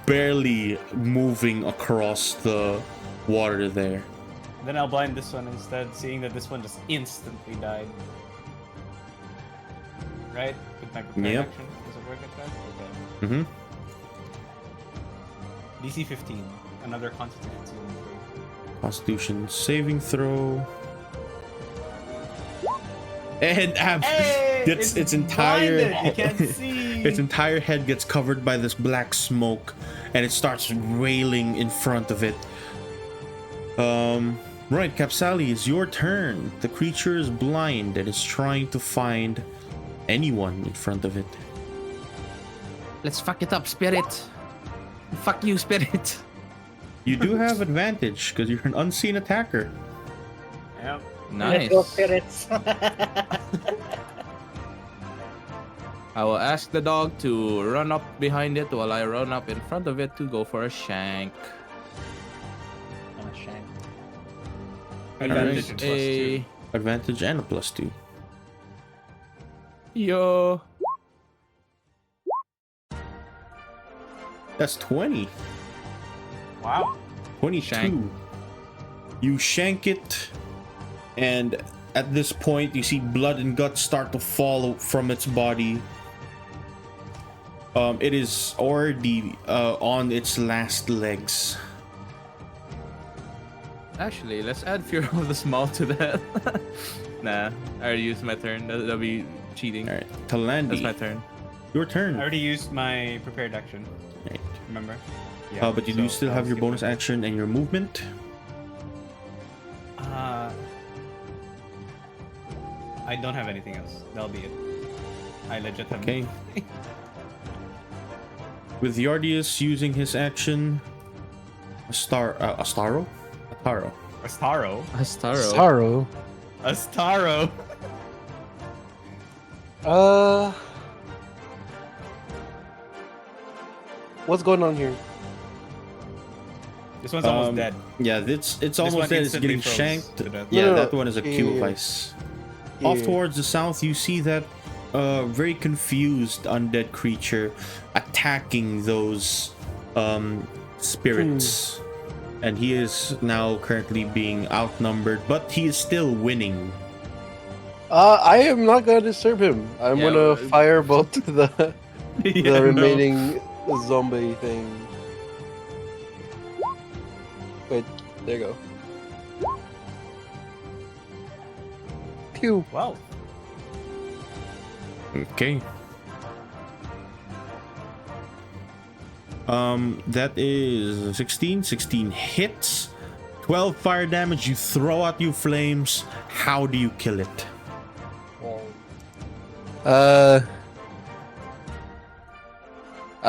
[SPEAKER 1] barely moving across the water there.
[SPEAKER 4] Then I'll blind this one instead, seeing that this one just instantly died. Right? With my prepared
[SPEAKER 1] Yep.
[SPEAKER 4] action? Does it work like that? Okay. DC 15. Another Constitution saving throw.
[SPEAKER 1] Constitution saving throw. And gets its entire
[SPEAKER 4] blinded, you can't see.
[SPEAKER 1] its entire head gets covered by this black smoke, and it starts railing in front of it. Right, Capsali, it's your turn. The creature is blind and is trying to find anyone in front of it.
[SPEAKER 6] Let's fuck it up, Spirit. Fuck you, Spirit.
[SPEAKER 1] You do have advantage because you're an unseen attacker.
[SPEAKER 4] Yep.
[SPEAKER 3] Let's go,
[SPEAKER 6] Nice.
[SPEAKER 3] spirits.
[SPEAKER 6] I will ask the dog to run up behind it while I run up in front of it to go for a shank.
[SPEAKER 3] Oh, shame.
[SPEAKER 4] Advantage
[SPEAKER 1] Alright.
[SPEAKER 4] +2.
[SPEAKER 1] Advantage and a +2.
[SPEAKER 6] Yo.
[SPEAKER 1] That's 20.
[SPEAKER 4] Wow.
[SPEAKER 1] 22.
[SPEAKER 6] Shank.
[SPEAKER 1] You shank it, and at this point, you see blood and guts start to fall from its body. It is already on its last legs.
[SPEAKER 6] Actually, let's add Fear of the Small to that. Nah, I already used my turn. That'll be cheating.
[SPEAKER 1] All right, Talandi,
[SPEAKER 6] That's my turn.
[SPEAKER 1] your
[SPEAKER 4] I
[SPEAKER 1] turn.
[SPEAKER 4] already used my prepared action.
[SPEAKER 1] Right.
[SPEAKER 4] Remember?
[SPEAKER 1] But you do still have your bonus action and your movement.
[SPEAKER 4] I don't have anything else. That'll be it. I legit have.
[SPEAKER 1] Okay. With Yardius using his action, Astaro.
[SPEAKER 4] Astaro.
[SPEAKER 6] Astaro.
[SPEAKER 2] Sorrow.
[SPEAKER 4] Astaro.
[SPEAKER 2] What's going on here?
[SPEAKER 4] This one's almost
[SPEAKER 1] Um,
[SPEAKER 4] dead.
[SPEAKER 1] Yeah, it's
[SPEAKER 4] This
[SPEAKER 1] almost
[SPEAKER 4] one
[SPEAKER 1] dead. It's
[SPEAKER 4] instantly
[SPEAKER 1] getting
[SPEAKER 4] froze
[SPEAKER 1] shanked.
[SPEAKER 4] to death.
[SPEAKER 1] Yeah,
[SPEAKER 2] No, no,
[SPEAKER 1] that one is a cube of
[SPEAKER 2] yeah.
[SPEAKER 1] ice. Off
[SPEAKER 2] Yeah.
[SPEAKER 1] towards the south, you see that very confused undead creature attacking those spirits. And he is now currently being outnumbered, but he is still winning.
[SPEAKER 2] I am not gonna disturb him. I'm
[SPEAKER 6] Yeah,
[SPEAKER 2] gonna
[SPEAKER 6] well,
[SPEAKER 2] firebolt the
[SPEAKER 4] Yeah,
[SPEAKER 2] the
[SPEAKER 4] no.
[SPEAKER 2] remaining zombie thing. Wait, there you go. Pew.
[SPEAKER 4] Wow.
[SPEAKER 1] Okay. That is 16. 16 hits. 12 fire damage. You throw out your flames. How do you kill it?
[SPEAKER 3] Whoa.
[SPEAKER 2] I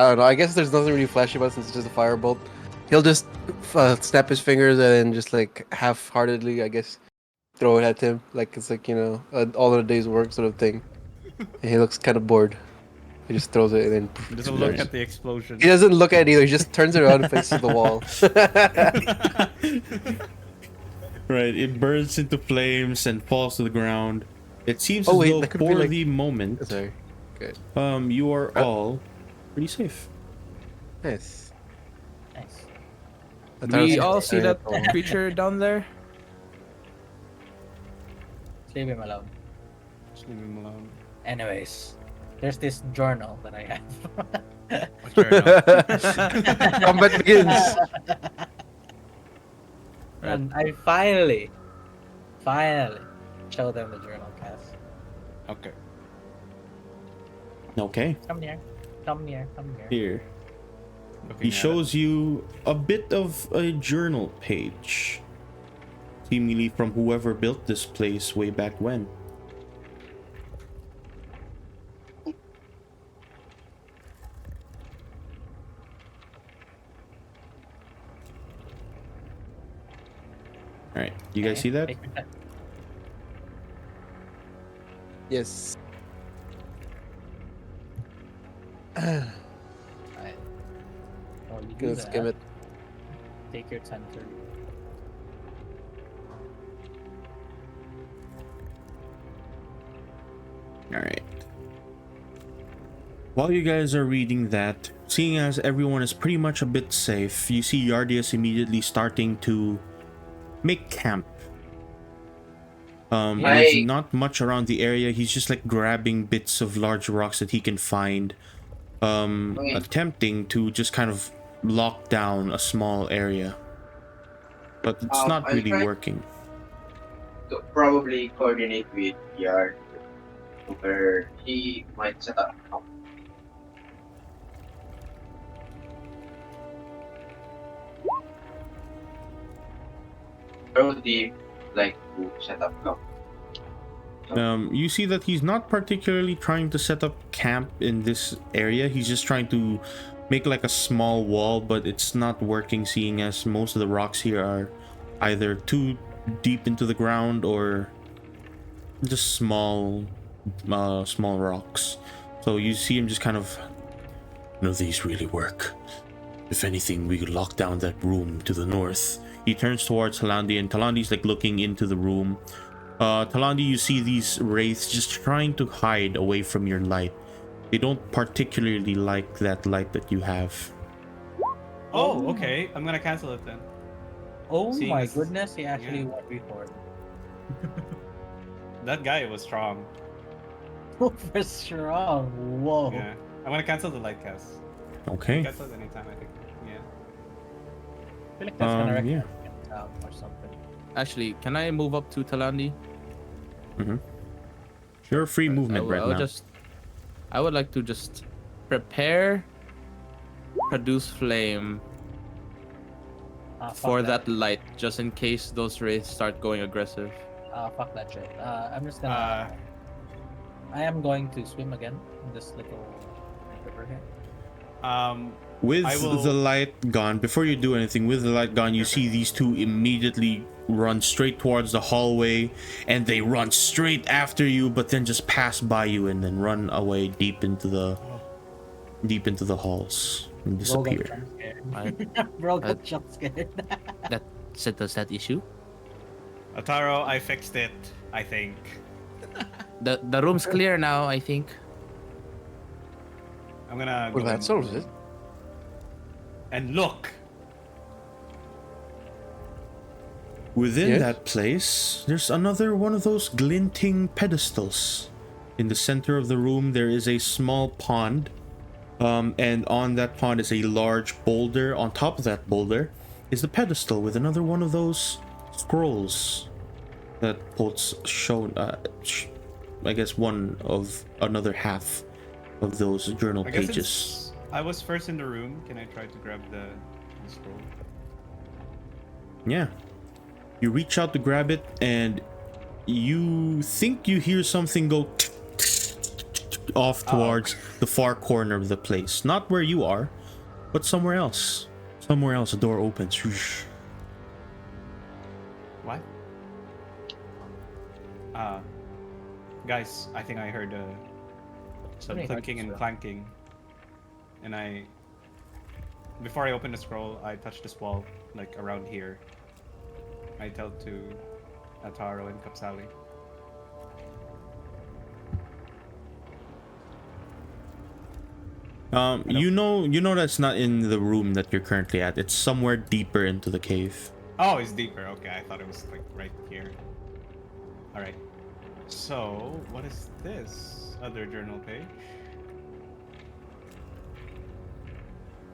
[SPEAKER 2] don't know. I guess there's nothing really flashy about it since it's just a firebolt. He'll just snap his fingers and then just like half-heartedly, I guess, throw it at him. Like it's like, you know, all of a day's work sort of thing. And he looks kind of bored. He just throws it and then
[SPEAKER 4] He doesn't look at the explosion.
[SPEAKER 2] he doesn't look at it either. He just turns it around and faces the wall.
[SPEAKER 1] Right, it burns into flames and falls to the ground. It seems
[SPEAKER 2] Oh,
[SPEAKER 1] as
[SPEAKER 2] wait,
[SPEAKER 1] though
[SPEAKER 2] that could be
[SPEAKER 1] for
[SPEAKER 2] like-
[SPEAKER 1] the moment,
[SPEAKER 2] Sorry. Good.
[SPEAKER 1] you are all pretty safe.
[SPEAKER 2] Nice.
[SPEAKER 3] Nice.
[SPEAKER 2] I thought it
[SPEAKER 6] We
[SPEAKER 2] was-
[SPEAKER 6] all see that creature down there.
[SPEAKER 3] Leave him alone.
[SPEAKER 4] Just leave him alone.
[SPEAKER 3] Anyways, there's this journal that I have.
[SPEAKER 4] What's your
[SPEAKER 2] Combat begins.
[SPEAKER 3] And I finally show them the journal cast.
[SPEAKER 4] Okay.
[SPEAKER 1] Okay.
[SPEAKER 3] Come here. Come here. Come here.
[SPEAKER 1] Here.
[SPEAKER 4] Looking
[SPEAKER 1] He
[SPEAKER 4] at
[SPEAKER 1] shows you a bit of a journal page, seemingly from whoever built this place way back when. All right, you guys see that?
[SPEAKER 3] Take your time.
[SPEAKER 2] Yes.
[SPEAKER 3] Alright. Oh, you do
[SPEAKER 2] Gonna skim
[SPEAKER 3] that.
[SPEAKER 2] it.
[SPEAKER 3] Take your time to.
[SPEAKER 1] All right. While you guys are reading that, seeing as everyone is pretty much a bit safe, you see Yardius immediately starting to make camp. There's not much around the area. He's just like grabbing bits of large rocks that he can find, attempting to just kind of lock down a small area. But it's not
[SPEAKER 5] I'll
[SPEAKER 1] really
[SPEAKER 5] try
[SPEAKER 1] working.
[SPEAKER 5] to probably coordinate with Yard where he might set up camp. Where would he like to set up camp?
[SPEAKER 1] You see that he's not particularly trying to set up camp in this area. He's just trying to make like a small wall, but it's not working, seeing as most of the rocks here are either too deep into the ground or just small rocks. So you see him just kind of,
[SPEAKER 7] None of these really work. If anything, we could lock down that room to the north.
[SPEAKER 1] he turns towards Talandi, and Talandi's like looking into the room. Talandi, you see these wraiths just trying to hide away from your light. They don't particularly like that light that you have.
[SPEAKER 4] Oh, okay. I'm gonna cancel it then.
[SPEAKER 3] Oh
[SPEAKER 4] Seeing
[SPEAKER 3] my
[SPEAKER 4] as-
[SPEAKER 3] goodness, he actually
[SPEAKER 4] yeah.
[SPEAKER 3] won before.
[SPEAKER 4] That guy was strong.
[SPEAKER 3] Super strong. Whoa.
[SPEAKER 4] Yeah. I'm gonna cancel the light cast.
[SPEAKER 1] Okay.
[SPEAKER 4] Cancel it anytime, I think. Yeah.
[SPEAKER 3] I feel like that's gonna
[SPEAKER 1] Yeah.
[SPEAKER 3] or something.
[SPEAKER 6] Actually, can I move up to Talandi?
[SPEAKER 1] You're free movement
[SPEAKER 6] I
[SPEAKER 1] right
[SPEAKER 6] would
[SPEAKER 1] now.
[SPEAKER 6] I would like to just prepare, produce flame
[SPEAKER 3] Fuck
[SPEAKER 6] for that light, just in case those wraiths start going aggressive.
[SPEAKER 3] Fuck that shit. I'm just gonna. I am going to swim again in this little river here.
[SPEAKER 1] With
[SPEAKER 4] I will-
[SPEAKER 1] the light gone, before you do anything, with the light gone, you see these two immediately run straight towards the hallway, and they run straight after you, but then just pass by you and then run away deep into the halls and
[SPEAKER 3] Bro got
[SPEAKER 1] disappear.
[SPEAKER 3] jump scared.
[SPEAKER 6] I-
[SPEAKER 3] Bro got jump scared.
[SPEAKER 6] That settles that issue.
[SPEAKER 4] Ataro, I fixed it, I think.
[SPEAKER 6] The room's clear now, I think.
[SPEAKER 4] I'm gonna
[SPEAKER 2] Well,
[SPEAKER 4] go
[SPEAKER 2] that
[SPEAKER 4] in
[SPEAKER 2] solves it.
[SPEAKER 4] and look.
[SPEAKER 1] Within
[SPEAKER 2] Yes?
[SPEAKER 1] that place, there's another one of those glinting pedestals. In the center of the room, there is a small pond. And on that pond is a large boulder. On top of that boulder is the pedestal with another one of those scrolls that holds I guess one of another half of those journal
[SPEAKER 4] I guess
[SPEAKER 1] pages.
[SPEAKER 4] I was first in the room. Can I try to grab the scroll?
[SPEAKER 1] Yeah. You reach out to grab it, and you think you hear something go off towards the far corner of the place. Not where you are, but somewhere else. Somewhere else, a door opens. Whoosh.
[SPEAKER 4] What? Guys, I think I heard some
[SPEAKER 3] Something
[SPEAKER 4] clinking and
[SPEAKER 3] hard to
[SPEAKER 4] clanking. And before I open the scroll, I touch this wall, like around here. I tell to Ataro and Kapsali.
[SPEAKER 1] You know that's not in the room that you're currently at. It's somewhere deeper into the cave.
[SPEAKER 4] Oh, it's deeper. Okay, I thought it was like right here. Alright. So, what is this other journal page?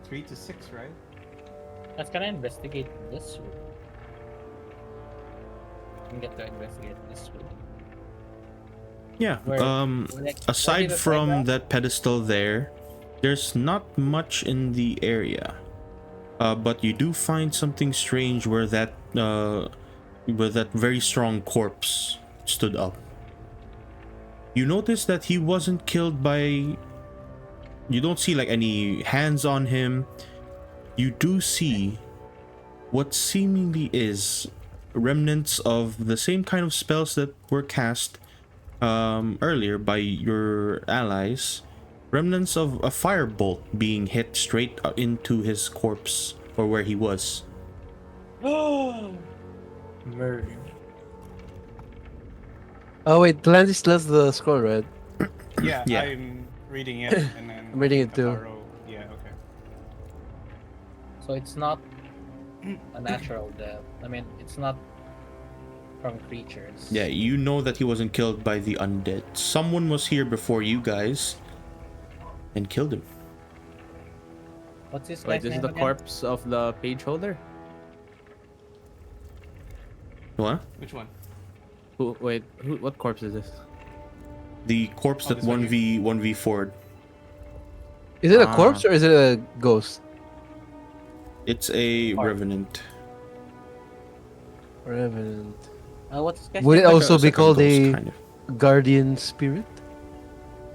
[SPEAKER 4] 3 to 6, right?
[SPEAKER 3] Let's gonna investigate this room. and get to investigate this room.
[SPEAKER 1] Yeah.
[SPEAKER 3] Where
[SPEAKER 1] Aside
[SPEAKER 3] did it
[SPEAKER 1] from
[SPEAKER 3] find
[SPEAKER 1] that pedestal there, there's not much in the area. But you do find something strange where that very strong corpse stood up. You notice that he wasn't killed by. You don't see like any hands on him. You do see what seemingly is remnants of the same kind of spells that were cast earlier by your allies. Remnants of a firebolt being hit straight into his corpse or where he was.
[SPEAKER 3] Murder.
[SPEAKER 2] Oh wait, Landy still has the scroll, right?
[SPEAKER 4] Yeah,
[SPEAKER 1] Yeah.
[SPEAKER 4] I'm reading it and then
[SPEAKER 2] I'm reading
[SPEAKER 4] I
[SPEAKER 2] it
[SPEAKER 4] think
[SPEAKER 2] too.
[SPEAKER 4] Kataro- Yeah, okay.
[SPEAKER 3] So it's not a natural death. I mean, it's not from creatures.
[SPEAKER 1] Yeah, you know that he wasn't killed by the undead. Someone was here before you guys and killed him.
[SPEAKER 3] What's this
[SPEAKER 6] Wait,
[SPEAKER 3] guy's
[SPEAKER 6] this is
[SPEAKER 3] name
[SPEAKER 6] the
[SPEAKER 3] again?
[SPEAKER 6] corpse of the page holder?
[SPEAKER 1] What?
[SPEAKER 4] Which one?
[SPEAKER 6] What corpse is this?
[SPEAKER 1] The corpse
[SPEAKER 4] Oh,
[SPEAKER 1] that
[SPEAKER 4] this one
[SPEAKER 1] 1v4'd.
[SPEAKER 2] Is it a
[SPEAKER 6] Ah.
[SPEAKER 2] corpse or is it a ghost?
[SPEAKER 1] It's a
[SPEAKER 3] Or-
[SPEAKER 1] revenant.
[SPEAKER 2] Revenant.
[SPEAKER 3] What's this guy's
[SPEAKER 2] Would it
[SPEAKER 3] name?
[SPEAKER 2] also
[SPEAKER 1] It's
[SPEAKER 2] be
[SPEAKER 1] like
[SPEAKER 2] called
[SPEAKER 1] ghost,
[SPEAKER 2] a
[SPEAKER 1] kind of.
[SPEAKER 2] guardian spirit?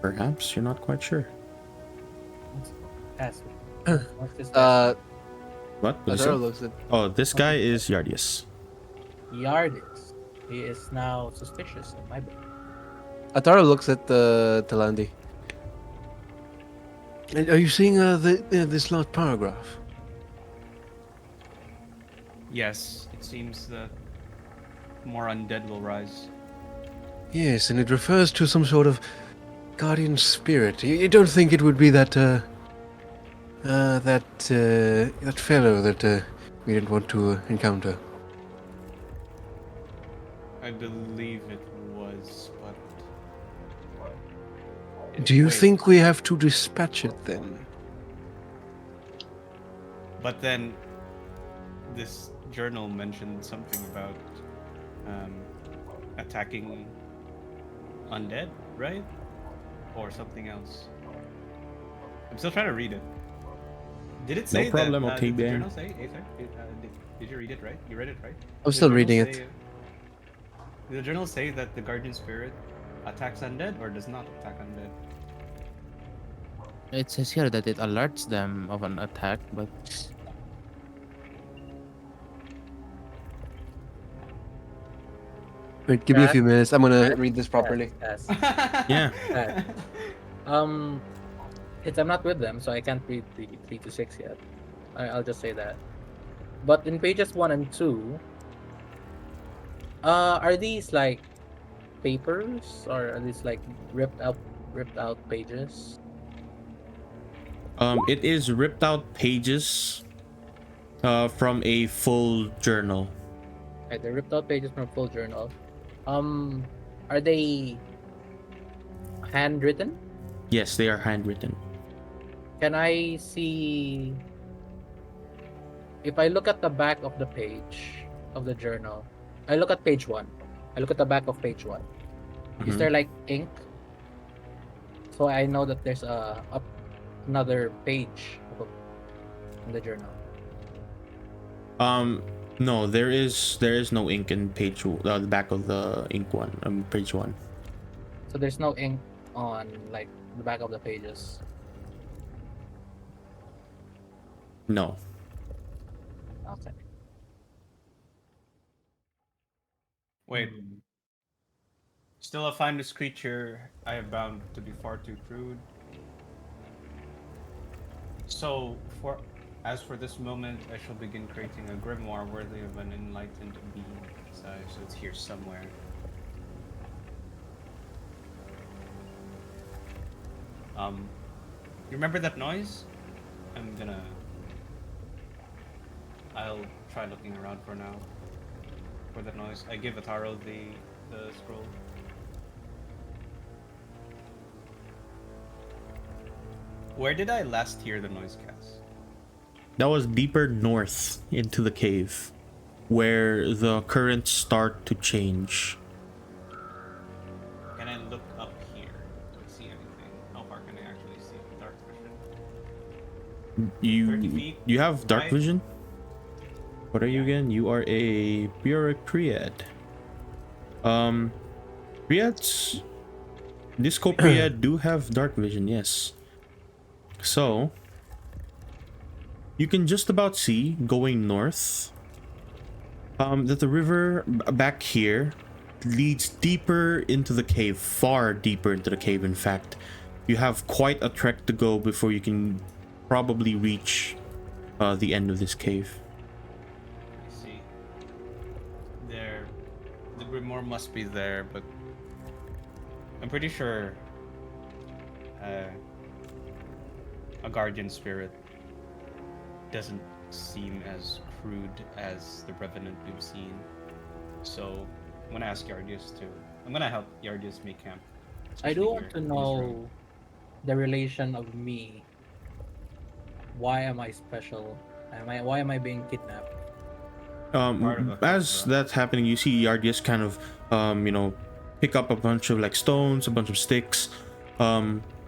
[SPEAKER 1] Perhaps, you're not quite sure.
[SPEAKER 3] Ask me. What's this guy's
[SPEAKER 2] Uh,
[SPEAKER 1] What? What is
[SPEAKER 2] Azaro
[SPEAKER 1] it?
[SPEAKER 2] looks at.
[SPEAKER 1] Oh, this guy is Yardius.
[SPEAKER 3] name? Yardis. He is now suspicious in my book.
[SPEAKER 2] Atara looks at Talandi. Are you seeing this last paragraph?
[SPEAKER 4] Yes, it seems that more undead will rise.
[SPEAKER 2] Yes, and it refers to some sort of guardian spirit. You don't think it would be that fellow that we didn't want to encounter?
[SPEAKER 4] I believe it was, but...
[SPEAKER 2] Do you
[SPEAKER 4] Wait,
[SPEAKER 2] think we have to dispatch it then?
[SPEAKER 4] But then, this journal mentioned something about attacking undead, right? Or something else. I'm still trying to read it. Did it say
[SPEAKER 1] No problem,
[SPEAKER 4] that?
[SPEAKER 1] okay,
[SPEAKER 4] Did the
[SPEAKER 1] Ben.
[SPEAKER 4] journal say? Aether? Did you read it right? You read it right?
[SPEAKER 2] I'm
[SPEAKER 4] Did
[SPEAKER 2] still
[SPEAKER 4] the journal
[SPEAKER 2] reading it.
[SPEAKER 4] say- Did the journal say that the guardian spirit attacks undead or does not attack undead?
[SPEAKER 6] It says here that it alerts them of an attack, but
[SPEAKER 2] Wait, give me a
[SPEAKER 3] That-
[SPEAKER 2] few minutes. I'm gonna read this properly.
[SPEAKER 3] Yes.
[SPEAKER 1] Yeah.
[SPEAKER 3] I'm not with them, so I can't read the 3 to 6 yet. I'll just say that. But in pages 1 and 2, are these like papers or are these like ripped out pages?
[SPEAKER 1] It is ripped out pages from a full journal.
[SPEAKER 3] Right, they're ripped out pages from a full journal. Are they handwritten?
[SPEAKER 1] Yes, they are handwritten.
[SPEAKER 3] Can I see if I look at the back of the page of the journal? I look at page 1. I look at the back of page 1. Is
[SPEAKER 1] Mhm.
[SPEAKER 3] there like ink? So I know that there's another page in the journal.
[SPEAKER 1] No, there is no ink in the back of the ink one. Page 1.
[SPEAKER 3] So there's no ink on like the back of the pages.
[SPEAKER 1] No.
[SPEAKER 3] Okay.
[SPEAKER 4] Wait. Still, I find this creature I have bound to be far too crude. So, as for this moment, I shall begin creating a grimoire worthy of an enlightened being. So it's here somewhere. You remember that noise? I'll try looking around for now. For that noise, I give Ataro the scroll. Where did I last hear the noise cast?
[SPEAKER 1] That was deeper north into the cave. where the currents start to change.
[SPEAKER 4] Can I look up here? Do I see anything? How far can I actually see? Dark vision. 30
[SPEAKER 1] You
[SPEAKER 4] feet
[SPEAKER 1] you have dark
[SPEAKER 4] wide?
[SPEAKER 1] vision? What are you again? You are a Priad. Priads, Disco Priad do have dark vision, yes. So you can just about see going north that the river back here leads deeper into the cave, far deeper into the cave. In fact, you have quite a trek to go before you can probably reach the end of this cave.
[SPEAKER 4] I see. There, the grimoire must be there, but I'm pretty sure a guardian spirit doesn't seem as crude as the revenant we've seen. So I'm gonna ask Yardius to. I'm gonna help Yardius make camp.
[SPEAKER 3] I
[SPEAKER 4] especially
[SPEAKER 3] do
[SPEAKER 4] here
[SPEAKER 3] want to
[SPEAKER 4] in this room.
[SPEAKER 3] know the relation of me. Why am I special? Why am I being kidnapped?
[SPEAKER 4] Part of a
[SPEAKER 1] As
[SPEAKER 4] cult,
[SPEAKER 1] that's happening, you see Yardius kind of pick up a bunch of like stones, a bunch of sticks.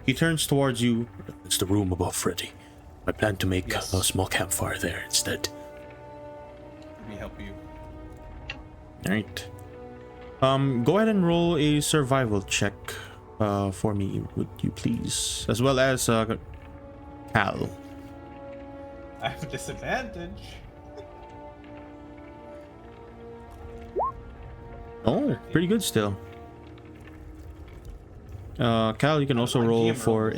[SPEAKER 1] He turns towards you.
[SPEAKER 7] It's the room above Freddy. I plan to make
[SPEAKER 4] Yes.
[SPEAKER 7] a small campfire there instead.
[SPEAKER 4] Let me help you.
[SPEAKER 1] All right. Go ahead and roll a survival check for me, would you please, as well as Cal.
[SPEAKER 4] I have a disadvantage.
[SPEAKER 1] Oh, pretty good still. Cal, you can also
[SPEAKER 4] My
[SPEAKER 1] roll
[SPEAKER 4] GM
[SPEAKER 1] for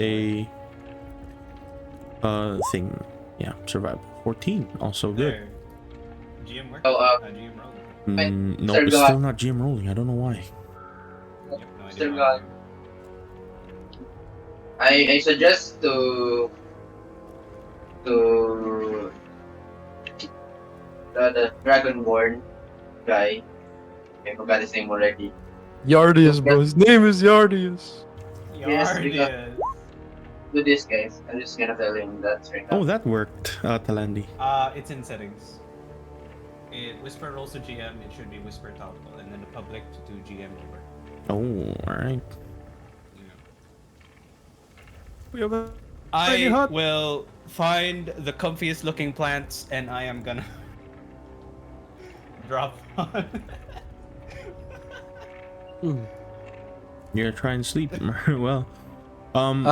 [SPEAKER 4] roll
[SPEAKER 1] a thing. Yeah, survival. 14, also good.
[SPEAKER 4] There. GM work.
[SPEAKER 5] Oh,
[SPEAKER 4] GM roll.
[SPEAKER 1] Nope,
[SPEAKER 5] Sir
[SPEAKER 1] it's
[SPEAKER 5] God.
[SPEAKER 1] still not GM rolling. I don't know why.
[SPEAKER 4] Yep, no idea
[SPEAKER 5] Sir
[SPEAKER 4] why.
[SPEAKER 5] God. I suggest to the Dragonborn guy. I forgot his name already.
[SPEAKER 2] Yardius, bro. His name is Yardius.
[SPEAKER 5] Yes, we got-
[SPEAKER 4] Yardius.
[SPEAKER 5] Do this, guys. I'm just gonna tell him that right now.
[SPEAKER 1] Oh, that worked, Talandi.
[SPEAKER 4] It's in settings. Whisper rolls to GM, it should be Whisper toggle, and then the public to do GM over.
[SPEAKER 1] Oh, alright.
[SPEAKER 4] Yeah. I will find the comfiest looking plants and I am gonna drop on.
[SPEAKER 1] You're trying to sleep. Well, knowing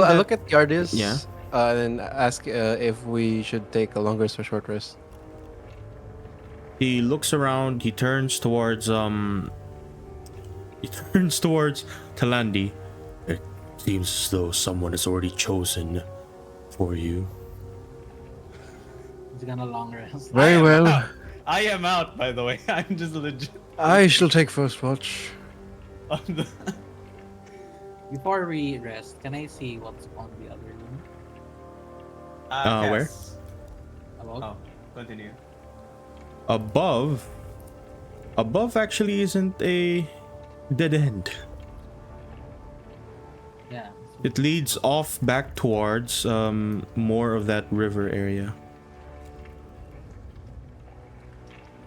[SPEAKER 2] I
[SPEAKER 1] that,
[SPEAKER 2] look at Yardius.
[SPEAKER 1] Yeah.
[SPEAKER 2] And ask if we should take a longer or short rest.
[SPEAKER 1] he looks around, he turns towards Talandi.
[SPEAKER 7] It seems as though someone is already chosen for you.
[SPEAKER 3] He's gonna long rest.
[SPEAKER 2] Very well.
[SPEAKER 4] I am out, by the way. I'm just legit
[SPEAKER 2] I shall take first watch.
[SPEAKER 4] on the.
[SPEAKER 3] Before we rest, can I see what's on the other room?
[SPEAKER 1] Where?
[SPEAKER 4] Cass.
[SPEAKER 3] About?
[SPEAKER 4] Oh, continue.
[SPEAKER 1] Above actually isn't a dead end.
[SPEAKER 3] Yeah.
[SPEAKER 1] It leads off back towards more of that river area.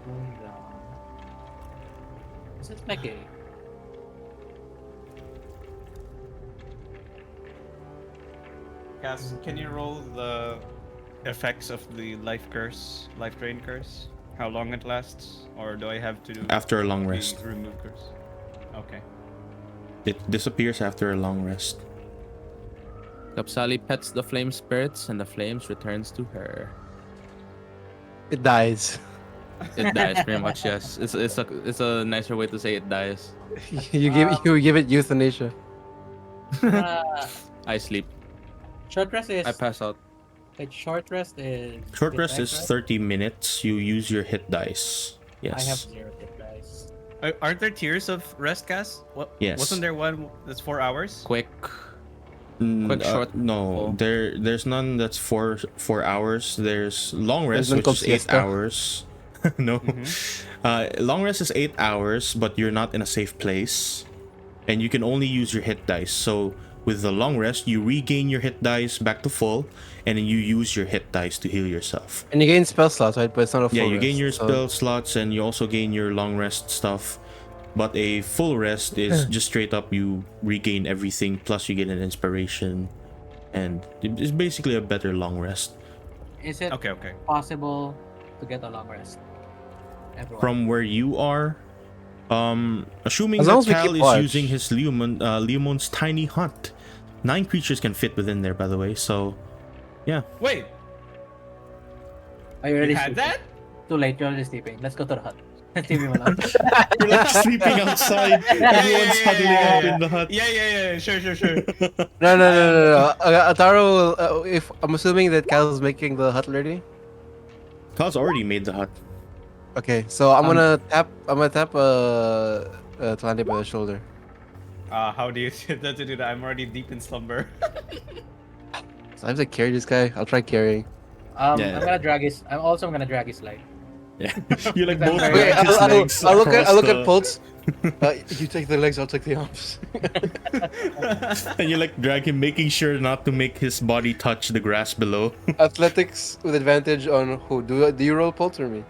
[SPEAKER 3] Going down. This is like a
[SPEAKER 4] Cass, can you roll the effects of the life drain curse? How long it lasts? Or do I have to do
[SPEAKER 1] After a long
[SPEAKER 4] the
[SPEAKER 1] rest.
[SPEAKER 4] remove curse? Okay.
[SPEAKER 1] It disappears after a long rest.
[SPEAKER 6] Kapsali pets the flame spirits and the flames returns to her.
[SPEAKER 2] It dies.
[SPEAKER 6] It dies pretty much, yes. It's a nicer way to say it dies.
[SPEAKER 2] you give it euthanasia.
[SPEAKER 6] I sleep.
[SPEAKER 3] short rest is
[SPEAKER 6] I pass out.
[SPEAKER 3] like short rest is
[SPEAKER 1] Short
[SPEAKER 3] hit
[SPEAKER 1] rest
[SPEAKER 3] dice,
[SPEAKER 1] is
[SPEAKER 3] right?
[SPEAKER 1] 30 minutes. You use your hit dice. Yes.
[SPEAKER 3] I have 0 hit dice.
[SPEAKER 4] Aren't there tiers of rest, Cass? What?
[SPEAKER 1] Yes.
[SPEAKER 4] Wasn't there one that's 4 hours?
[SPEAKER 6] Quick.
[SPEAKER 1] Quick
[SPEAKER 6] short
[SPEAKER 1] No,
[SPEAKER 6] full.
[SPEAKER 1] there's none that's 4 hours. There's long rest,
[SPEAKER 2] There's none
[SPEAKER 1] which
[SPEAKER 2] called
[SPEAKER 1] is 8
[SPEAKER 2] siesta.
[SPEAKER 1] hours. No. Long rest is 8 hours, but you're not in a safe place, and you can only use your hit dice. So with the long rest, you regain your hit dice back to full, and then you use your hit dice to heal yourself.
[SPEAKER 2] And you gain spell slots, right? But it's not a full
[SPEAKER 1] Yeah, you gain
[SPEAKER 2] rest,
[SPEAKER 1] your
[SPEAKER 2] so-
[SPEAKER 1] spell slots, and you also gain your long rest stuff. But a full rest is just straight up you regain everything, plus you get an inspiration, and it's basically a better long rest.
[SPEAKER 3] Is it
[SPEAKER 4] Okay.
[SPEAKER 3] possible to get a long rest? Everyone.
[SPEAKER 1] From where you are, assuming
[SPEAKER 2] As long
[SPEAKER 1] that
[SPEAKER 2] as we
[SPEAKER 1] Cal
[SPEAKER 2] keep
[SPEAKER 1] is
[SPEAKER 2] watch.
[SPEAKER 1] using his Leomon's tiny hut. 9 creatures can fit within there, by the way, so yeah.
[SPEAKER 4] Wait,
[SPEAKER 3] Are you already
[SPEAKER 4] you had
[SPEAKER 3] sleeping?
[SPEAKER 4] that?
[SPEAKER 3] Too late, you're already sleeping. Let's go to the hut. Leave him alone.
[SPEAKER 1] You're like sleeping outside. Everyone's huddling up in the hut.
[SPEAKER 4] Yeah. Sure.
[SPEAKER 2] No. Ataro will. If I'm assuming that Cal's making the hut already.
[SPEAKER 1] Cal's already made the hut.
[SPEAKER 2] Okay, so I'm gonna tap. Talande by the shoulder.
[SPEAKER 4] How do you that to do that? I'm already deep in slumber.
[SPEAKER 2] So I have to carry this guy. I'll try carrying.
[SPEAKER 1] Yeah.
[SPEAKER 3] I'm gonna drag his. I'm also gonna drag his leg.
[SPEAKER 1] Yeah. You like
[SPEAKER 3] Okay,
[SPEAKER 1] both
[SPEAKER 2] Okay,
[SPEAKER 1] drag his legs
[SPEAKER 2] I'll look
[SPEAKER 1] across
[SPEAKER 2] at Pulse. You take the legs, I'll take the arms.
[SPEAKER 1] and you like drag him, making sure not to make his body touch the grass below.
[SPEAKER 2] Athletics with advantage on who? Do you roll Pulse or me?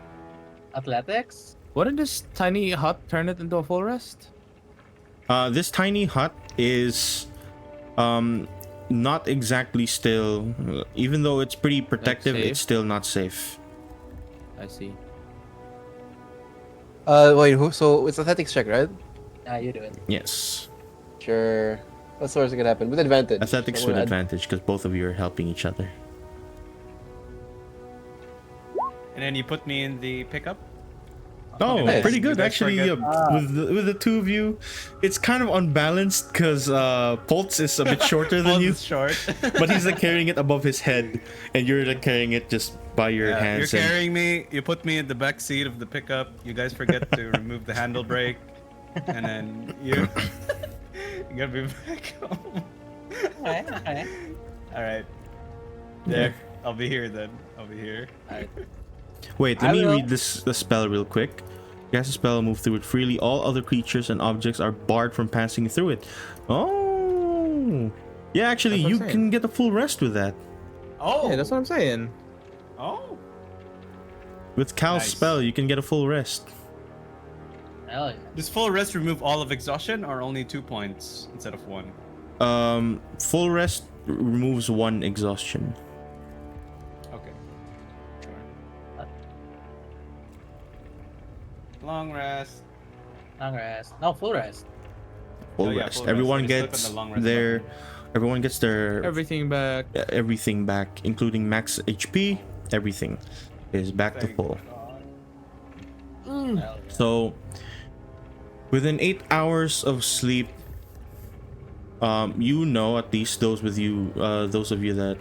[SPEAKER 3] Athletics.
[SPEAKER 6] Wouldn't this tiny hut turn it into a full rest?
[SPEAKER 1] This tiny hut is not exactly still, even though it's pretty protective,
[SPEAKER 6] safe?
[SPEAKER 1] it's still not safe.
[SPEAKER 6] I see.
[SPEAKER 2] Wait, so it's athletics check, right?
[SPEAKER 3] You do it.
[SPEAKER 1] Yes.
[SPEAKER 2] Sure. That's the worst that can happen. With advantage.
[SPEAKER 1] Athletics
[SPEAKER 2] I'm
[SPEAKER 1] with
[SPEAKER 2] gonna add-
[SPEAKER 1] advantage because both of you are helping each other.
[SPEAKER 4] And then you put me in the pickup.
[SPEAKER 1] Oh,
[SPEAKER 2] Nice.
[SPEAKER 1] pretty good
[SPEAKER 4] You guys
[SPEAKER 1] actually.
[SPEAKER 4] forget-
[SPEAKER 1] With the two of you, it's kind of unbalanced because Pulse is a bit shorter than
[SPEAKER 4] Pulse
[SPEAKER 1] you,
[SPEAKER 4] is short.
[SPEAKER 1] but he's like carrying it above his head, and you're like carrying it just by your
[SPEAKER 4] Yeah,
[SPEAKER 1] hands.
[SPEAKER 4] you're
[SPEAKER 1] and-
[SPEAKER 4] carrying me. You put me in the back seat of the pickup. You guys forget to remove the handle brake, and then you gotta be back home.
[SPEAKER 3] Okay.
[SPEAKER 4] All right. There. I'll be here then. I'll be here.
[SPEAKER 1] Wait, let
[SPEAKER 3] I
[SPEAKER 1] me
[SPEAKER 3] will-
[SPEAKER 1] read the spell real quick. Cast a spell, move through it freely. All other creatures and objects are barred from passing through it. Oh, yeah. Actually,
[SPEAKER 6] That's what
[SPEAKER 1] you
[SPEAKER 6] I'm saying.
[SPEAKER 1] can get a full rest with that.
[SPEAKER 4] Oh.
[SPEAKER 6] Yeah, that's what I'm saying.
[SPEAKER 4] Oh.
[SPEAKER 1] With Cal's
[SPEAKER 4] Nice.
[SPEAKER 1] spell, you can get a full rest.
[SPEAKER 3] Hell yeah.
[SPEAKER 4] Does full rest remove all of exhaustion or only 2 points instead of 1?
[SPEAKER 1] Full rest removes 1 exhaustion.
[SPEAKER 4] Okay. Sure. Long rest.
[SPEAKER 3] Long rest. No, full rest.
[SPEAKER 1] Full
[SPEAKER 4] Oh, yeah,
[SPEAKER 1] rest.
[SPEAKER 4] full rest.
[SPEAKER 1] Everyone
[SPEAKER 4] Let me slip
[SPEAKER 1] gets
[SPEAKER 4] on the long rest
[SPEAKER 1] their.
[SPEAKER 4] button.
[SPEAKER 1] Everyone gets their
[SPEAKER 6] Everything back.
[SPEAKER 1] everything back, including max HP. Everything is back to
[SPEAKER 4] Thank
[SPEAKER 1] full.
[SPEAKER 4] God.
[SPEAKER 3] Hell yeah.
[SPEAKER 1] So, within 8 hours of sleep, you know, at least those with you, those of you that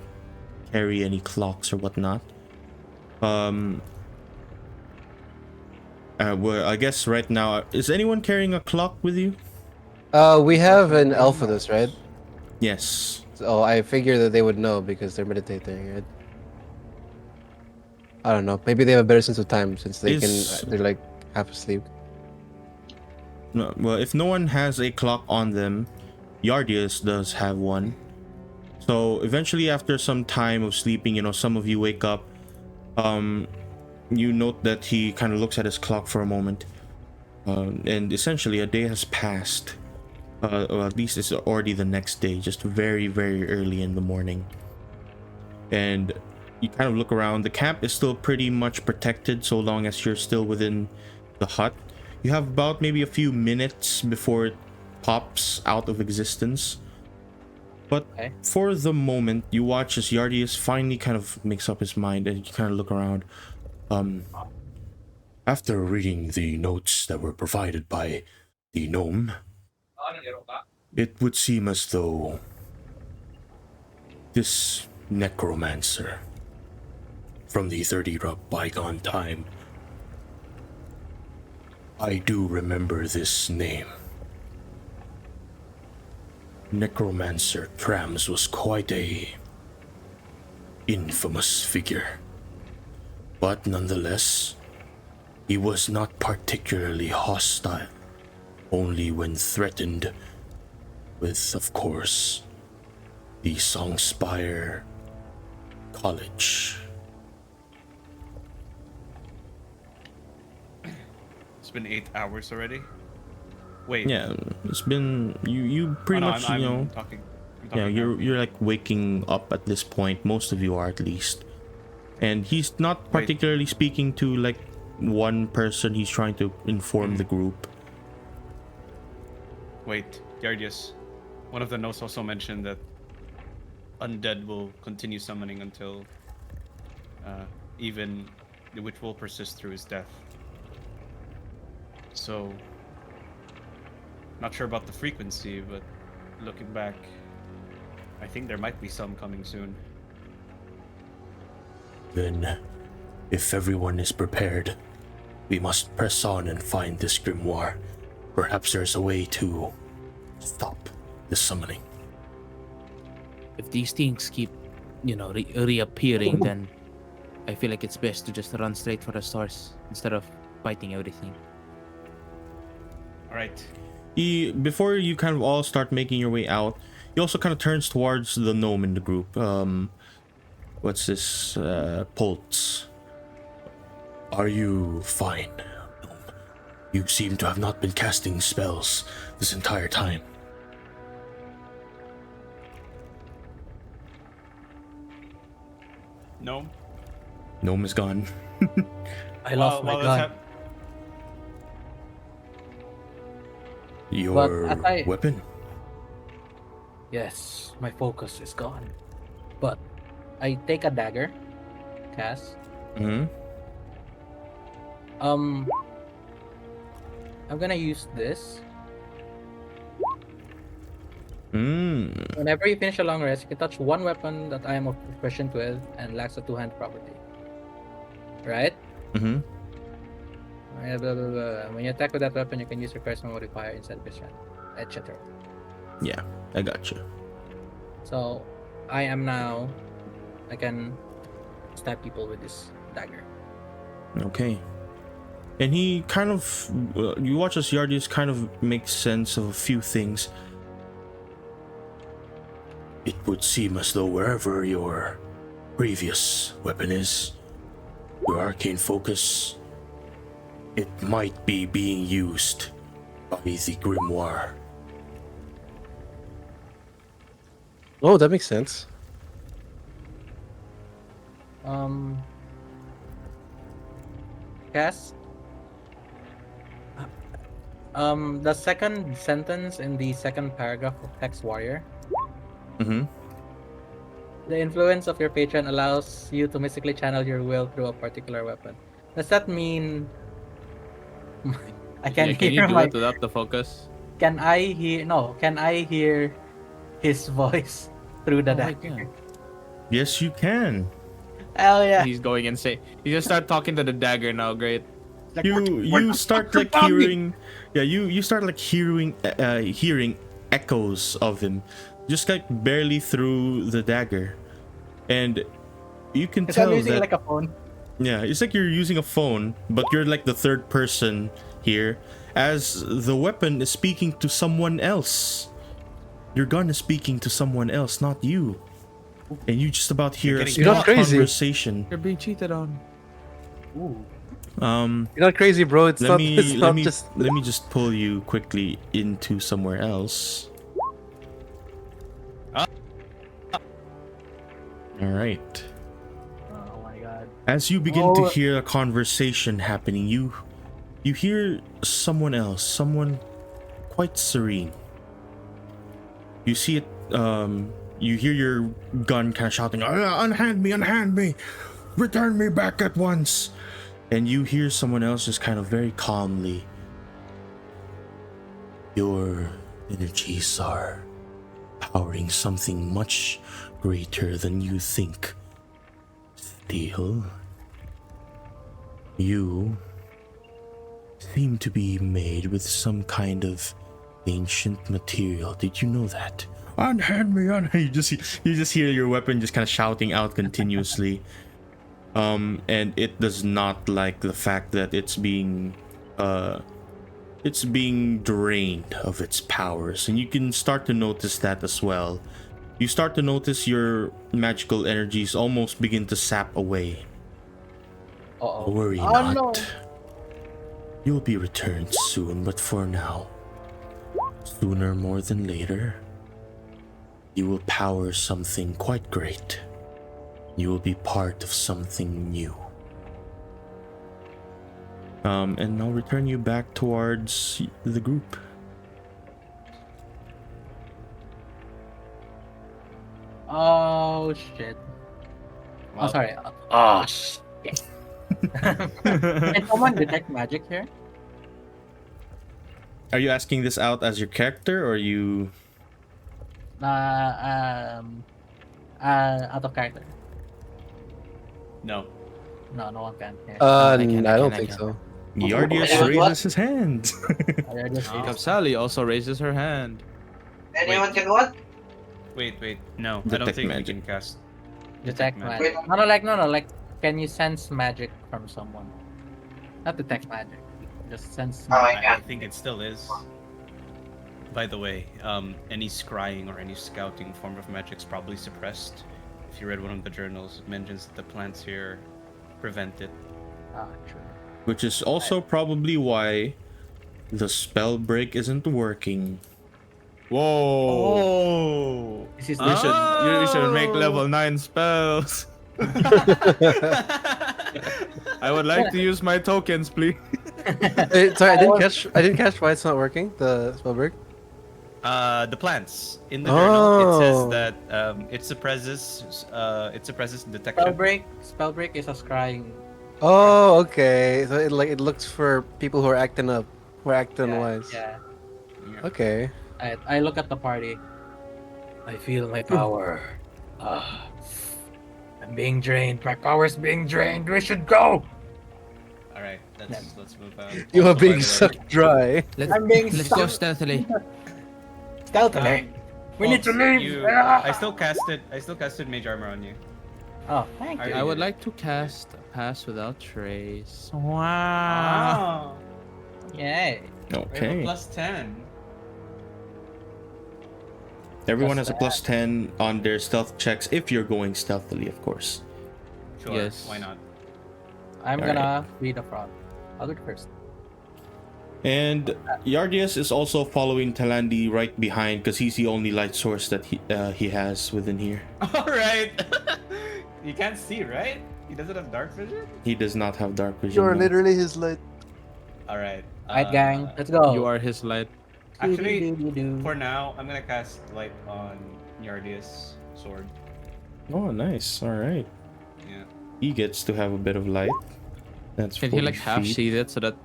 [SPEAKER 1] carry any clocks or whatnot. Well, I guess right now, is anyone carrying a clock with you?
[SPEAKER 2] We have an elf with us, right?
[SPEAKER 1] Yes.
[SPEAKER 2] So I figure that they would know because they're meditating, right? I don't know. Maybe they have a better sense of time since they
[SPEAKER 1] Is-
[SPEAKER 2] can. They're like half asleep.
[SPEAKER 1] No, well, if no one has a clock on them, Yardius does have one. So eventually, after some time of sleeping, you know, some of you wake up. You note that he kind of looks at his clock for a moment, and essentially a day has passed. Or at least it's already the next day, just very, very early in the morning. And you kind of look around. The camp is still pretty much protected so long as you're still within the hut. You have about maybe a few minutes before it pops out of existence. But
[SPEAKER 3] Okay.
[SPEAKER 1] for the moment, you watch as Yardius finally kind of makes up his mind, and you kind of look around.
[SPEAKER 7] After reading the notes that were provided by the gnome, it would seem as though this necromancer from the 30 bygone time, I do remember this name. Necromancer Trams was quite a infamous figure, but nonetheless, he was not particularly hostile, only when threatened with, of course, the Songspire College.
[SPEAKER 4] It's been 8 hours already. Wait.
[SPEAKER 1] Yeah, it's been you pretty
[SPEAKER 4] Oh, no,
[SPEAKER 1] much
[SPEAKER 4] I'm
[SPEAKER 1] you know.
[SPEAKER 4] talking. I'm
[SPEAKER 1] Yeah,
[SPEAKER 4] talking
[SPEAKER 1] you're like waking up at this point. Most of you are at least, and he's not
[SPEAKER 4] Wait.
[SPEAKER 1] particularly speaking to like one person. He's trying to inform the group.
[SPEAKER 4] Wait, Yardius. One of the notes also mentioned that undead will continue summoning until even which will persist through his death. So, not sure about the frequency, but looking back, I think there might be some coming soon.
[SPEAKER 7] Then, if everyone is prepared, we must press on and find this grimoire. Perhaps there's a way to stop the summoning.
[SPEAKER 6] If these things keep, reappearing, then I feel like it's best to just run straight for the source instead of fighting everything.
[SPEAKER 4] All right.
[SPEAKER 1] Before you kind of all start making your way out, he also kind of turns towards the gnome in the group. What's this? Poltz.
[SPEAKER 7] Are you fine? You seem to have not been casting spells this entire time.
[SPEAKER 4] No.
[SPEAKER 1] Gnome is gone.
[SPEAKER 3] I lost my gun.
[SPEAKER 7] Your
[SPEAKER 3] as I-
[SPEAKER 7] weapon?
[SPEAKER 3] Yes, my focus is gone. But I take a dagger, Cass.
[SPEAKER 1] Hmm.
[SPEAKER 3] I'm gonna use this. Whenever you finish a long rest, you can touch one weapon that I am proficient with and lacks a two-hand property. Right?
[SPEAKER 1] Mm-hmm.
[SPEAKER 3] Blah, blah, blah, blah. When you attack with that weapon, you can use your charisma modifier instead of your strength, etc.
[SPEAKER 1] Yeah, I got you.
[SPEAKER 3] So I can stab people with this dagger.
[SPEAKER 1] Okay. And he kind of, you watch as Yardius kind of makes sense of a few things.
[SPEAKER 7] It would seem as though wherever your previous weapon is, your arcane focus, it might be being used by the grimoire.
[SPEAKER 2] Oh, that makes sense.
[SPEAKER 3] Cass. The second sentence in the second paragraph of Hex Warrior.
[SPEAKER 1] Mm-hmm.
[SPEAKER 3] The influence of your patron allows you to mystically channel your will through a particular weapon. Does that mean I can
[SPEAKER 6] Can you
[SPEAKER 3] hear
[SPEAKER 6] do
[SPEAKER 3] my?
[SPEAKER 6] it without the focus?
[SPEAKER 3] Can I hear? No. Can I hear his voice through the
[SPEAKER 6] Oh, I
[SPEAKER 3] dagger?
[SPEAKER 6] can.
[SPEAKER 1] Yes, you can.
[SPEAKER 3] Hell yeah!
[SPEAKER 6] He's going insane. He just start talking to the dagger now. Great.
[SPEAKER 3] Like,
[SPEAKER 1] You start like hearing, yeah, you start like hearing echoes of him, just like barely through the dagger, and you can
[SPEAKER 3] Is
[SPEAKER 1] tell
[SPEAKER 3] I'm using
[SPEAKER 1] that
[SPEAKER 3] like a phone.
[SPEAKER 1] yeah, it's like you're using a phone, but you're like the third person here, as the weapon is speaking to someone else. Your gun is speaking to someone else, not you. And you just about hear a
[SPEAKER 4] getting-
[SPEAKER 2] You're
[SPEAKER 1] small
[SPEAKER 2] not crazy.
[SPEAKER 1] conversation.
[SPEAKER 6] You're being cheated on.
[SPEAKER 3] Ooh.
[SPEAKER 2] You're not crazy, bro. It's
[SPEAKER 1] Let
[SPEAKER 2] not.
[SPEAKER 1] me
[SPEAKER 2] It's
[SPEAKER 1] let
[SPEAKER 2] not
[SPEAKER 1] me
[SPEAKER 2] just.
[SPEAKER 1] let me just pull you quickly into somewhere else.
[SPEAKER 4] Ah.
[SPEAKER 1] All right.
[SPEAKER 3] Oh my god.
[SPEAKER 1] As you begin to
[SPEAKER 3] Oh.
[SPEAKER 1] hear a conversation happening, you hear someone else, someone quite serene. You see it. You hear your gun kind of shouting, "Unhand me! Unhand me! Return me back at once!" And you hear someone else just kind of very calmly,
[SPEAKER 7] Your energies are powering something much greater than you think. Steel, you seem to be made with some kind of ancient material. Did you know that?
[SPEAKER 1] "Unhand me! Unhand!" You just hear your weapon just kind of shouting out continuously. And it does not like the fact that it's being drained of its powers, and you can start to notice that as well. you start to notice your magical energies almost begin to sap away.
[SPEAKER 3] Uh-oh.
[SPEAKER 7] Worry
[SPEAKER 3] Oh,
[SPEAKER 7] not.
[SPEAKER 3] no.
[SPEAKER 7] You'll be returned soon, but for now, sooner more than later, you will power something quite great. You will be part of something new. And I'll return you back towards the group.
[SPEAKER 3] Oh, shit. Oh,
[SPEAKER 4] Well,
[SPEAKER 3] sorry. Oh, shit. Can someone detect magic here?
[SPEAKER 1] Are you asking this out as your character, or you?
[SPEAKER 3] Out of character.
[SPEAKER 4] No.
[SPEAKER 3] No, no one can. Yeah.
[SPEAKER 2] I
[SPEAKER 6] can,
[SPEAKER 2] don't
[SPEAKER 6] I
[SPEAKER 2] think
[SPEAKER 6] can.
[SPEAKER 2] so.
[SPEAKER 1] Yardius
[SPEAKER 5] Anyone what?
[SPEAKER 1] raises his hand.
[SPEAKER 3] I just
[SPEAKER 4] Oh.
[SPEAKER 6] Kapsali also raises her hand.
[SPEAKER 5] Anyone can what?
[SPEAKER 4] Wait. No, I
[SPEAKER 1] Detect
[SPEAKER 4] don't think
[SPEAKER 1] magic.
[SPEAKER 4] we can cast.
[SPEAKER 3] detect
[SPEAKER 4] magic.
[SPEAKER 3] magic. No, like, can you sense magic from someone? Not detect magic. Just sense.
[SPEAKER 5] Oh, I
[SPEAKER 3] magic.
[SPEAKER 4] I
[SPEAKER 5] can.
[SPEAKER 4] think it still is. By the way, any scrying or any scouting form of magic is probably suppressed. If you read one of the journals, it mentions that the plants here prevent it.
[SPEAKER 3] Ah, true.
[SPEAKER 1] Which is also probably why the spell break isn't working.
[SPEAKER 6] Whoa!
[SPEAKER 4] Oh!
[SPEAKER 3] This is
[SPEAKER 6] You should make
[SPEAKER 4] Oh.
[SPEAKER 6] level 9 spells. I would like to use my tokens, please.
[SPEAKER 2] Sorry, I didn't catch why it's not working. The spell break.
[SPEAKER 4] The plants in the journal, it
[SPEAKER 2] Oh.
[SPEAKER 4] says that it suppresses detection.
[SPEAKER 3] Spellbreak is a scrying.
[SPEAKER 2] Oh, okay. So it looks for people who are acting up, who are acting
[SPEAKER 3] Yeah,
[SPEAKER 2] wise.
[SPEAKER 3] yeah.
[SPEAKER 2] Okay.
[SPEAKER 3] I look at the party. I feel my power. I'm being drained. My power's being drained. We should go.
[SPEAKER 4] All right, let's move on.
[SPEAKER 2] You are
[SPEAKER 4] Also, by
[SPEAKER 2] being
[SPEAKER 4] the way,
[SPEAKER 2] sucked dry.
[SPEAKER 3] I'm being
[SPEAKER 6] Let's go
[SPEAKER 3] stuck.
[SPEAKER 6] stealthily.
[SPEAKER 3] Stealthily. We need to
[SPEAKER 4] Folks,
[SPEAKER 3] leave.
[SPEAKER 4] I still casted mage armor on you.
[SPEAKER 3] Oh, thank you.
[SPEAKER 6] I would like to cast Pass Without Trace. Wow.
[SPEAKER 4] Ah,
[SPEAKER 3] Yay.
[SPEAKER 1] Okay.
[SPEAKER 4] +10.
[SPEAKER 1] Everyone has
[SPEAKER 3] Plus
[SPEAKER 1] a plus 10 on their stealth checks if you're going stealthily, of course.
[SPEAKER 4] Sure.
[SPEAKER 6] Yes.
[SPEAKER 4] Why not?
[SPEAKER 3] I'm
[SPEAKER 1] Alright.
[SPEAKER 3] gonna be the front. I'll do it first.
[SPEAKER 1] And Yardius is also following Talandi right behind because he's the only light source that he has within here.
[SPEAKER 4] All right. You can't see, right? He doesn't have dark vision.
[SPEAKER 1] He does not have dark vision.
[SPEAKER 2] You are
[SPEAKER 1] no.
[SPEAKER 2] literally his light.
[SPEAKER 4] All right.
[SPEAKER 3] Alright, gang. Let's go.
[SPEAKER 6] You are his light.
[SPEAKER 4] Actually,
[SPEAKER 3] Do-do-do-do-do.
[SPEAKER 4] for now, I'm gonna cast light on Yardius' sword.
[SPEAKER 1] Oh, nice. All right.
[SPEAKER 4] Yeah.
[SPEAKER 1] He gets to have a bit of light. That's
[SPEAKER 6] Can he
[SPEAKER 1] 40
[SPEAKER 6] like half
[SPEAKER 1] feet.
[SPEAKER 6] shade it so that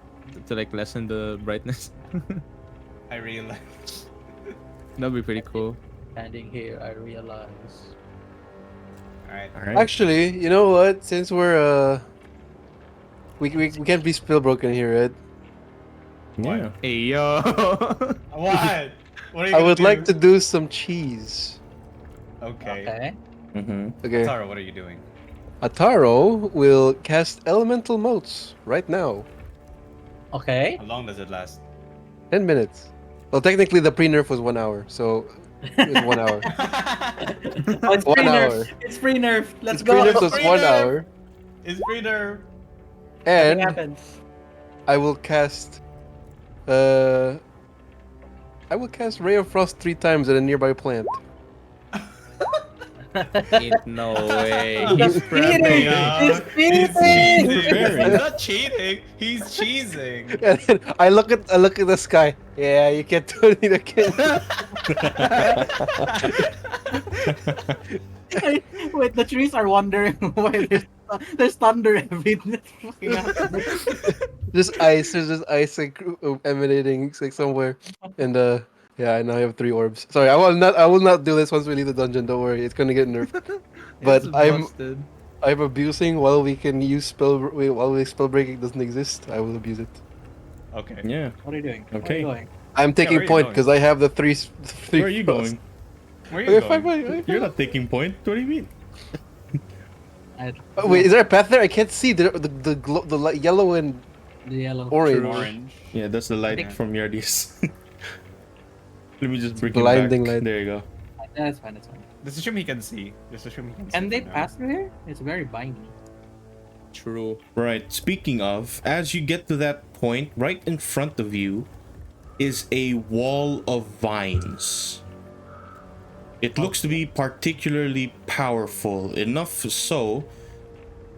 [SPEAKER 6] to like lessen the brightness?
[SPEAKER 4] I realize.
[SPEAKER 6] That'd be pretty cool.
[SPEAKER 3] Standing here, I realize.
[SPEAKER 4] All right.
[SPEAKER 1] All right.
[SPEAKER 2] Actually, you know what? Since we're we can't be spill broken here, right?
[SPEAKER 1] Yeah.
[SPEAKER 6] Hey yo.
[SPEAKER 4] What? What are you
[SPEAKER 2] I
[SPEAKER 4] gonna
[SPEAKER 2] would
[SPEAKER 4] do?
[SPEAKER 2] like to do some cheese.
[SPEAKER 4] Okay.
[SPEAKER 3] Okay.
[SPEAKER 1] Mm-hmm.
[SPEAKER 2] Okay.
[SPEAKER 4] Tara, what are you doing?
[SPEAKER 2] Ataro will cast elemental motes right now.
[SPEAKER 3] Okay.
[SPEAKER 4] How long does it last?
[SPEAKER 2] 10 minutes. Well, technically the pre-nerf was 1 hour, so it's 1 hour.
[SPEAKER 3] Oh, it's
[SPEAKER 2] 1
[SPEAKER 3] free
[SPEAKER 2] hour.
[SPEAKER 3] nerf. It's free nerf. Let's
[SPEAKER 2] Its
[SPEAKER 3] go.
[SPEAKER 2] pre-nerf was
[SPEAKER 4] Free
[SPEAKER 2] 1
[SPEAKER 4] nerf.
[SPEAKER 2] hour,
[SPEAKER 4] It's breeder.
[SPEAKER 3] Nothing
[SPEAKER 2] and
[SPEAKER 3] happens.
[SPEAKER 2] I will cast Ray of Frost 3 times at a nearby plant.
[SPEAKER 6] Ain't no way.
[SPEAKER 3] He's
[SPEAKER 6] He's
[SPEAKER 3] cheating.
[SPEAKER 6] prepping.
[SPEAKER 3] He's
[SPEAKER 4] He's
[SPEAKER 3] cheating.
[SPEAKER 4] cheesing.
[SPEAKER 1] Preparing.
[SPEAKER 4] He's not cheating. He's cheesing.
[SPEAKER 2] And then I look at the sky. Yeah, you can't do anything again.
[SPEAKER 3] Wait, the trees are wondering why there's thunder every fucking afternoon.
[SPEAKER 2] There's just ice like emanating like somewhere, and yeah, I now have 3 orbs. Sorry, I will not do this once we leave the dungeon. Don't worry, it's gonna get nerfed. But
[SPEAKER 6] It's
[SPEAKER 2] I'm
[SPEAKER 6] busted.
[SPEAKER 2] abusing while we can use spell breaking doesn't exist. I will abuse it.
[SPEAKER 4] Okay.
[SPEAKER 1] Yeah.
[SPEAKER 3] What are you doing?
[SPEAKER 1] Okay.
[SPEAKER 3] Where are you
[SPEAKER 2] I'm taking
[SPEAKER 4] where are you
[SPEAKER 2] point
[SPEAKER 4] going?
[SPEAKER 2] because I have the three.
[SPEAKER 1] Where are you going?
[SPEAKER 4] Where are you
[SPEAKER 2] Okay,
[SPEAKER 4] going?
[SPEAKER 2] fine.
[SPEAKER 1] You're not taking point. What do you mean?
[SPEAKER 3] going?
[SPEAKER 2] Oh, wait, is there a path there? I can't see the yellow and
[SPEAKER 3] The yellow.
[SPEAKER 2] orange.
[SPEAKER 4] Orange.
[SPEAKER 1] Yeah, that's the light
[SPEAKER 4] Yeah.
[SPEAKER 1] from Yardius. Let me just bring
[SPEAKER 2] blinding
[SPEAKER 1] it back.
[SPEAKER 2] light.
[SPEAKER 1] There you go.
[SPEAKER 3] I That's fine. That's fine.
[SPEAKER 4] Just assume he can see. Just assume he can see.
[SPEAKER 3] Can they
[SPEAKER 4] for now.
[SPEAKER 3] pass through here? It's very bindy.
[SPEAKER 6] True.
[SPEAKER 1] Right. Speaking of, as you get to that point, right in front of you is a wall of vines. It looks to be particularly powerful, enough so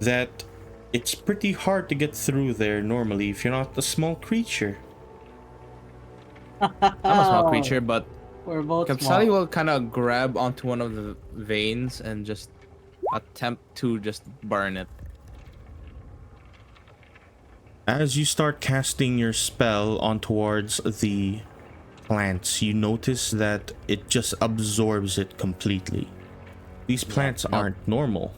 [SPEAKER 1] that it's pretty hard to get through there normally if you're not a small creature.
[SPEAKER 6] I'm a small creature, but
[SPEAKER 3] We're both
[SPEAKER 6] Kapsali
[SPEAKER 3] small.
[SPEAKER 6] will kind of grab onto one of the veins and just attempt to just burn it.
[SPEAKER 1] As you start casting your spell on towards the plants, you notice that it just absorbs it completely. These plants
[SPEAKER 6] no.
[SPEAKER 1] aren't normal.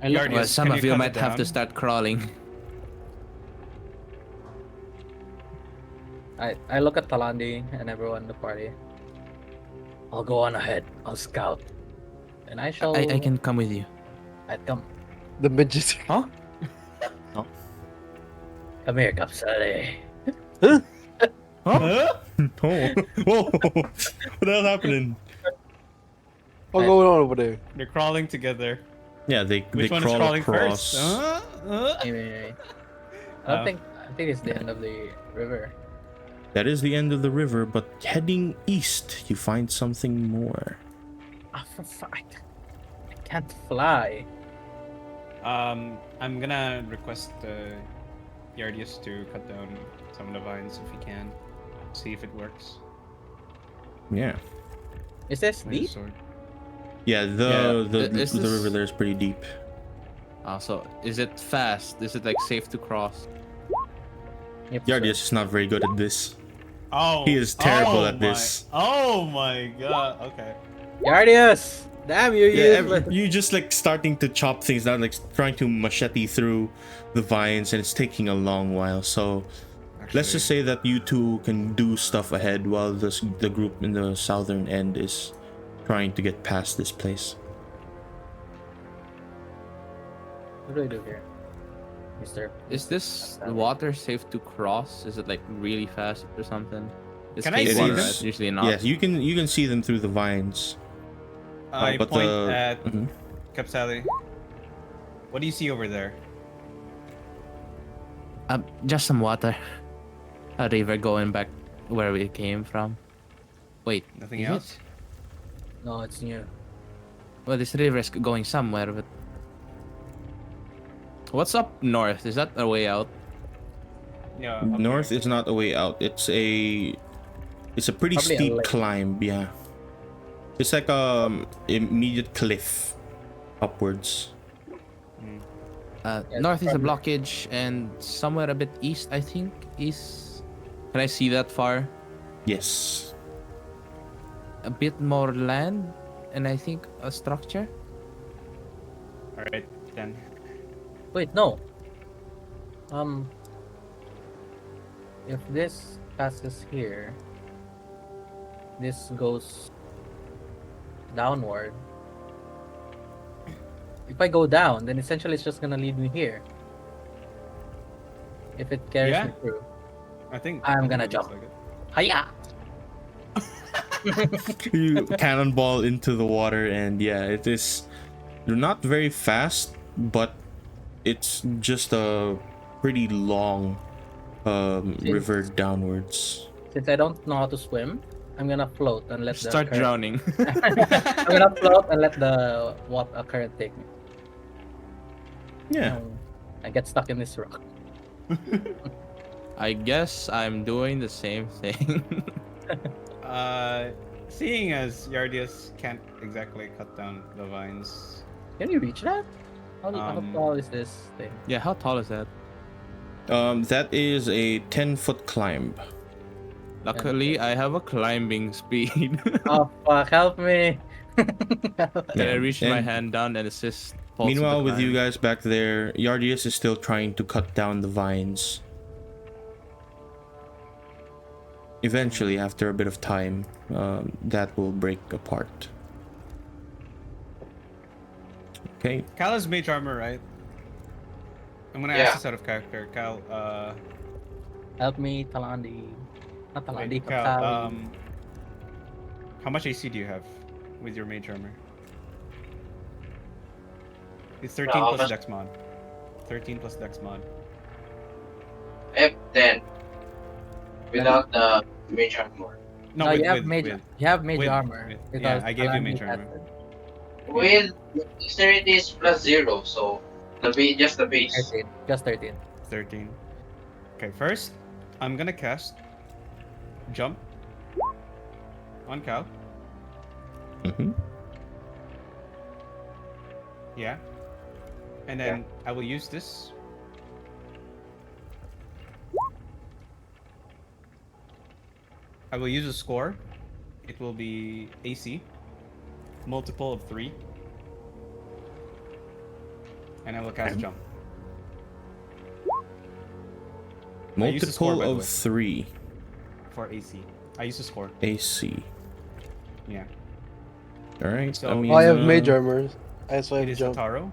[SPEAKER 3] I look,
[SPEAKER 4] Yardius,
[SPEAKER 6] Well, some
[SPEAKER 4] can
[SPEAKER 6] of
[SPEAKER 4] you
[SPEAKER 6] you
[SPEAKER 4] cut
[SPEAKER 6] might
[SPEAKER 4] it
[SPEAKER 6] have to
[SPEAKER 4] down?
[SPEAKER 6] start crawling.
[SPEAKER 3] I look at Talandi and everyone in the party. I'll go on ahead. I'll scout. And I shall...
[SPEAKER 6] I can come with you.
[SPEAKER 3] I'd come.
[SPEAKER 2] The midget.
[SPEAKER 6] Huh?
[SPEAKER 3] Come here, Kapsali.
[SPEAKER 1] Oh, whoa! What the hell happening?
[SPEAKER 2] What's going on over there?
[SPEAKER 4] They're crawling together.
[SPEAKER 1] Yeah, they
[SPEAKER 4] Which one is
[SPEAKER 1] crawl
[SPEAKER 4] crawling
[SPEAKER 1] across.
[SPEAKER 4] first?
[SPEAKER 3] Anyway, I think it's the end of the river.
[SPEAKER 1] That is the end of the river, but heading east, you find something more.
[SPEAKER 3] Ah, for fuck. I can't fly.
[SPEAKER 4] I'm gonna request Yardius to cut down some of the vines if he can. See if it works.
[SPEAKER 1] Yeah,
[SPEAKER 3] Is this
[SPEAKER 4] With his
[SPEAKER 3] deep?
[SPEAKER 4] sword.
[SPEAKER 1] yeah. The
[SPEAKER 6] Is
[SPEAKER 1] the
[SPEAKER 6] this-
[SPEAKER 1] river there is pretty deep.
[SPEAKER 6] So is it fast? Is it like safe to cross?
[SPEAKER 3] Yep,
[SPEAKER 1] Yardius is not very good at this.
[SPEAKER 4] Oh,
[SPEAKER 1] He is terrible
[SPEAKER 4] oh
[SPEAKER 1] at this.
[SPEAKER 4] Oh my god. Okay.
[SPEAKER 3] Yardius! Damn you,
[SPEAKER 1] Yeah,
[SPEAKER 3] useless.
[SPEAKER 1] you just like starting to chop things down, like trying to machete through the vines, and it's taking a long while. So let's just say that you two can do stuff ahead while the group in the southern end is trying to get past this place.
[SPEAKER 3] What do I do here? Mister.
[SPEAKER 6] Is this water safe to cross? Is it like really fast or something? It's
[SPEAKER 4] Can I
[SPEAKER 6] cave
[SPEAKER 1] see
[SPEAKER 6] water,
[SPEAKER 1] them?
[SPEAKER 6] right? Usually not.
[SPEAKER 1] Yes, you can see them through the vines.
[SPEAKER 4] I
[SPEAKER 1] but
[SPEAKER 4] point
[SPEAKER 1] the-
[SPEAKER 4] at
[SPEAKER 1] Mhm.
[SPEAKER 4] Kapsali. What do you see over there?
[SPEAKER 6] Just some water. A river going back where we came from. Wait,
[SPEAKER 4] Nothing
[SPEAKER 6] is
[SPEAKER 4] else?
[SPEAKER 6] it?
[SPEAKER 3] No, it's new.
[SPEAKER 6] Well, this river is going somewhere, but what's up north? Is that a way out?
[SPEAKER 4] Yeah. up
[SPEAKER 1] North
[SPEAKER 4] there.
[SPEAKER 1] is not a way out. It's a pretty
[SPEAKER 3] Probably a
[SPEAKER 1] steep
[SPEAKER 3] lake.
[SPEAKER 1] climb. Yeah, it's like immediate cliff upwards.
[SPEAKER 3] Yeah,
[SPEAKER 6] North is a
[SPEAKER 3] probably.
[SPEAKER 6] blockage, and somewhere a bit east, I think, is. Can I see that far?
[SPEAKER 1] Yes.
[SPEAKER 6] A bit more land, and I think a structure.
[SPEAKER 4] All right then.
[SPEAKER 3] Wait, no. If this passes here, this goes downward. If I go down, then essentially it's just gonna lead me here. If it carries
[SPEAKER 4] Yeah.
[SPEAKER 3] me through.
[SPEAKER 4] I think
[SPEAKER 3] I'm gonna
[SPEAKER 4] it looks
[SPEAKER 3] jump.
[SPEAKER 4] like it.
[SPEAKER 3] Hiya!
[SPEAKER 1] You cannonball into the water, and yeah, it is. You're not very fast, but it's just a pretty long river downwards.
[SPEAKER 3] Since I don't know how to swim, I'm gonna float and let
[SPEAKER 6] Start
[SPEAKER 3] the
[SPEAKER 6] drowning.
[SPEAKER 3] I'm gonna float and let the water current take me.
[SPEAKER 1] Yeah.
[SPEAKER 3] I get stuck in this rock.
[SPEAKER 6] I guess I'm doing the same thing.
[SPEAKER 4] Seeing as Yardius can't exactly cut down the vines,
[SPEAKER 3] Can you reach that? How
[SPEAKER 4] Um,
[SPEAKER 3] tall is this thing?
[SPEAKER 6] Yeah, how tall is that?
[SPEAKER 1] That is a 10-foot climb.
[SPEAKER 6] Luckily, I have a climbing speed.
[SPEAKER 3] Oh fuck! Help me!
[SPEAKER 6] Can I reach my
[SPEAKER 1] and
[SPEAKER 6] hand down and assist? Pulse
[SPEAKER 1] Meanwhile,
[SPEAKER 6] the
[SPEAKER 1] with you
[SPEAKER 6] climb?
[SPEAKER 1] guys back there, Yardius is still trying to cut down the vines. Eventually, after a bit of time, that will break apart. Okay.
[SPEAKER 4] Cal has mage armor, right? I'm gonna
[SPEAKER 5] Yeah.
[SPEAKER 4] ask this out of character. Cal,
[SPEAKER 3] Help me, Talandi. Not
[SPEAKER 4] Wait,
[SPEAKER 3] Talandi,
[SPEAKER 4] Cal,
[SPEAKER 3] Kapsali.
[SPEAKER 4] how much AC do you have with your mage armor? It's 13
[SPEAKER 5] how
[SPEAKER 4] plus
[SPEAKER 5] much-
[SPEAKER 4] dex mod. 13 plus dex mod.
[SPEAKER 5] I have 10 without the mage armor.
[SPEAKER 4] No,
[SPEAKER 3] No,
[SPEAKER 4] with,
[SPEAKER 3] you have
[SPEAKER 4] with,
[SPEAKER 3] mage.
[SPEAKER 4] with,
[SPEAKER 3] You have mage
[SPEAKER 4] with-
[SPEAKER 3] armor.
[SPEAKER 4] with-
[SPEAKER 3] because
[SPEAKER 4] yeah, I gave you
[SPEAKER 3] Talandi
[SPEAKER 4] mage armor.
[SPEAKER 3] has it.
[SPEAKER 5] With dexterity is +0, so the base, just the base.
[SPEAKER 3] 13. Just 13.
[SPEAKER 4] 13. Okay, first, I'm gonna cast Jump on Cal.
[SPEAKER 1] Mm-hmm.
[SPEAKER 4] Yeah. And then I will use this. I will use a score. It will be AC. Multiple of 3. And I will cast Jump. I used to score,
[SPEAKER 1] Multiple
[SPEAKER 4] by the
[SPEAKER 1] of
[SPEAKER 4] way.
[SPEAKER 1] 3
[SPEAKER 4] For AC. I use a score.
[SPEAKER 1] AC.
[SPEAKER 4] Yeah.
[SPEAKER 1] All right.
[SPEAKER 4] So-
[SPEAKER 1] I mean,
[SPEAKER 2] Oh, I have mage armor. I also
[SPEAKER 4] It
[SPEAKER 2] have
[SPEAKER 4] is
[SPEAKER 2] jump.
[SPEAKER 4] Taro.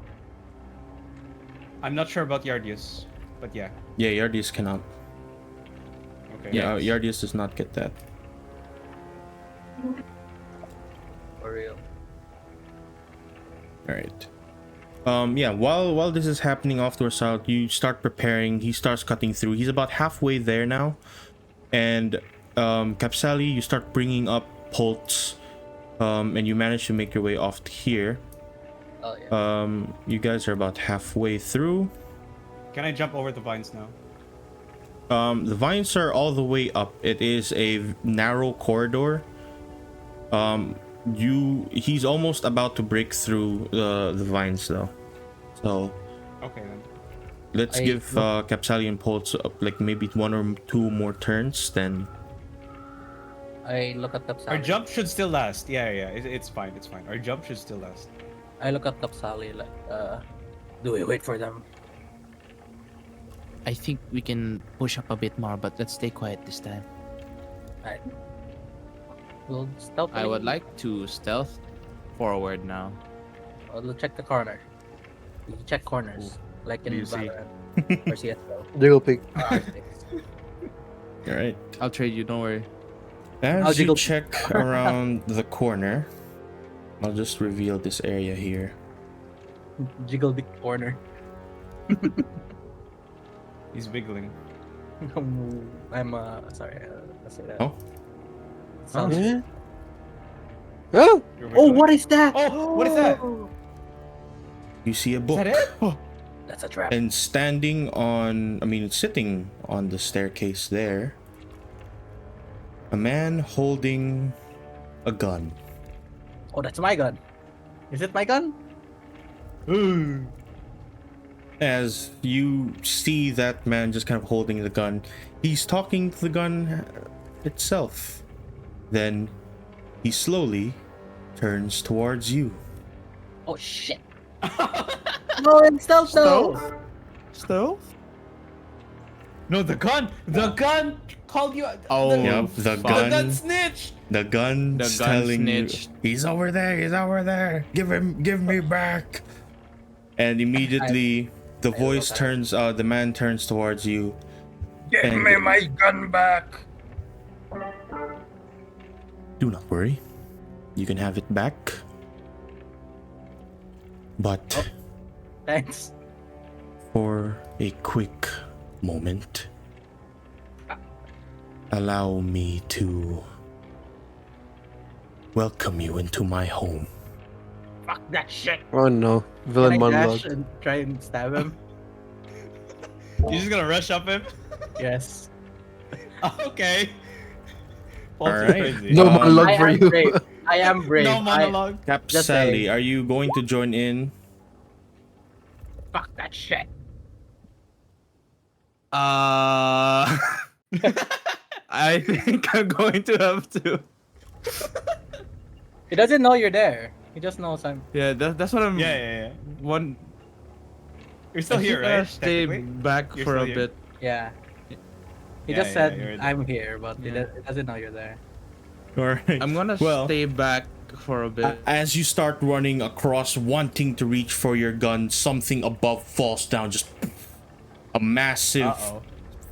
[SPEAKER 4] I'm not sure about Yardius, but yeah.
[SPEAKER 1] Yeah, Yardius cannot.
[SPEAKER 4] Okay.
[SPEAKER 1] Yeah, Yardius does not get that.
[SPEAKER 3] For real.
[SPEAKER 1] All right. Yeah. While this is happening off to our side, you start preparing. He starts cutting through. He's about halfway there now, and Kapsali, you start bringing up Pulse, and you manage to make your way off to here.
[SPEAKER 3] Oh yeah.
[SPEAKER 1] You guys are about halfway through.
[SPEAKER 4] Can I jump over the vines now?
[SPEAKER 1] The vines are all the way up. It is a narrow corridor. He's almost about to break through the vines though. So
[SPEAKER 4] Okay then.
[SPEAKER 1] let's give Kapsali and Pulse like maybe 1 or 2 more turns. Then
[SPEAKER 3] I look at
[SPEAKER 4] Our
[SPEAKER 3] Kapsali.
[SPEAKER 4] jump should still last. Yeah. It's fine. It's fine. Our jump should still last.
[SPEAKER 3] I look at Kapsali like, do we wait for them?
[SPEAKER 6] I think we can push up a bit more, but let's stay quiet this time.
[SPEAKER 3] Alright. We'll stealthily.
[SPEAKER 6] I would like to stealth forward now.
[SPEAKER 3] We'll check the corner. We check corners, like in
[SPEAKER 4] Do you see?
[SPEAKER 3] Valorant or CS:GO.
[SPEAKER 2] Jiggle pick.
[SPEAKER 3] or R6.
[SPEAKER 1] all right.
[SPEAKER 6] I'll trade you, don't worry.
[SPEAKER 3] I'll
[SPEAKER 1] As you
[SPEAKER 3] jiggle-
[SPEAKER 1] check around the corner, I'll just reveal this area here.
[SPEAKER 3] Jiggle the corner.
[SPEAKER 4] He's wiggling.
[SPEAKER 3] I'm sorry. Let's say that.
[SPEAKER 1] Oh.
[SPEAKER 3] Sounds-
[SPEAKER 2] Yeah. Oh,
[SPEAKER 4] You're
[SPEAKER 3] Oh,
[SPEAKER 4] wiggling.
[SPEAKER 3] what is that?
[SPEAKER 4] Oh, what is that?
[SPEAKER 1] You see a
[SPEAKER 4] Is
[SPEAKER 1] book.
[SPEAKER 4] that it?
[SPEAKER 3] That's a trap.
[SPEAKER 1] And sitting on the staircase there, a man holding a gun.
[SPEAKER 3] Oh, that's my gun. Is it my gun?
[SPEAKER 1] As you see that man just kind of holding the gun, he's talking to the gun itself. Then he slowly turns towards you.
[SPEAKER 3] Oh shit. No, it's stealth though.
[SPEAKER 6] Stealth?
[SPEAKER 4] No, the gun. The gun called you.
[SPEAKER 6] Oh,
[SPEAKER 1] Yep, the
[SPEAKER 6] fuck.
[SPEAKER 1] gun.
[SPEAKER 4] That snitched.
[SPEAKER 1] The gun's
[SPEAKER 6] The gun
[SPEAKER 1] telling
[SPEAKER 6] snitched.
[SPEAKER 1] you, he's over there. Give me back. And immediately the voice
[SPEAKER 3] that.
[SPEAKER 1] turns, the man turns towards you.
[SPEAKER 5] Give
[SPEAKER 1] And-
[SPEAKER 5] me my gun back!
[SPEAKER 1] Do not worry. You can have it back. But
[SPEAKER 3] Thanks.
[SPEAKER 1] for a quick moment, allow me to welcome you into my home.
[SPEAKER 3] Fuck that shit.
[SPEAKER 2] oh no. Villain
[SPEAKER 3] Can I
[SPEAKER 2] monologue.
[SPEAKER 3] dash and try and stab him?
[SPEAKER 4] You're just gonna rush up him?
[SPEAKER 3] Yes.
[SPEAKER 4] Okay.
[SPEAKER 1] All
[SPEAKER 4] Paul's
[SPEAKER 1] right.
[SPEAKER 4] crazy.
[SPEAKER 2] No
[SPEAKER 1] Um,
[SPEAKER 2] monologue
[SPEAKER 3] I
[SPEAKER 2] for
[SPEAKER 3] am
[SPEAKER 2] you.
[SPEAKER 3] brave. I am brave.
[SPEAKER 4] No monologue.
[SPEAKER 3] Just
[SPEAKER 1] Sally,
[SPEAKER 3] saying.
[SPEAKER 1] are you going to join in?
[SPEAKER 3] Fuck that shit.
[SPEAKER 6] I think I'm going to have to.
[SPEAKER 3] He doesn't know you're there. He just knows I'm.
[SPEAKER 6] Yeah, that's what I'm.
[SPEAKER 4] Yeah.
[SPEAKER 6] One.
[SPEAKER 4] You're still
[SPEAKER 6] I
[SPEAKER 4] here,
[SPEAKER 6] think I'll
[SPEAKER 4] right?
[SPEAKER 6] Stay
[SPEAKER 4] Technically?
[SPEAKER 6] back
[SPEAKER 4] You're
[SPEAKER 6] for
[SPEAKER 4] still
[SPEAKER 6] a
[SPEAKER 4] here.
[SPEAKER 6] bit.
[SPEAKER 3] Yeah. He
[SPEAKER 4] Yeah,
[SPEAKER 3] just
[SPEAKER 4] yeah,
[SPEAKER 3] said
[SPEAKER 4] you're there.
[SPEAKER 3] I'm here, but he
[SPEAKER 6] Yeah.
[SPEAKER 3] doesn't know you're there.
[SPEAKER 1] All right.
[SPEAKER 6] I'm gonna
[SPEAKER 1] Well,
[SPEAKER 6] stay back for a bit.
[SPEAKER 1] As you start running across, wanting to reach for your gun, something above falls down. Just a massive
[SPEAKER 4] Uh-oh.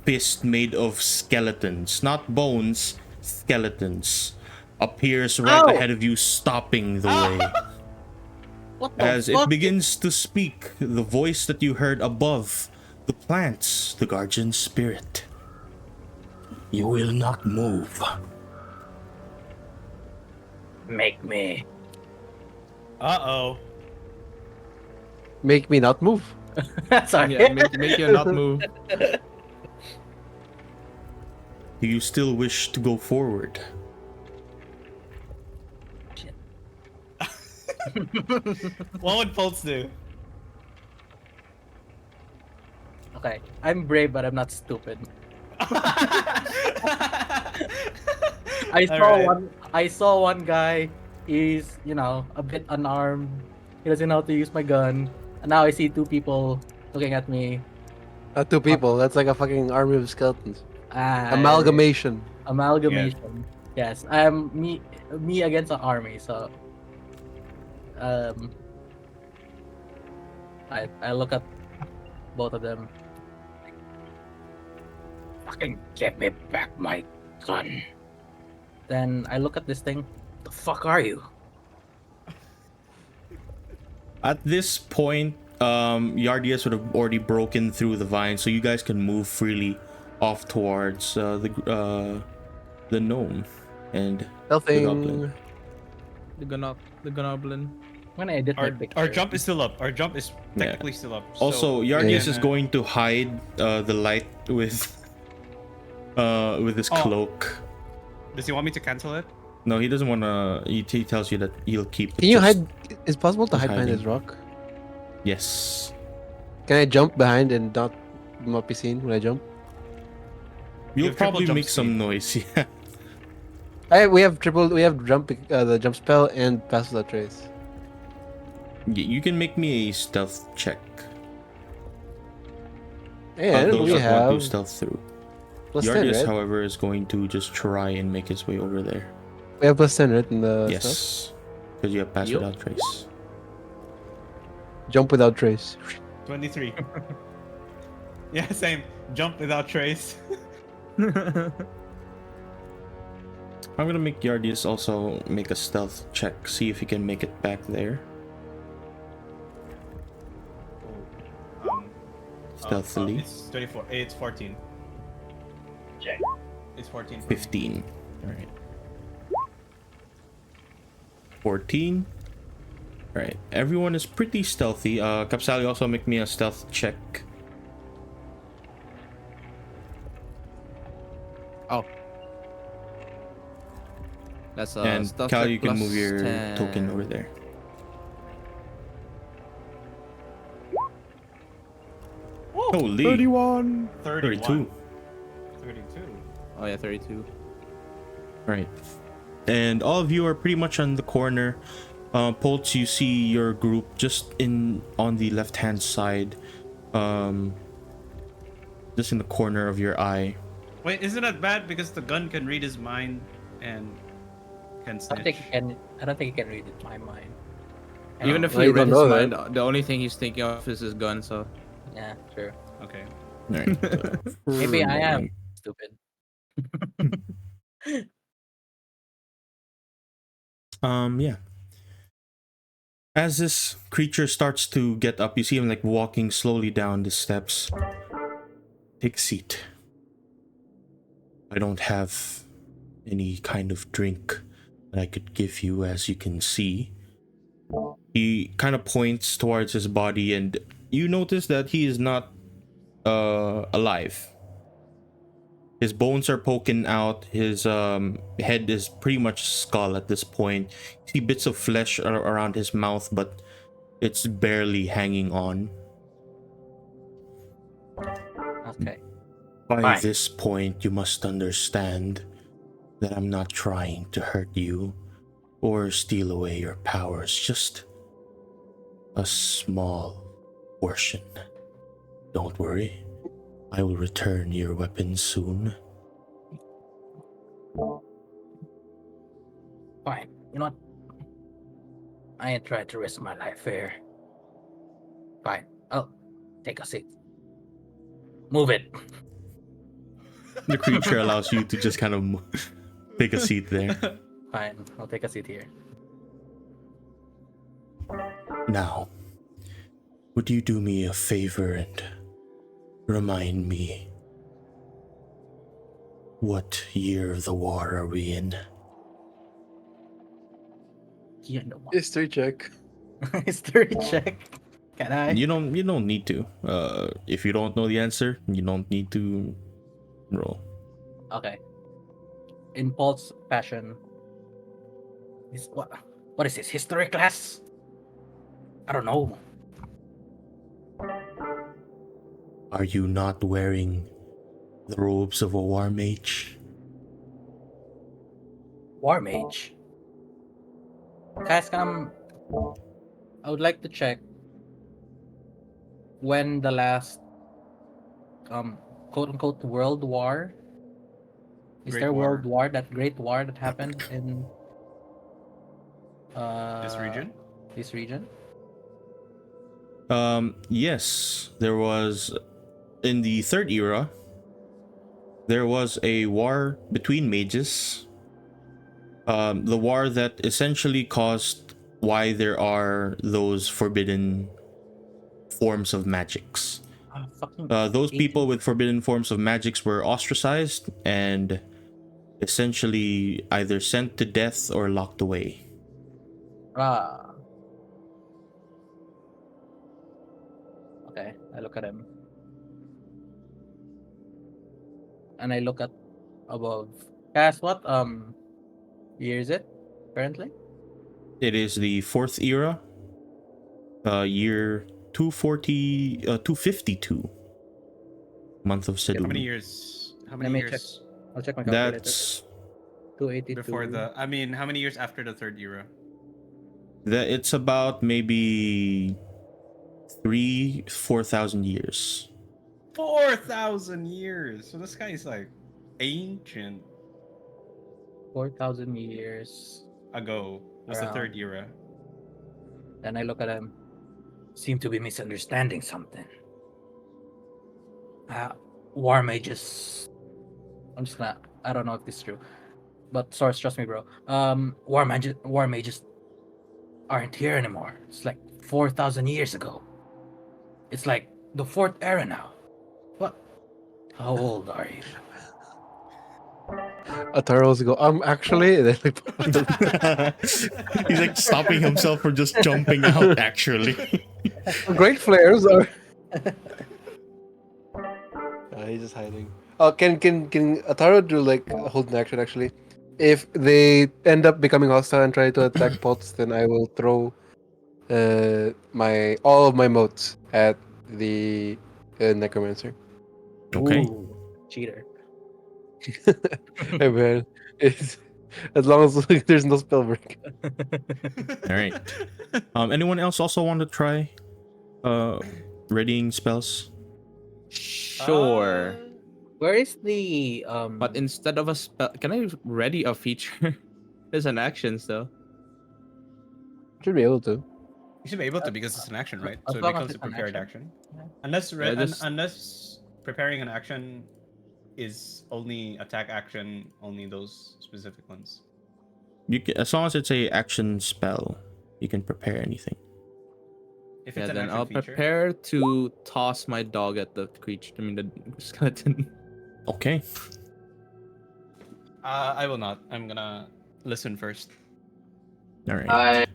[SPEAKER 1] fist made of skeletons, not bones, skeletons, appears right
[SPEAKER 3] Ow!
[SPEAKER 1] ahead of you, stopping the way.
[SPEAKER 3] What the
[SPEAKER 1] As
[SPEAKER 3] fuck?
[SPEAKER 1] it begins to speak, the voice that you heard above the plants, the guardian spirit.
[SPEAKER 7] You will not move.
[SPEAKER 3] Make me.
[SPEAKER 4] Uh-oh.
[SPEAKER 2] Make me not move.
[SPEAKER 3] Sorry.
[SPEAKER 6] Yeah, make you not move.
[SPEAKER 1] Do you still wish to go forward?
[SPEAKER 4] What would Pulse do?
[SPEAKER 3] Okay, I'm brave, but I'm not stupid. I saw
[SPEAKER 4] Alright.
[SPEAKER 3] I saw one guy. He's a bit unarmed. He doesn't know how to use my gun. And now I see two people looking at me.
[SPEAKER 2] Two people. That's like a fucking army of skeletons.
[SPEAKER 3] Ah,
[SPEAKER 2] Amalgamation.
[SPEAKER 3] Amalgamation. Yes, I am me against an army. So, I look at both of them. Fucking give me back my gun. Then I look at this thing. The fuck are you?
[SPEAKER 1] At this point, Yardias would have already broken through the vine, so you guys can move freely off towards the gnome and the goblin.
[SPEAKER 2] Nothing.
[SPEAKER 6] The goblin.
[SPEAKER 3] When I edit my picture.
[SPEAKER 4] Our jump is still up. Our jump is
[SPEAKER 1] Yeah.
[SPEAKER 4] technically still up.
[SPEAKER 1] Also,
[SPEAKER 4] so
[SPEAKER 1] Yardias
[SPEAKER 4] we're
[SPEAKER 1] is
[SPEAKER 4] gonna-
[SPEAKER 1] going to hide the light with his
[SPEAKER 4] Oh.
[SPEAKER 1] cloak.
[SPEAKER 4] Does he want me to cancel it?
[SPEAKER 1] No, he doesn't want to. He tells you that he'll keep.
[SPEAKER 2] Can you
[SPEAKER 1] just-
[SPEAKER 2] hide? Is it possible to
[SPEAKER 1] He's
[SPEAKER 2] hide behind
[SPEAKER 1] hiding.
[SPEAKER 2] this rock?
[SPEAKER 1] Yes.
[SPEAKER 2] Can I jump behind and not be seen when I jump?
[SPEAKER 1] You'll
[SPEAKER 4] have triple
[SPEAKER 1] probably
[SPEAKER 4] jump
[SPEAKER 1] make some
[SPEAKER 4] speed.
[SPEAKER 1] noise. Yeah.
[SPEAKER 2] We have jump the jump spell and pass without trace.
[SPEAKER 1] You can make me a stealth check.
[SPEAKER 2] And
[SPEAKER 1] Those
[SPEAKER 2] we
[SPEAKER 1] that want
[SPEAKER 2] have
[SPEAKER 1] to stealth through.
[SPEAKER 2] plus 10,
[SPEAKER 1] Yardias,
[SPEAKER 2] right?
[SPEAKER 1] however, is going to just try and make his way over there.
[SPEAKER 2] We have plus 10, right? In the stuff?
[SPEAKER 1] Yes, because you have pass
[SPEAKER 6] Yup.
[SPEAKER 1] without trace.
[SPEAKER 2] Jump without trace.
[SPEAKER 4] 23. Yeah, same. Jump without trace.
[SPEAKER 1] I'm gonna make Yardias also make a stealth check, see if he can make it back there
[SPEAKER 4] Um,
[SPEAKER 1] stealthily.
[SPEAKER 4] it's 24. It's 14.
[SPEAKER 5] Check.
[SPEAKER 4] It's 14. for me.
[SPEAKER 1] 15. All right. 14. All right. Everyone is pretty stealthy. Kapsali, also make me a stealth check.
[SPEAKER 6] Oh. That's
[SPEAKER 1] And
[SPEAKER 6] stuff
[SPEAKER 1] Cal,
[SPEAKER 6] check
[SPEAKER 1] you can
[SPEAKER 6] plus
[SPEAKER 1] move your
[SPEAKER 6] 10.
[SPEAKER 1] token over there. Holy.
[SPEAKER 6] 31.
[SPEAKER 1] 32.
[SPEAKER 4] 32.
[SPEAKER 6] Oh yeah, 32.
[SPEAKER 1] Right. And all of you are pretty much on the corner. Pulse, you see your group just on the left hand side. Just in the corner of your eye.
[SPEAKER 4] Wait, isn't that bad? Because the gun can read his mind and can
[SPEAKER 3] I don't
[SPEAKER 4] snitch.
[SPEAKER 3] think he can read it my mind.
[SPEAKER 6] Even if
[SPEAKER 2] Well,
[SPEAKER 6] he
[SPEAKER 2] you
[SPEAKER 6] read
[SPEAKER 2] don't
[SPEAKER 6] his
[SPEAKER 2] know
[SPEAKER 6] mind,
[SPEAKER 2] that.
[SPEAKER 6] the only thing he's thinking of is his gun. So
[SPEAKER 3] Yeah, true.
[SPEAKER 4] Okay.
[SPEAKER 1] All right.
[SPEAKER 3] Maybe I am stupid.
[SPEAKER 1] Yeah. As this creature starts to get up, you see him like walking slowly down the steps. Take a seat. I don't have any kind of drink that I could give you, as you can see. He kind of points towards his body, and you notice that he is not alive. His bones are poking out. His head is pretty much skull at this point. You see bits of flesh around his mouth, but it's barely hanging on.
[SPEAKER 3] Okay.
[SPEAKER 1] By
[SPEAKER 3] Fine.
[SPEAKER 1] this point, you must understand that I'm not trying to hurt you or steal away your powers, just a small portion. Don't worry, I will return your weapons soon.
[SPEAKER 3] Fine. You know what? I ain't trying to risk my life here. Fine. Oh, take a seat. Move it.
[SPEAKER 1] The creature allows you to just kind of take a seat there.
[SPEAKER 3] Fine, I'll take a seat here.
[SPEAKER 7] Now, would you do me a favor and remind me what year of the war are we in?
[SPEAKER 3] Yeah, no.
[SPEAKER 2] History check.
[SPEAKER 3] History check. Can I?
[SPEAKER 1] You don't need to. If you don't know the answer, you don't need to roll.
[SPEAKER 3] Okay. Impulse passion. What is this? History class? I don't know.
[SPEAKER 7] Are you not wearing the robes of a war mage?
[SPEAKER 3] War mage. Guys, I would like to check when the last quote unquote world war. Is
[SPEAKER 4] Great
[SPEAKER 3] there
[SPEAKER 4] war.
[SPEAKER 3] world war, that great war that happened in
[SPEAKER 4] This region?
[SPEAKER 3] This region?
[SPEAKER 1] Yes, there was in the third era. There was a war between mages. The war that essentially caused why there are those forbidden forms of magics. Those people with forbidden forms of magics were ostracized and essentially either sent to death or locked away.
[SPEAKER 3] Okay, I look at him. And I look at above. Cass, what year is it currently?
[SPEAKER 1] It is the fourth era, year 252, month of Sedum.
[SPEAKER 4] How many years? How
[SPEAKER 3] Let
[SPEAKER 4] many
[SPEAKER 3] me
[SPEAKER 4] years
[SPEAKER 3] I'll check my calculator.
[SPEAKER 1] That's
[SPEAKER 3] 282.
[SPEAKER 4] before how many years after the third era?
[SPEAKER 1] it's about maybe 4,000 years.
[SPEAKER 4] 4,000 years. So this guy is like ancient
[SPEAKER 3] 4,000 years.
[SPEAKER 4] ago was the third
[SPEAKER 3] Around.
[SPEAKER 4] era.
[SPEAKER 3] Then I look at him. Seem to be misunderstanding something. War mages. I'm just gonna. I don't know if this is true, but source, trust me, bro. War mages aren't here anymore. It's like 4,000 years ago. It's like the fourth era now. What? How old are you?
[SPEAKER 2] Ataro's go. Actually, and then, like,
[SPEAKER 1] He's like stopping himself from just jumping out, actually.
[SPEAKER 2] great flares are. He's just hiding. Oh, can Ataro do like a hold an action actually? If they end up becoming hostile and try to attack pots, then I will throw all of my motes at the necromancer.
[SPEAKER 1] Okay.
[SPEAKER 3] Ooh, cheater.
[SPEAKER 2] Hey man, it's, as long as there's no spell break.
[SPEAKER 1] All right. Anyone else also want to try readying spells?
[SPEAKER 6] Sure.
[SPEAKER 3] Where is the
[SPEAKER 6] But instead of a spell, can I ready a feature? There's an action, so.
[SPEAKER 2] Should be able to.
[SPEAKER 4] You should be able to because it's an action, right?
[SPEAKER 3] as
[SPEAKER 4] So it
[SPEAKER 3] long as
[SPEAKER 4] becomes a
[SPEAKER 3] it's an
[SPEAKER 4] prepared
[SPEAKER 3] action.
[SPEAKER 4] action.
[SPEAKER 3] Yeah.
[SPEAKER 4] Unless preparing an action is only attack action, only those specific ones.
[SPEAKER 1] You can, as long as it's a action spell, you can prepare anything.
[SPEAKER 4] If
[SPEAKER 6] Yeah,
[SPEAKER 4] it's an
[SPEAKER 6] then
[SPEAKER 4] action
[SPEAKER 6] I'll
[SPEAKER 4] feature.
[SPEAKER 6] prepare to toss my dog at the creature. I mean, the skeleton.
[SPEAKER 1] Okay.
[SPEAKER 4] I will not. I'm gonna listen first.
[SPEAKER 1] All right.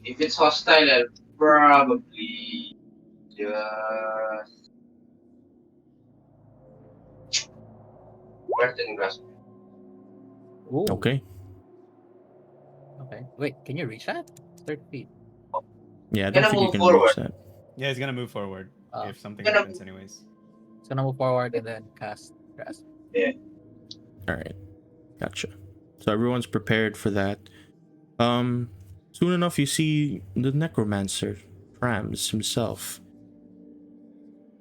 [SPEAKER 5] If it's hostile, I'll probably just Burden Grasp.
[SPEAKER 3] Ooh,
[SPEAKER 1] Okay.
[SPEAKER 3] Okay. Wait, can you reach that? 30 feet.
[SPEAKER 1] Yeah, I don't
[SPEAKER 5] Gonna
[SPEAKER 1] think you
[SPEAKER 5] move
[SPEAKER 1] can
[SPEAKER 5] forward.
[SPEAKER 1] reach that.
[SPEAKER 4] Yeah, he's gonna move forward
[SPEAKER 3] Oh.
[SPEAKER 4] if something
[SPEAKER 5] Gonna-
[SPEAKER 4] happens anyways.
[SPEAKER 3] It's gonna move forward and then cast grasp.
[SPEAKER 1] All right. Gotcha. So everyone's prepared for that. Soon enough, you see the necromancer, Prams himself.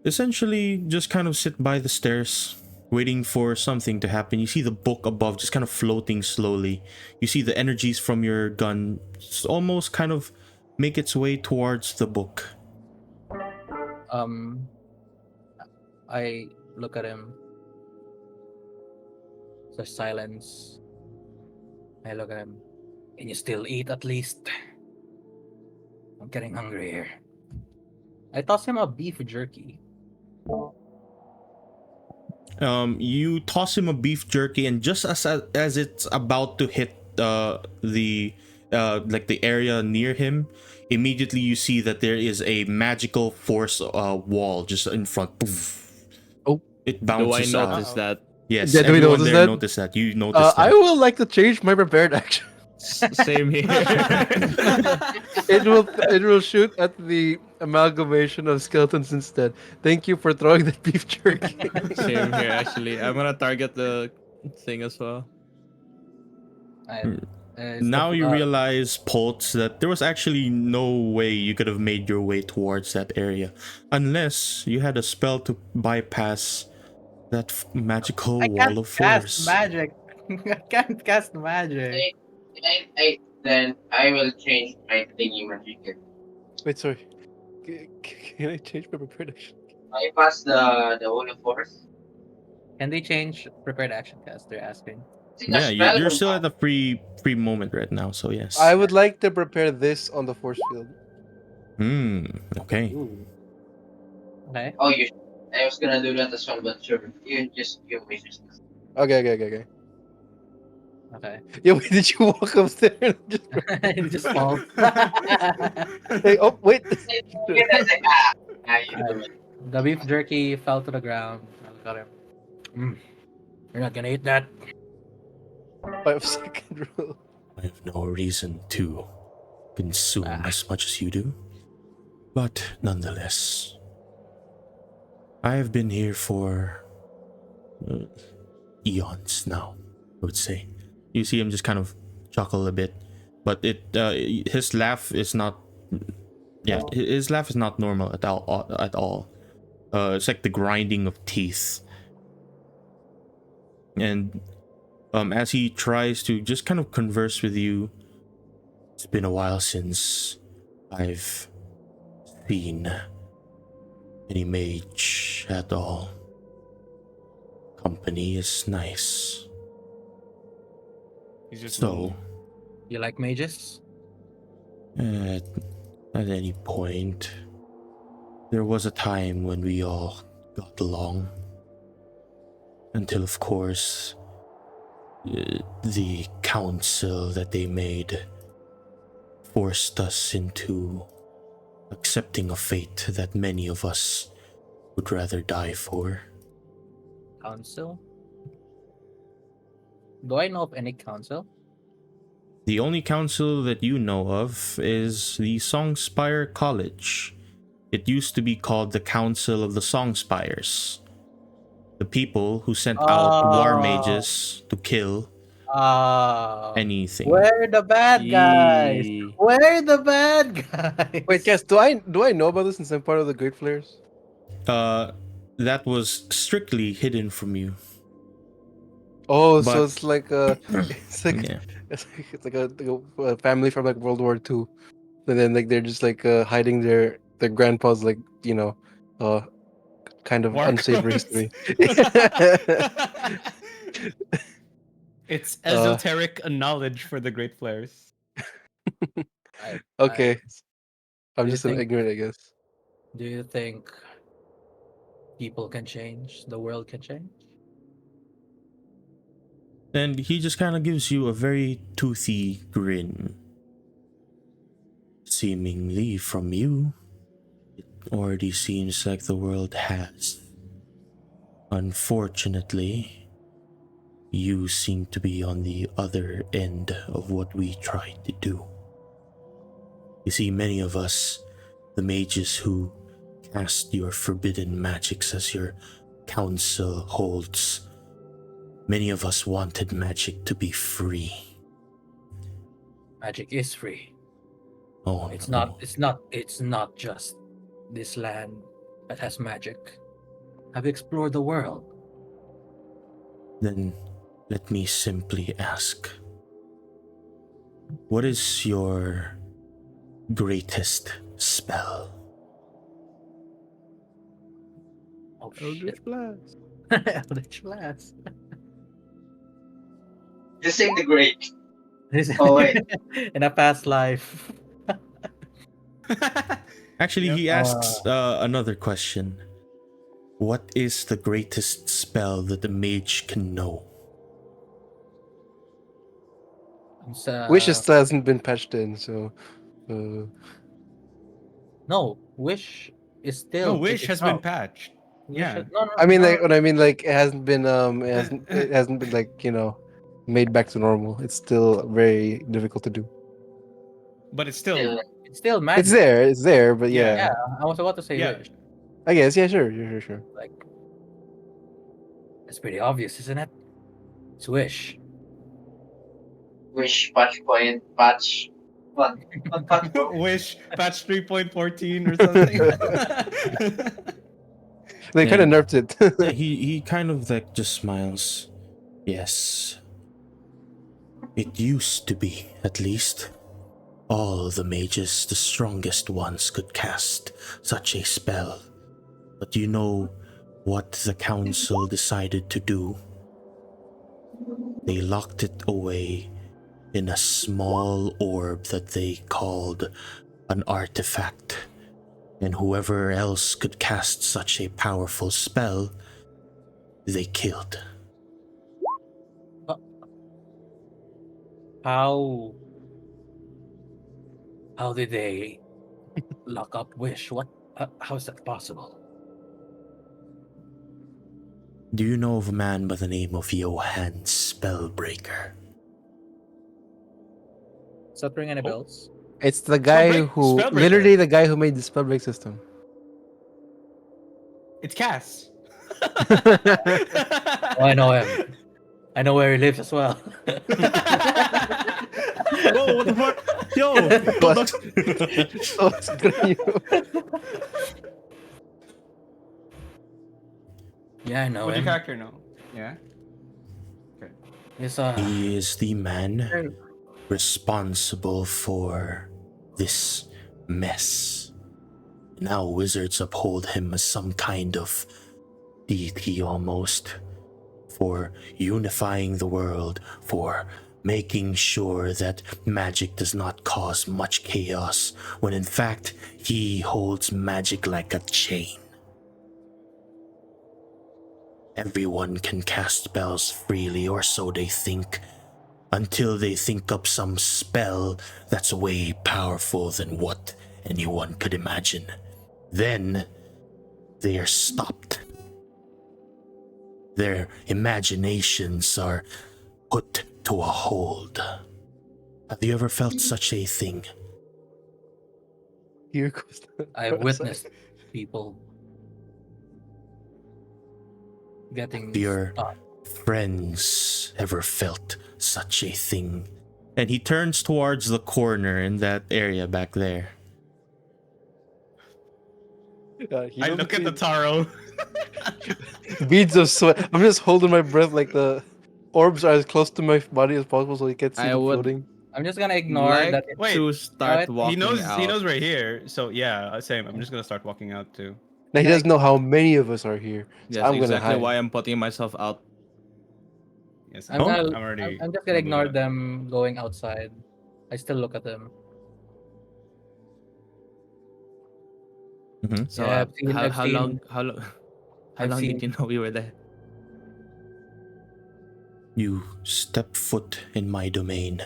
[SPEAKER 1] Essentially, just kind of sit by the stairs, waiting for something to happen. You see the book above just kind of floating slowly. You see the energies from your gun almost kind of make its way towards the book.
[SPEAKER 3] I look at him. There's silence. I look at him. Can you still eat at least? I'm getting hungry here. I toss him a beef jerky.
[SPEAKER 1] You toss him a beef jerky, and just as it's about to hit the like the area near him, immediately you see that there is a magical force wall just in front. Poof.
[SPEAKER 2] Oh.
[SPEAKER 1] It
[SPEAKER 6] Do I
[SPEAKER 1] bounces off.
[SPEAKER 6] notice that?
[SPEAKER 1] Yes,
[SPEAKER 2] Yeah, do we
[SPEAKER 1] everyone
[SPEAKER 2] notice
[SPEAKER 1] there
[SPEAKER 2] that?
[SPEAKER 1] noticed that. You noticed
[SPEAKER 2] I
[SPEAKER 1] that.
[SPEAKER 2] will like to change my prepared action.
[SPEAKER 6] Same here.
[SPEAKER 2] It will shoot at the amalgamation of skeletons instead. Thank you for throwing that beef jerky.
[SPEAKER 6] Same here, actually. I'm gonna target the thing as well.
[SPEAKER 1] Now you realize, Poltz, that there was actually no way you could have made your way towards that area unless you had a spell to bypass that magical wall of force.
[SPEAKER 3] magic. I can't cast magic.
[SPEAKER 5] Then I will change my thingy magic.
[SPEAKER 2] Wait, sorry. Can I change my prepared action?
[SPEAKER 5] I pass the wall of force.
[SPEAKER 3] Can they change prepared action cast? They're asking.
[SPEAKER 1] Yeah, you're still at a free moment right now, so yes.
[SPEAKER 2] I would like to prepare this on the force field.
[SPEAKER 1] Okay.
[SPEAKER 3] Ooh. Okay.
[SPEAKER 5] Oh, you. I was gonna do that as well, but sure. You just give me just.
[SPEAKER 2] Okay.
[SPEAKER 3] Okay.
[SPEAKER 2] Yeah, wait, did you walk up there and just...
[SPEAKER 3] It just falls.
[SPEAKER 2] Hey, oh, wait.
[SPEAKER 3] The beef jerky fell to the ground. I look at him. You're not gonna eat that.
[SPEAKER 2] 5-second rule.
[SPEAKER 7] I have no reason to consume as much as you do. But nonetheless, I have been here for eons now, I would say.
[SPEAKER 1] You see him just kind of chuckle a bit, but his laugh is not. Yeah, his laugh is not normal at all. It's like the grinding of teeth. And as he tries to just kind of converse with you,
[SPEAKER 7] it's been a while since I've seen any mage at all. Company is nice.
[SPEAKER 4] He's just
[SPEAKER 7] So,
[SPEAKER 3] You like mages?
[SPEAKER 7] at any point, there was a time when we all got along. Until, of course, the council that they made forced us into accepting a fate that many of us would rather die for.
[SPEAKER 3] Council? Do I know of any council?
[SPEAKER 1] the only council that you know of is the Songspire College. It used to be called the Council of the Songspires. The people who sent out war mages to kill anything.
[SPEAKER 3] We're the bad guys.
[SPEAKER 6] Yee.
[SPEAKER 3] We're the bad guys.
[SPEAKER 2] Wait, guys, do I know about this since I'm part of the Great Flares?
[SPEAKER 1] That was strictly hidden from you.
[SPEAKER 2] Oh,
[SPEAKER 1] But-
[SPEAKER 2] so it's like
[SPEAKER 1] Yeah.
[SPEAKER 2] it's like a family from like World War II, and then like they're just like hiding their grandpa's like kind of
[SPEAKER 4] War
[SPEAKER 2] unsavory
[SPEAKER 4] crimes.
[SPEAKER 2] history.
[SPEAKER 4] It's esoteric knowledge for the Great Flares.
[SPEAKER 2] Okay, I'm
[SPEAKER 3] Do you
[SPEAKER 2] just
[SPEAKER 3] think-
[SPEAKER 2] ignorant, I guess.
[SPEAKER 3] Do you think people can change? The world can change?
[SPEAKER 1] And he just kind of gives you a very toothy grin.
[SPEAKER 7] Seemingly from you, it already seems like the world has. Unfortunately, you seem to be on the other end of what we tried to do. You see, many of us, the mages who cast your forbidden magics as your council holds, many of us wanted magic to be free.
[SPEAKER 3] Magic is free.
[SPEAKER 7] Oh,
[SPEAKER 3] It's
[SPEAKER 7] no.
[SPEAKER 3] not just this land that has magic. Have you explored the world?
[SPEAKER 7] Then let me simply ask, what is your greatest spell?
[SPEAKER 3] Oh shit.
[SPEAKER 6] Eldritch Blast.
[SPEAKER 3] Eldritch Blast.
[SPEAKER 5] Disintegrate. Oh wait.
[SPEAKER 3] In a past life.
[SPEAKER 1] Actually,
[SPEAKER 4] Yep.
[SPEAKER 1] he asks another question. What is the greatest spell that the mage can know?
[SPEAKER 2] Wish still hasn't been patched in, so
[SPEAKER 3] No, Wish is still
[SPEAKER 4] No, Wish
[SPEAKER 3] kicking
[SPEAKER 4] has been
[SPEAKER 3] out.
[SPEAKER 4] patched.
[SPEAKER 3] Wish
[SPEAKER 4] Yeah.
[SPEAKER 3] no,
[SPEAKER 2] I mean,
[SPEAKER 3] no,
[SPEAKER 2] like, what I mean, like, it hasn't been like, made back to normal. It's still very difficult to do.
[SPEAKER 4] But it's still.
[SPEAKER 3] it's still magic.
[SPEAKER 2] It's there, but
[SPEAKER 4] Yeah.
[SPEAKER 3] Yeah, I was about to say
[SPEAKER 4] Yeah.
[SPEAKER 3] Wish.
[SPEAKER 2] I guess, yeah, sure.
[SPEAKER 3] Like, it's pretty obvious, isn't it? It's Wish.
[SPEAKER 5] Wish patch point patch. What patch?
[SPEAKER 4] Wish patch 3.14 or something.
[SPEAKER 2] They kind of
[SPEAKER 1] Yeah.
[SPEAKER 2] nerfed it.
[SPEAKER 1] Yeah, he kind of like just smiles. Yes. It used to be, at least. All the mages, the strongest ones, could cast such a spell. But you know what the council decided to do? They locked it away in a small orb that they called an artifact. And whoever else could cast such a powerful spell, they killed.
[SPEAKER 3] How did they lock up Wish? What? How is that possible?
[SPEAKER 1] Do you know of a man by the name of Johann Spellbreaker?
[SPEAKER 3] Does that ring any bells?
[SPEAKER 2] It's the guy
[SPEAKER 4] Spellbreaker.
[SPEAKER 2] literally the guy who made the spellbreak system.
[SPEAKER 4] It's Cass.
[SPEAKER 3] Oh, I know him. I know where he lives as well.
[SPEAKER 1] Whoa, what the fuck? Yo!
[SPEAKER 2] What? Oh, it's good on you.
[SPEAKER 3] Yeah, I know
[SPEAKER 4] What do your
[SPEAKER 3] him.
[SPEAKER 4] character know? Yeah.
[SPEAKER 3] He's
[SPEAKER 1] He is the man responsible for this mess. Now wizards uphold him as some kind of deity almost, for unifying the world, for making sure that magic does not cause much chaos, when in fact he holds magic like a chain. Everyone can cast spells freely, or so they think, until they think up some spell that's way powerful than what anyone could imagine. Then they are stopped. Their imaginations are put to a hold. Have you ever felt such a thing?
[SPEAKER 2] Here goes the
[SPEAKER 3] I've witnessed people getting
[SPEAKER 1] Have your
[SPEAKER 3] stopped.
[SPEAKER 1] friends ever felt such a thing? And he turns towards the corner in that area back there.
[SPEAKER 4] I look at the taro.
[SPEAKER 2] beads of sweat. I'm just holding my breath like the orbs are as close to my body as possible so he can't see
[SPEAKER 6] I
[SPEAKER 2] them
[SPEAKER 6] would
[SPEAKER 2] floating.
[SPEAKER 3] I'm just gonna ignore
[SPEAKER 6] like
[SPEAKER 3] that.
[SPEAKER 4] Wait,
[SPEAKER 6] to start
[SPEAKER 3] he
[SPEAKER 6] walking
[SPEAKER 4] He
[SPEAKER 6] out.
[SPEAKER 4] knows right here. So yeah, same. I'm just gonna start walking out too.
[SPEAKER 2] Now he doesn't know how many of us are here. So
[SPEAKER 6] Yes,
[SPEAKER 2] I'm gonna
[SPEAKER 6] exactly
[SPEAKER 2] hide.
[SPEAKER 6] why I'm putting myself out.
[SPEAKER 4] Yes,
[SPEAKER 3] I'm,
[SPEAKER 1] Oh,
[SPEAKER 3] gonna,
[SPEAKER 4] I'm already.
[SPEAKER 3] I'm just gonna ignore
[SPEAKER 4] that.
[SPEAKER 3] them going outside. I still look at them.
[SPEAKER 6] So
[SPEAKER 3] Yeah, I've seen- I've
[SPEAKER 6] how
[SPEAKER 3] seen-
[SPEAKER 6] long how
[SPEAKER 3] I've
[SPEAKER 6] long
[SPEAKER 3] seen-
[SPEAKER 6] did you know we were there?
[SPEAKER 1] You step foot in my domain,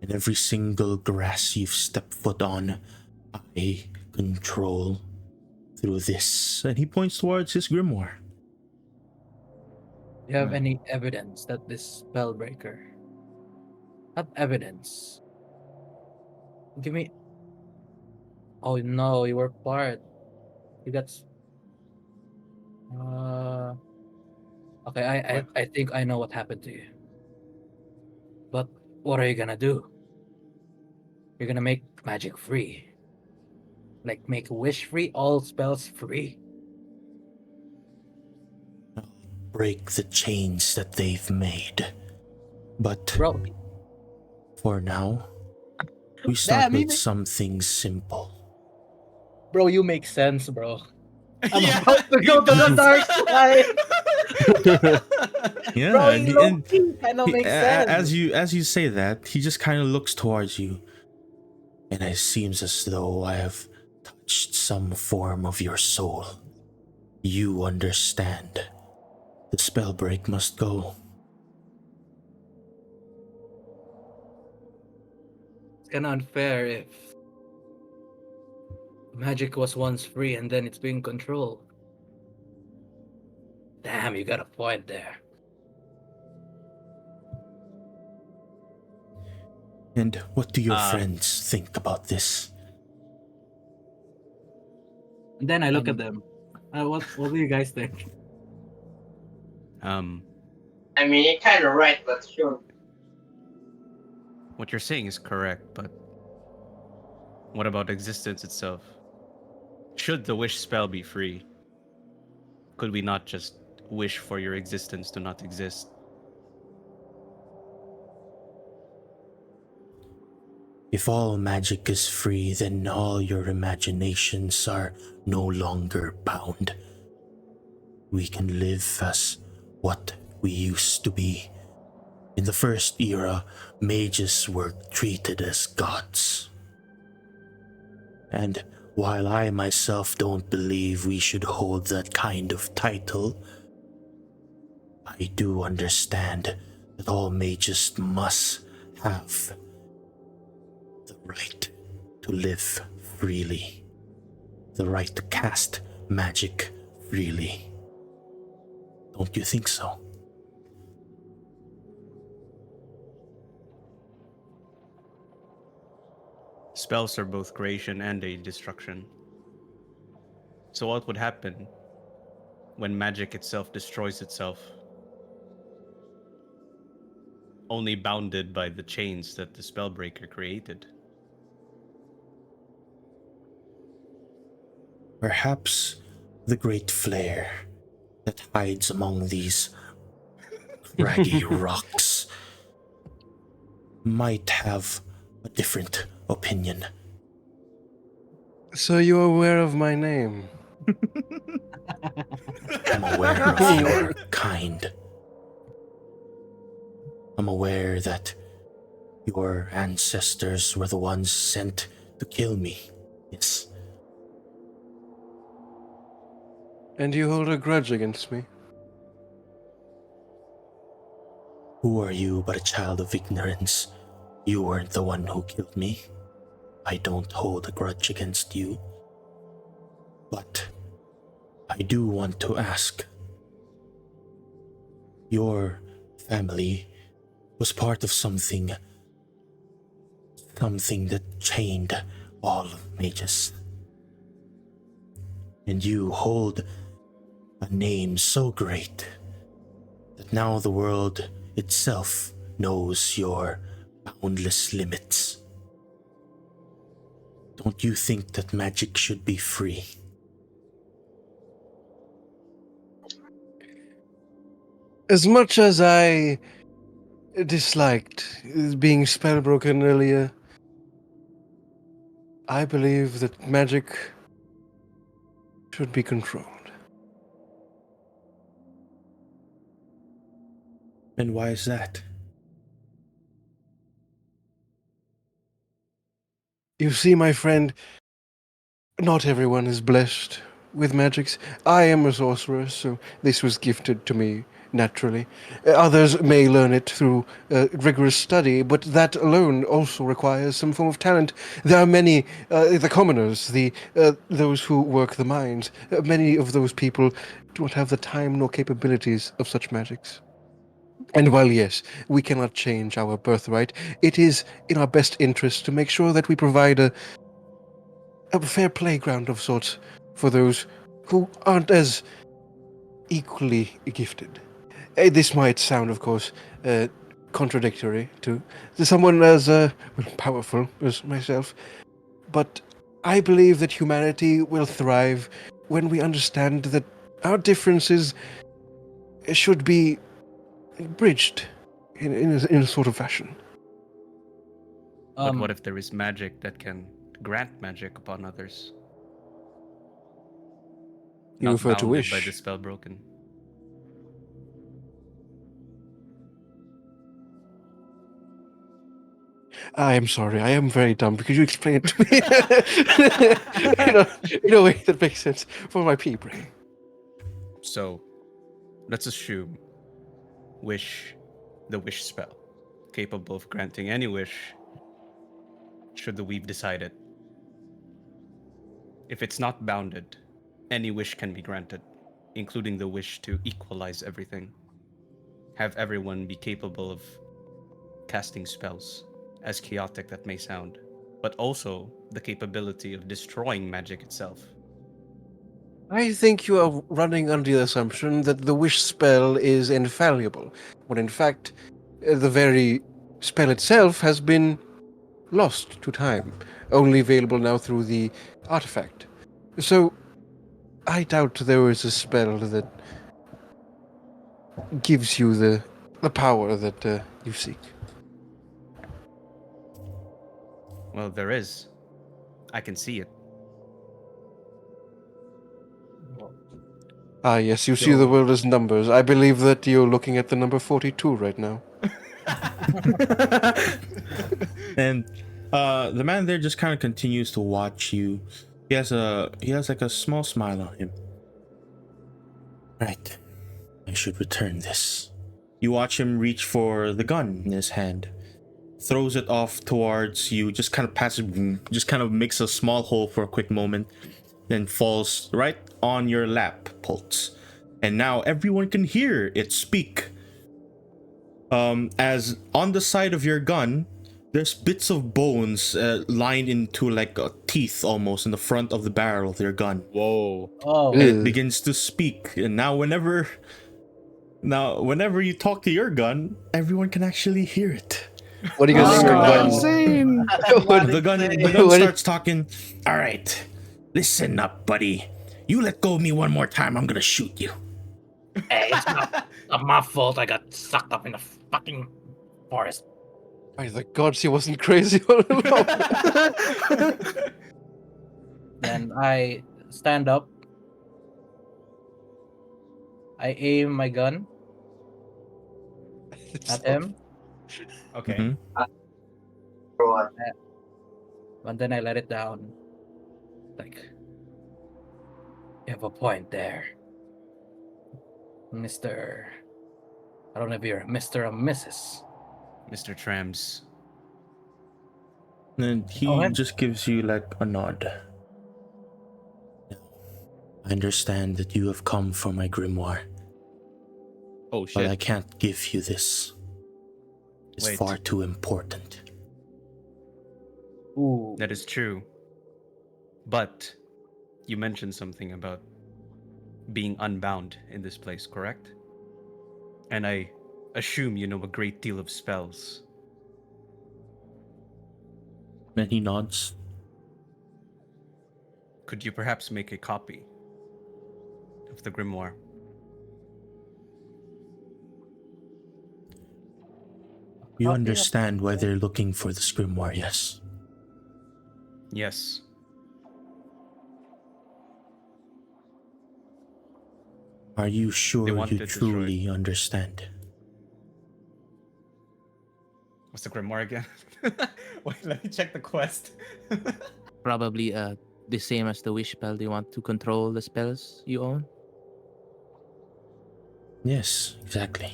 [SPEAKER 1] and every single grass you've stepped foot on, I control through this. And he points towards his grimoire.
[SPEAKER 3] Do you have any evidence that this spellbreaker? Not evidence. Give me. Oh no, you were part. You got. Okay, I think I know what happened to you. But what are you gonna do? You're gonna make magic free. Like make wish free, all spells free.
[SPEAKER 1] Break the chains that they've made. But
[SPEAKER 3] Bro,
[SPEAKER 1] for now, we start
[SPEAKER 3] Damn,
[SPEAKER 1] with
[SPEAKER 3] even-
[SPEAKER 1] something simple.
[SPEAKER 3] you make sense, bro. I'm
[SPEAKER 4] Yeah.
[SPEAKER 3] about to go to the dark side.
[SPEAKER 1] Yeah,
[SPEAKER 3] Bro,
[SPEAKER 1] and,
[SPEAKER 3] he
[SPEAKER 1] he- and
[SPEAKER 3] low-key kind of
[SPEAKER 1] he-
[SPEAKER 3] makes
[SPEAKER 1] a-
[SPEAKER 3] sense.
[SPEAKER 1] as you say that, he just kind of looks towards you, and it seems as though I have touched some form of your soul. You understand. The spell break must go.
[SPEAKER 3] It's kind of unfair if magic was once free and then it's being controlled. Damn, you got a point there.
[SPEAKER 1] And what do your
[SPEAKER 4] Uh,
[SPEAKER 1] friends think about this?
[SPEAKER 3] And then I look at
[SPEAKER 4] Um,
[SPEAKER 3] them. What do you guys think?
[SPEAKER 4] um,
[SPEAKER 5] I mean, you're kind of right, but sure.
[SPEAKER 4] what you're saying is correct, but what about existence itself? Should the wish spell be free? Could we not just wish for your existence to not exist?
[SPEAKER 7] If all magic is free, then all your imaginations are no longer bound. We can live as what we used to be. In the first era, mages were treated as gods. And while I myself don't believe we should hold that kind of title, I do understand that all mages must have the right to live freely, the right to cast magic freely. Don't you think so?
[SPEAKER 4] Spells are both creation and a destruction. So what would happen when magic itself destroys itself? Only bounded by the chains that the spellbreaker created.
[SPEAKER 7] Perhaps the great flare that hides among these craggy rocks might have a different opinion.
[SPEAKER 2] So you're aware of my name?
[SPEAKER 7] I'm aware of your kind. I'm aware that your ancestors were the ones sent to kill me. Yes.
[SPEAKER 2] And you hold a grudge against me?
[SPEAKER 7] Who are you but a child of ignorance? You weren't the one who killed me. I don't hold a grudge against you. But I do want to ask. Your family was part of something that chained all mages. And you hold a name so great that now the world itself knows your boundless limits. Don't you think that magic should be free?
[SPEAKER 2] As much as I disliked being spellbroken earlier, I believe that magic should be controlled.
[SPEAKER 1] And why is that?
[SPEAKER 2] You see, my friend, not everyone is blessed with magics. I am a sorcerer, so this was gifted to me naturally. Others may learn it through rigorous study, but that alone also requires some form of talent. There are many, the commoners, those who work the mines. Many of those people do not have the time nor capabilities of such magics. And while yes, we cannot change our birthright, it is in our best interest to make sure that we provide a fair playground of sorts for those who aren't as equally gifted. This might sound, of course, contradictory to someone as powerful as myself, but I believe that humanity will thrive when we understand that our differences should be bridged in a sort of fashion.
[SPEAKER 4] But what if there is magic that can grant magic upon others?
[SPEAKER 2] You
[SPEAKER 4] Not
[SPEAKER 2] refer to
[SPEAKER 4] bounded by the
[SPEAKER 2] wish.
[SPEAKER 4] spell broken.
[SPEAKER 2] I am sorry. I am very dumb. Could you explain it to me in a way that makes sense for my pea brain?
[SPEAKER 6] So, let's assume the wish spell, capable of granting any wish should the weave decide it. If it's not bounded, any wish can be granted, including the wish to equalize everything. Have everyone be capable of casting spells, as chaotic that may sound, but also the capability of destroying magic itself.
[SPEAKER 2] I think you are running under the assumption that the wish spell is infallible, when in fact, the very spell itself has been lost to time, only available now through the artifact. So, I doubt there is a spell that gives you the power that you seek.
[SPEAKER 6] Well, there is. I can see it.
[SPEAKER 2] Ah, yes, you see the world as numbers. I believe that you're looking at the number 42 right now.
[SPEAKER 1] And the man there just kind of continues to watch you. He has like a small smile on him. Right. I should return this. You watch him reach for the gun in his hand. Throws it off towards you, just kind of passes, just kind of makes a small hole for a quick moment, then falls right on your lap, Pulse. And now everyone can hear it speak. As on the side of your gun, there's bits of bones lined into like a teeth almost in the front of the barrel of your gun.
[SPEAKER 6] Whoa.
[SPEAKER 3] Oh,
[SPEAKER 1] It begins to speak, and now whenever you talk to your gun, everyone can actually hear it.
[SPEAKER 2] What are you gonna
[SPEAKER 3] Oh.
[SPEAKER 2] do?
[SPEAKER 1] The gun starts talking. All right, listen up, buddy. You let go of me one more time, I'm gonna shoot you.
[SPEAKER 3] hey, it's not my fault. I got sucked up in the fucking forest.
[SPEAKER 2] By the gods, he wasn't crazy all along.
[SPEAKER 3] Then I stand up. I aim my gun at him,
[SPEAKER 4] Okay.
[SPEAKER 1] Mhm.
[SPEAKER 5] Everyone.
[SPEAKER 3] and then I let it down. Like, you have a point there, Mister. I don't know if you're Mister or Mrs.
[SPEAKER 6] Mr. Trams.
[SPEAKER 1] And he
[SPEAKER 3] Oh, and-
[SPEAKER 1] just gives you like a nod. I understand that you have come for my grimoire,
[SPEAKER 6] Oh
[SPEAKER 1] but I
[SPEAKER 6] shit.
[SPEAKER 1] can't give you this. It's
[SPEAKER 6] Wait.
[SPEAKER 1] far too important.
[SPEAKER 3] Ooh.
[SPEAKER 6] That is true. But you mentioned something about being unbound in this place, correct? And I assume you know a great deal of spells.
[SPEAKER 1] And he nods.
[SPEAKER 6] Could you perhaps make a copy of the grimoire?
[SPEAKER 1] You
[SPEAKER 3] Copy of-
[SPEAKER 1] understand why they're looking for the grimoire, yes?
[SPEAKER 6] Yes.
[SPEAKER 1] Are you sure
[SPEAKER 6] want
[SPEAKER 1] you
[SPEAKER 6] it destroyed.
[SPEAKER 1] truly understand?
[SPEAKER 4] What's the grimoire again? Wait, let me check the quest.
[SPEAKER 8] Probably the same as the wish spell. Do you want to control the spells you own?
[SPEAKER 1] Yes, exactly.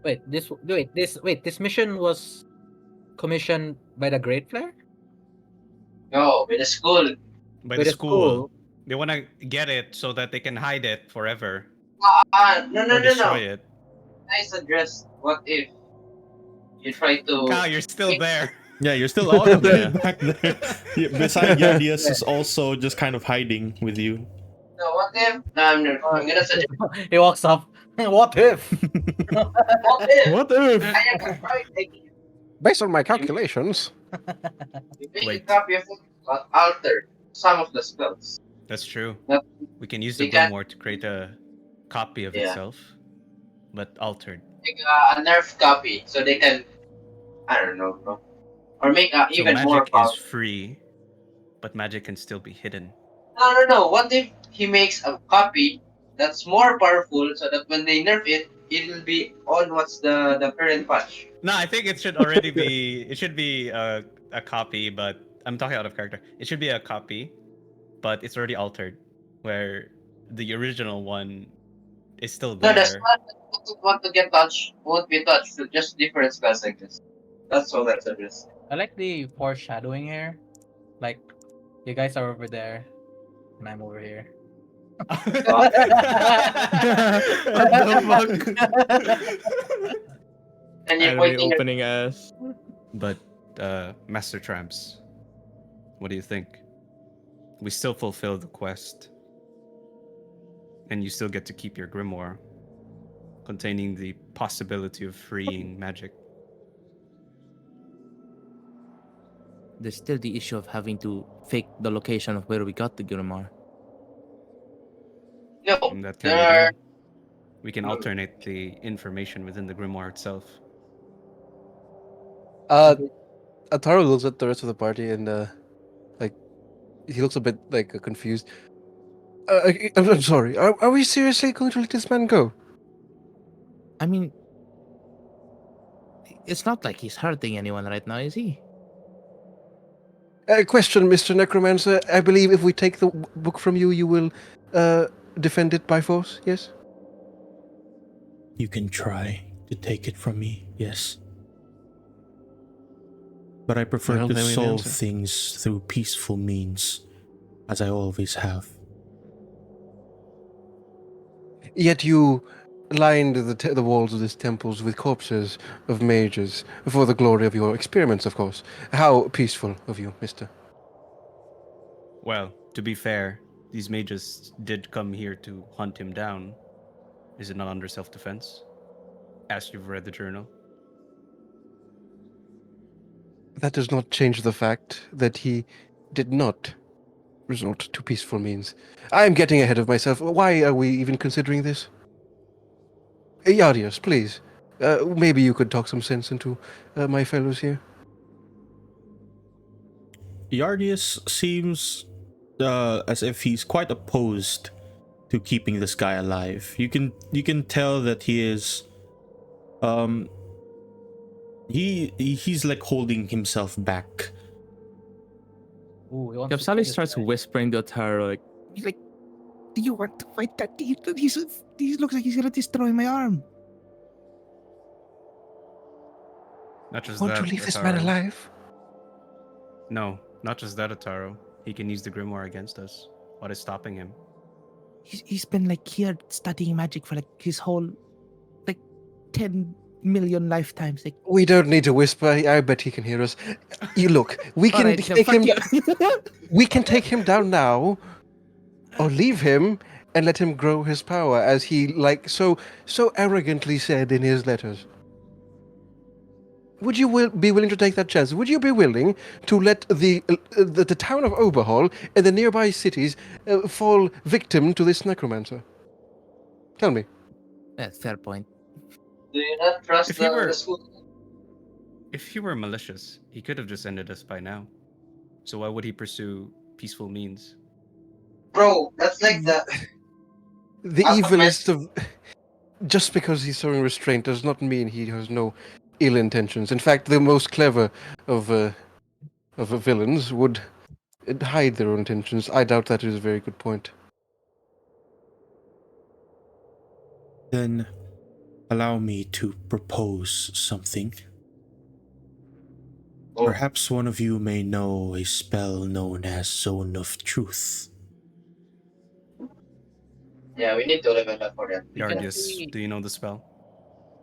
[SPEAKER 3] This mission was commissioned by the Great Flare?
[SPEAKER 5] No, with the school.
[SPEAKER 4] By
[SPEAKER 3] By
[SPEAKER 4] the
[SPEAKER 3] the
[SPEAKER 4] school. They want to get it so that they can hide it forever
[SPEAKER 5] No,
[SPEAKER 4] or destroy it.
[SPEAKER 5] I suggest, what if you try to...
[SPEAKER 4] Kyle, you're still there.
[SPEAKER 1] Yeah, you're still all the way
[SPEAKER 6] Yeah.
[SPEAKER 1] back there. Yeah, beside Yadius is also just kind of hiding with you.
[SPEAKER 5] No, what if... No, I'm gonna suggest...
[SPEAKER 3] He walks up. What if?
[SPEAKER 5] What if?
[SPEAKER 1] What if?
[SPEAKER 5] I am right, taking
[SPEAKER 2] Based on my calculations,
[SPEAKER 5] you make a
[SPEAKER 6] Wait.
[SPEAKER 5] copy of it, but alter some of the spells.
[SPEAKER 4] That's true.
[SPEAKER 5] Yep.
[SPEAKER 4] We can use the
[SPEAKER 5] We can-
[SPEAKER 4] grimoire to create a copy of
[SPEAKER 5] Yeah.
[SPEAKER 4] itself, but altered.
[SPEAKER 5] Make a nerf copy, so they can... I don't know, bro. Or make a
[SPEAKER 4] So
[SPEAKER 5] even
[SPEAKER 4] magic
[SPEAKER 5] more
[SPEAKER 4] is
[SPEAKER 5] powerful...
[SPEAKER 4] free, but magic can still be hidden.
[SPEAKER 5] No. What if he makes a copy that's more powerful, so that when they nerf it, it'll be on what's the current patch.
[SPEAKER 4] No, I think it should already be. It should be a copy, but I'm talking out of character. It should be a copy, but it's already altered, where the original one is still
[SPEAKER 5] No, that's
[SPEAKER 4] there.
[SPEAKER 5] not want to get touched. Won't be touched. So just different spells like this. That's all that suggests.
[SPEAKER 3] I like the foreshadowing here. Like, you guys are over there, and I'm over here.
[SPEAKER 4] What the
[SPEAKER 5] And you're
[SPEAKER 6] Anime
[SPEAKER 5] pointing at
[SPEAKER 6] opening ass.
[SPEAKER 4] But Master Tramps, what do you think? We still fulfill the quest, and you still get to keep your grimoire, containing the possibility of freeing magic.
[SPEAKER 8] There's still the issue of having to fake the location of where we got the Grimoire.
[SPEAKER 5] no.
[SPEAKER 4] And that can
[SPEAKER 5] There
[SPEAKER 4] be
[SPEAKER 5] are
[SPEAKER 4] done. We can alternate the information within the grimoire itself.
[SPEAKER 2] Ataru looks at the rest of the party and like he looks a bit like confused. I'm sorry. Are we seriously going to let this man go?
[SPEAKER 8] I mean, it's not like he's hurting anyone right now, is he?
[SPEAKER 2] Question, Mr. Necromancer. I believe if we take the book from you, you will defend it by force. Yes.
[SPEAKER 7] You can try to take it from me, yes. But I prefer
[SPEAKER 2] Well,
[SPEAKER 7] to
[SPEAKER 2] then we
[SPEAKER 7] solve
[SPEAKER 2] answer.
[SPEAKER 7] things through peaceful means, as I always have.
[SPEAKER 2] Yet you lined the walls of these temples with corpses of mages for the glory of your experiments, of course. How peaceful of you, mister.
[SPEAKER 4] Well, to be fair, these mages did come here to hunt him down. Is it not under self-defense? As you've read the journal.
[SPEAKER 2] That does not change the fact that he did not resort to peaceful means. I am getting ahead of myself. Why are we even considering this? Yarius, please. Maybe you could talk some sense into my fellows here.
[SPEAKER 1] Yardius seems as if he's quite opposed to keeping this guy alive. You can tell that he is he's like holding himself back.
[SPEAKER 3] Ooh, he wants to
[SPEAKER 6] Kapsali
[SPEAKER 3] kill this
[SPEAKER 6] starts
[SPEAKER 3] guy.
[SPEAKER 6] whispering to Ataru, like,
[SPEAKER 8] He's like, do you want to fight that? He looks like he's gonna destroy my arm.
[SPEAKER 4] Not just
[SPEAKER 2] Want
[SPEAKER 4] that,
[SPEAKER 2] to leave this man
[SPEAKER 4] Ataru.
[SPEAKER 2] alive?
[SPEAKER 4] No, not just that, Ataru. He can use the grimoire against us. What is stopping him?
[SPEAKER 8] He's been like here studying magic for like his whole like 10 million lifetimes. Like,
[SPEAKER 2] We don't need to whisper. I bet he can hear us. You look. We can
[SPEAKER 8] alright, then
[SPEAKER 2] take
[SPEAKER 8] fuck
[SPEAKER 2] him.
[SPEAKER 8] you.
[SPEAKER 2] We can take him down now, or leave him and let him grow his power, as he so arrogantly said in his letters. Would you be willing to take that chance? Would you be willing to let the town of Oberhall and the nearby cities fall victim to this necromancer? Tell me.
[SPEAKER 8] Fair point.
[SPEAKER 5] Do you not trust
[SPEAKER 4] If he were-
[SPEAKER 5] the school?
[SPEAKER 4] If he were malicious, he could have just ended us by now. So why would he pursue peaceful means?
[SPEAKER 5] Bro, that's like the
[SPEAKER 2] The
[SPEAKER 5] Out of
[SPEAKER 2] evilest of. Just because he's showing restraint does not mean he has no ill intentions. In fact, the most clever of villains would hide their own intentions. I doubt that is a very good point.
[SPEAKER 7] Then allow me to propose something.
[SPEAKER 5] Oh.
[SPEAKER 7] Perhaps one of you may know a spell known as Zone of Truth.
[SPEAKER 5] Yeah, we need to level up for that.
[SPEAKER 3] You can
[SPEAKER 4] Yardius,
[SPEAKER 3] see-
[SPEAKER 4] do you know the spell?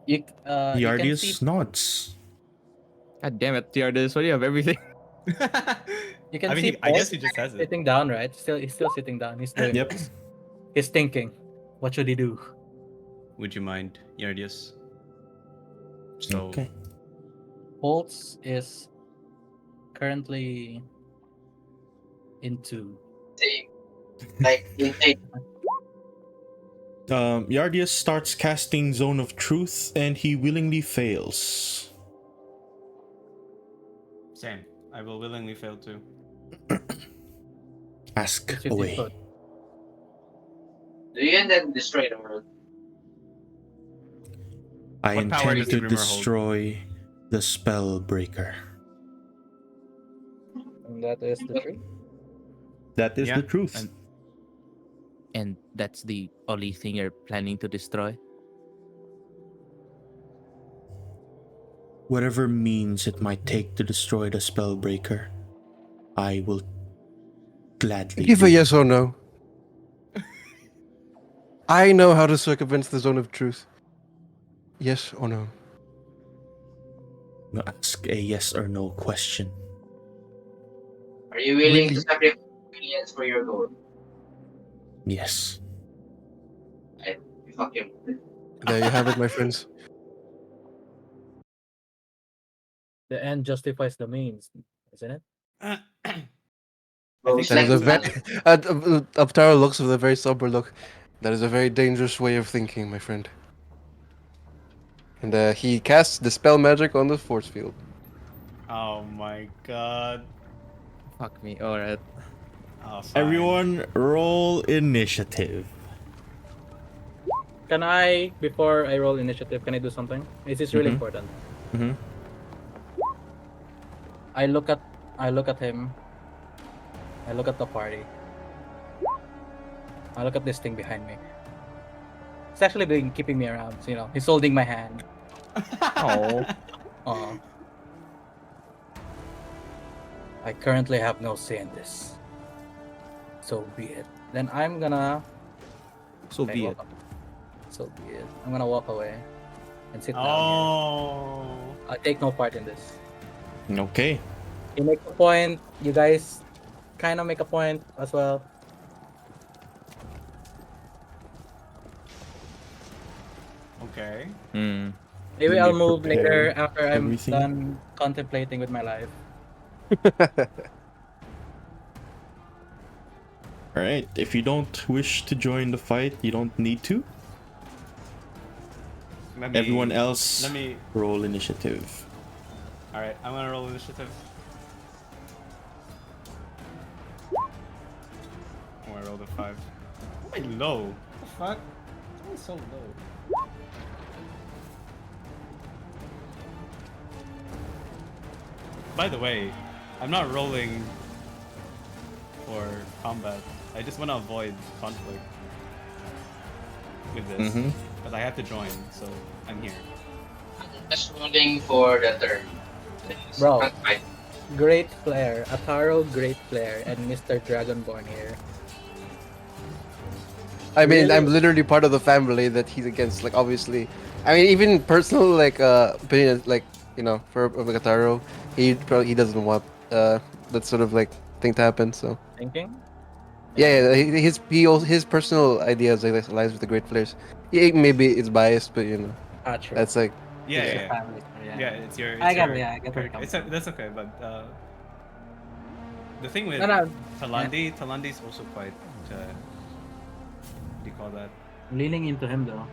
[SPEAKER 3] You can
[SPEAKER 1] Yardius
[SPEAKER 3] see,
[SPEAKER 1] nods.
[SPEAKER 6] God damn it, Tiardis, what do you have everything?
[SPEAKER 3] you can
[SPEAKER 4] I mean,
[SPEAKER 3] see
[SPEAKER 4] I guess
[SPEAKER 3] Paul
[SPEAKER 4] he just has it.
[SPEAKER 3] sitting down, right? He's still sitting down. He's doing
[SPEAKER 1] Yep.
[SPEAKER 3] this. He's thinking, what should he do?
[SPEAKER 4] Would you mind, Yardius? So,
[SPEAKER 1] Okay.
[SPEAKER 3] Pulse is currently into
[SPEAKER 5] Same. Like, insane.
[SPEAKER 1] Yardius starts casting Zone of Truth and he willingly fails.
[SPEAKER 4] same. I will willingly fail too.
[SPEAKER 1] Ask
[SPEAKER 3] what's your
[SPEAKER 1] away.
[SPEAKER 3] input?
[SPEAKER 5] Do you and then destroy the world?
[SPEAKER 1] I
[SPEAKER 4] What power
[SPEAKER 1] intend
[SPEAKER 4] does
[SPEAKER 1] to
[SPEAKER 4] the Grimmer hold?
[SPEAKER 1] destroy the Spellbreaker.
[SPEAKER 3] And that is the truth.
[SPEAKER 1] That is
[SPEAKER 4] Yeah,
[SPEAKER 1] the truth.
[SPEAKER 4] and-
[SPEAKER 8] And that's the only thing you're planning to destroy?
[SPEAKER 1] Whatever means it might take to destroy the Spellbreaker, I will gladly
[SPEAKER 2] Give
[SPEAKER 1] do.
[SPEAKER 2] a yes or no. I know how to circumvent the zone of truth. Yes or no?
[SPEAKER 1] I'm gonna ask a yes or no question.
[SPEAKER 5] Are you willing to
[SPEAKER 2] Really?
[SPEAKER 5] sacrifice millions for your goal?
[SPEAKER 1] Yes.
[SPEAKER 5] I fucking.
[SPEAKER 2] There you have it, my friends.
[SPEAKER 3] The end justifies the means, isn't it?
[SPEAKER 4] I
[SPEAKER 5] Most
[SPEAKER 2] That is a
[SPEAKER 5] likely
[SPEAKER 2] very.
[SPEAKER 5] not.
[SPEAKER 2] Aptaro looks with a very sober look. That is a very dangerous way of thinking, my friend. And he casts the spell magic on the force field.
[SPEAKER 4] Oh my god.
[SPEAKER 6] Fuck me. Alright.
[SPEAKER 4] Oh, fine.
[SPEAKER 1] Everyone, roll initiative.
[SPEAKER 3] Can I, before I roll initiative, can I do something? This is really
[SPEAKER 1] Mhm.
[SPEAKER 3] important.
[SPEAKER 1] Mm-hmm.
[SPEAKER 3] I look at him. I look at the party. I look at this thing behind me. It's actually been keeping me around. So, he's holding my hand.
[SPEAKER 6] Oh.
[SPEAKER 3] I currently have no say in this. So be it. Then I'm gonna.
[SPEAKER 6] So
[SPEAKER 3] Okay,
[SPEAKER 6] be it.
[SPEAKER 3] walk up. So be it. I'm gonna walk away and sit down here.
[SPEAKER 4] Oh.
[SPEAKER 3] I take no part in this.
[SPEAKER 1] Okay.
[SPEAKER 3] You make a point. You guys kind of make a point as well.
[SPEAKER 4] Okay.
[SPEAKER 6] Hmm.
[SPEAKER 3] Maybe
[SPEAKER 1] Let
[SPEAKER 3] I'll
[SPEAKER 1] me
[SPEAKER 3] move
[SPEAKER 1] prepare
[SPEAKER 3] later after I'm
[SPEAKER 1] everything.
[SPEAKER 3] done contemplating with my life.
[SPEAKER 1] Alright, if you don't wish to join the fight, you don't need to.
[SPEAKER 4] Let me,
[SPEAKER 1] Everyone else,
[SPEAKER 4] Let me.
[SPEAKER 1] roll initiative.
[SPEAKER 4] Alright, I'm gonna roll initiative. Oh, I rolled a 5. Why low? What the fuck? Why is so low? By the way, I'm not rolling for combat. I just want to avoid conflict with this.
[SPEAKER 1] Mm-hmm.
[SPEAKER 4] Because I have to join, so I'm here.
[SPEAKER 5] Just rolling for the turn.
[SPEAKER 3] Bro.
[SPEAKER 5] Not fight.
[SPEAKER 3] Great player, Ataro, great player, and Mr. Dragonborn here.
[SPEAKER 2] I mean,
[SPEAKER 3] Really?
[SPEAKER 2] I'm literally part of the family that he's against. Like, obviously, I mean, even personal like opinion, like for Kataro, he doesn't want that sort of like thing to happen. So
[SPEAKER 3] Thinking?
[SPEAKER 2] yeah, his personal ideas like lies with the great players. Yeah, maybe it's biased, but
[SPEAKER 3] True.
[SPEAKER 2] that's like
[SPEAKER 4] Yeah,
[SPEAKER 3] It's
[SPEAKER 4] yeah,
[SPEAKER 3] your
[SPEAKER 4] yeah.
[SPEAKER 3] family, so
[SPEAKER 4] Yeah, it's your. It's
[SPEAKER 3] I get
[SPEAKER 4] your
[SPEAKER 3] it, yeah, I get where it
[SPEAKER 4] character.
[SPEAKER 3] comes from.
[SPEAKER 4] That's okay, but the thing with
[SPEAKER 3] No,
[SPEAKER 4] Talandi's also quite. What do you call that?
[SPEAKER 3] leaning into him though.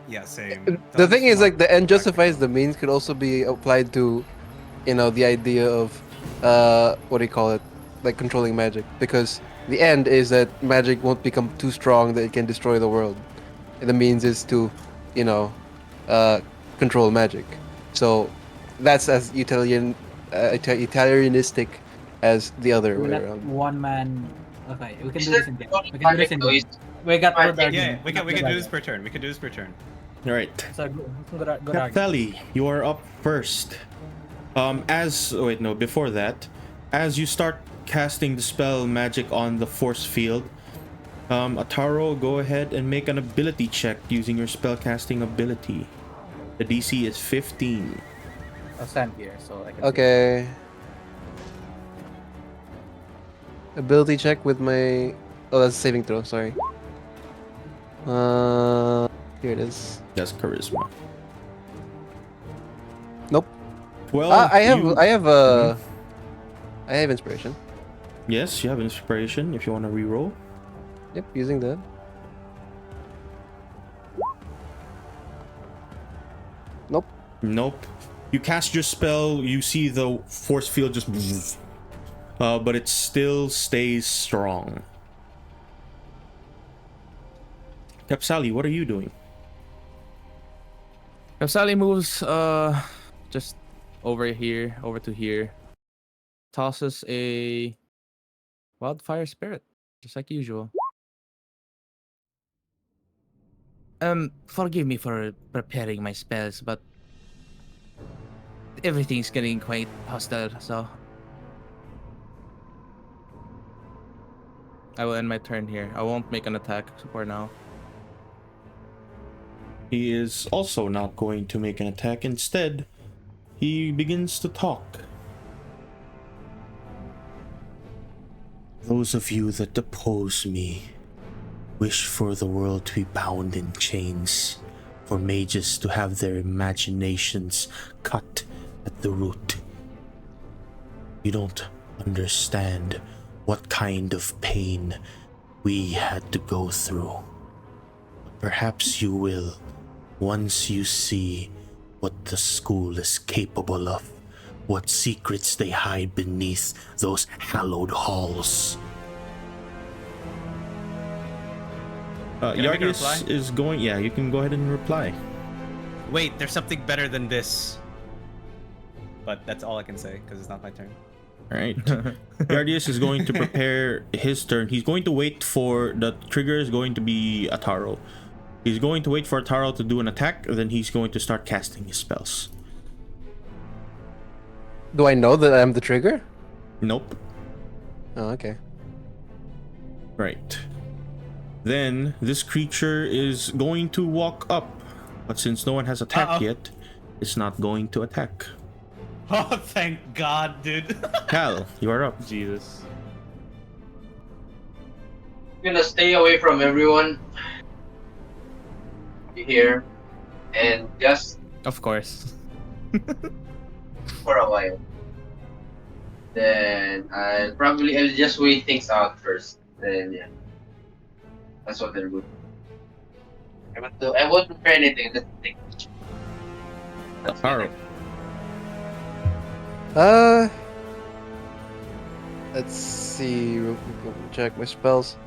[SPEAKER 4] Yeah, same.
[SPEAKER 2] the thing
[SPEAKER 4] Talandi's
[SPEAKER 2] is like
[SPEAKER 4] more
[SPEAKER 2] the end justifies
[SPEAKER 4] practical.
[SPEAKER 2] the means could also be applied to, the idea of what do you call it, like controlling magic, because the end is that magic won't become too strong that it can destroy the world. And the means is to, you know, control magic. So that's as utilitarianistic as the other
[SPEAKER 3] We're
[SPEAKER 2] way
[SPEAKER 3] not
[SPEAKER 2] around.
[SPEAKER 3] one man. Okay, we can
[SPEAKER 5] Is
[SPEAKER 3] do
[SPEAKER 5] that
[SPEAKER 3] this in game.
[SPEAKER 5] only
[SPEAKER 3] We can do this
[SPEAKER 5] magic
[SPEAKER 3] in
[SPEAKER 5] though?
[SPEAKER 3] game. We got good
[SPEAKER 5] Yeah,
[SPEAKER 4] Yeah,
[SPEAKER 3] argument.
[SPEAKER 4] we can
[SPEAKER 3] Good
[SPEAKER 4] do this
[SPEAKER 3] argument.
[SPEAKER 4] per turn. We can do this per turn.
[SPEAKER 1] Alright.
[SPEAKER 3] So good argument.
[SPEAKER 1] Naphtali, you are up first. Before that, as you start casting the spell magic on the force field, Ataro, go ahead and make an ability check using your spellcasting ability. The DC is 15.
[SPEAKER 3] I'll stand here so I can.
[SPEAKER 2] Okay. Ability check with my. Oh, that's a saving throw. Sorry. Here it is.
[SPEAKER 1] That's charisma.
[SPEAKER 2] Nope.
[SPEAKER 1] Well,
[SPEAKER 2] I have.
[SPEAKER 1] you-
[SPEAKER 2] I have. I have inspiration.
[SPEAKER 1] Yes, you have inspiration if you want to reroll.
[SPEAKER 2] Yep, using that. Nope.
[SPEAKER 1] Nope. You cast your spell, you see the force field just... but it still stays strong. Tepsali, what are you doing?
[SPEAKER 6] Capsali moves just over here, over to here. Tosses a wildfire spirit, just like usual. Forgive me for preparing my spells, but everything's getting quite hostile, so I will end my turn here. I won't make an attack for now.
[SPEAKER 1] He is also not going to make an attack. Instead, he begins to talk. Those of you that oppose me wish for the world to be bound in chains, for mages to have their imaginations cut at the root. You don't understand what kind of pain we had to go through. Perhaps you will once you see what the school is capable of, what secrets they hide beneath those hallowed halls.
[SPEAKER 4] Can I make a
[SPEAKER 1] Yardius
[SPEAKER 4] reply?
[SPEAKER 1] is going. Yeah, you can go ahead and reply.
[SPEAKER 4] Wait, there's something better than this. But that's all I can say because it's not my turn.
[SPEAKER 1] All right. Yardius is going to prepare his turn. He's going to wait for the trigger is going to be Ataro. He's going to wait for Ataro to do an attack, and then he's going to start casting his spells.
[SPEAKER 2] Do I know that I'm the trigger?
[SPEAKER 1] Nope.
[SPEAKER 2] Oh, okay.
[SPEAKER 1] Right. Then this creature is going to walk up, but since no one has attacked yet, it's not going to attack.
[SPEAKER 4] Oh, thank God, dude.
[SPEAKER 1] Cal, you are up.
[SPEAKER 6] Jesus.
[SPEAKER 5] I'm gonna stay away from everyone here and just
[SPEAKER 6] Of course.
[SPEAKER 5] for a while. Then I'll just wait things out first. Then yeah, that's what I'll do. I won't prepare anything. Just think.
[SPEAKER 1] Ataro.
[SPEAKER 2] Let's see. Real quick, let me check my spells.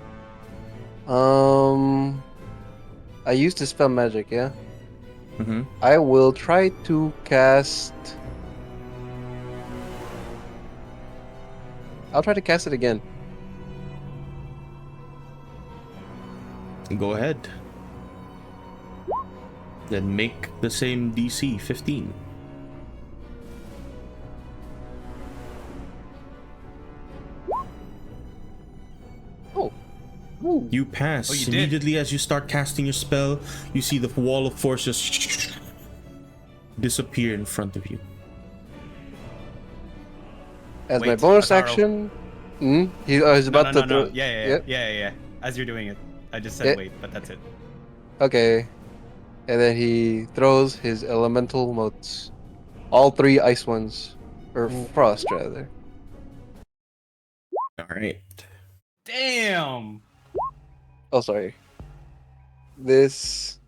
[SPEAKER 2] I used to spell magic, yeah.
[SPEAKER 1] Mm-hmm.
[SPEAKER 2] I will try to cast. I'll try to cast it again.
[SPEAKER 1] Go ahead. Then make the same DC 15.
[SPEAKER 2] Oh. Ooh.
[SPEAKER 1] You pass.
[SPEAKER 4] Oh, you did.
[SPEAKER 1] Immediately as you start casting your spell, you see the wall of force just disappear in front of you.
[SPEAKER 2] As my
[SPEAKER 4] Wait,
[SPEAKER 2] bonus
[SPEAKER 4] Ataro.
[SPEAKER 2] action. He's about to throw.
[SPEAKER 4] Yeah. As you're doing it. I just said
[SPEAKER 2] Yeah.
[SPEAKER 4] wait, but that's it.
[SPEAKER 2] Okay. And then he throws his elemental motes. All three ice ones. Or frost, rather.
[SPEAKER 1] Alright.
[SPEAKER 4] Damn!
[SPEAKER 2] Oh, sorry. This.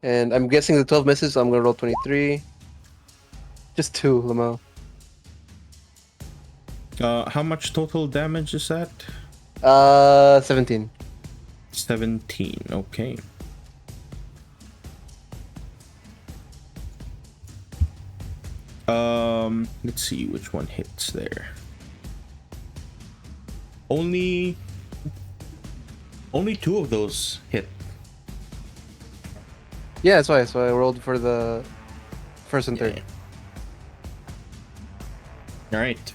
[SPEAKER 2] And I'm guessing the 12 misses, so I'm gonna roll 23. Just 2, Lamau.
[SPEAKER 1] How much total damage is that?
[SPEAKER 2] 17.
[SPEAKER 1] 17. Okay. Let's see which one hits there. Only 2 of those hit.
[SPEAKER 2] Yeah, that's why. So I rolled for the first and third.
[SPEAKER 1] All right.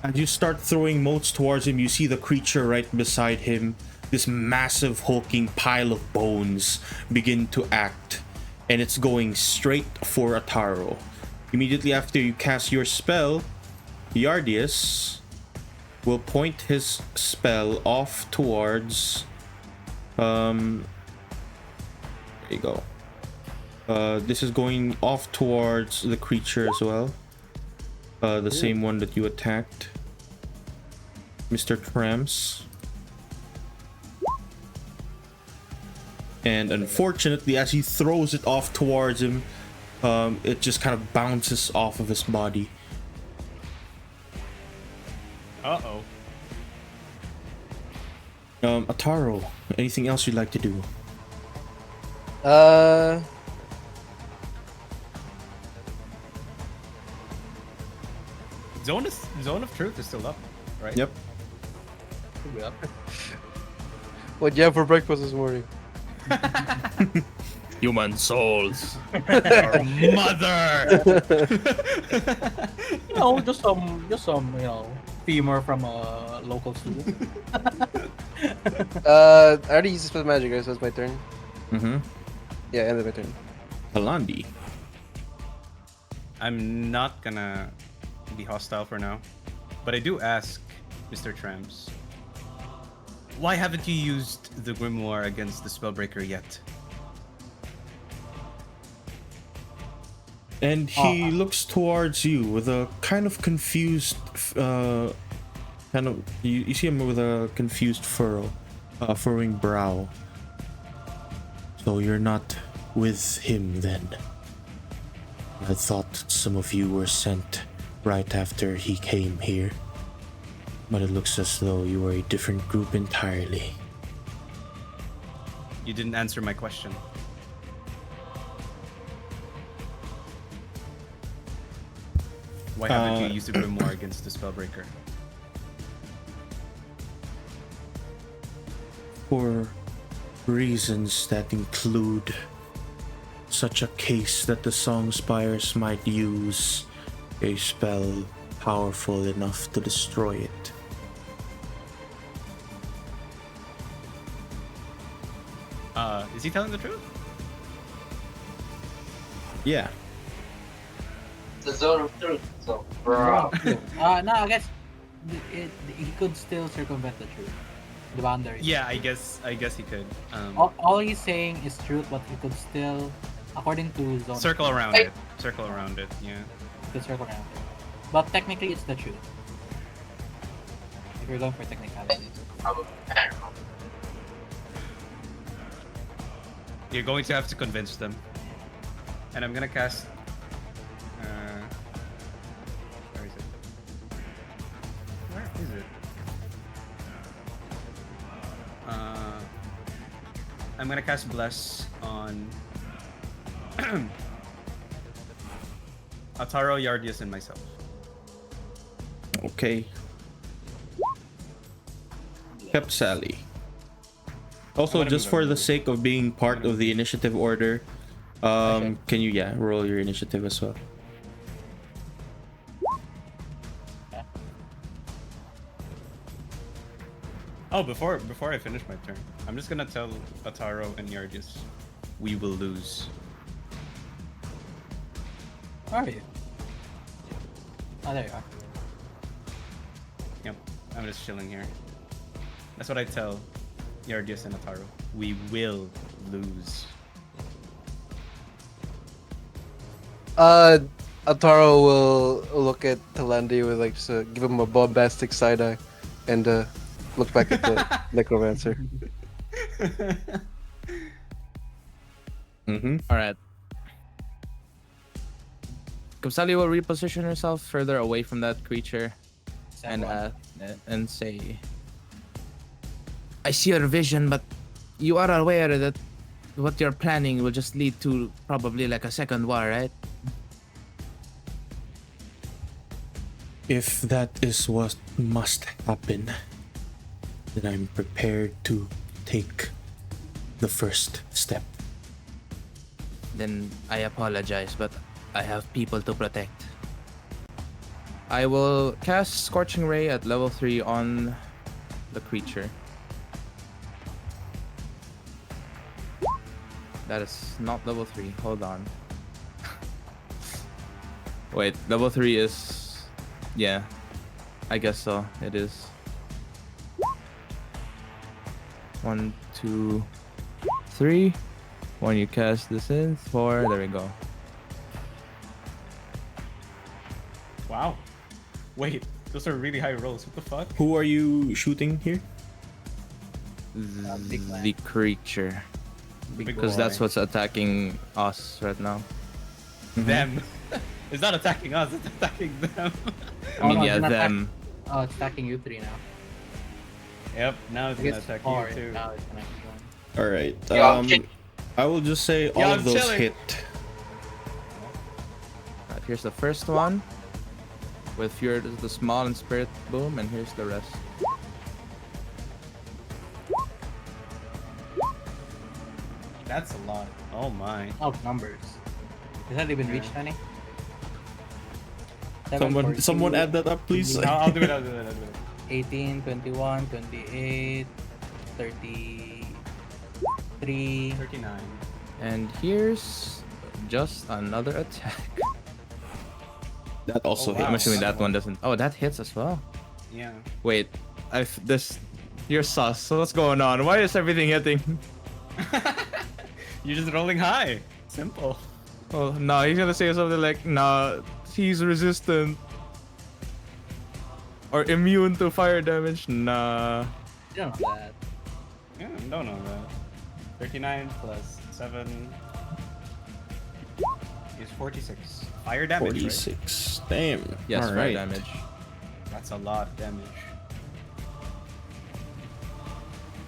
[SPEAKER 1] As you start throwing motes towards him, you see the creature right beside him. This massive hulking pile of bones begin to act, and it's going straight for Ataro. Immediately after you cast your spell, Yardius will point his spell off towards. There you go. This is going off towards the creature as well. The same one that you attacked, Mr. Tramps. And unfortunately, as he throws it off towards him, it just kind of bounces off of his body.
[SPEAKER 4] Uh-oh.
[SPEAKER 1] Ataro, anything else you'd like to do?
[SPEAKER 4] Zone of Truth is still up, right?
[SPEAKER 1] Yep.
[SPEAKER 2] What'd you have for breakfast this morning?
[SPEAKER 6] Human souls.
[SPEAKER 4] Our mother.
[SPEAKER 3] Just some, femur from a local zoo.
[SPEAKER 2] I already used spell magic, right? So it's my turn.
[SPEAKER 1] Mm-hmm.
[SPEAKER 2] Yeah, end of my turn.
[SPEAKER 1] Talandi.
[SPEAKER 4] I'm not gonna be hostile for now, but I do ask, Mr. Tramps, why haven't you used the grimoire against the Spellbreaker yet?
[SPEAKER 1] And he looks towards you with a kind of confused, you see him with a confused furrowing brow. So you're not with him then? I thought some of you were sent right after he came here, but it looks as though you were a different group entirely.
[SPEAKER 4] You didn't answer my question. Why haven't you used the grimoire against the Spellbreaker?
[SPEAKER 1] For reasons that include such a case that the Songspires might use a spell powerful enough to destroy it.
[SPEAKER 4] Is he telling the truth?
[SPEAKER 1] Yeah.
[SPEAKER 5] The zone of truth. So, bro.
[SPEAKER 3] No, I guess he could still circumvent the truth, the boundaries.
[SPEAKER 4] Yeah, I guess he could.
[SPEAKER 3] All he's saying is truth, but he could still, according to zone,
[SPEAKER 4] Circle around it. Circle around it. Yeah.
[SPEAKER 3] he could circle around it. But technically, it's the truth. If you're going for technicality.
[SPEAKER 4] You're going to have to convince them. And I'm gonna cast. Where is it? Where is it? I'm gonna cast Bless on Ataro, Yardius, and myself.
[SPEAKER 1] Okay. Kept Sally. Also,
[SPEAKER 4] wanna
[SPEAKER 1] just
[SPEAKER 4] move
[SPEAKER 1] for the
[SPEAKER 4] everyone.
[SPEAKER 1] sake of being part of the initiative order, can you roll your initiative as well?
[SPEAKER 4] Oh, before I finish my turn, I'm just gonna tell Ataro and Yardius, we will lose.
[SPEAKER 3] Where are you? Oh, there you are.
[SPEAKER 4] Yep, I'm just chilling here. That's what I tell Yardius and Ataro. We will lose.
[SPEAKER 2] Ataro will look at Talandi with just give him a bombastic side eye, and look back at the necromancer.
[SPEAKER 1] Mm-hmm.
[SPEAKER 6] All right. Kamsali will reposition herself further away from that creature and say, I see your vision, but you are aware that what you're planning will just lead to probably like a second war, right?
[SPEAKER 1] If that is what must happen, then I'm prepared to take the first step.
[SPEAKER 6] Then I apologize, but I have people to protect. I will cast Scorching Ray at level 3 on the creature. That is not level 3. Hold on. Wait, level 3 is... Yeah, I guess so. It is. 1, 2, 3. When you cast this in, 4. There we go.
[SPEAKER 4] Wow. Wait, those are really high rolls. What the fuck?
[SPEAKER 1] Who are you shooting here?
[SPEAKER 6] The creature.
[SPEAKER 4] Big
[SPEAKER 6] Because
[SPEAKER 4] boy.
[SPEAKER 6] that's what's attacking us right now.
[SPEAKER 4] Them. It's not attacking us, it's attacking them.
[SPEAKER 6] I mean,
[SPEAKER 3] no,
[SPEAKER 6] yeah,
[SPEAKER 3] it's not
[SPEAKER 6] them.
[SPEAKER 3] Oh, it's attacking you three now.
[SPEAKER 4] Yep, now it's
[SPEAKER 3] I
[SPEAKER 4] gonna
[SPEAKER 3] guess
[SPEAKER 4] attack
[SPEAKER 3] four,
[SPEAKER 4] you too.
[SPEAKER 3] now it's gonna be one.
[SPEAKER 1] All right.
[SPEAKER 5] Yeah, shit.
[SPEAKER 1] I will just say all
[SPEAKER 4] Yeah,
[SPEAKER 1] of
[SPEAKER 4] I'm
[SPEAKER 1] those
[SPEAKER 4] chilling.
[SPEAKER 1] hit.
[SPEAKER 6] Right, here's the first one. With Fear the Small and Spirit Boom, and here's the rest.
[SPEAKER 4] That's a lot. Oh my.
[SPEAKER 3] Oh, numbers. Has that even reached any?
[SPEAKER 1] Someone add that up, please.
[SPEAKER 4] I'll do it. I'll do it.
[SPEAKER 3] 18, 21, 28, 33.
[SPEAKER 4] 39.
[SPEAKER 6] And here's just another attack.
[SPEAKER 1] That also
[SPEAKER 4] Oh,
[SPEAKER 1] hits.
[SPEAKER 4] wow.
[SPEAKER 6] I'm assuming that one doesn't. Oh, that hits as well.
[SPEAKER 4] Yeah.
[SPEAKER 6] Wait, you're sus. So what's going on? Why is everything hitting?
[SPEAKER 4] You're just rolling high. Simple.
[SPEAKER 6] Oh no, he's gonna say something like, "Nah, he's resistant or immune to fire damage." Nah.
[SPEAKER 3] You don't know that.
[SPEAKER 4] Yeah, don't know that. 39 plus 7 is 46. Fire damage,
[SPEAKER 1] 46. Damn.
[SPEAKER 6] Yes,
[SPEAKER 1] All
[SPEAKER 6] fire
[SPEAKER 1] right.
[SPEAKER 6] damage.
[SPEAKER 4] right? That's a lot of damage.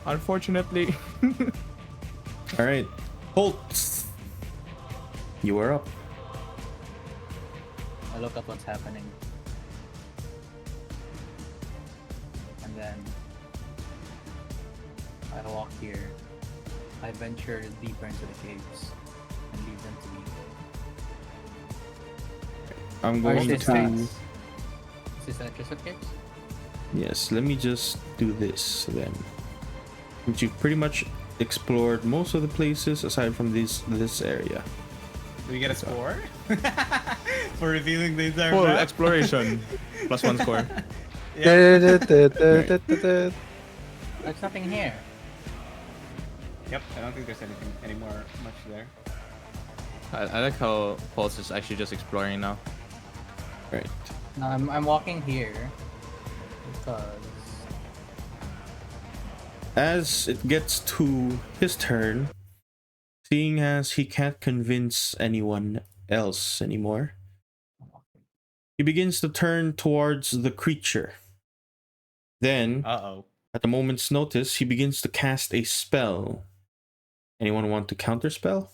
[SPEAKER 6] Unfortunately.
[SPEAKER 1] All right. Holt. You are up.
[SPEAKER 3] I look at what's happening. And then I walk here. I venture deeper into the caves and leave them to me.
[SPEAKER 1] I'm
[SPEAKER 3] Or
[SPEAKER 1] going
[SPEAKER 3] is this
[SPEAKER 1] to.
[SPEAKER 3] fast? Is this electricity caves?
[SPEAKER 1] Yes, let me just do this then. Since you've pretty much explored most of the places aside from this area.
[SPEAKER 4] Do we get a score? For revealing the entire
[SPEAKER 6] Full
[SPEAKER 4] map?
[SPEAKER 6] exploration. +1 score.
[SPEAKER 3] There's nothing here.
[SPEAKER 4] Yep, I don't think there's anything anymore much there.
[SPEAKER 6] I like how Pulse is actually just exploring now.
[SPEAKER 1] Right.
[SPEAKER 3] No, I'm walking here because
[SPEAKER 1] As it gets to his turn, seeing as he can't convince anyone else anymore, he begins to turn towards the creature. Then,
[SPEAKER 4] Uh-oh.
[SPEAKER 1] at a moment's notice, he begins to cast a spell. Anyone want to counterspell?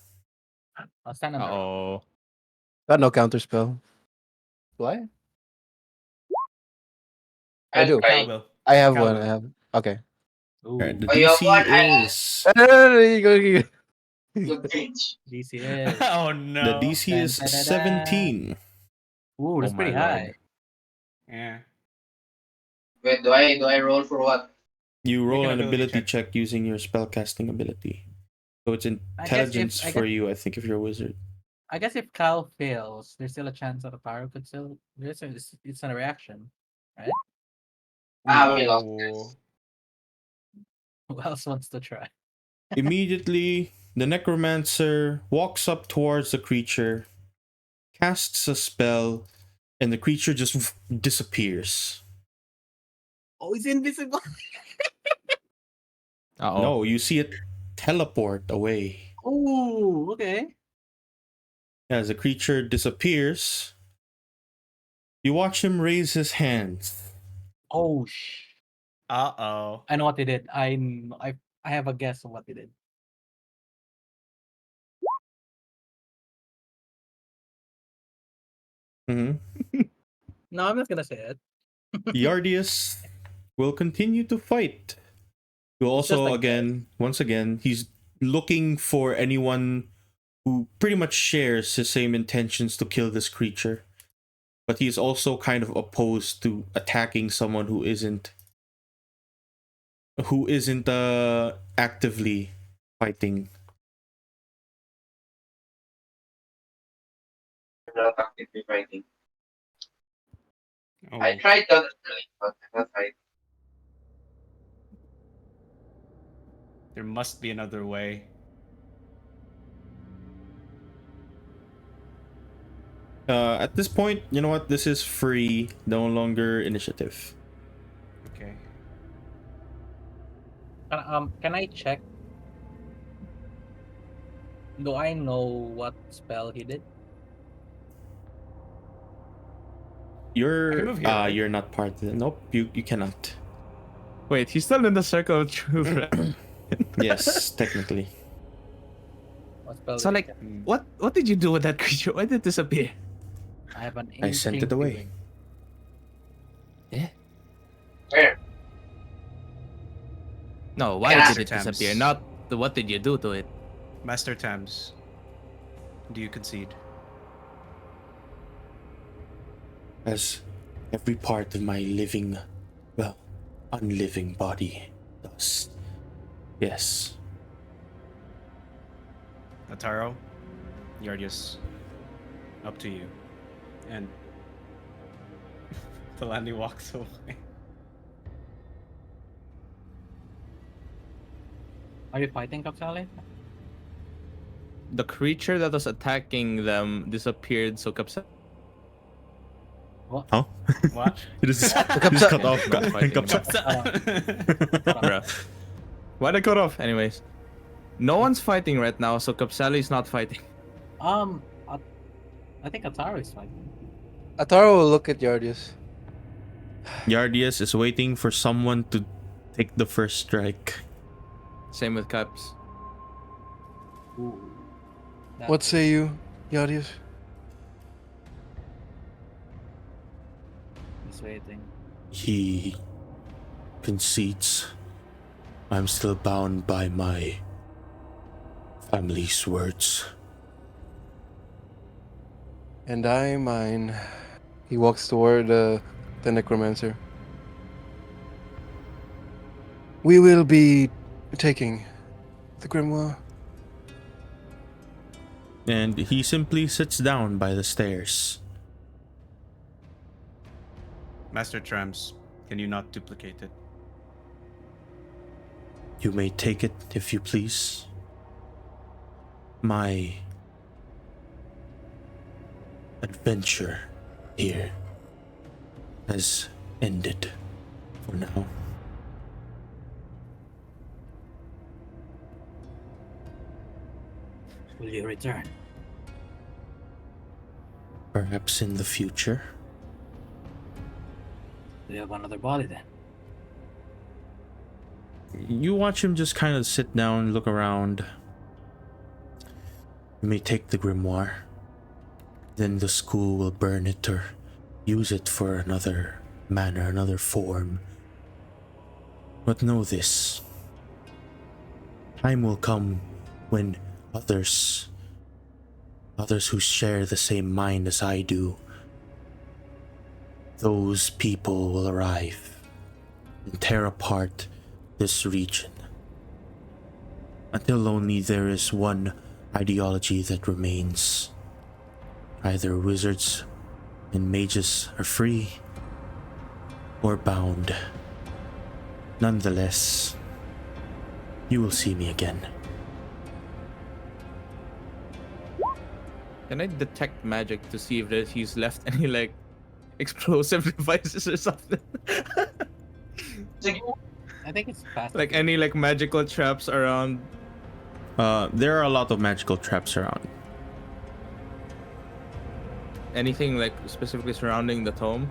[SPEAKER 3] I'll stand on the rock.
[SPEAKER 6] Uh-oh.
[SPEAKER 2] Got no counter spell. Do I? I
[SPEAKER 5] I'll
[SPEAKER 2] do.
[SPEAKER 5] try.
[SPEAKER 4] Cowbell.
[SPEAKER 2] I have
[SPEAKER 4] Cowbell.
[SPEAKER 2] one. I have. Okay.
[SPEAKER 3] Ooh,
[SPEAKER 1] Alright, the
[SPEAKER 5] Oh, you have
[SPEAKER 1] DC
[SPEAKER 5] one?
[SPEAKER 1] is
[SPEAKER 2] No, you go.
[SPEAKER 5] Good bitch.
[SPEAKER 3] DCS.
[SPEAKER 4] Oh
[SPEAKER 1] the
[SPEAKER 4] no.
[SPEAKER 1] DC is
[SPEAKER 3] Dun, dun, dun, dun.
[SPEAKER 1] 17.
[SPEAKER 3] Ooh, that's
[SPEAKER 6] Oh,
[SPEAKER 3] pretty
[SPEAKER 6] my lord.
[SPEAKER 3] high.
[SPEAKER 4] Yeah.
[SPEAKER 5] Wait, do I roll for what?
[SPEAKER 1] You roll
[SPEAKER 4] an
[SPEAKER 1] an
[SPEAKER 4] ability
[SPEAKER 1] ability check using your spellcasting ability. So it's
[SPEAKER 3] I guess
[SPEAKER 1] intelligence
[SPEAKER 3] I
[SPEAKER 1] for
[SPEAKER 3] guess-
[SPEAKER 1] you, I think, if you're a wizard.
[SPEAKER 3] I guess if Cal fails, there's still a chance that the power could still. It's not a reaction, right?
[SPEAKER 5] We lost
[SPEAKER 4] Oh.
[SPEAKER 5] this.
[SPEAKER 3] Who else wants to try?
[SPEAKER 1] Immediately, the necromancer walks up towards the creature, casts a spell, and the creature just disappears.
[SPEAKER 3] Oh, he's invisible.
[SPEAKER 6] Uh-oh.
[SPEAKER 1] No, you see it teleport away.
[SPEAKER 3] Oh, okay.
[SPEAKER 1] As the creature disappears, you watch him raise his hands.
[SPEAKER 3] Oh,
[SPEAKER 4] Uh-oh.
[SPEAKER 3] I know what they did. I have a guess of what they did.
[SPEAKER 1] Mhm.
[SPEAKER 3] No, I'm not gonna say it.
[SPEAKER 1] Yardius will continue to fight. Will
[SPEAKER 3] It's just
[SPEAKER 1] also,
[SPEAKER 3] like
[SPEAKER 1] once again, he's looking for anyone who pretty much shares his same intentions to kill this creature. But he's also kind of opposed to attacking someone who isn't actively fighting.
[SPEAKER 5] I'm not actively fighting.
[SPEAKER 4] Oh.
[SPEAKER 5] I tried that early, but I'm not fighting.
[SPEAKER 4] There must be another way.
[SPEAKER 1] At this point, you know what? This is free, no longer initiative.
[SPEAKER 4] Okay.
[SPEAKER 3] Can I check? Do I know what spell he did?
[SPEAKER 4] I can
[SPEAKER 1] You're
[SPEAKER 4] move here, right?
[SPEAKER 1] you're not part of it. Nope, you cannot.
[SPEAKER 6] Wait, he's still in the circle of truth, right?
[SPEAKER 1] Yes, technically.
[SPEAKER 3] What spell?
[SPEAKER 6] So,
[SPEAKER 3] did he
[SPEAKER 6] like,
[SPEAKER 3] get?
[SPEAKER 6] what did you do with that creature? Why did it disappear?
[SPEAKER 3] I have an.
[SPEAKER 1] I sent it
[SPEAKER 3] inkling
[SPEAKER 1] away.
[SPEAKER 3] feeling.
[SPEAKER 6] No, why
[SPEAKER 5] Yeah.
[SPEAKER 6] did it disappear? Not what did you do to it?
[SPEAKER 4] Master Tams, do you concede?
[SPEAKER 7] As every part of my living, well, unliving body does. Yes.
[SPEAKER 4] Ataro, Yardius, up to you. And Talani walks away.
[SPEAKER 3] Are you fighting, Kapsali?
[SPEAKER 6] The creature that was attacking them disappeared, so Kapsa.
[SPEAKER 1] Huh?
[SPEAKER 4] What?
[SPEAKER 1] It is cut off.
[SPEAKER 6] Not fighting. Bruh. Why'd I cut off? Anyways. No one's fighting right now, so Kapsali's not fighting.
[SPEAKER 3] I think Ataro is fighting.
[SPEAKER 2] Ataro will look at Yardius.
[SPEAKER 1] Yardius is waiting for someone to take the first strike.
[SPEAKER 6] Same with Caps.
[SPEAKER 3] Ooh. That-
[SPEAKER 2] What say you, Yardius?
[SPEAKER 3] He's waiting.
[SPEAKER 7] He concedes. I'm still bound by my family's words.
[SPEAKER 2] And I mine. He walks toward the necromancer. We will be taking the grimoire.
[SPEAKER 1] And he simply sits down by the stairs.
[SPEAKER 4] Master Trams, can you not duplicate it?
[SPEAKER 7] You may take it if you please. My adventure here has ended for now.
[SPEAKER 3] Will you return?
[SPEAKER 7] Perhaps in the future.
[SPEAKER 3] Do you have another body then?
[SPEAKER 1] You watch him just kind of sit down, look around.
[SPEAKER 7] You may take the grimoire. Then the school will burn it or use it for another manner, another form. But know this. Time will come when others who share the same mind as I do, those people will arrive and tear apart this region. Until only there is one ideology that remains. Either wizards and mages are free or bound. Nonetheless, you will see me again.
[SPEAKER 6] Can I detect magic to see if he's left any like explosive devices or something?
[SPEAKER 3] I think it's fast.
[SPEAKER 6] Like any like magical traps around?
[SPEAKER 1] There are a lot of magical traps around.
[SPEAKER 6] Anything like specifically surrounding the tome?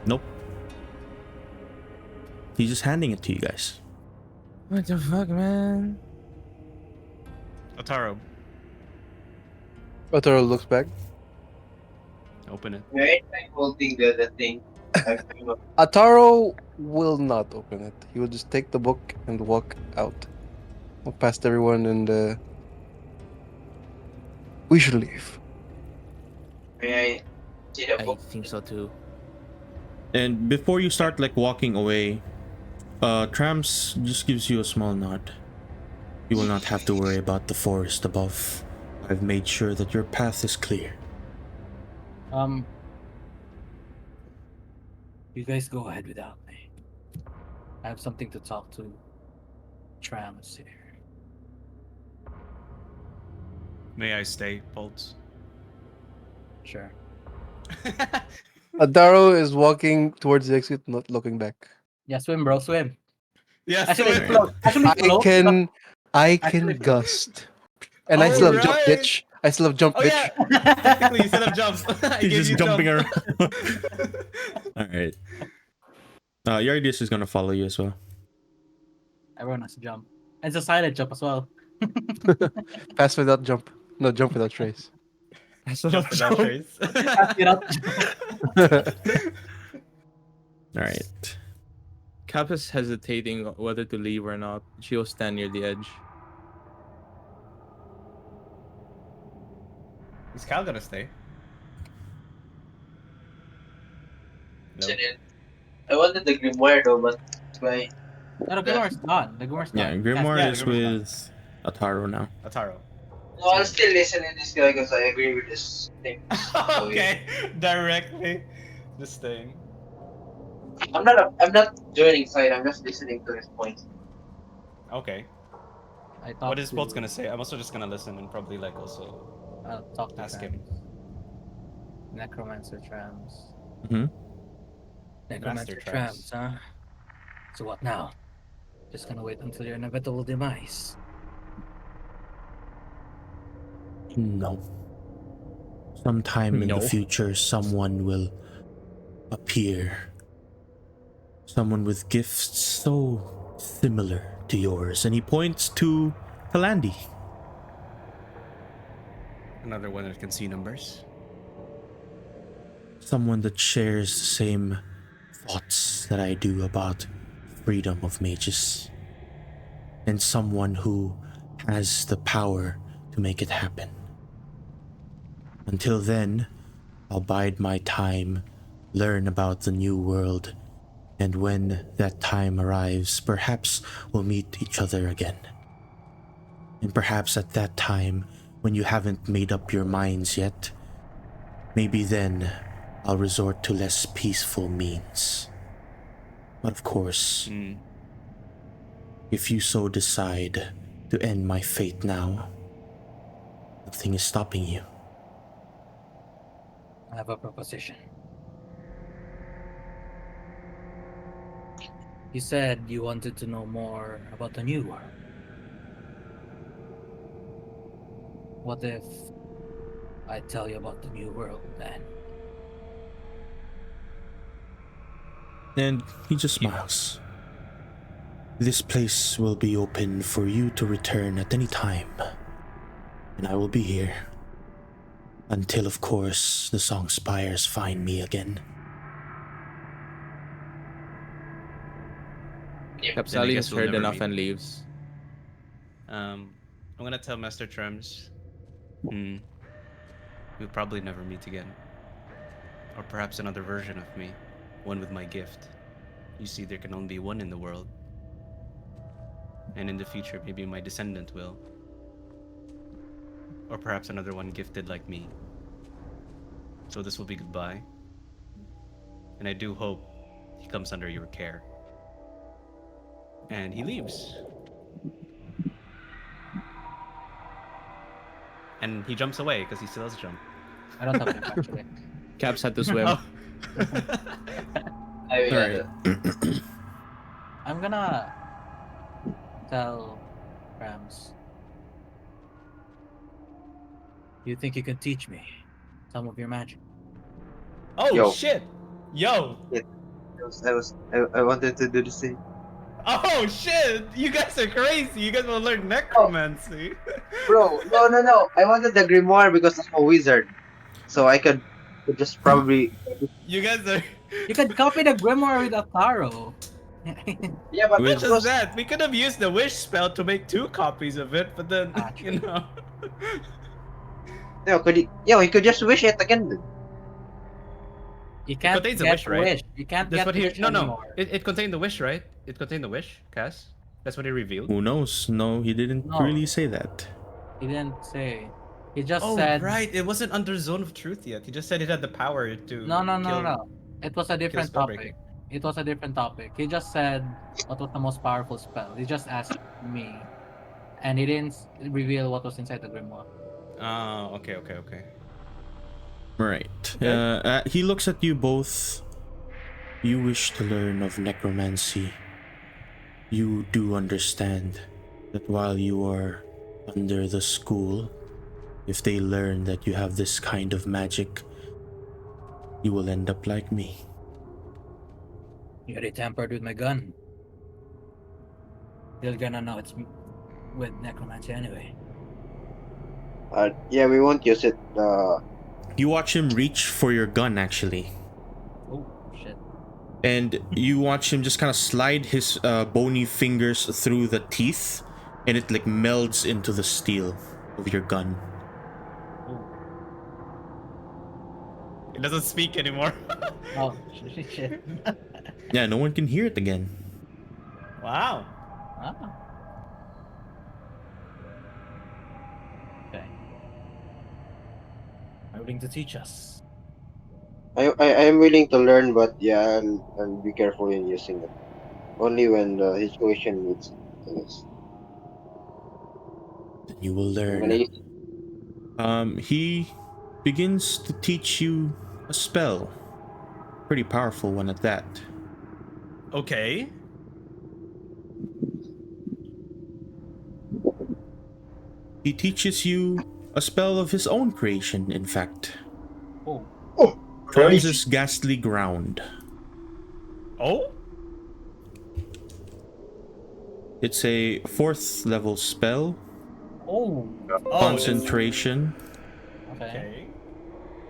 [SPEAKER 1] Nope. He's just handing it to you guys.
[SPEAKER 6] What the fuck, man?
[SPEAKER 4] Ataro,
[SPEAKER 2] Ataro looks back.
[SPEAKER 4] open it.
[SPEAKER 5] Right? I'm holding the thing.
[SPEAKER 2] Ataro will not open it. He will just take the book and walk out. Walk past everyone and we should leave.
[SPEAKER 5] May I see the
[SPEAKER 6] I
[SPEAKER 5] book?
[SPEAKER 6] think so too.
[SPEAKER 1] And before you start like walking away, Trams just gives you a small nod. You will not have to worry about the forest above. I've made sure that your path is clear.
[SPEAKER 3] You guys go ahead without me. I have something to talk to Trams here.
[SPEAKER 4] May I stay, Bolts?
[SPEAKER 3] Sure.
[SPEAKER 2] Ataro is walking towards the exit, not looking back.
[SPEAKER 3] Yeah, swim, bro, swim.
[SPEAKER 4] Yes,
[SPEAKER 3] Actually,
[SPEAKER 4] swim.
[SPEAKER 3] float. Actually, float.
[SPEAKER 2] I
[SPEAKER 3] Actually-
[SPEAKER 2] can gust. And I still have jump,
[SPEAKER 4] Alright.
[SPEAKER 2] bitch. I still have jump,
[SPEAKER 4] Oh
[SPEAKER 2] bitch.
[SPEAKER 4] yeah. Technically, you still have jump. I
[SPEAKER 1] He's
[SPEAKER 4] gave
[SPEAKER 1] just
[SPEAKER 4] you
[SPEAKER 1] jumping
[SPEAKER 4] jump.
[SPEAKER 1] around. Alright. Yardius is gonna follow you as well.
[SPEAKER 3] Everyone has to jump. And it's a silent jump as well.
[SPEAKER 2] Pass without jump. No, jump without trace.
[SPEAKER 4] Jump without trace.
[SPEAKER 3] Get up.
[SPEAKER 1] Alright.
[SPEAKER 6] Cap is hesitating whether to leave or not. She'll stand near the edge.
[SPEAKER 4] Is Cal gonna stay? No.
[SPEAKER 5] I wanted the grimoire though, but why?
[SPEAKER 3] No, the Grimoire's gone. The Grimoire's
[SPEAKER 1] Yeah,
[SPEAKER 3] gone.
[SPEAKER 1] Grimoire
[SPEAKER 4] Yeah,
[SPEAKER 1] is
[SPEAKER 4] the Grimoire's
[SPEAKER 1] with Ataro now.
[SPEAKER 4] Ataro.
[SPEAKER 5] No, I'll still listen to this guy because I agree with this thing.
[SPEAKER 4] Okay, directly. Just staying.
[SPEAKER 5] I'm not joining side. I'm just listening to his points.
[SPEAKER 4] Okay.
[SPEAKER 3] I talked
[SPEAKER 4] What is Bolt's
[SPEAKER 3] to-
[SPEAKER 4] gonna say? I'm also just gonna listen and probably like also
[SPEAKER 3] I'll talk to
[SPEAKER 4] ask him.
[SPEAKER 3] Trams. Necromancer Trams.
[SPEAKER 1] Mhm.
[SPEAKER 3] Necromancer
[SPEAKER 4] Master
[SPEAKER 3] Trams, huh? So what now? Just gonna wait until your inevitable demise.
[SPEAKER 7] No. Sometime in
[SPEAKER 6] No.
[SPEAKER 7] the future, someone will appear. Someone with gifts so similar to yours. And he points to Kalandi.
[SPEAKER 4] Another one that can see numbers.
[SPEAKER 7] Someone that shares the same thoughts that I do about freedom of mages. And someone who has the power to make it happen. Until then, I'll bide my time, learn about the new world, and when that time arrives, perhaps we'll meet each other again. And perhaps at that time, when you haven't made up your minds yet, maybe then I'll resort to less peaceful means. But of course, if you so decide to end my fate now, nothing is stopping you.
[SPEAKER 3] I have a proposition. You said you wanted to know more about the new world. What if I tell you about the new world then?
[SPEAKER 7] And he just smiles. This place will be open for you to return at any time. And I will be here. Until, of course, the Songspires find me again.
[SPEAKER 6] Capsali
[SPEAKER 4] guess
[SPEAKER 6] has
[SPEAKER 4] we'll
[SPEAKER 6] heard
[SPEAKER 4] never
[SPEAKER 6] enough
[SPEAKER 4] meet.
[SPEAKER 6] and leaves.
[SPEAKER 4] I'm gonna tell Master Trems. We'll probably never meet again. Or perhaps another version of me. One with my gift. You see, there can only be one in the world. And in the future, maybe my descendant will. Or perhaps another one gifted like me. So this will be goodbye. And I do hope he comes under your care. And he leaves. And he jumps away because he still has a jump.
[SPEAKER 3] I don't have enough actually.
[SPEAKER 6] Caps had to swim.
[SPEAKER 4] Oh.
[SPEAKER 5] I will
[SPEAKER 1] Alright.
[SPEAKER 3] I'm gonna tell Rams. You think you can teach me some of your magic?
[SPEAKER 4] Oh
[SPEAKER 5] Yo.
[SPEAKER 4] shit! Yo!
[SPEAKER 5] I wanted to do the same.
[SPEAKER 4] Oh shit! You guys are crazy! You guys will learn necromancy!
[SPEAKER 5] Bro, no. I wanted the grimoire because I'm a wizard. So I could just probably...
[SPEAKER 4] You guys are...
[SPEAKER 3] You can copy the Grimoire with Ataro.
[SPEAKER 5] Yeah, but
[SPEAKER 1] With-
[SPEAKER 4] Not just that, we could have used the wish spell to make 2 copies of it, but then, you know...
[SPEAKER 5] he could just wish it again.
[SPEAKER 3] You can't
[SPEAKER 4] contains a
[SPEAKER 3] get
[SPEAKER 4] wish, right?
[SPEAKER 3] You can't
[SPEAKER 4] That's
[SPEAKER 3] get
[SPEAKER 4] what he...
[SPEAKER 3] wish
[SPEAKER 4] No.
[SPEAKER 3] anymore.
[SPEAKER 4] It contained the wish, right? It contained the wish, Cass? That's what he revealed?
[SPEAKER 1] Who knows? No, he didn't
[SPEAKER 3] No.
[SPEAKER 1] really say that.
[SPEAKER 3] He didn't say. He just
[SPEAKER 4] Oh,
[SPEAKER 3] said.
[SPEAKER 4] right. It wasn't under Zone of Truth yet. He just said it had the power to
[SPEAKER 3] No. It was a different
[SPEAKER 4] Spellbreaker.
[SPEAKER 3] topic. It was a different topic. He just said what was the most powerful spell. He just asked me, and he didn't reveal what was inside the grimoire.
[SPEAKER 4] Oh, okay.
[SPEAKER 1] Right.
[SPEAKER 4] Okay.
[SPEAKER 1] He looks at you both. You wish to learn of necromancy. You do understand that while you are under the school, if they learn that you have this kind of magic, you will end up like me.
[SPEAKER 3] You already tampered with my gun. They're gonna know it's with necromancy anyway.
[SPEAKER 5] Yeah, we won't use it.
[SPEAKER 1] You watch him reach for your gun, actually.
[SPEAKER 3] Oh shit!
[SPEAKER 1] and you watch him just kind of slide his bony fingers through the teeth, and it like melds into the steel of your gun.
[SPEAKER 4] It doesn't speak anymore.
[SPEAKER 3] Oh shit.
[SPEAKER 1] Yeah, no one can hear it again.
[SPEAKER 4] Wow.
[SPEAKER 3] Ah. Okay. Are you willing to teach us?
[SPEAKER 5] I'm willing to learn, but yeah, I'll be careful in using it. Only when the situation needs it, I guess.
[SPEAKER 1] Then you will
[SPEAKER 5] I'm gonna
[SPEAKER 1] learn.
[SPEAKER 5] use it.
[SPEAKER 1] He begins to teach you a spell. Pretty powerful one at that.
[SPEAKER 4] Okay.
[SPEAKER 1] He teaches you a spell of his own creation, in fact.
[SPEAKER 3] Oh.
[SPEAKER 5] Oh,
[SPEAKER 1] Trams's Ghastly Ground.
[SPEAKER 4] Oh?
[SPEAKER 1] It's a 4th level spell.
[SPEAKER 3] Oh.
[SPEAKER 1] Concentration.
[SPEAKER 3] Okay.
[SPEAKER 4] Okay.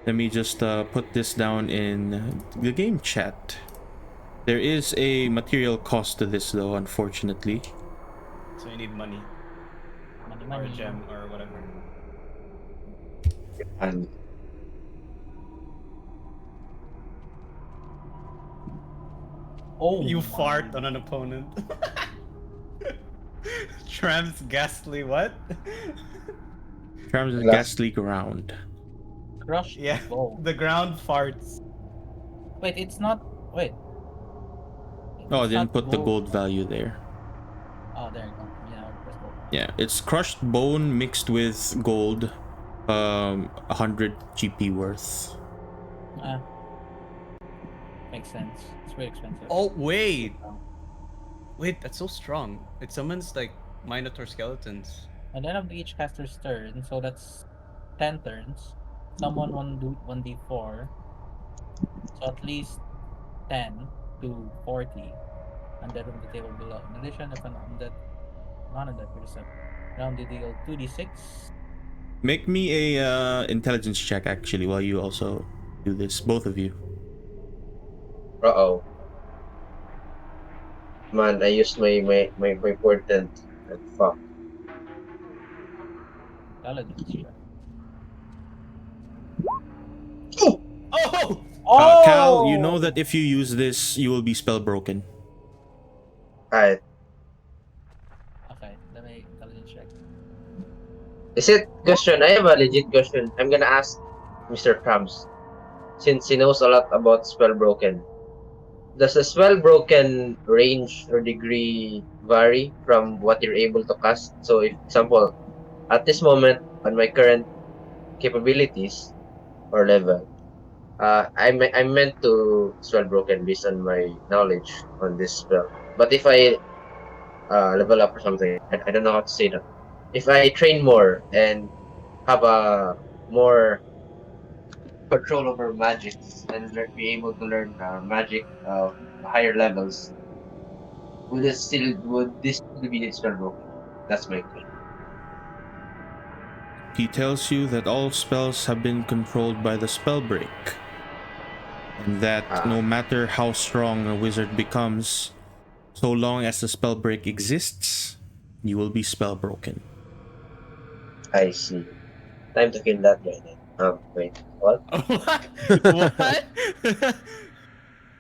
[SPEAKER 1] Let me just put this down in the game chat. There is a material cost to this though, unfortunately.
[SPEAKER 4] So you need money.
[SPEAKER 3] Money,
[SPEAKER 4] Or a
[SPEAKER 3] money.
[SPEAKER 4] gem or whatever.
[SPEAKER 5] And
[SPEAKER 3] Oh.
[SPEAKER 4] You
[SPEAKER 3] my.
[SPEAKER 4] fart on an opponent. Tram's ghastly what?
[SPEAKER 1] Trams's
[SPEAKER 5] Last-
[SPEAKER 1] Ghastly Ground.
[SPEAKER 3] Crushed
[SPEAKER 4] Yeah.
[SPEAKER 3] bone.
[SPEAKER 4] The ground farts.
[SPEAKER 3] Wait, it's not. Wait.
[SPEAKER 1] Oh, I
[SPEAKER 3] It's
[SPEAKER 1] didn't
[SPEAKER 3] not
[SPEAKER 1] put the gold value there.
[SPEAKER 3] Oh, there you go. Yeah, let's go.
[SPEAKER 1] Yeah, it's crushed bone mixed with gold. 100 GP worth.
[SPEAKER 3] Makes sense. It's way expensive.
[SPEAKER 4] Oh wait. Wait, that's so strong. It summons like Minotaur skeletons.
[SPEAKER 3] At the end of each caster's turn, so that's 10 turns. Someone 1d4. So at least 10 to 40. Undead from the table below. In addition, if an undead, non-undead person, round the deal 2d6.
[SPEAKER 1] Make me a intelligence check actually while you also do this, both of you.
[SPEAKER 5] Uh-oh. Man, I used my portent. Fuck.
[SPEAKER 3] Intelligence check.
[SPEAKER 4] Oh!
[SPEAKER 3] Oh!
[SPEAKER 1] Cal, you know that if you use this, you will be spell broken.
[SPEAKER 5] Alright.
[SPEAKER 3] Okay, let me intelligence check.
[SPEAKER 5] Is it question? I have a legit question. I'm gonna ask Mr. Krabs. Since he knows a lot about Spellbroken. Does the Spellbroken range or degree vary from what you're able to cast? So, if example, at this moment, on my current capabilities or level, I'm meant to Spellbroken based on my knowledge on this spell. But if I level up or something, I don't know how to say that. If I train more and have a more control over magics and be able to learn magic higher levels, would this still be spellbroken? That's my question.
[SPEAKER 1] He tells you that all spells have been controlled by the spell break, and that no matter how strong a wizard becomes, so long as the spell break exists, you will be spell broken.
[SPEAKER 5] I see. Time to kill that guy then. Wait, what?
[SPEAKER 4] What?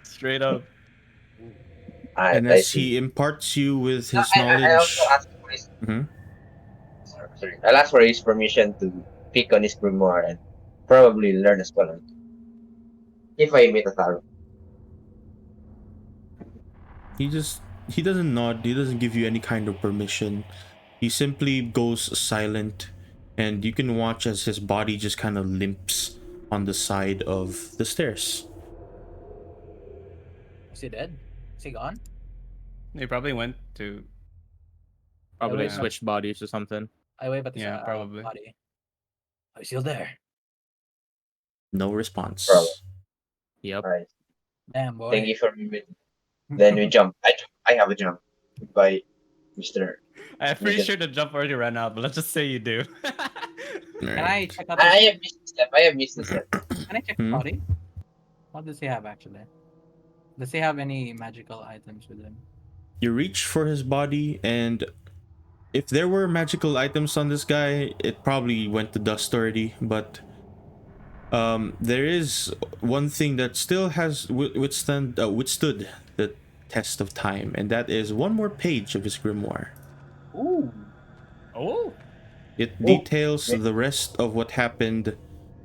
[SPEAKER 4] Straight up.
[SPEAKER 1] And
[SPEAKER 5] I
[SPEAKER 1] as
[SPEAKER 5] see.
[SPEAKER 1] he imparts you with his
[SPEAKER 5] I also
[SPEAKER 1] knowledge.
[SPEAKER 5] asked for his.
[SPEAKER 1] Mhm.
[SPEAKER 5] Sorry. I'll ask for his permission to pick on his grimoire and probably learn a spell or two. If I meet a Taro.
[SPEAKER 1] He doesn't nod, he doesn't give you any kind of permission. He simply goes silent, and you can watch as his body just kind of limps on the side of the stairs.
[SPEAKER 3] Is he dead? Is he gone?
[SPEAKER 4] They probably went to.
[SPEAKER 6] Probably
[SPEAKER 3] wait,
[SPEAKER 6] switched bodies or something.
[SPEAKER 3] I wave at his
[SPEAKER 4] Yeah, probably.
[SPEAKER 3] body. Are you still there?
[SPEAKER 1] No response.
[SPEAKER 5] Probably.
[SPEAKER 6] Yep.
[SPEAKER 5] Alright.
[SPEAKER 3] Damn, boy.
[SPEAKER 5] Thank you for remembering. Then we jump. I have a jump. Goodbye, Mr.
[SPEAKER 4] I'm pretty
[SPEAKER 5] Negan.
[SPEAKER 4] sure the jump already ran out, but let's just say you do.
[SPEAKER 3] Can I check out
[SPEAKER 5] I
[SPEAKER 3] his,
[SPEAKER 5] have missed the step. I have missed the step.
[SPEAKER 3] Can I check
[SPEAKER 1] Hmm?
[SPEAKER 3] his body? What does he have actually? Does he have any magical items with him?
[SPEAKER 1] You reach for his body, and if there were magical items on this guy, it probably went to dust already. But there is one thing that still has withstood the test of time, and that is one more page of his grimoire.
[SPEAKER 3] Ooh.
[SPEAKER 4] Oh.
[SPEAKER 1] It details the rest of what happened.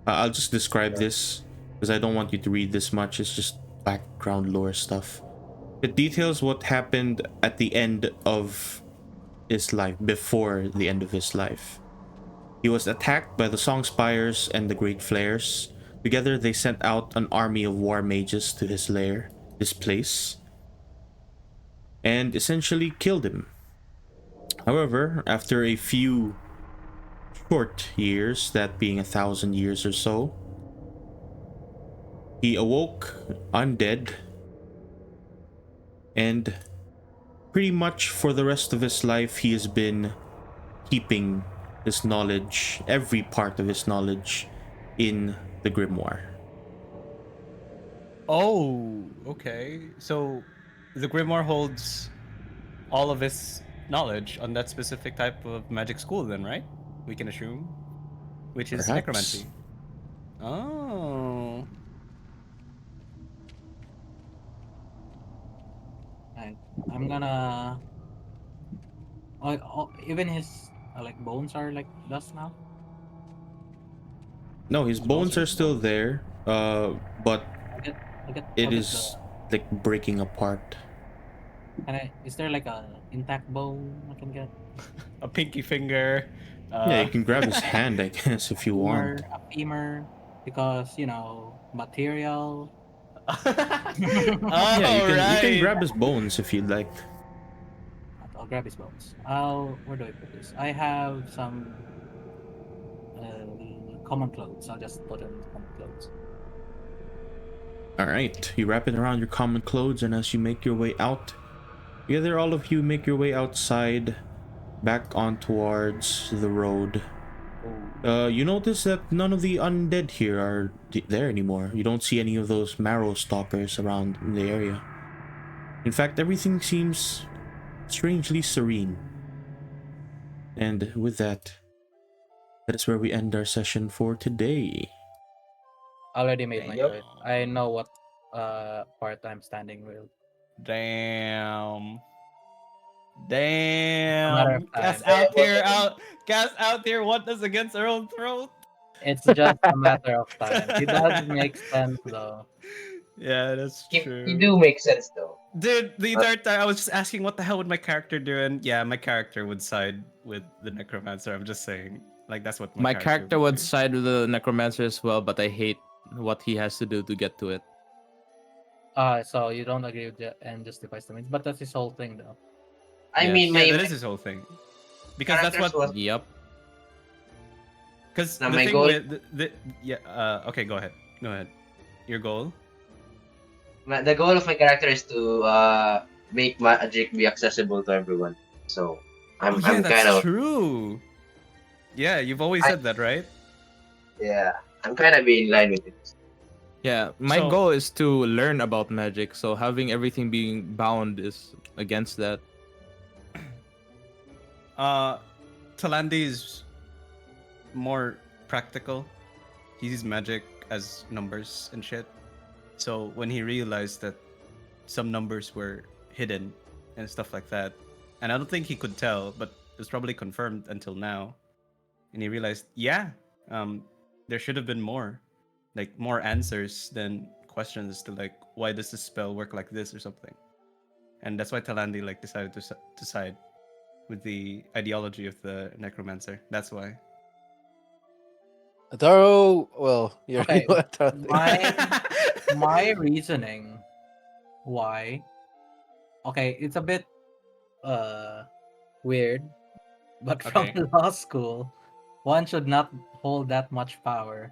[SPEAKER 1] I'll just describe this because I don't want you to read this much. It's just background lore stuff. It details what happened at the end of his life, before the end of his life. He was attacked by the Songspires and the Great Flares. Together, they sent out an army of war mages to his lair, his place, and essentially killed him. However, after a few short years, that being 1,000 years or so, he awoke undead, and pretty much for the rest of his life he has been keeping his knowledge, every part of his knowledge, in the grimoire.
[SPEAKER 4] Oh, okay. So the grimoire holds all of his knowledge on that specific type of magic school, then, right? We can assume, which is
[SPEAKER 1] Perhaps.
[SPEAKER 4] necromancy. Oh.
[SPEAKER 3] I'm gonna. Even his like bones are like dust now.
[SPEAKER 1] No, his bones are still there, but
[SPEAKER 3] I get.
[SPEAKER 1] it is like breaking apart.
[SPEAKER 3] Is there like a intact bone I can get?
[SPEAKER 4] A pinky finger.
[SPEAKER 1] Yeah, you can grab his hand, I guess, if you want.
[SPEAKER 3] A femur, because material.
[SPEAKER 4] Oh,
[SPEAKER 1] Yeah, you can
[SPEAKER 4] right.
[SPEAKER 1] grab his bones if you'd like.
[SPEAKER 3] I'll grab his bones. Where do I put this? I have some common clothes. I'll just put in common clothes.
[SPEAKER 1] Alright, you wrap it around your common clothes, and as you make your way out, together all of you make your way outside, back on towards the road. You notice that none of the undead here are there anymore. You don't see any of those marrow stalkers around in the area. In fact, everything seems strangely serene. And with that, that is where we end our session for today.
[SPEAKER 3] Already made my
[SPEAKER 4] Yep.
[SPEAKER 3] choice. I know what part I'm standing with.
[SPEAKER 4] Damn.
[SPEAKER 3] matter
[SPEAKER 4] Damn.
[SPEAKER 3] of
[SPEAKER 4] Gas
[SPEAKER 3] time.
[SPEAKER 4] out here want us against our own throat.
[SPEAKER 3] It's just a matter of time. It does make sense though.
[SPEAKER 4] Yeah, that's true.
[SPEAKER 5] You do make sense though.
[SPEAKER 4] Dude, the entire time I was just asking what the hell would my character do, and yeah, my character would side with the necromancer. I'm just saying, like, that's what
[SPEAKER 6] My character would
[SPEAKER 4] do.
[SPEAKER 6] side with the necromancer as well, but I hate what he has to do to get to it.
[SPEAKER 3] So you don't agree with the end justifies the means, but that's his whole thing though.
[SPEAKER 5] I
[SPEAKER 6] Yes.
[SPEAKER 5] mean,
[SPEAKER 4] Yeah,
[SPEAKER 5] my
[SPEAKER 4] that is his whole thing. Because that's
[SPEAKER 5] characters
[SPEAKER 4] what.
[SPEAKER 5] was-
[SPEAKER 6] Yep.
[SPEAKER 4] Because
[SPEAKER 5] Now
[SPEAKER 4] the
[SPEAKER 5] my
[SPEAKER 4] thing
[SPEAKER 5] goal-
[SPEAKER 4] with yeah. Okay, go ahead. Go ahead. Your goal.
[SPEAKER 5] the goal of my character is to make magic be accessible to everyone. So I'm
[SPEAKER 4] that's
[SPEAKER 5] kind of
[SPEAKER 4] true. Yeah, you've always
[SPEAKER 5] I-
[SPEAKER 4] said that, right?
[SPEAKER 5] I'm kind of in line with it.
[SPEAKER 6] Yeah, my
[SPEAKER 4] So-
[SPEAKER 6] goal is to learn about magic, so having everything being bound is against that.
[SPEAKER 4] Talandi is more practical. He sees magic as numbers and shit. So when he realized that some numbers were hidden and stuff like that, and I don't think he could tell, but it was probably confirmed until now, and he realized, there should have been more, like more answers than questions to like why does this spell work like this or something, and that's why Talandi like decided to side with the ideology of the necromancer. That's why.
[SPEAKER 2] Ataro, well, you're
[SPEAKER 3] Okay,
[SPEAKER 2] Ataro.
[SPEAKER 3] my reasoning why, okay, it's a bit weird, but from
[SPEAKER 4] Okay.
[SPEAKER 3] law school one should not hold that much power,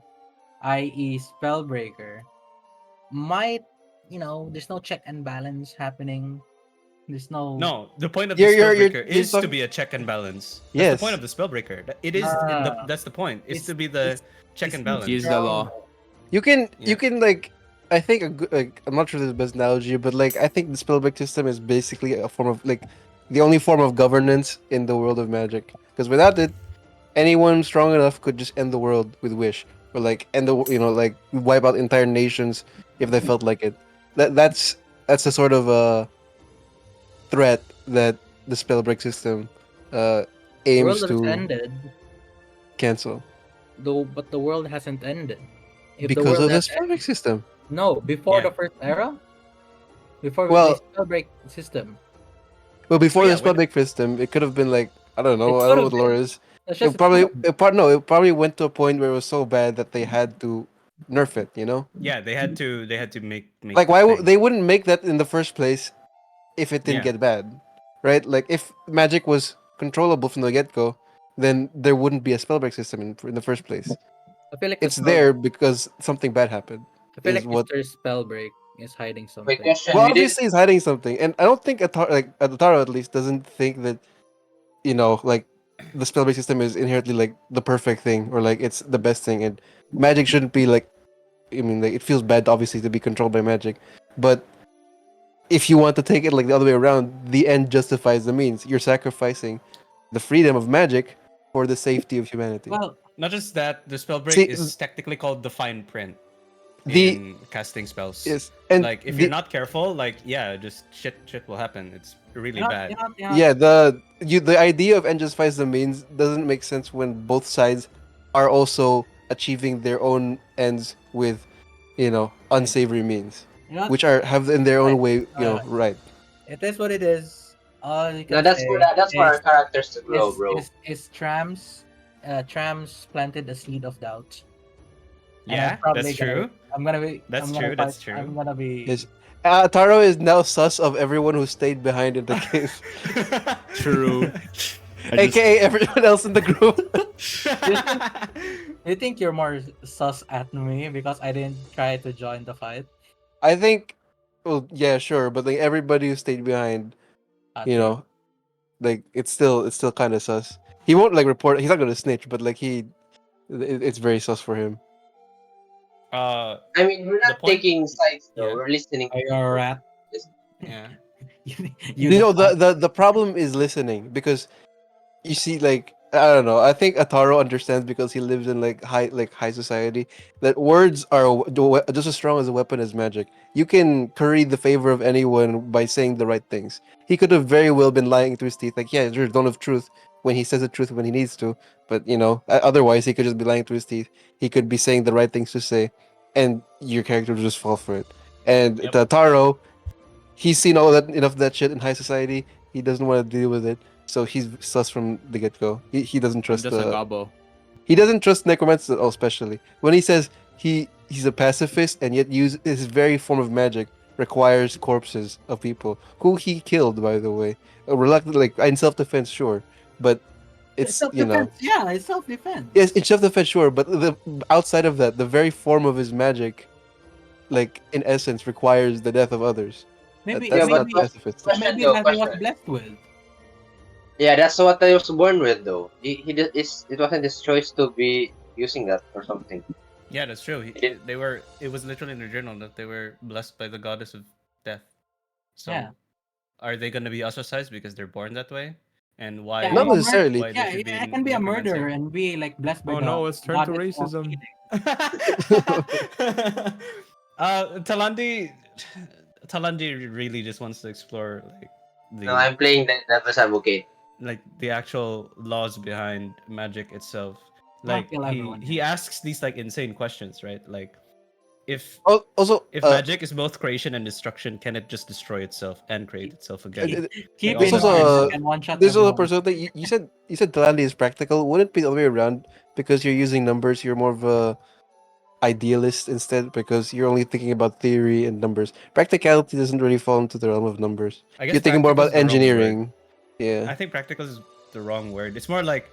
[SPEAKER 3] i.e. spellbreaker might, there's no check and balance happening, there's
[SPEAKER 4] No, the point of
[SPEAKER 2] You're-
[SPEAKER 4] the
[SPEAKER 2] you're-
[SPEAKER 4] spellbreaker
[SPEAKER 2] you're
[SPEAKER 4] is to
[SPEAKER 2] talking-
[SPEAKER 4] be a check and balance. That's
[SPEAKER 2] Yes.
[SPEAKER 4] the point of the spellbreaker. It is.
[SPEAKER 3] Ah.
[SPEAKER 4] That's the point. It's
[SPEAKER 3] It's-
[SPEAKER 4] to be the
[SPEAKER 3] it's-
[SPEAKER 4] check
[SPEAKER 3] it's
[SPEAKER 4] and balance.
[SPEAKER 6] Use the law.
[SPEAKER 2] You can
[SPEAKER 4] Yeah.
[SPEAKER 2] like I think like I'm not sure this is the best analogy, but like I think the spellbook system is basically a form of like the only form of governance in the world of Magic. Because without it, anyone strong enough could just end the world with wish, or like end the like wipe out entire nations if they felt like it. That's a sort of a threat that the spellbreak system
[SPEAKER 3] The world
[SPEAKER 2] aims
[SPEAKER 3] has
[SPEAKER 2] to
[SPEAKER 3] ended,
[SPEAKER 2] cancel
[SPEAKER 3] though, but the world hasn't ended. If the
[SPEAKER 2] because
[SPEAKER 3] world
[SPEAKER 2] of the
[SPEAKER 3] has
[SPEAKER 2] spellbreak system.
[SPEAKER 3] no, before
[SPEAKER 4] Yeah.
[SPEAKER 3] the first era, before the
[SPEAKER 2] Well,
[SPEAKER 3] spellbreak system,
[SPEAKER 2] before
[SPEAKER 4] yeah,
[SPEAKER 2] the spellbreak system, it could have been like I don't know.
[SPEAKER 3] it
[SPEAKER 2] I
[SPEAKER 3] could
[SPEAKER 2] don't know
[SPEAKER 3] have
[SPEAKER 2] what lore
[SPEAKER 3] been.
[SPEAKER 2] is.
[SPEAKER 3] It's
[SPEAKER 2] It
[SPEAKER 3] just it could
[SPEAKER 2] probably
[SPEAKER 3] have been.
[SPEAKER 2] it probably went to a point where it was so bad that they had to nerf it. You know,
[SPEAKER 4] yeah, they had to make
[SPEAKER 2] like
[SPEAKER 4] the
[SPEAKER 2] why
[SPEAKER 4] thing.
[SPEAKER 2] they wouldn't make that in the first place if it didn't
[SPEAKER 4] Yeah.
[SPEAKER 2] get bad, right? Like if magic was controllable from the get go, then there wouldn't be a spellbreak system in the first place.
[SPEAKER 3] I feel like
[SPEAKER 2] It's there because something bad happened.
[SPEAKER 3] I feel
[SPEAKER 2] Is
[SPEAKER 3] like
[SPEAKER 2] what
[SPEAKER 3] Mr. Spellbreak is hiding
[SPEAKER 5] Wait,
[SPEAKER 3] something.
[SPEAKER 5] question.
[SPEAKER 2] well
[SPEAKER 5] You did
[SPEAKER 2] obviously he's hiding something, and I don't think Ataro at least doesn't think that like the spellbreak system is inherently like the perfect thing or like it's the best thing, and magic shouldn't be like. I mean, like it feels bad obviously to be controlled by magic, but if you want to take it like the other way around, the end justifies the means. You're sacrificing the freedom of magic for the safety of humanity.
[SPEAKER 3] Well,
[SPEAKER 4] Not just that, the spell break
[SPEAKER 2] See,
[SPEAKER 4] is technically called the fine print
[SPEAKER 2] the
[SPEAKER 4] in casting spells.
[SPEAKER 2] is and
[SPEAKER 4] Like if
[SPEAKER 2] the,
[SPEAKER 4] you're not careful, like yeah, just shit will happen. It's really bad.
[SPEAKER 2] yeah, the idea of end justifies the means doesn't make sense when both sides are also achieving their own ends with, unsavory means, which are have in their own way, right.
[SPEAKER 3] it is what it is. All you
[SPEAKER 5] No,
[SPEAKER 3] can say
[SPEAKER 5] that's for our characters to grow, bro.
[SPEAKER 3] is Trams planted a seed of doubt. And
[SPEAKER 4] Yeah, that's true.
[SPEAKER 3] I'm gonna be.
[SPEAKER 4] That's
[SPEAKER 3] I'm gonna
[SPEAKER 4] true.
[SPEAKER 3] fight,
[SPEAKER 4] That's true.
[SPEAKER 3] I'm gonna be.
[SPEAKER 2] Is Taro is now sus of everyone who stayed behind in the cave,
[SPEAKER 6] True.
[SPEAKER 2] aka everyone else in the group.
[SPEAKER 3] You think you're more sus at me because I didn't try to join the fight?
[SPEAKER 2] I think, well, yeah, sure, but like everybody who stayed behind, you
[SPEAKER 3] True.
[SPEAKER 2] know, like it's still kind of sus. He won't like report. He's not gonna snitch, but like it's very sus for him.
[SPEAKER 4] uh,
[SPEAKER 5] I mean, we're
[SPEAKER 4] The
[SPEAKER 5] not
[SPEAKER 4] point-
[SPEAKER 5] taking sides though.
[SPEAKER 4] yeah.
[SPEAKER 5] We're listening.
[SPEAKER 3] Are you a rat?
[SPEAKER 4] yeah.
[SPEAKER 2] The problem is listening because you see, like I don't know. I think Ataro understands because he lives in like high society that words are just as strong as a weapon as magic. You can curry the favor of anyone by saying the right things. He could have very well been lying through his teeth, like yeah, there's don't have truth when he says the truth when he needs to. But otherwise he could just be lying through his teeth. He could be saying the right things to say, and your character would just fall for it. And
[SPEAKER 4] Yep.
[SPEAKER 2] Ataro, he's seen all that enough of that shit in high society. He doesn't want to deal with it, so he's sus from the get go. He doesn't
[SPEAKER 6] I'm
[SPEAKER 2] trust
[SPEAKER 6] just a gobbo.
[SPEAKER 2] he doesn't trust necromancers at all, especially when he says he's a pacifist and yet his very form of magic requires corpses of people who he killed, by the way. Reluctant, like in self defense, sure, but it's
[SPEAKER 3] Yeah, it's self-defense.
[SPEAKER 2] yes, in self defense, sure, but the outside of that, the very form of his magic, like in essence, requires the death of others.
[SPEAKER 3] Maybe
[SPEAKER 2] That's
[SPEAKER 5] Yeah,
[SPEAKER 2] not
[SPEAKER 5] but
[SPEAKER 2] pacifist.
[SPEAKER 3] maybe
[SPEAKER 5] though,
[SPEAKER 3] that he was
[SPEAKER 5] question.
[SPEAKER 3] blessed with.
[SPEAKER 5] Yeah, that's what I was born with, though. It wasn't his choice to be using that or something.
[SPEAKER 4] Yeah, that's true.
[SPEAKER 5] It-
[SPEAKER 4] It was literally in their journal that they were blessed by the goddess of death. So,
[SPEAKER 3] Yeah.
[SPEAKER 4] are they gonna be ostracized because they're born that way? And why?
[SPEAKER 3] Yeah,
[SPEAKER 2] Not
[SPEAKER 3] I'm a
[SPEAKER 2] necessarily.
[SPEAKER 4] Why they
[SPEAKER 3] Yeah,
[SPEAKER 4] should be
[SPEAKER 3] I can be a
[SPEAKER 4] necromancer?
[SPEAKER 3] murderer and be like blessed by
[SPEAKER 6] Oh
[SPEAKER 3] the
[SPEAKER 6] no, it's turned to
[SPEAKER 3] goddess of
[SPEAKER 6] racism.
[SPEAKER 3] healing.
[SPEAKER 4] Talandi, really just wants to explore like
[SPEAKER 5] No, I'm playing the devil's advocate.
[SPEAKER 4] the actual laws behind magic itself. Like
[SPEAKER 3] kill everyone.
[SPEAKER 4] he asks these like insane questions, right? Like if
[SPEAKER 2] Also,
[SPEAKER 4] magic is both creation and destruction, can it just destroy itself and create itself again?
[SPEAKER 3] Keep
[SPEAKER 2] this
[SPEAKER 3] it
[SPEAKER 2] was
[SPEAKER 3] on
[SPEAKER 2] a
[SPEAKER 3] and one shot
[SPEAKER 2] this was a
[SPEAKER 3] everyone.
[SPEAKER 2] person that you said Talandi is practical. Wouldn't it be the other way around because you're using numbers? You're more of a idealist instead because you're only thinking about theory and numbers. Practicality doesn't really fall into the realm of numbers.
[SPEAKER 4] I guess
[SPEAKER 2] You're thinking more
[SPEAKER 4] practical
[SPEAKER 2] about
[SPEAKER 4] is the wrong word.
[SPEAKER 2] engineering. Yeah.
[SPEAKER 4] I think practical is the wrong word. It's more like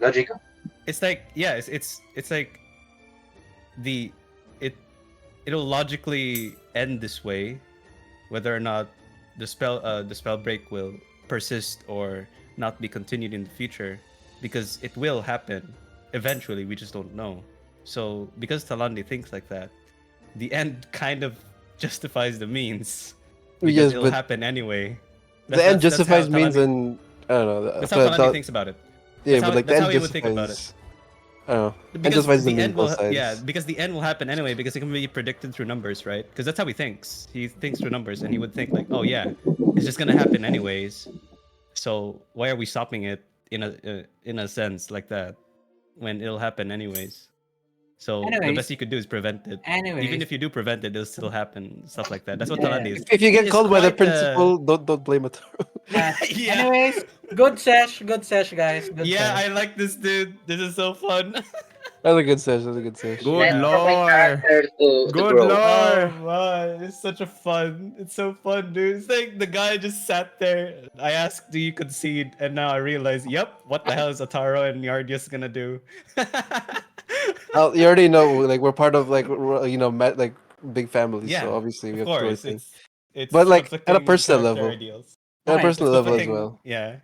[SPEAKER 5] Logical.
[SPEAKER 4] it's like yeah, it's like the it'll logically end this way, whether or not the spell break will persist or not be continued in the future, because it will happen eventually. We just don't know. So because Talandi thinks like that, the end kind of justifies the means because
[SPEAKER 2] Yes,
[SPEAKER 4] it'll
[SPEAKER 2] but
[SPEAKER 4] happen anyway.
[SPEAKER 2] the end
[SPEAKER 4] That's how
[SPEAKER 2] justifies means,
[SPEAKER 4] Talandi-
[SPEAKER 2] and I don't know.
[SPEAKER 4] That's how Talandi thinks about it.
[SPEAKER 2] Yeah,
[SPEAKER 4] that's how-
[SPEAKER 2] but like the
[SPEAKER 4] that's
[SPEAKER 2] end
[SPEAKER 4] how he would think about it.
[SPEAKER 2] justifies. I don't know. End
[SPEAKER 4] Because
[SPEAKER 2] justifies the
[SPEAKER 4] the
[SPEAKER 2] means
[SPEAKER 4] end
[SPEAKER 2] both
[SPEAKER 4] will,
[SPEAKER 2] sides.
[SPEAKER 4] yeah, because the end will happen anyway because it can be predicted through numbers, right? Because that's how he thinks. He thinks through numbers, and he would think like, oh yeah, it's just gonna happen anyways. So why are we stopping it in a sense like that when it'll happen anyways? So the
[SPEAKER 3] Anyways.
[SPEAKER 4] best you could do is prevent it.
[SPEAKER 3] Anyways.
[SPEAKER 4] Even if you do prevent it, it'll still happen. Stuff like that. That's what
[SPEAKER 3] Yeah.
[SPEAKER 4] Talandi is.
[SPEAKER 2] If you get
[SPEAKER 4] It's
[SPEAKER 2] called by the
[SPEAKER 4] quite,
[SPEAKER 2] principal, don't blame it.
[SPEAKER 3] Yeah.
[SPEAKER 4] Yeah.
[SPEAKER 3] Anyways, good sesh, guys. Good
[SPEAKER 4] Yeah,
[SPEAKER 3] sesh.
[SPEAKER 4] I like this dude. This is so fun.
[SPEAKER 2] That's a good sesh. That's a good sesh.
[SPEAKER 6] Good
[SPEAKER 5] And for my
[SPEAKER 6] lord.
[SPEAKER 5] character to
[SPEAKER 6] Good
[SPEAKER 5] grow.
[SPEAKER 6] lord.
[SPEAKER 4] Oh man, it's such a fun. It's so fun, dude. It's like the guy just sat there. I asked, "Do you concede?" And now I realize, yep. What the hell is Ataro and Yardius gonna do?
[SPEAKER 2] Well, you already know, like we're part of like like big families,
[SPEAKER 4] Yeah,
[SPEAKER 2] so obviously we
[SPEAKER 4] of
[SPEAKER 2] have to do our
[SPEAKER 4] course,
[SPEAKER 2] thing.
[SPEAKER 4] it's
[SPEAKER 2] but like at a
[SPEAKER 4] conflicting
[SPEAKER 2] personal
[SPEAKER 4] character
[SPEAKER 2] level,
[SPEAKER 4] ideals.
[SPEAKER 2] at a
[SPEAKER 3] Right,
[SPEAKER 2] personal
[SPEAKER 4] It's
[SPEAKER 2] level as
[SPEAKER 4] conflicting-
[SPEAKER 2] well.
[SPEAKER 4] Yeah,